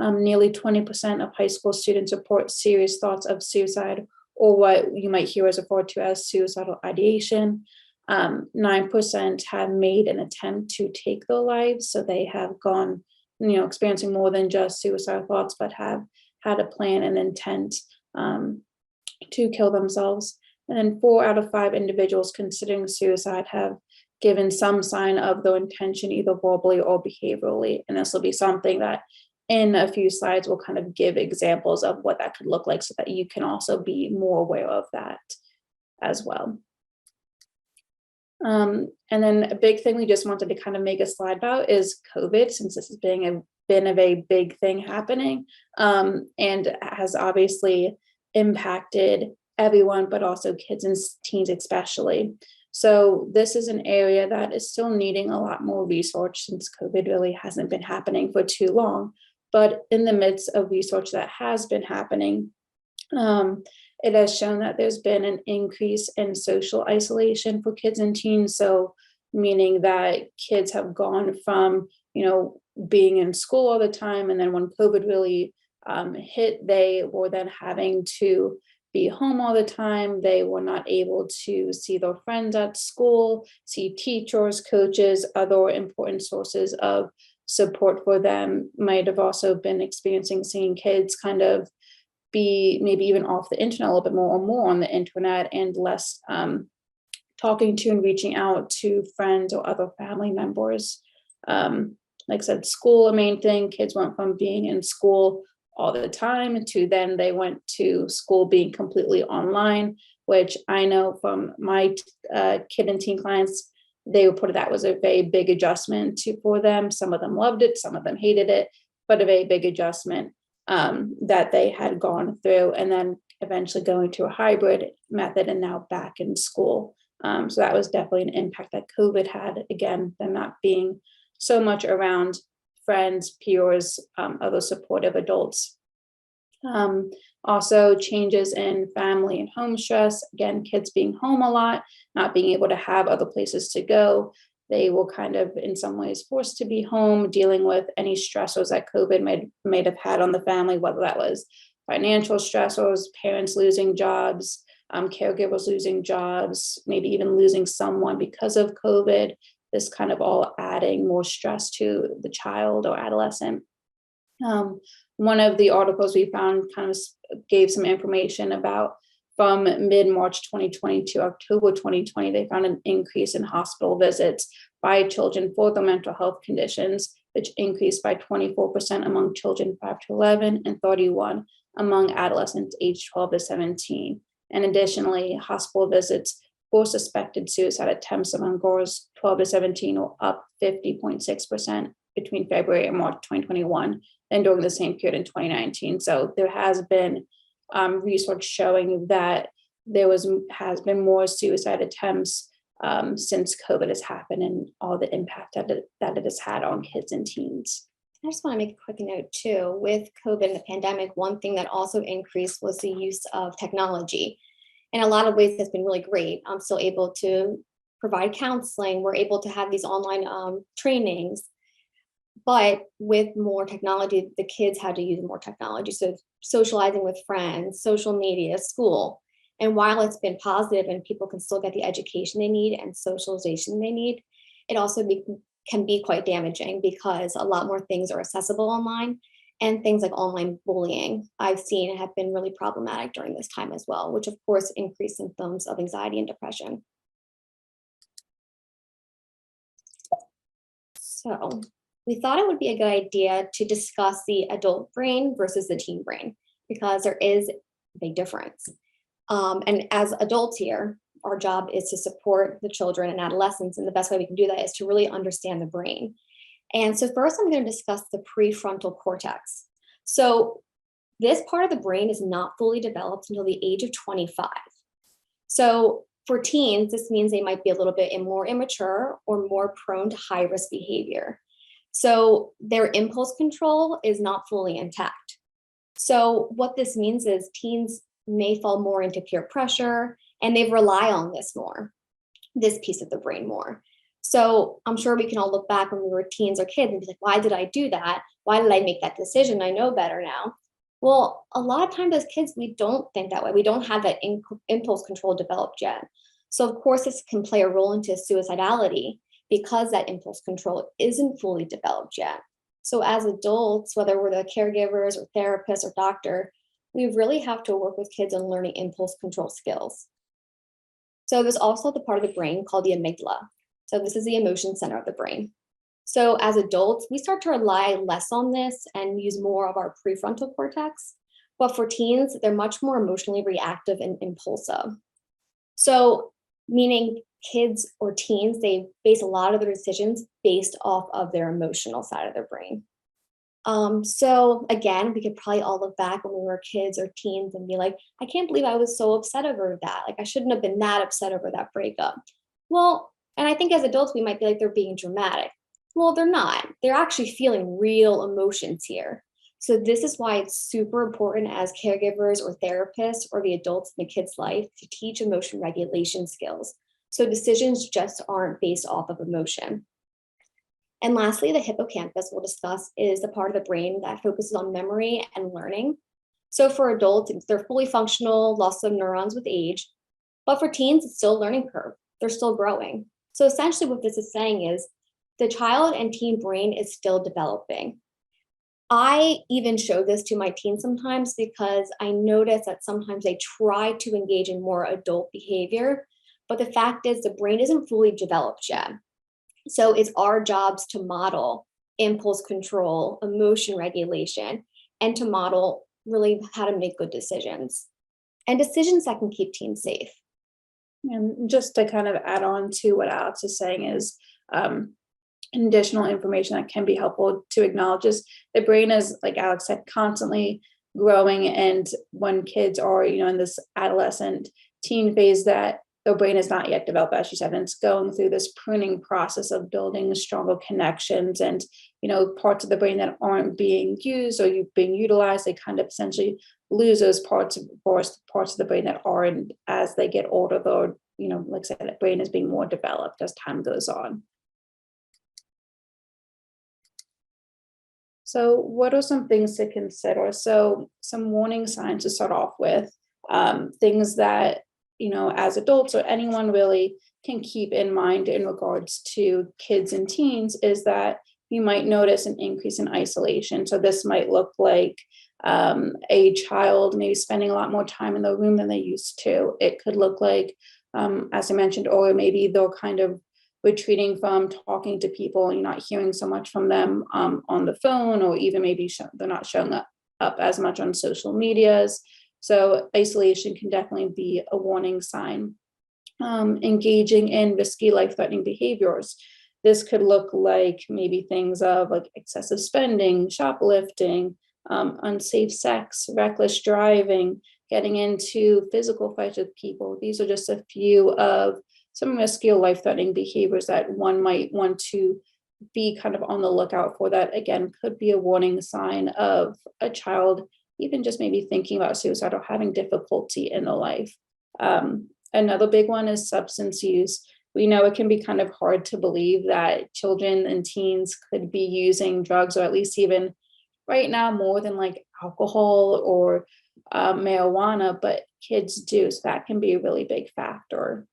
Nearly 20% of high school students report serious thoughts of suicide, or what you might hear as referred to as suicidal ideation. 9% have made an attempt to take their lives. So they have gone, experiencing more than just suicidal thoughts, but have had a plan and intent to kill themselves. And then 4 out of 5 individuals considering suicide have given some sign of their intention, either verbally or behaviorally. And this will be something that in a few slides we'll kind of give examples of what that could look like so that you can also be more aware of that as well. And then a big thing we just wanted to kind of make a slide about is COVID, since this has been a very big thing happening, and has obviously impacted everyone, but also kids and teens especially. So this is an area that is still needing a lot more research since COVID really hasn't been happening for too long. But in the midst of research that has been happening, it has shown that there's been an increase in social isolation for kids and teens. So meaning that kids have gone from, being in school all the time, and then when COVID really hit, they were then having to be home all the time. They were not able to see their friends at school, see teachers, coaches, other important sources of support for them. Might have also been experiencing seeing kids kind of be maybe even off the internet a little bit more on the internet, and less talking to and reaching out to friends or other family members. Like I said, school, a main thing, kids went from being in school all the time to then they went to school being completely online, which I know from my kid and teen clients, they reported that was a very big adjustment for them. Some of them loved it, some of them hated it, but a very big adjustment that they had gone through, and then eventually going to a hybrid method and now back in school. So that was definitely an impact that COVID had. Again, them not being so much around friends, peers, other supportive adults. Also changes in family and home stress. Again, kids being home a lot, not being able to have other places to go. They were kind of in some ways forced to be home, dealing with any stressors that COVID may have had on the family, whether that was financial stressors, parents losing jobs, caregivers losing jobs, maybe even losing someone because of COVID. This kind of all adding more stress to the child or adolescent. One of the articles we found kind of gave some information about from mid-March 2020 to October 2020, they found an increase in hospital visits by children for their mental health conditions, which increased by 24% among children 5 to 11 and 31% among adolescents aged 12 to 17. And additionally, hospital visits for suspected suicide attempts among girls 12 to 17 were up 50.6% between February and March 2021 and during the same period in 2019. So there has been research showing that there has been more suicide attempts since COVID has happened, and all the impact that it has had on kids and teens. I just want to make a quick note too. With COVID and the pandemic, one thing that also increased was the use of technology. In a lot of ways, that's been really great. I'm still able to provide counseling. We're able to have these online trainings. But with more technology, the kids had to use more technology. So socializing with friends, social media, school. And while it's been positive and people can still get the education they need and socialization they need, it also can be quite damaging because a lot more things are accessible online, and things like online bullying I've seen have been really problematic during this time as well, which of course increase symptoms of anxiety and depression. So we thought it would be a good idea to discuss the adult brain versus the teen brain, because there is a big difference. And as adults here, our job is to support the children and adolescents. And the best way we can do that is to really understand the brain. And so first I'm going to discuss the prefrontal cortex. So this part of the brain is not fully developed until the age of 25. So for teens, this means they might be a little bit more immature or more prone to high risk behavior. So their impulse control is not fully intact. So what this means is teens may fall more into peer pressure and they rely on this piece of the brain more. So I'm sure we can all look back when we were teens or kids and be like, why did I do that? Why did I make that decision? I know better now. Well, a lot of times as kids, we don't think that way. We don't have that impulse control developed yet. So of course, this can play a role into suicidality because that impulse control isn't fully developed yet. So as adults, whether we're the caregivers or therapists or doctor, we really have to work with kids on learning impulse control skills. So there's also the part of the brain called the amygdala. So this is the emotion center of the brain. So as adults, we start to rely less on this and use more of our prefrontal cortex. But for teens, they're much more emotionally reactive and impulsive. So meaning kids or teens, they base a lot of their decisions based off of their emotional side of their brain. So again, we could probably all look back when we were kids or teens and be like, I can't believe I was so upset over that. Like I shouldn't have been that upset over that breakup. Well, and I think as adults, we might be like, they're being dramatic. Well, they're not. They're actually feeling real emotions here. So this is why it's super important as caregivers or therapists or the adults in the kid's life to teach emotion regulation skills. So decisions just aren't based off of emotion. And lastly, the hippocampus we'll discuss is the part of the brain that focuses on memory and learning. So for adults, they're fully functional, loss of neurons with age. But for teens, it's still a learning curve. They're still growing. So essentially what this is saying is the child and teen brain is still developing. I even show this to my teens sometimes because I notice that sometimes they try to engage in more adult behavior, but the fact is the brain isn't fully developed yet. So it's our jobs to model impulse control, emotion regulation, and to model really how to make good decisions and decisions that can keep teens safe. And just to kind of add on to what Alex is saying is additional information that can be helpful to acknowledge is the brain is, like Alex said, constantly growing. And when kids are, in this adolescent teen phase, that their brain is not yet developed, as you said, and it's going through this pruning process of building stronger connections and, parts of the brain that aren't being used or being utilized, they kind of essentially lose those parts of the brain that are, and as they get older, though, like I said, the brain is being more developed as time goes on. So what are some things to consider? So some warning signs to start off with, things that, as adults or anyone really can keep in mind in regards to kids and teens is that you might notice an increase in isolation. So this might look like a child maybe spending a lot more time in the room than they used to. It could look like, as I mentioned, or maybe they're kind of retreating from talking to people. You're not hearing so much from them on the phone, or even maybe they're not showing up as much on social medias. So isolation can definitely be a warning sign. Engaging in risky life-threatening behaviors. This could look like maybe things of like excessive spending, shoplifting, unsafe sex, reckless driving, getting into physical fights with people. These are just a few of some risky life-threatening behaviors that one might want to be kind of on the lookout for. That again could be a warning sign of a child even just maybe thinking about suicide or having difficulty in their life. Another big one is substance use. We know it can be kind of hard to believe that children and teens could be using drugs, or at least even right now more than like alcohol or marijuana, but kids do. So that can be a really big factor.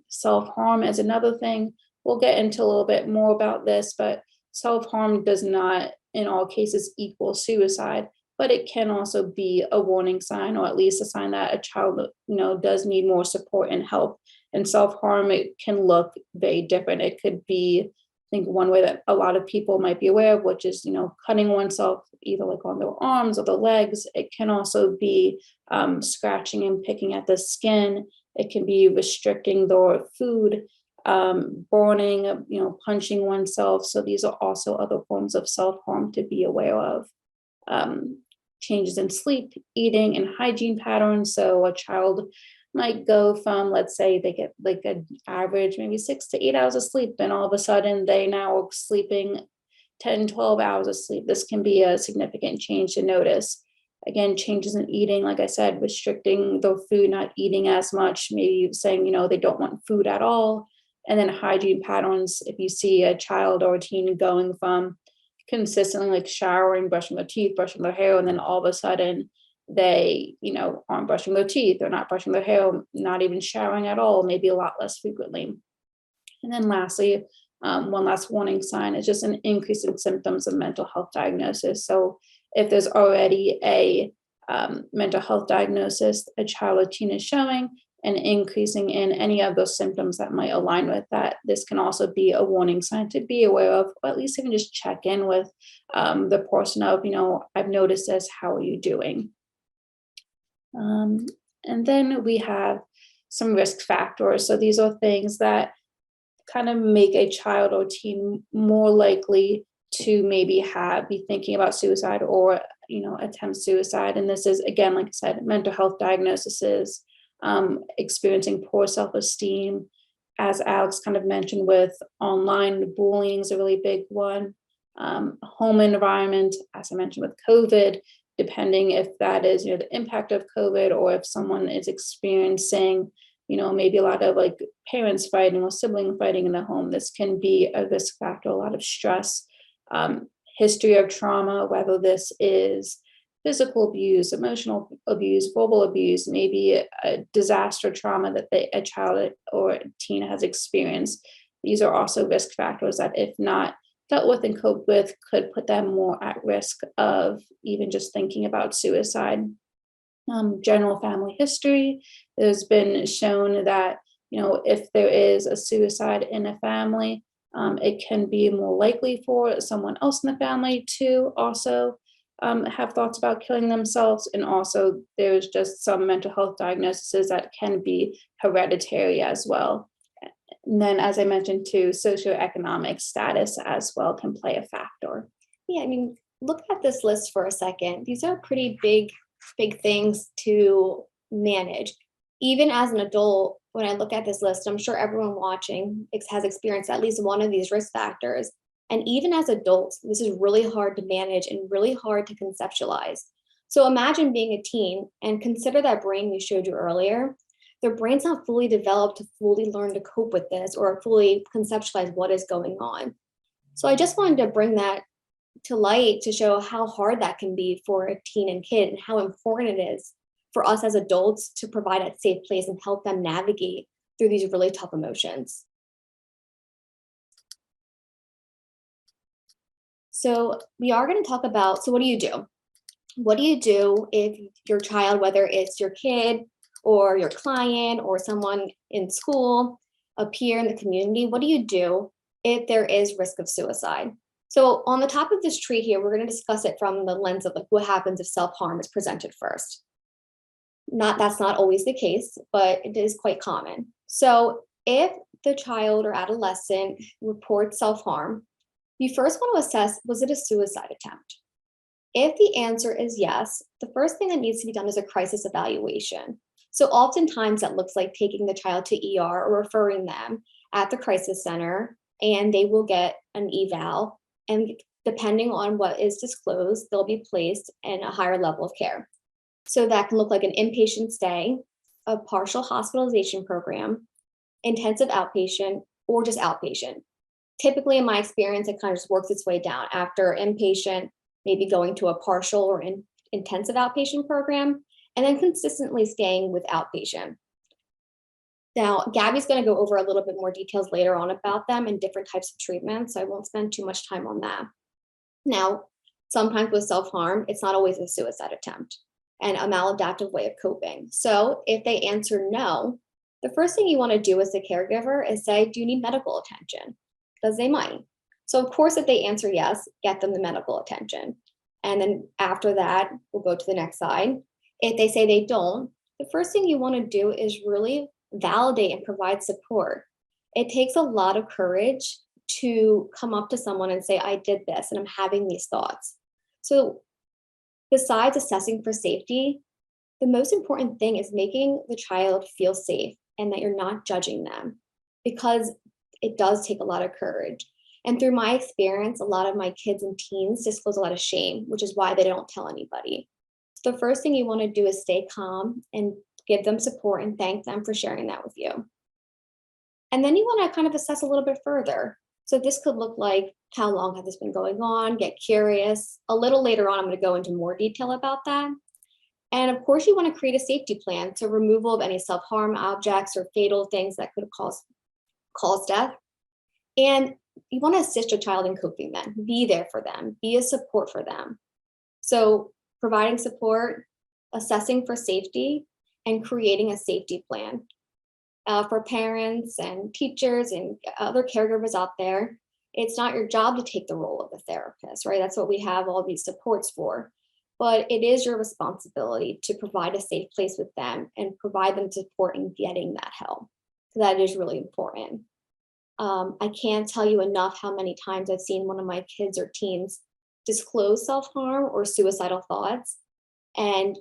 Self-harm is another thing. We'll get into a little bit more about this, but self-harm does not in all cases equal suicide, but it can also be a warning sign, or at least a sign that a child, does need more support and help. And self-harm, it can look very different. It could be think one way that a lot of people might be aware of, which is, cutting oneself either like on their arms or the legs. It can also be scratching and picking at the skin. It can be restricting their food, burning, punching oneself. So these are also other forms of self-harm to be aware of. Changes in sleep, eating, and hygiene patterns. So a child might go from, let's say they get like an average, maybe 6 to 8 hours of sleep, and all of a sudden they now are sleeping 10, 12 hours of sleep. This can be a significant change to notice. Again, changes in eating, like I said, restricting the food, not eating as much, maybe saying, they don't want food at all. And then hygiene patterns, if you see a child or a teen going from consistently like showering, brushing their teeth, brushing their hair, and then all of a sudden they, aren't brushing their teeth, they're not brushing their hair, not even showering at all, maybe a lot less frequently. And then lastly, one last warning sign is just an increase in symptoms of mental health diagnosis. So if there's already a mental health diagnosis a child or teen is showing, and increasing in any of those symptoms that might align with that, this can also be a warning sign to be aware of, or at least even just check in with the person of, I've noticed this, how are you doing? And then we have some risk factors. So these are things that kind of make a child or teen more likely to maybe be thinking about suicide or, attempt suicide. And this is, again, like I said, mental health diagnoses, experiencing poor self-esteem, as Alex kind of mentioned with online bullying is a really big one. Home environment, as I mentioned with COVID, depending if that is, the impact of COVID, or if someone is experiencing, maybe a lot of like parents fighting or sibling fighting in the home, this can be a risk factor, a lot of stress. History of trauma, whether this is physical abuse, emotional abuse, verbal abuse, maybe a disaster trauma that a child or a teen has experienced. These are also risk factors that, if not dealt with and coped with, could put them more at risk of even just thinking about suicide. General family history, there's been shown that, if there is a suicide in a family, it can be more likely for someone else in the family to also have thoughts about killing themselves. And also there's just some mental health diagnoses that can be hereditary as well. And then, as I mentioned too, socioeconomic status as well can play a factor. Yeah, look at this list for a second. These are pretty big things to manage. Even as an adult, when I look at this list, I'm sure everyone watching has experienced at least one of these risk factors. And even as adults, this is really hard to manage and really hard to conceptualize. So imagine being a teen and consider that brain we showed you earlier. Their brain's not fully developed to fully learn to cope with this or fully conceptualize what is going on. So I just wanted to bring that to light to show how hard that can be for a teen and kid, and how important it is for us as adults to provide a safe place and help them navigate through these really tough emotions. So we are going to talk about, so what do you do? What do you do if your child, whether it's your kid or your client or someone in school, a peer in the community, what do you do if there is risk of suicide? So on the top of this tree here, we're going to discuss it from the lens of like what happens if self-harm is presented first. That's not always the case, but it is quite common. So if the child or adolescent reports self-harm, you first want to assess, was it a suicide attempt? If the answer is yes, the first thing that needs to be done is a crisis evaluation. So oftentimes that looks like taking the child to ER or referring them at the crisis center, and they will get an eval. And depending on what is disclosed, they'll be placed in a higher level of care. So that can look like an inpatient stay, a partial hospitalization program, intensive outpatient, or just outpatient. Typically, in my experience, it kind of just works its way down after inpatient, maybe going to a partial or intensive outpatient program, and then consistently staying with outpatient. Now, Gabby's going to go over a little bit more details later on about them and different types of treatments, so I won't spend too much time on that. Now, sometimes with self-harm, it's not always a suicide attempt and a maladaptive way of coping. So if they answer no, the first thing you want to do as a caregiver is say, do you need medical attention? Because they might. So of course, if they answer yes, get them the medical attention. And then after that, we'll go to the next side. If they say they don't, the first thing you want to do is really validate and provide support. It takes a lot of courage to come up to someone and say, I did this and I'm having these thoughts. So besides assessing for safety, the most important thing is making the child feel safe and that you're not judging them, because it does take a lot of courage. And through my experience, a lot of my kids and teens disclose a lot of shame, which is why they don't tell anybody. So the first thing you want to do is stay calm and give them support and thank them for sharing that with you. And then you want to kind of assess a little bit further. So this could look like, how long has this been going on? Get curious. A little later on, I'm going to go into more detail about that. And of course, you want to create a safety plan. So removal of any self-harm objects or fatal things that could cause death. And you want to assist your child in coping then. Be there for them. Be a support for them. So providing support, assessing for safety, and creating a safety plan. For parents and teachers and other caregivers out there, it's not your job to take the role of a therapist, right? That's what we have all these supports for. But it is your responsibility to provide a safe place with them and provide them support in getting that help. So that is really important. I can't tell you enough how many times I've seen one of my kids or teens disclose self-harm or suicidal thoughts and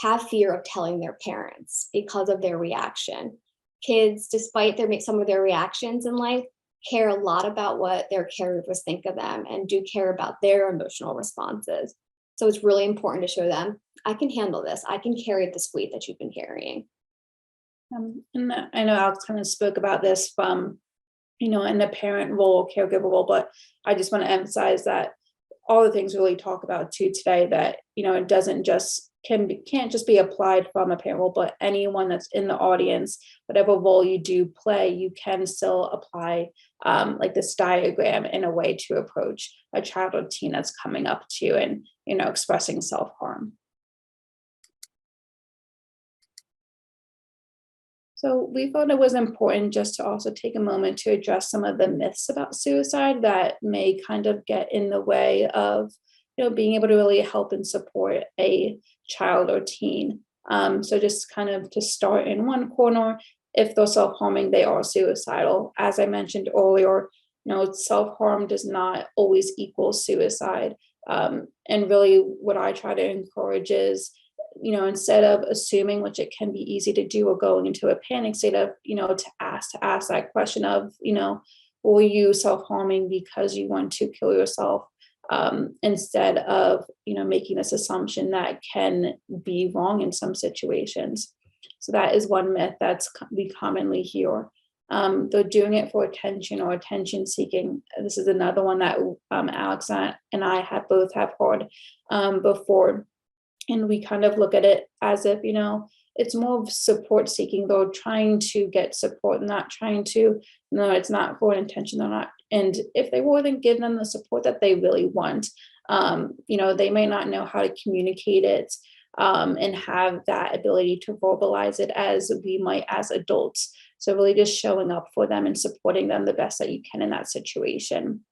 have fear of telling their parents because of their reaction. Kids, despite some of their reactions in life, care a lot about what their caregivers think of them and do care about their emotional responses. So it's really important to show them, I can handle this. I can carry this weight that you've been carrying. And I know Alex kind of spoke about this from, in the parent role, caregiver role, but I just want to emphasize that all the things we really talk about too today, that, it doesn't just can't just be applied from a parent role, but anyone that's in the audience, whatever role you do play, you can still apply like this diagram in a way to approach a child or teen that's coming up to you and, expressing self-harm. So we thought it was important just to also take a moment to address some of the myths about suicide that may kind of get in the way of, being able to really help and support a child or teen. So just kind of to start in one corner, if they're self-harming, they are suicidal. As I mentioned earlier, self-harm does not always equal suicide. And really what I try to encourage is, instead of assuming, which it can be easy to do, or going into a panic state of, to ask that question of, were you self-harming because you want to kill yourself? Instead of, making this assumption that can be wrong in some situations. So that is one myth we commonly hear. They're doing it for attention or attention seeking. This is another one that Alex and I both have heard before. And we kind of look at it as if, it's more of support seeking. They're trying to get support, not trying to, no, it's not for an intention. They're not. And if they were, then give them the support that they really want. They may not know how to communicate it and have that ability to verbalize it as we might as adults. So really just showing up for them and supporting them the best that you can in that situation.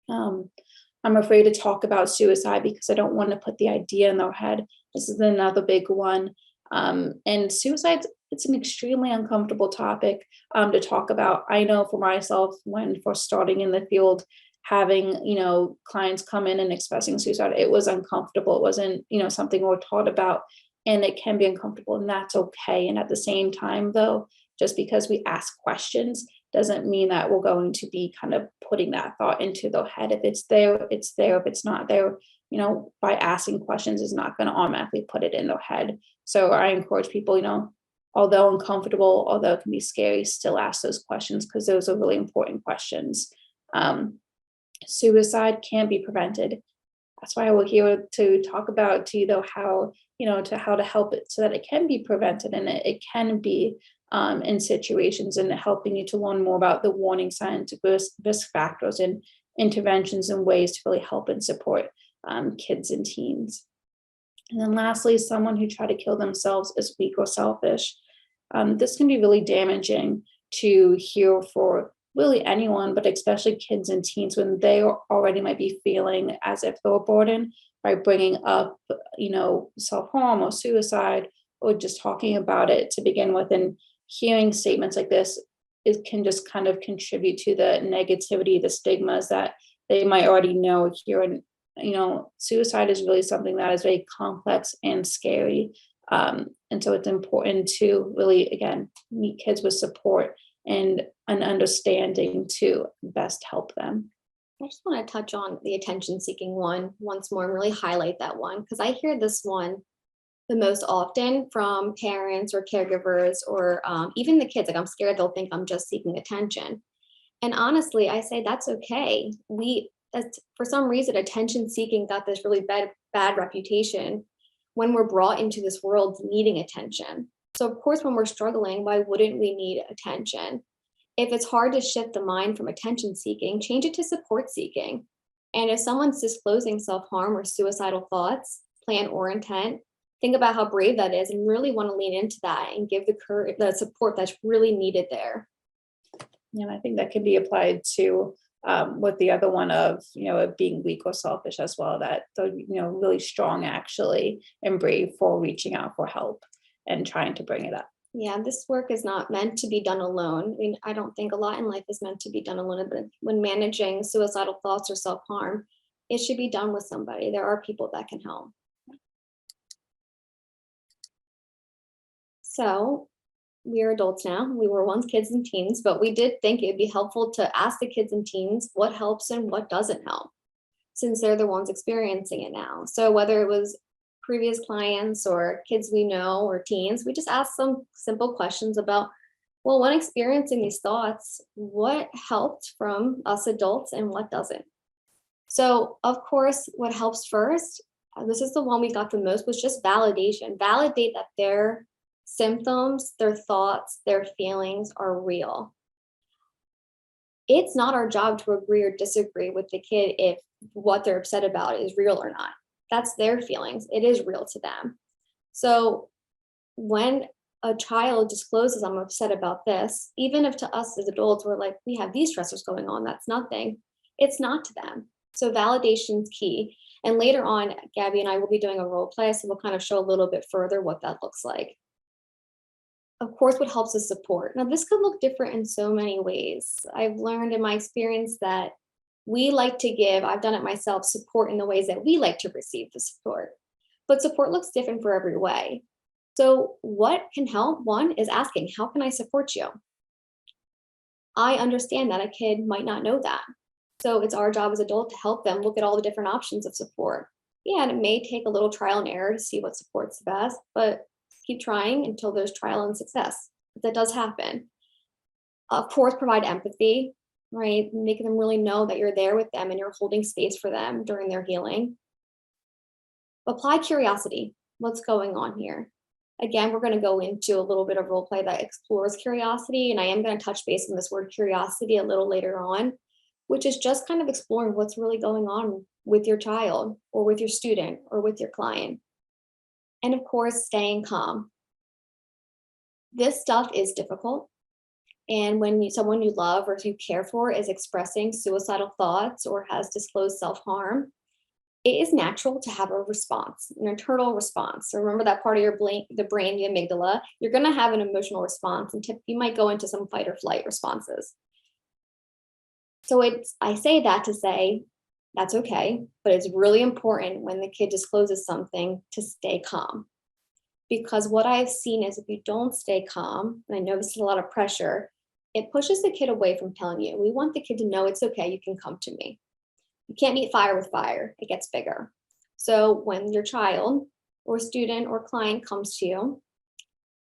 I'm afraid to talk about suicide because I don't want to put the idea in their head. This is another big one. And suicide, it's an extremely uncomfortable topic to talk about. I know for myself, when first starting in the field, having, clients come in and expressing suicide, it was uncomfortable. It wasn't, something we're taught about, and it can be uncomfortable, and that's okay. And at the same time, though, just because we ask questions doesn't mean that we're going to be kind of putting that thought into their head. If it's there, it's there. If it's not there, by asking questions is not going to automatically put it in their head. So I encourage people, although uncomfortable, although it can be scary, still ask those questions, because those are really important questions. Suicide can be prevented. That's why we're here to talk about to you, though, how to help it so that it can be prevented, and it can be in situations, and helping you to learn more about the warning signs, risk factors, and interventions and ways to really help and support kids and teens. And then lastly, someone who tried to kill themselves is weak or selfish. This can be really damaging to hear for really anyone, but especially kids and teens, when they already might be feeling as if they were burdened, by bringing up, self-harm or suicide, or just talking about it to begin with, and hearing statements like this, it can just kind of contribute to the negativity, the stigmas that they might already know or hear. And, suicide is really something that is very complex and scary. And so it's important to really, again, meet kids with support and an understanding to best help them. I just want to touch on the attention seeking one once more and really highlight that one, because I hear this one the most often from parents or caregivers, or even the kids. Like, I'm scared they'll think I'm just seeking attention. And honestly, I say that's okay. For some reason, attention seeking got this really bad reputation when we're brought into this world needing attention. So of course, when we're struggling, why wouldn't we need attention? If it's hard to shift the mind from attention seeking, change it to support seeking. And if someone's disclosing self-harm or suicidal thoughts, plan or intent, think about how brave that is and really want to lean into that and give the courage, the support that's really needed there. And I think that can be applied to with the other one of, of being weak or selfish as well, that the, really strong actually and brave for reaching out for help and trying to bring it up. Yeah, this work is not meant to be done alone. I mean, I don't think a lot in life is meant to be done alone, but when managing suicidal thoughts or self-harm, it should be done with somebody. There are people that can help. So we're adults now. We were once kids and teens, but we did think it'd be helpful to ask the kids and teens what helps and what doesn't help, since they're the ones experiencing it now. So whether it was previous clients or kids we know or teens, we just asked some simple questions about, well, when experiencing these thoughts, what helped from us adults and what doesn't? So of course, what helps first, this is the one we got the most, was just validation. Validate that their symptoms, their thoughts, their feelings are real. It's not our job to agree or disagree with the kid if what they're upset about is real or not. That's their feelings. It is real to them. So when a child discloses, I'm upset about this, even if to us as adults, we're like, we have these stressors going on, that's nothing. It's not to them. So validation's key. And later on, Gabby and I will be doing a role play, so we'll kind of show a little bit further what that looks like. Of course, what helps is support. Now, this could look different in so many ways. I've learned in my experience that we like to give, I've done it myself, support in the ways that we like to receive the support. But support looks different for every way. So what can help? One is asking, how can I support you? I understand that a kid might not know that. So it's our job as adults to help them look at all the different options of support. Yeah, and it may take a little trial and error to see what support's the best, but keep trying until there's trial and success. That does happen. Of course, provide empathy, right? Making them really know that you're there with them and you're holding space for them during their healing. Apply curiosity. What's going on here? Again, we're going to go into a little bit of role play that explores curiosity, and I am going to touch base on this word curiosity a little later on, which is just kind of exploring what's really going on with your child or with your student or with your client. And of course, staying calm. This stuff is difficult. And when someone you love or you care for is expressing suicidal thoughts or has disclosed self-harm, it is natural to have a response, an internal response. So remember that part of your the brain, the amygdala, you're going to have an emotional response, and you might go into some fight or flight responses. So I say that to say, that's okay, but it's really important when the kid discloses something to stay calm. Because what I've seen is if you don't stay calm, and I know this is a lot of pressure, it pushes the kid away from telling you. We want the kid to know it's okay, you can come to me. You can't meet fire with fire, it gets bigger. So when your child or student or client comes to you,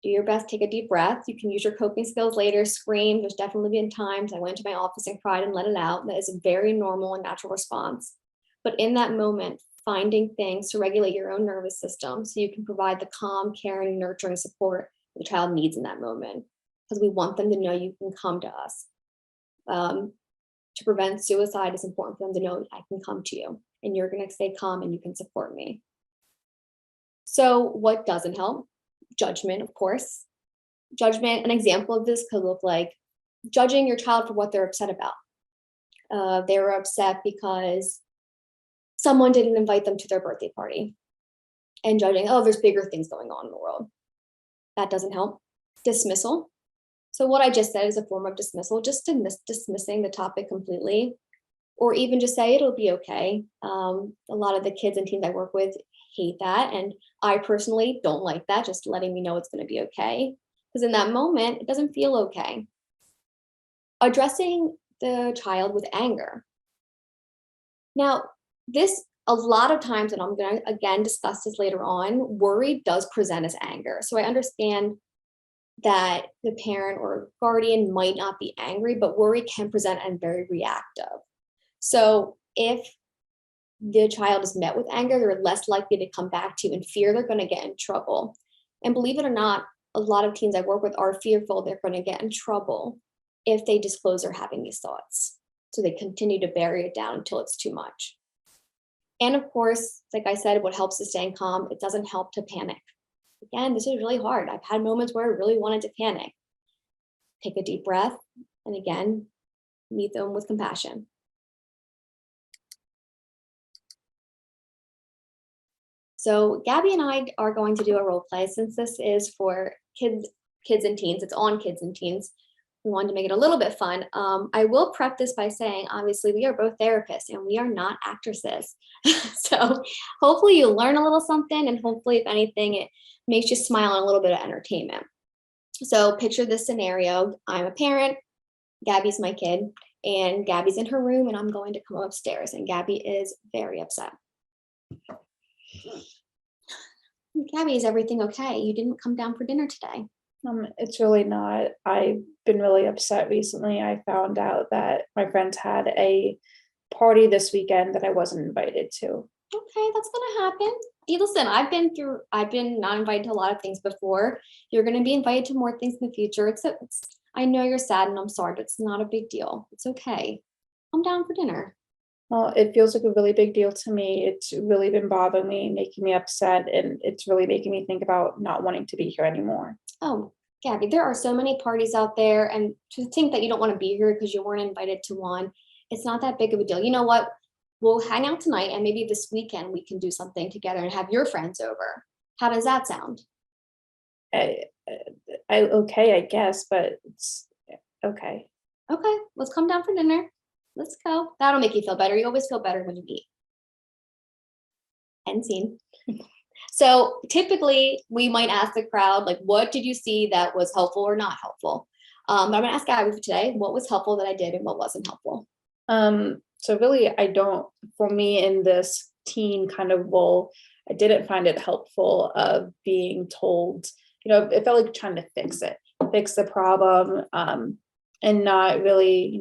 do your best, take a deep breath. You can use your coping skills later, scream. There's definitely been times I went to my office and cried and let it out. That is a very normal and natural response. But in that moment, finding things to regulate your own nervous system so you can provide the calm, caring, nurturing support the child needs in that moment. Because we want them to know you can come to us. To prevent suicide, it's important for them to know I can come to you and you're going to stay calm and you can support me. So what doesn't help? Judgment, of course. Judgment, an example of this could look like judging your child for what they're upset about. They were upset because someone didn't invite them to their birthday party, and judging, oh, there's bigger things going on in the world. That doesn't help. Dismissal. So what I just said is a form of dismissal, just dismissing the topic completely, or even just say it'll be okay. A lot of the kids and teens I work with hate that, and I personally don't like that, just letting me know it's going to be okay. Because in that moment, it doesn't feel okay. Addressing the child with anger. Now, this, a lot of times, and I'm going to again discuss this later on, worry does present as anger. So I understand that the parent or guardian might not be angry, but worry can present as very reactive. So if the child is met with anger, they're less likely to come back to you. In fear, they're going to get in trouble. And believe it or not, a lot of teens I work with are fearful they're going to get in trouble if they disclose they're having these thoughts. So they continue to bury it down until it's too much. And of course, like I said, what helps is staying calm. It doesn't help to panic. Again, this is really hard. I've had moments where I really wanted to panic. Take a deep breath, and again, meet them with compassion. So Gabby and I are going to do a role play. Since this is for kids and teens, it's on kids and teens. We wanted to make it a little bit fun. I will prep this by saying, obviously, we are both therapists and we are not actresses. So hopefully you learn a little something, and hopefully, if anything, it makes you smile and a little bit of entertainment. So picture this scenario. I'm a parent, Gabby's my kid, and Gabby's in her room, and I'm going to come upstairs, and Gabby is very upset. Gabby, is everything okay? You didn't come down for dinner today. It's really not. I've been really upset recently. I found out that my friends had a party this weekend that I wasn't invited to. Okay, that's gonna happen. Listen, I've been not invited to a lot of things before. You're gonna be invited to more things in the future. I know you're sad and I'm sorry, but it's not a big deal. It's okay. Come down for dinner. Well, it feels like a really big deal to me. It's really been bothering me, making me upset, and it's really making me think about not wanting to be here anymore. Oh, Gabby, there are so many parties out there, and to think that you don't want to be here because you weren't invited to one, it's not that big of a deal. You know what? We'll hang out tonight, and maybe this weekend we can do something together and have your friends over. How does that sound? Okay, I guess, but it's okay. Okay, let's come down for dinner. Let's go. That'll make you feel better. You always feel better when you eat. End scene. So typically we might ask the crowd, like, what did you see that was helpful or not helpful? But I'm gonna ask Gabby for today, what was helpful that I did and what wasn't helpful? So really, for me in this teen kind of role, I didn't find it helpful of being told, it felt like trying to fix the problem, and not really,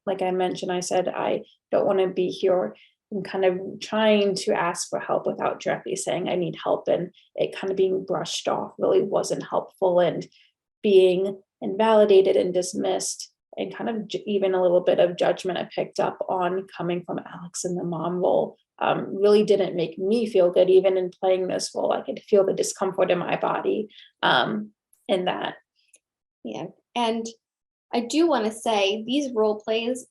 like I mentioned, I said, I don't want to be here, and kind of trying to ask for help without directly saying I need help, and it kind of being brushed off really wasn't helpful, and being invalidated and dismissed, and kind of even a little bit of judgment I picked up on coming from Alex in the mom role really didn't make me feel good. Even in playing this role, I could feel the discomfort in my body in that. Yeah, and I do want to say these role plays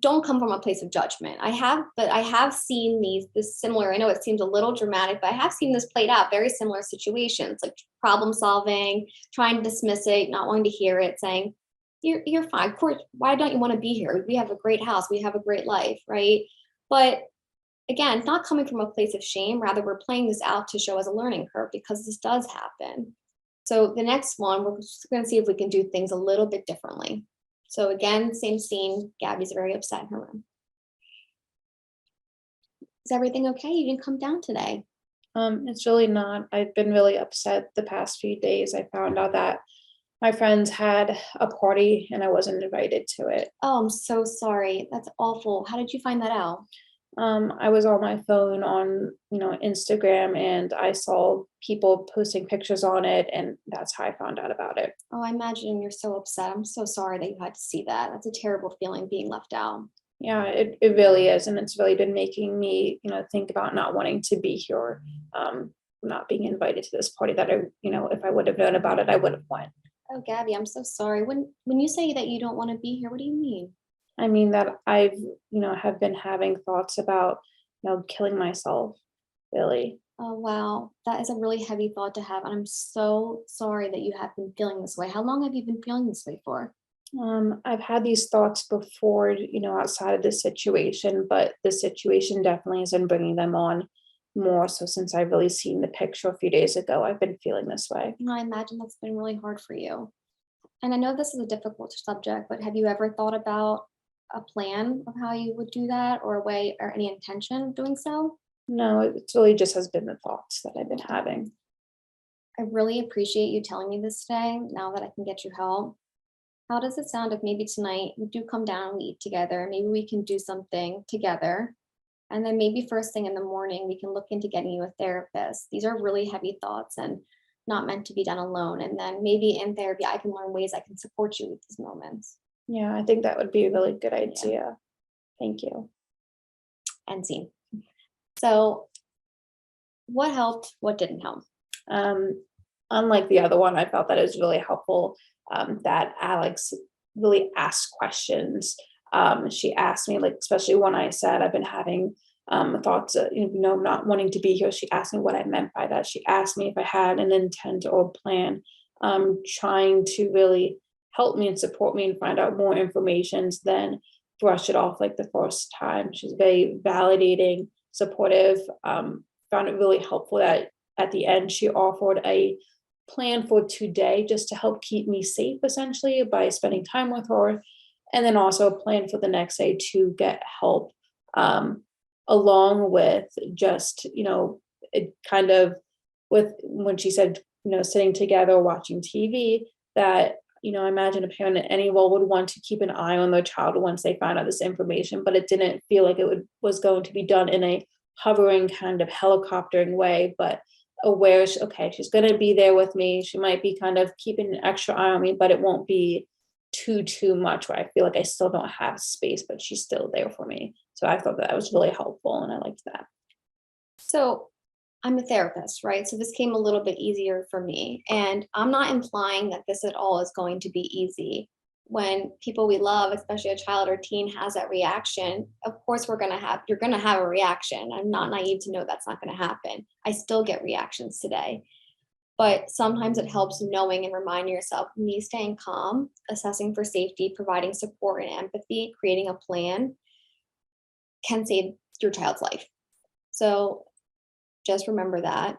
don't come from a place of judgment. I have seen this similar, I know it seems a little dramatic, but I have seen this played out, very similar situations, like problem solving, trying to dismiss it, not wanting to hear it, saying, you're fine. Of course, why don't you want to be here? We have a great house. We have a great life, right? But again, it's not coming from a place of shame. Rather, we're playing this out to show as a learning curve because this does happen. So the next one, we're just going to see if we can do things a little bit differently. So again, same scene. Gabby's very upset in her room. Is everything okay? You didn't come down today. It's really not. I've been really upset the past few days. I found out that my friends had a party and I wasn't invited to it. Oh, I'm so sorry. That's awful. How did you find that out? I was on my phone on, Instagram, and I saw people posting pictures on it, and that's how I found out about it. Oh, I imagine you're so upset. I'm so sorry that you had to see that. That's a terrible feeling, being left out. Yeah, it really is. And it's really been making me, think about not wanting to be here, not being invited to this party that if I would have known about it, I would have went. Oh, Gabby, I'm so sorry. When you say that you don't want to be here, what do you mean? I mean that I've, have been having thoughts about, killing myself, really. Oh, wow. That is a really heavy thought to have. And I'm so sorry that you have been feeling this way. How long have you been feeling this way for? I've had these thoughts before, outside of this situation, but the situation definitely has been bringing them on more. So since I've really seen the picture a few days ago, I've been feeling this way. I imagine that's been really hard for you. And I know this is a difficult subject, but have you ever thought about a plan of how you would do that, or a way or any intention of doing so? No, it really just has been the thoughts that I've been having. I really appreciate you telling me this today, now that I can get you help. How does it sound if maybe tonight we do come down and we eat together? Maybe we can do something together. And then maybe first thing in the morning, we can look into getting you a therapist. These are really heavy thoughts and not meant to be done alone. And then maybe in therapy, I can learn ways I can support you with these moments. Yeah, I think that would be a really good idea. Thank you. And scene. So what helped? What didn't help? Unlike the other one, I felt that it was really helpful that Alex really asked questions. She asked me, like, especially when I said I've been having thoughts, not wanting to be here. She asked me what I meant by that. She asked me if I had an intent or plan, trying to really help me and support me and find out more information than brush it off like the first time. She's very validating, supportive. Found it really helpful that at the end she offered a plan for today just to help keep me safe, essentially, by spending time with her. And then also a plan for the next day to get help, along with just, it kind of with when she said, sitting together, watching TV, that, I imagine a parent at any role would want to keep an eye on their child once they find out this information, but it didn't feel like it was going to be done in a hovering kind of helicoptering way, but aware, okay, she's going to be there with me. She might be kind of keeping an extra eye on me, but it won't be too much where I feel like I still don't have space, but she's still there for me. So I thought that was really helpful, and I liked that. So I'm a therapist, right? So this came a little bit easier for me. And I'm not implying that this at all is going to be easy. When people we love, especially a child or teen, has that reaction, of course you're going to have a reaction. I'm not naive to know that's not going to happen. I still get reactions today. But sometimes it helps knowing and reminding yourself, me staying calm, assessing for safety, providing support and empathy, creating a plan can save your child's life. So just remember that.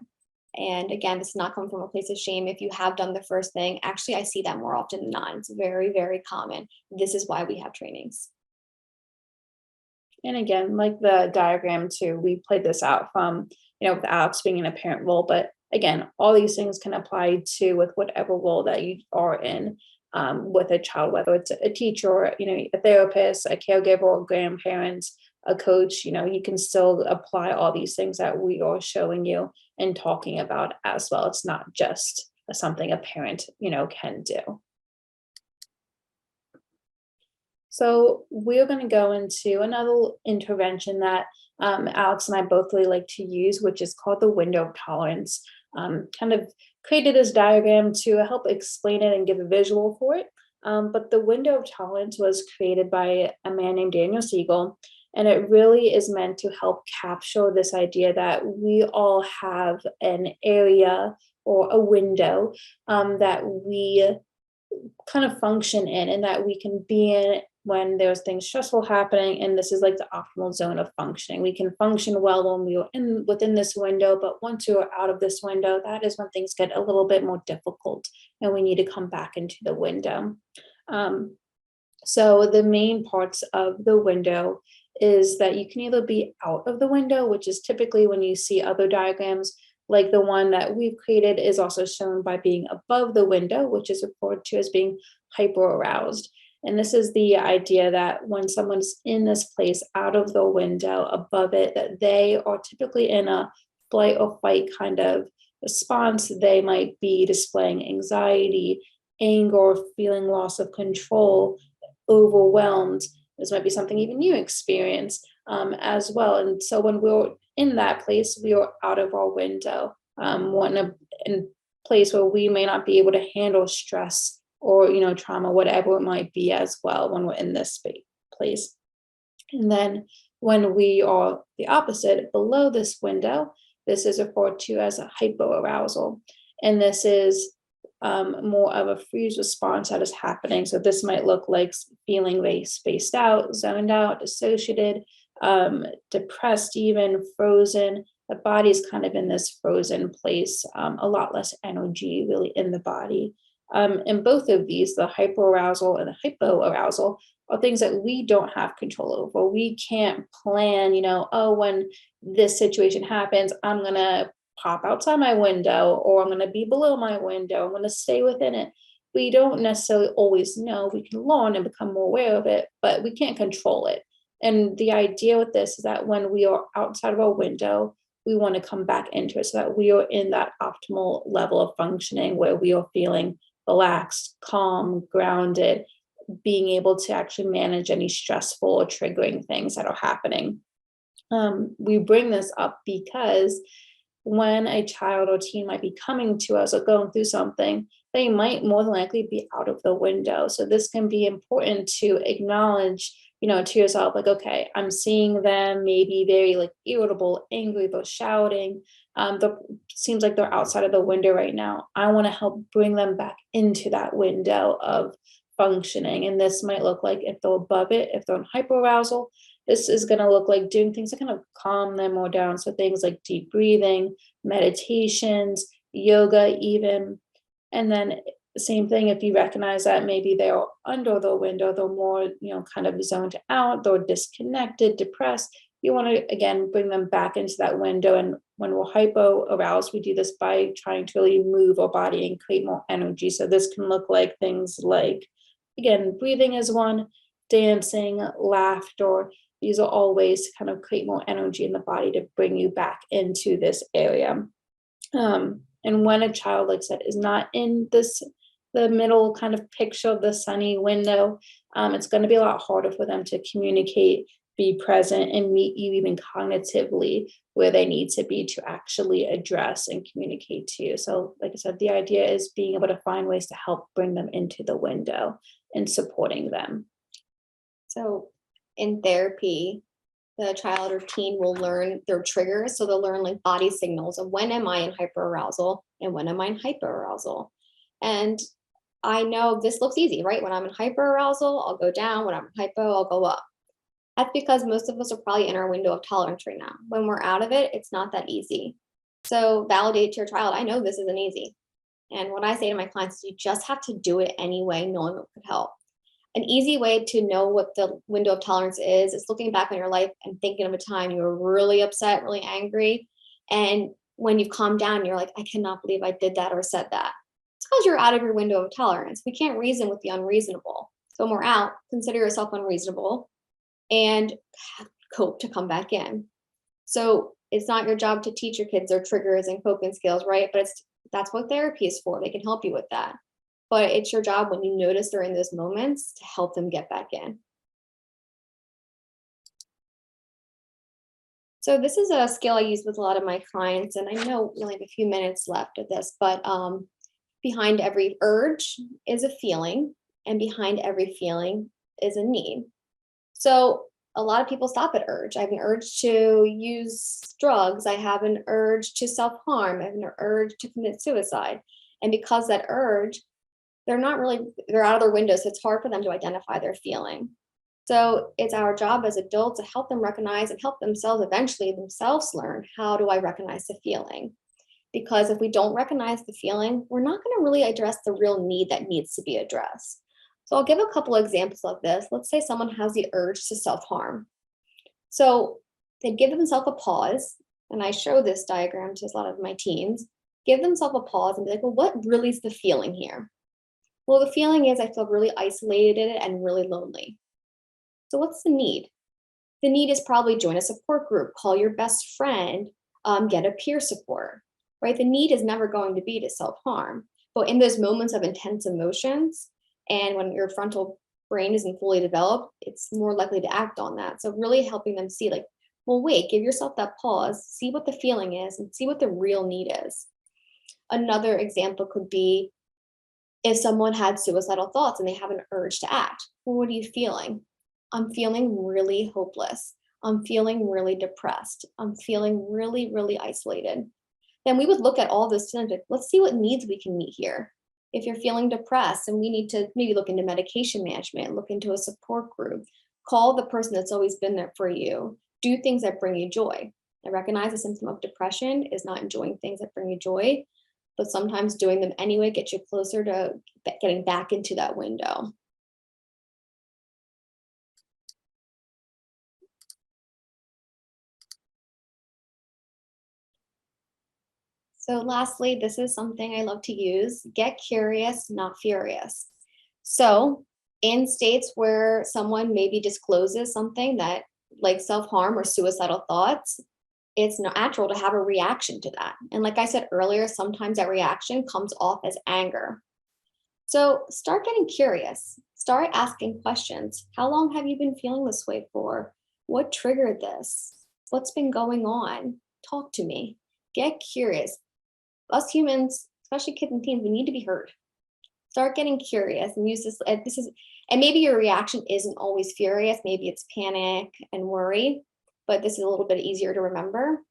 And again, this is not coming from a place of shame. If you have done the first thing, actually, I see that more often than not. It's very, very common. This is why we have trainings. And again, like the diagram too, we played this out from, with Alex being in a parent role, but again, all these things can apply to with whatever role that you are in, with a child, whether it's a teacher, a therapist, a caregiver, a grandparent, a coach, you can still apply all these things that we are showing you and talking about as well. It's not just something a parent, can do. So we're going to go into another intervention that Alex and I both really like to use, which is called the window of tolerance. Kind of created this diagram to help explain it and give a visual for it. But the window of tolerance was created by a man named Daniel Siegel. And it really is meant to help capture this idea that we all have an area or a window that we kind of function in, and that we can be in when there's things stressful happening. And this is like the optimal zone of functioning. We can function well when we are within this window, but once you're out of this window, that is when things get a little bit more difficult and we need to come back into the window. So the main parts of the window is that you can either be out of the window, which is typically when you see other diagrams, like the one that we've created is also shown by being above the window, which is referred to as being hyperaroused. And this is the idea that when someone's in this place out of the window above it, that they are typically in a flight or fight kind of response. They might be displaying anxiety, anger, feeling loss of control, overwhelmed. This might be something even you experience as well. And so when we're in that place, we are out of our window. And place where we may not be able to handle stress or, trauma, whatever it might be as well when we're in this place. And then when we are the opposite, below this window, this is referred to as a hypoarousal. And this is more of a freeze response that is happening. So this might look like feeling very spaced out, zoned out, dissociated, depressed, even frozen. The body's kind of in this frozen place, a lot less energy really in the body. And both of these, the hyperarousal and the hypoarousal, are things that we don't have control over. We can't plan, when this situation happens, I'm going to pop outside my window, or I'm going to be below my window, I'm going to stay within it. We don't necessarily always know. We can learn and become more aware of it, but we can't control it. And the idea with this is that when we are outside of our window, we want to come back into it so that we are in that optimal level of functioning where we are feeling relaxed, calm, grounded, being able to actually manage any stressful or triggering things that are happening. We bring this up because when a child or teen might be coming to us or going through something, they might more than likely be out of the window. So this can be important to acknowledge, to yourself, like, okay, I'm seeing them maybe very irritable, angry, they're shouting. Seems like they're outside of the window right now. I want to help bring them back into that window of functioning. And this might look like, if they're above it, if they're in hyperarousal, this is going to look like doing things that kind of calm them more down. So things like deep breathing, meditations, yoga even. And then the same thing, if you recognize that maybe they're under the window, they're more, kind of zoned out, they're disconnected, depressed, you want to, again, bring them back into that window. And when we're hypo-aroused, we do this by trying to really move our body and create more energy. So this can look like things like, again, breathing is one, dancing, laughter. These are all ways to kind of create more energy in the body to bring you back into this area. And when a child, like I said, is not in the middle kind of picture of the sunny window, it's going to be a lot harder for them to communicate, be present, and meet you even cognitively where they need to be to actually address and communicate to you. So like I said, the idea is being able to find ways to help bring them into the window and supporting them. So in therapy, the child or teen will learn their triggers. So they'll learn body signals of when am I in hyperarousal and when am I in hyperarousal. And I know this looks easy, right? When I'm in hyperarousal, I'll go down. When I'm in hypo, I'll go up. That's because most of us are probably in our window of tolerance right now. When we're out of it, it's not that easy. So validate to your child, I know this isn't easy. And what I say to my clients is you just have to do it anyway, knowing what could help. An easy way to know what the window of tolerance is looking back on your life and thinking of a time you were really upset, really angry. And when you've calmed down, you're like, I cannot believe I did that or said that. It's because you're out of your window of tolerance. We can't reason with the unreasonable. So when we're out, consider yourself unreasonable and cope to come back in. So it's not your job to teach your kids their triggers and coping skills, right? But that's what therapy is for. They can help you with that. But it's your job when you notice they're in those moments to help them get back in. So this is a skill I use with a lot of my clients, and I know we only have a few minutes left of this, but behind every urge is a feeling, and behind every feeling is a need. So a lot of people stop at urge. I have an urge to use drugs. I have an urge to self-harm. I have an urge to commit suicide. And because that urge, they're out of their window, so it's hard for them to identify their feeling. So it's our job as adults to help them recognize and help themselves eventually learn, how do I recognize the feeling? Because if we don't recognize the feeling, we're not going to really address the real need that needs to be addressed. So I'll give a couple of examples of this. Let's say someone has the urge to self-harm. So they give themselves a pause, and I show this diagram to a lot of my teens, give themselves a pause and be like, well, what really is the feeling here? Well, the feeling is I feel really isolated and really lonely. So what's the need? The need is probably join a support group, call your best friend, get a peer support, right? The need is never going to be to self-harm. But in those moments of intense emotions, and when your frontal brain isn't fully developed, it's more likely to act on that. So really helping them see well, wait, give yourself that pause, see what the feeling is and see what the real need is. Another example could be if someone had suicidal thoughts and they have an urge to act. Well, what are you feeling? I'm feeling really hopeless. I'm feeling really depressed. I'm feeling really, really isolated. Then we would look at all this and let's see what needs we can meet here. If you're feeling depressed, and we need to maybe look into medication management, look into a support group, call the person that's always been there for you, do things that bring you joy. I recognize a symptom of depression is not enjoying things that bring you joy, but sometimes doing them anyway gets you closer to getting back into that window. So lastly, this is something I love to use: get curious, not furious. So in states where someone maybe discloses something that like self-harm or suicidal thoughts, it's natural to have a reaction to that. And like I said earlier, sometimes that reaction comes off as anger. So start getting curious, start asking questions. How long have you been feeling this way for? What triggered this? What's been going on? Talk to me. Get curious. Us humans, especially kids and teens, we need to be heard. Start getting curious and use this. And maybe your reaction isn't always furious. Maybe it's panic and worry, but this is a little bit easier to remember.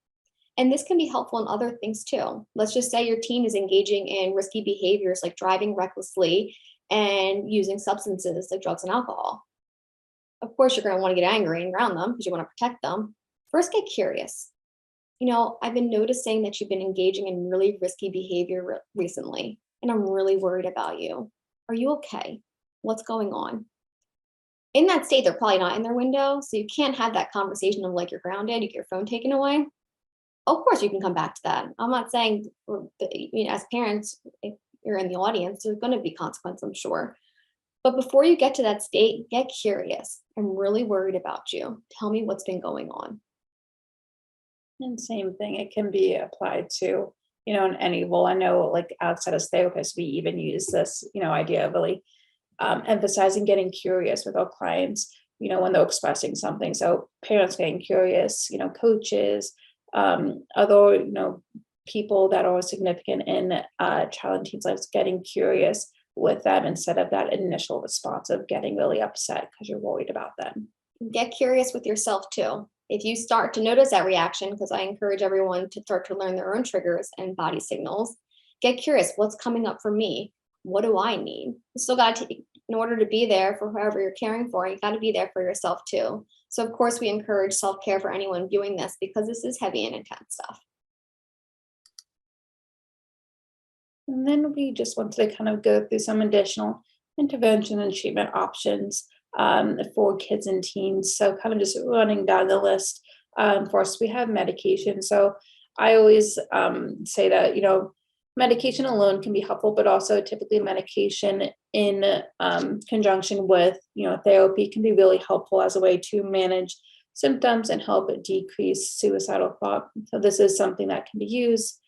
And this can be helpful in other things too. Let's just say your teen is engaging in risky behaviors like driving recklessly and using substances like drugs and alcohol. Of course, you're going to want to get angry around them because you want to protect them. First, get curious. You know, I've been noticing that you've been engaging in really risky behavior recently, and I'm really worried about you. Are you okay? What's going on? In that state, they're probably not in their window, so you can't have that conversation of like you're grounded, you get your phone taken away. Of course, you can come back to that. I'm not saying, as parents, if you're in the audience, there's going to be consequence, I'm sure. But before you get to that state, get curious. I'm really worried about you. Tell me what's been going on. And same thing, it can be applied to, in any role. I know, like outside as therapists, we even use this, idea of really emphasizing getting curious with our clients, when they're expressing something. So parents getting curious, coaches, other, people that are significant in child and teen's lives, getting curious with them instead of that initial response of getting really upset because you're worried about them. Get curious with yourself too. If you start to notice that reaction, because I encourage everyone to start to learn their own triggers and body signals, get curious. What's coming up for me? What do I need? You still got to, in order to be there for whoever you're caring for, you got to be there for yourself too. So of course we encourage self-care for anyone viewing this because this is heavy and intense stuff. And then we just wanted to kind of go through some additional intervention and treatment options for kids and teens. So kind of just running down the list. First, we have medication. So I always say that, medication alone can be helpful, but also typically medication in conjunction with, therapy can be really helpful as a way to manage symptoms and help decrease suicidal thought. So this is something that can be used.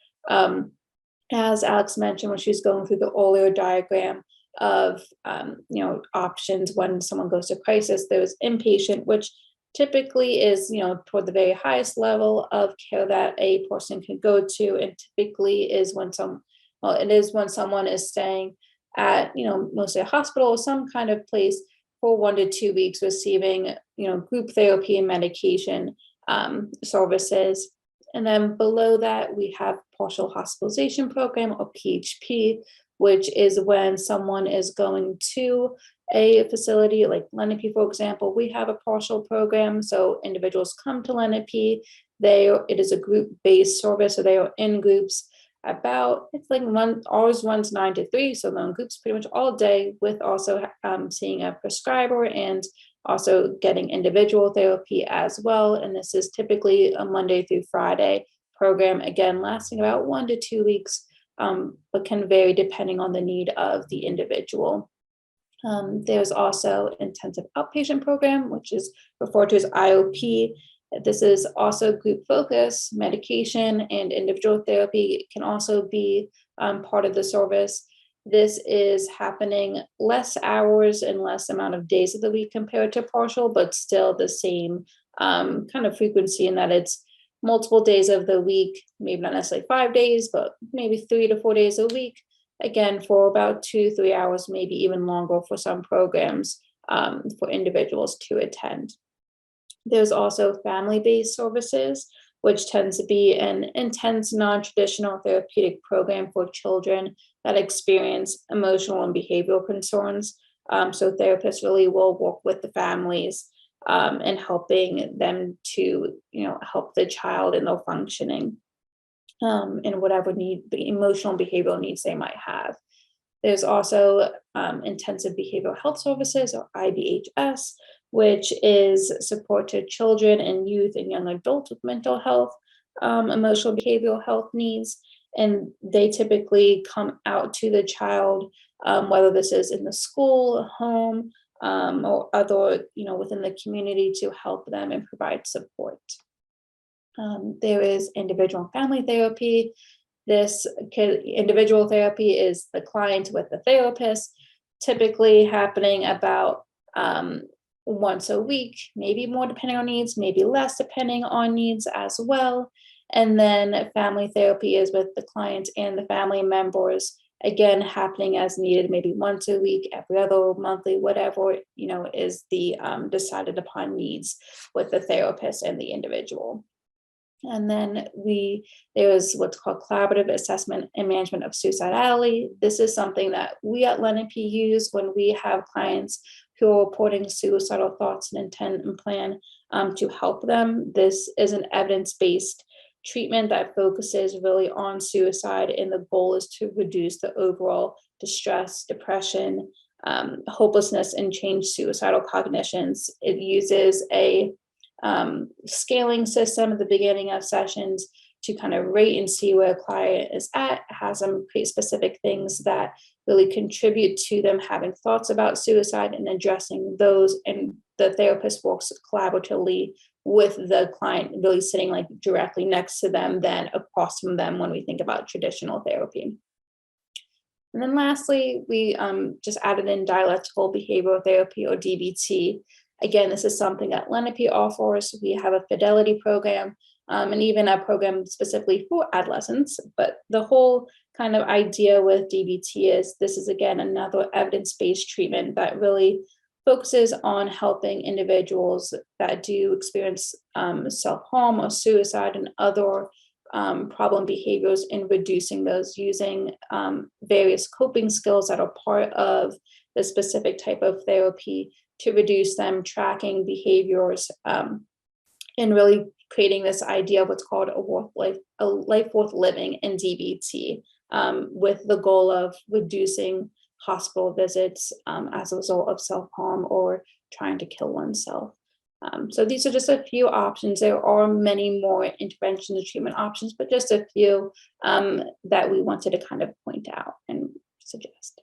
As Alex mentioned when she was going through the earlier diagram of, options when someone goes to crisis, there's inpatient, which typically is, toward the very highest level of care that a person can go to, and typically is when someone is staying at, mostly a hospital or some kind of place for 1 to 2 weeks, receiving, group therapy and medication services. And then below that, we have partial hospitalization program, or PHP, which is when someone is going to a facility like Lenape, for example. We have a partial program. So individuals come to Lenape. It is a group-based service. So they are in groups ours runs 9 to 3. So they're in groups pretty much all day, with also seeing a prescriber and also getting individual therapy as well. And this is typically a Monday through Friday program, again, lasting about 1 to 2 weeks, but can vary depending on the need of the individual. There's also intensive outpatient program, which is referred to as IOP. This is also group focus. Medication and individual therapy can also be part of the service. This is happening less hours and less amount of days of the week compared to partial, but still the same kind of frequency, in that it's multiple days of the week, maybe not necessarily 5 days, but maybe 3 to 4 days a week, again, for about 2-3 hours, maybe even longer for some programs for individuals to attend. There's also family-based services, which tends to be an intense, non-traditional therapeutic program for children that experience emotional and behavioral concerns. So therapists really will work with the families and helping them to, help the child in their functioning and whatever the emotional and behavioral needs they might have. There's also intensive behavioral health services, or IBHS, which is support to children and youth and young adults with mental health, emotional behavioral health needs. And they typically come out to the child, whether this is in the school, home, or other, within the community, to help them and provide support. There is individual and family therapy. Individual therapy is the client with the therapist, typically happening about once a week, maybe more depending on needs, maybe less depending on needs as well. And then family therapy is with the client and the family members, again, happening as needed, maybe once a week, every other monthly, whatever, is the decided upon needs with the therapist and the individual. And then there's what's called collaborative assessment and management of suicidality. This is something that we at Lenape use when we have clients who are reporting suicidal thoughts and intent and plan to help them. This is an evidence-based treatment that focuses really on suicide, and the goal is to reduce the overall distress, depression, hopelessness, and change suicidal cognitions. It uses a scaling system at the beginning of sessions to kind of rate and see where a client is at, has them create specific things that really contribute to them having thoughts about suicide and addressing those. And the therapist works collaboratively with the client, really sitting like directly next to them, then across from them when we think about traditional therapy. And then lastly, we just added in dialectical behavioral therapy, or DBT. Again, this is something that Lenape offers. We have a fidelity program and even a program specifically for adolescents. But the whole kind of idea with DBT is this is, again, another evidence-based treatment that really focuses on helping individuals that do experience self-harm or suicide and other problem behaviors, in reducing those using various coping skills that are part of the specific type of therapy to reduce them, tracking behaviors, and really creating this idea of what's called a life worth living in DBT, with the goal of reducing hospital visits as a result of self-harm or trying to kill oneself. So these are just a few options. There are many more interventions and treatment options, but just a few that we wanted to kind of point out and suggest.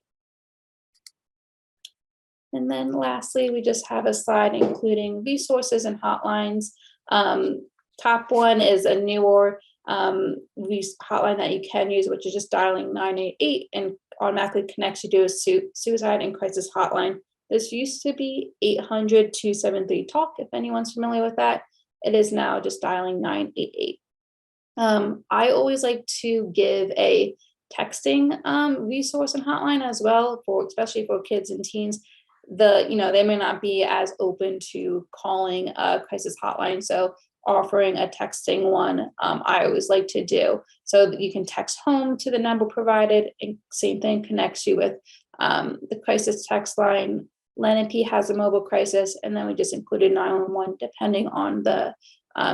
And then lastly, we just have a slide including resources and hotlines. Top one is a newer hotline that you can use, which is just dialing 988 and automatically connects you to a suicide and crisis hotline. This used to be 800-273-TALK, if anyone's familiar with that. It is now just dialing 988. I always like to give a texting resource and hotline as well, especially for kids and teens. They may not be as open to calling a crisis hotline, so offering a texting one, I always like to do. So that you can text home to the number provided, and same thing connects you with the crisis text line. Lenape has a mobile crisis, and then we just included 911 depending on the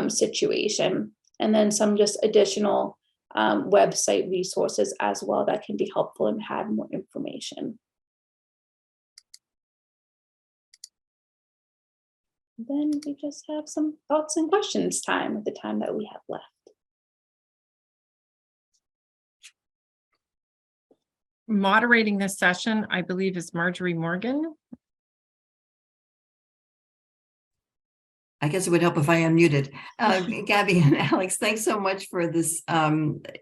situation. And then some just additional website resources as well that can be helpful and have more information. Then we just have some thoughts and questions time at the time that we have left. Moderating this session, I believe, is Marjorie Morgan. I guess it would help if I unmuted. Gabby and Alex, thanks so much for this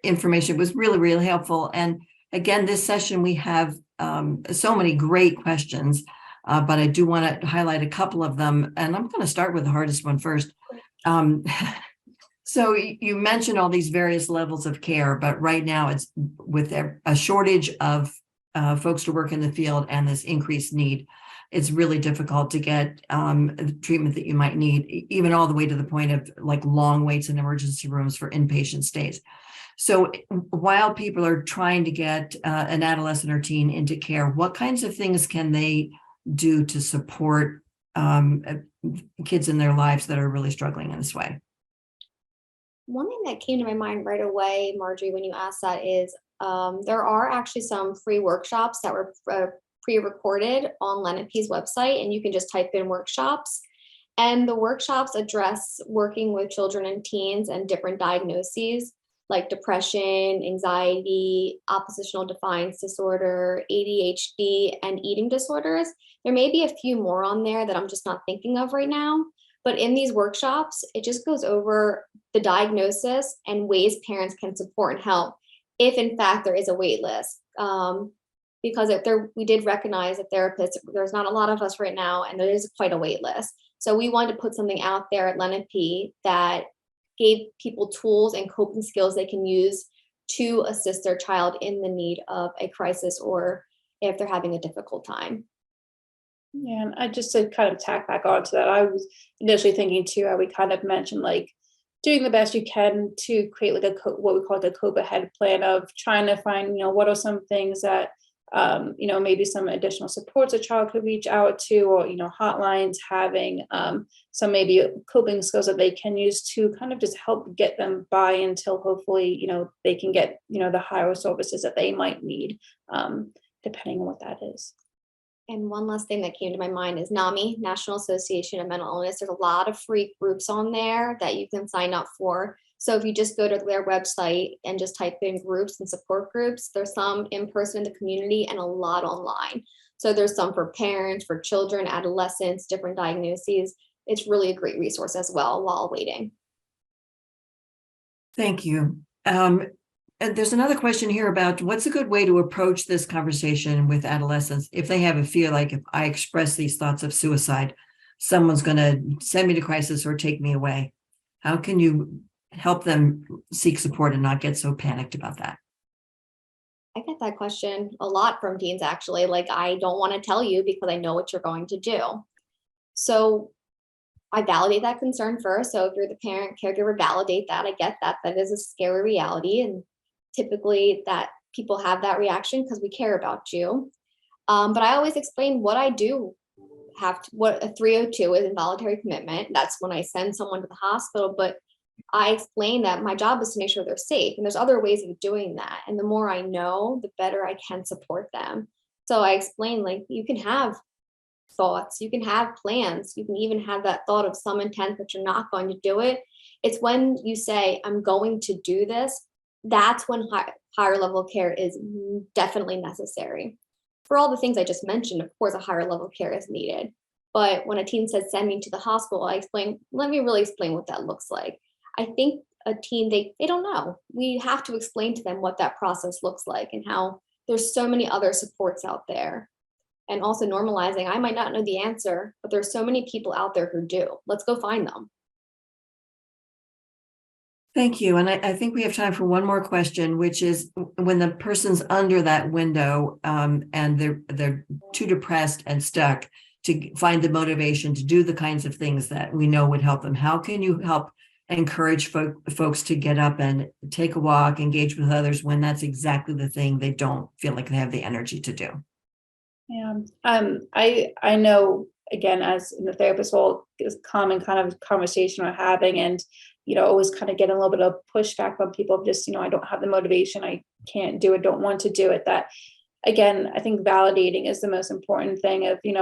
information. It was really, really helpful. And again, this session, we have so many great questions. But I do want to highlight a couple of them, and I'm going to start with the hardest one first. So you mentioned all these various levels of care, but right now it's with a shortage of folks to work in the field and this increased need, it's really difficult to get the treatment that you might need, even all the way to the point of like long waits in emergency rooms for inpatient stays. So while people are trying to get an adolescent or teen into care, what kinds of things can they do to support kids in their lives that are really struggling in this way? One thing that came to my mind right away, Marjorie, when you asked that is there are actually some free workshops that were pre-recorded on Lenape's website, and you can just type in workshops. And the workshops address working with children and teens and different diagnoses like depression, anxiety, oppositional defiance disorder, ADHD, and eating disorders. There may be a few more on there that I'm just not thinking of right now. But in these workshops, it just goes over the diagnosis and ways parents can support and help if in fact there is a wait list. Because we did recognize that therapists, there's not a lot of us right now, and there is quite a wait list. So we wanted to put something out there at Lenape that gave people tools and coping skills they can use to assist their child in the need of a crisis or if they're having a difficult time. Yeah, and I just to kind of tack back onto that, I was initially thinking too, how we kind of mentioned like doing the best you can to create like what we call like a cope ahead plan of trying to find, what are some things that, maybe some additional supports a child could reach out to, or, hotlines, having some maybe coping skills that they can use to kind of just help get them by until hopefully, they can get, the higher services that they might need, depending on what that is. And one last thing that came to my mind is NAMI, National Association of Mental Illness. There's a lot of free groups on there that you can sign up for. So if you just go to their website and just type in groups and support groups, there's some in person in the community and a lot online. So there's some for parents, for children, adolescents, different diagnoses. It's really a great resource as well while waiting. Thank you. And there's another question here about what's a good way to approach this conversation with adolescents if they have a fear like if I express these thoughts of suicide, someone's going to send me to crisis or take me away. How can you help them seek support and not get so panicked about that? I get that question a lot from teens, actually. Like, I don't want to tell you because I know what you're going to do. So I validate that concern first. So if you're the parent, caregiver, validate that. I get that. That is a scary reality. And typically that people have that reaction because we care about you. But I always explain what I do what a 302 is, involuntary commitment. That's when I send someone to the hospital. But I explain that my job is to make sure they're safe. And there's other ways of doing that. And the more I know, the better I can support them. So I explain, like, you can have thoughts, you can have plans, you can even have that thought of some intent that you're not going to do it. It's when you say, I'm going to do this, that's when higher level care is definitely necessary. For all the things I just mentioned, of course, a higher level care is needed. But when a teen says, send me to the hospital, I explain, let me really explain what that looks like. I think a teen, they don't know. We have to explain to them what that process looks like and how there's so many other supports out there. And also normalizing, I might not know the answer, but there's so many people out there who do. Let's go find them. Thank you. And I think we have time for one more question, which is when the person's under that window and they're too depressed and stuck to find the motivation to do the kinds of things that we know would help them. How can you help encourage folks to get up and take a walk, engage with others when that's exactly the thing they don't feel like they have the energy to do? Yeah, I know, again, as in the therapist role, is common kind of conversation we're having, and always kind of getting a little bit of pushback from people of just, I don't have the motivation, I can't do it, don't want to do it. That, again, I think validating is the most important thing of, being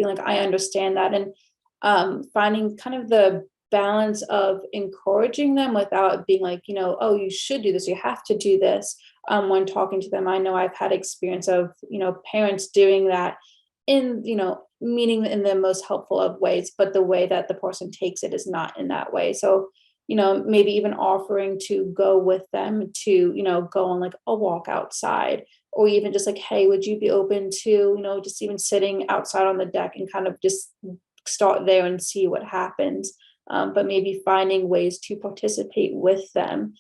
like, I understand that, and finding kind of the balance of encouraging them without being like, oh, you should do this, you have to do this. When talking to them, I know I've had experience of, parents doing that in, meaning in the most helpful of ways, but the way that the person takes it is not in that way. So, maybe even offering to go with them to, go on like a walk outside, or even just like, hey, would you be open to, just even sitting outside on the deck and kind of just start there and see what happens. but maybe finding ways to participate with them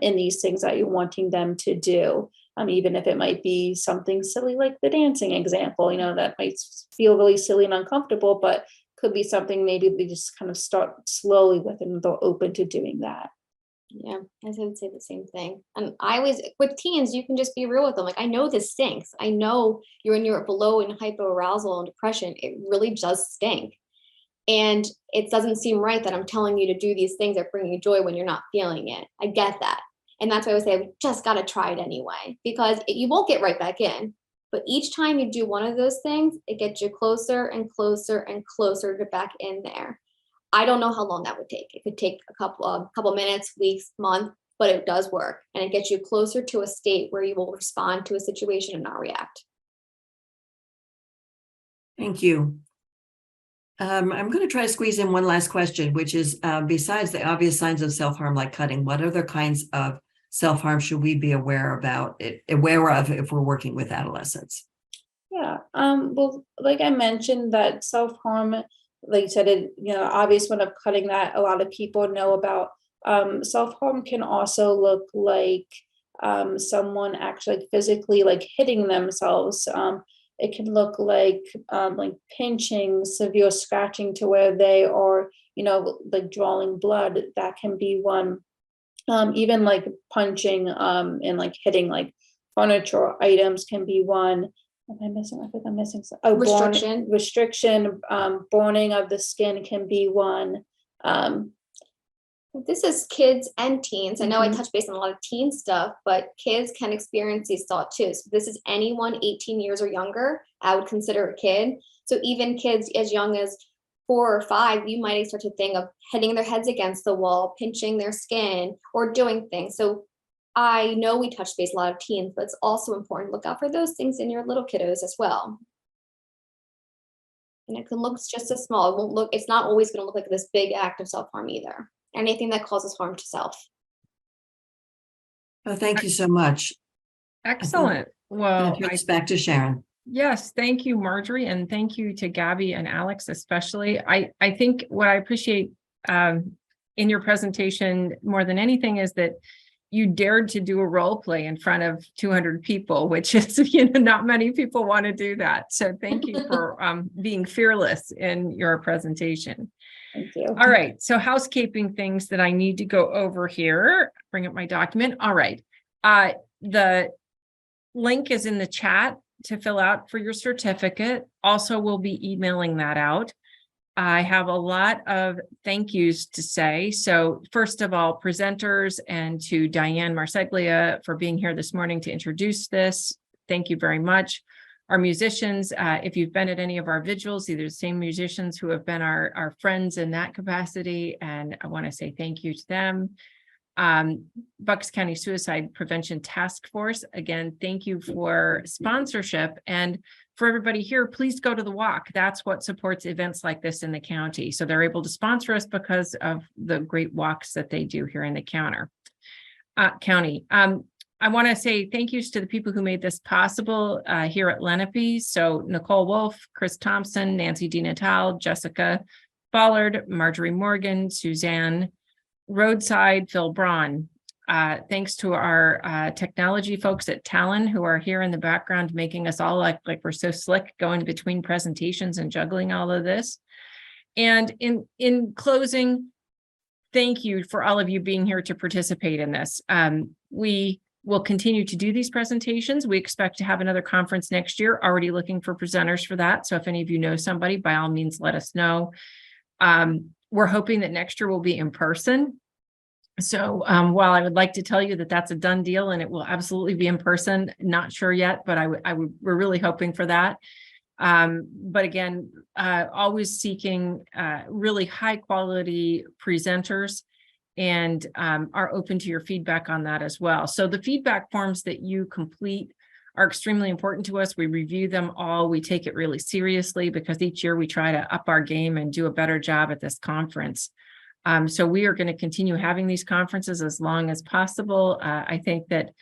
in these things that you're wanting them to do. Even if it might be something silly like the dancing example, that might feel really silly and uncomfortable, but could be something maybe they just kind of start slowly with and they're open to doing that. Yeah, I would say the same thing. And I always, with teens, you can just be real with them. Like, I know this stinks. I know you're below in hypoarousal and depression. It really does stink. And it doesn't seem right that I'm telling you to do these things that bring you joy when you're not feeling it. I get that. And that's why I would say we just got to try it anyway, because you won't get right back in. But each time you do one of those things, it gets you closer and closer and closer to back in there. I don't know how long that would take. It could take a couple minutes, weeks, month, but it does work. And it gets you closer to a state where you will respond to a situation and not react. Thank you. I'm going to try to squeeze in one last question, which is, besides the obvious signs of self-harm like cutting, what other kinds of self-harm should we be aware of if we're working with adolescents? Yeah. Well, like I mentioned, that self-harm, like you said, it, obvious one of cutting that a lot of people know about. Self-harm can also look like someone actually physically like hitting themselves. It can look like pinching, severe scratching to where they are, like drawing blood. That can be one. Even like punching and like hitting like furniture or items can be one. Am I missing? I think I'm missing some. Oh, restriction, burning of the skin can be one. This is kids and teens. I know I touched base on a lot of teen stuff, but kids can experience these thoughts too. So this is anyone 18 years or younger, I would consider a kid. So even kids as young as 4 or 5, you might start to think of hitting their heads against the wall, pinching their skin, or doing things. So I know we touch base a lot of teens, but it's also important to look out for those things in your little kiddos as well. And it can look just as small. It won't look, it's not always going to look like this big act of self-harm either. Anything that causes harm to self. Well, thank you so much. Excellent. Well, it's back to Sharon. Yes, thank you, Marjorie, and thank you to Gabby and Alex especially. I think what I appreciate in your presentation more than anything is that you dared to do a role play in front of 200 people, which is, not many people want to do that. So thank you for being fearless in your presentation. Thank you. All right, so housekeeping things that I need to go over here. Bring up my document. All right, the link is in the chat to fill out for your certificate. Also, we'll be emailing that out. I have a lot of thank yous to say. So first of all, presenters, and to Diane Marseglia for being here this morning to introduce this. Thank you very much. Our musicians, if you've been at any of our vigils, these are the same musicians who have been our friends in that capacity, and I want to say thank you to them. Bucks County Suicide Prevention Task Force, again, thank you for sponsorship. And for everybody here, please go to the walk. That's what supports events like this in the county. So they're able to sponsor us because of the great walks that they do here in the county. I want to say thank yous to the people who made this possible here at Lenape. So Nicole Wolf, Chris Thompson, Nancy DiNatale, Jessica Ballard, Marjorie Morgan, Suzanne Roadside, Phil Braun. Thanks to our technology folks at Talon who are here in the background making us all like we're so slick going between presentations and juggling all of this. And in closing, thank you for all of you being here to participate in this. We will continue to do these presentations. We expect to have another conference next year, already looking for presenters for that. So if any of you know somebody, by all means, let us know. We're hoping that next year will be in person. So while I would like to tell you that that's a done deal and it will absolutely be in person, not sure yet, but we're really hoping for that. But again, always seeking really high quality presenters, and are open to your feedback on that as well. So the feedback forms that you complete are extremely important to us. We review them all. We take it really seriously because each year we try to up our game and do a better job at this conference. So we are going to continue having these conferences as long as possible. I think that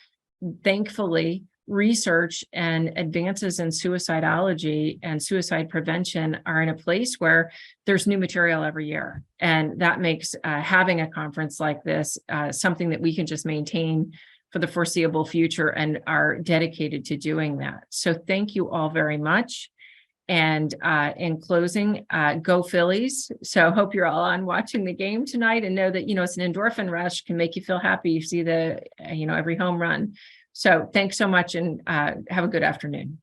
thankfully research and advances in suicidology and suicide prevention are in a place where there's new material every year. And that makes having a conference like this something that we can just maintain for the foreseeable future and are dedicated to doing that. So thank you all very much. And in closing, go Phillies. So hope you're all on watching the game tonight and know that, it's an endorphin rush, can make you feel happy. You see every home run. So thanks so much and have a good afternoon.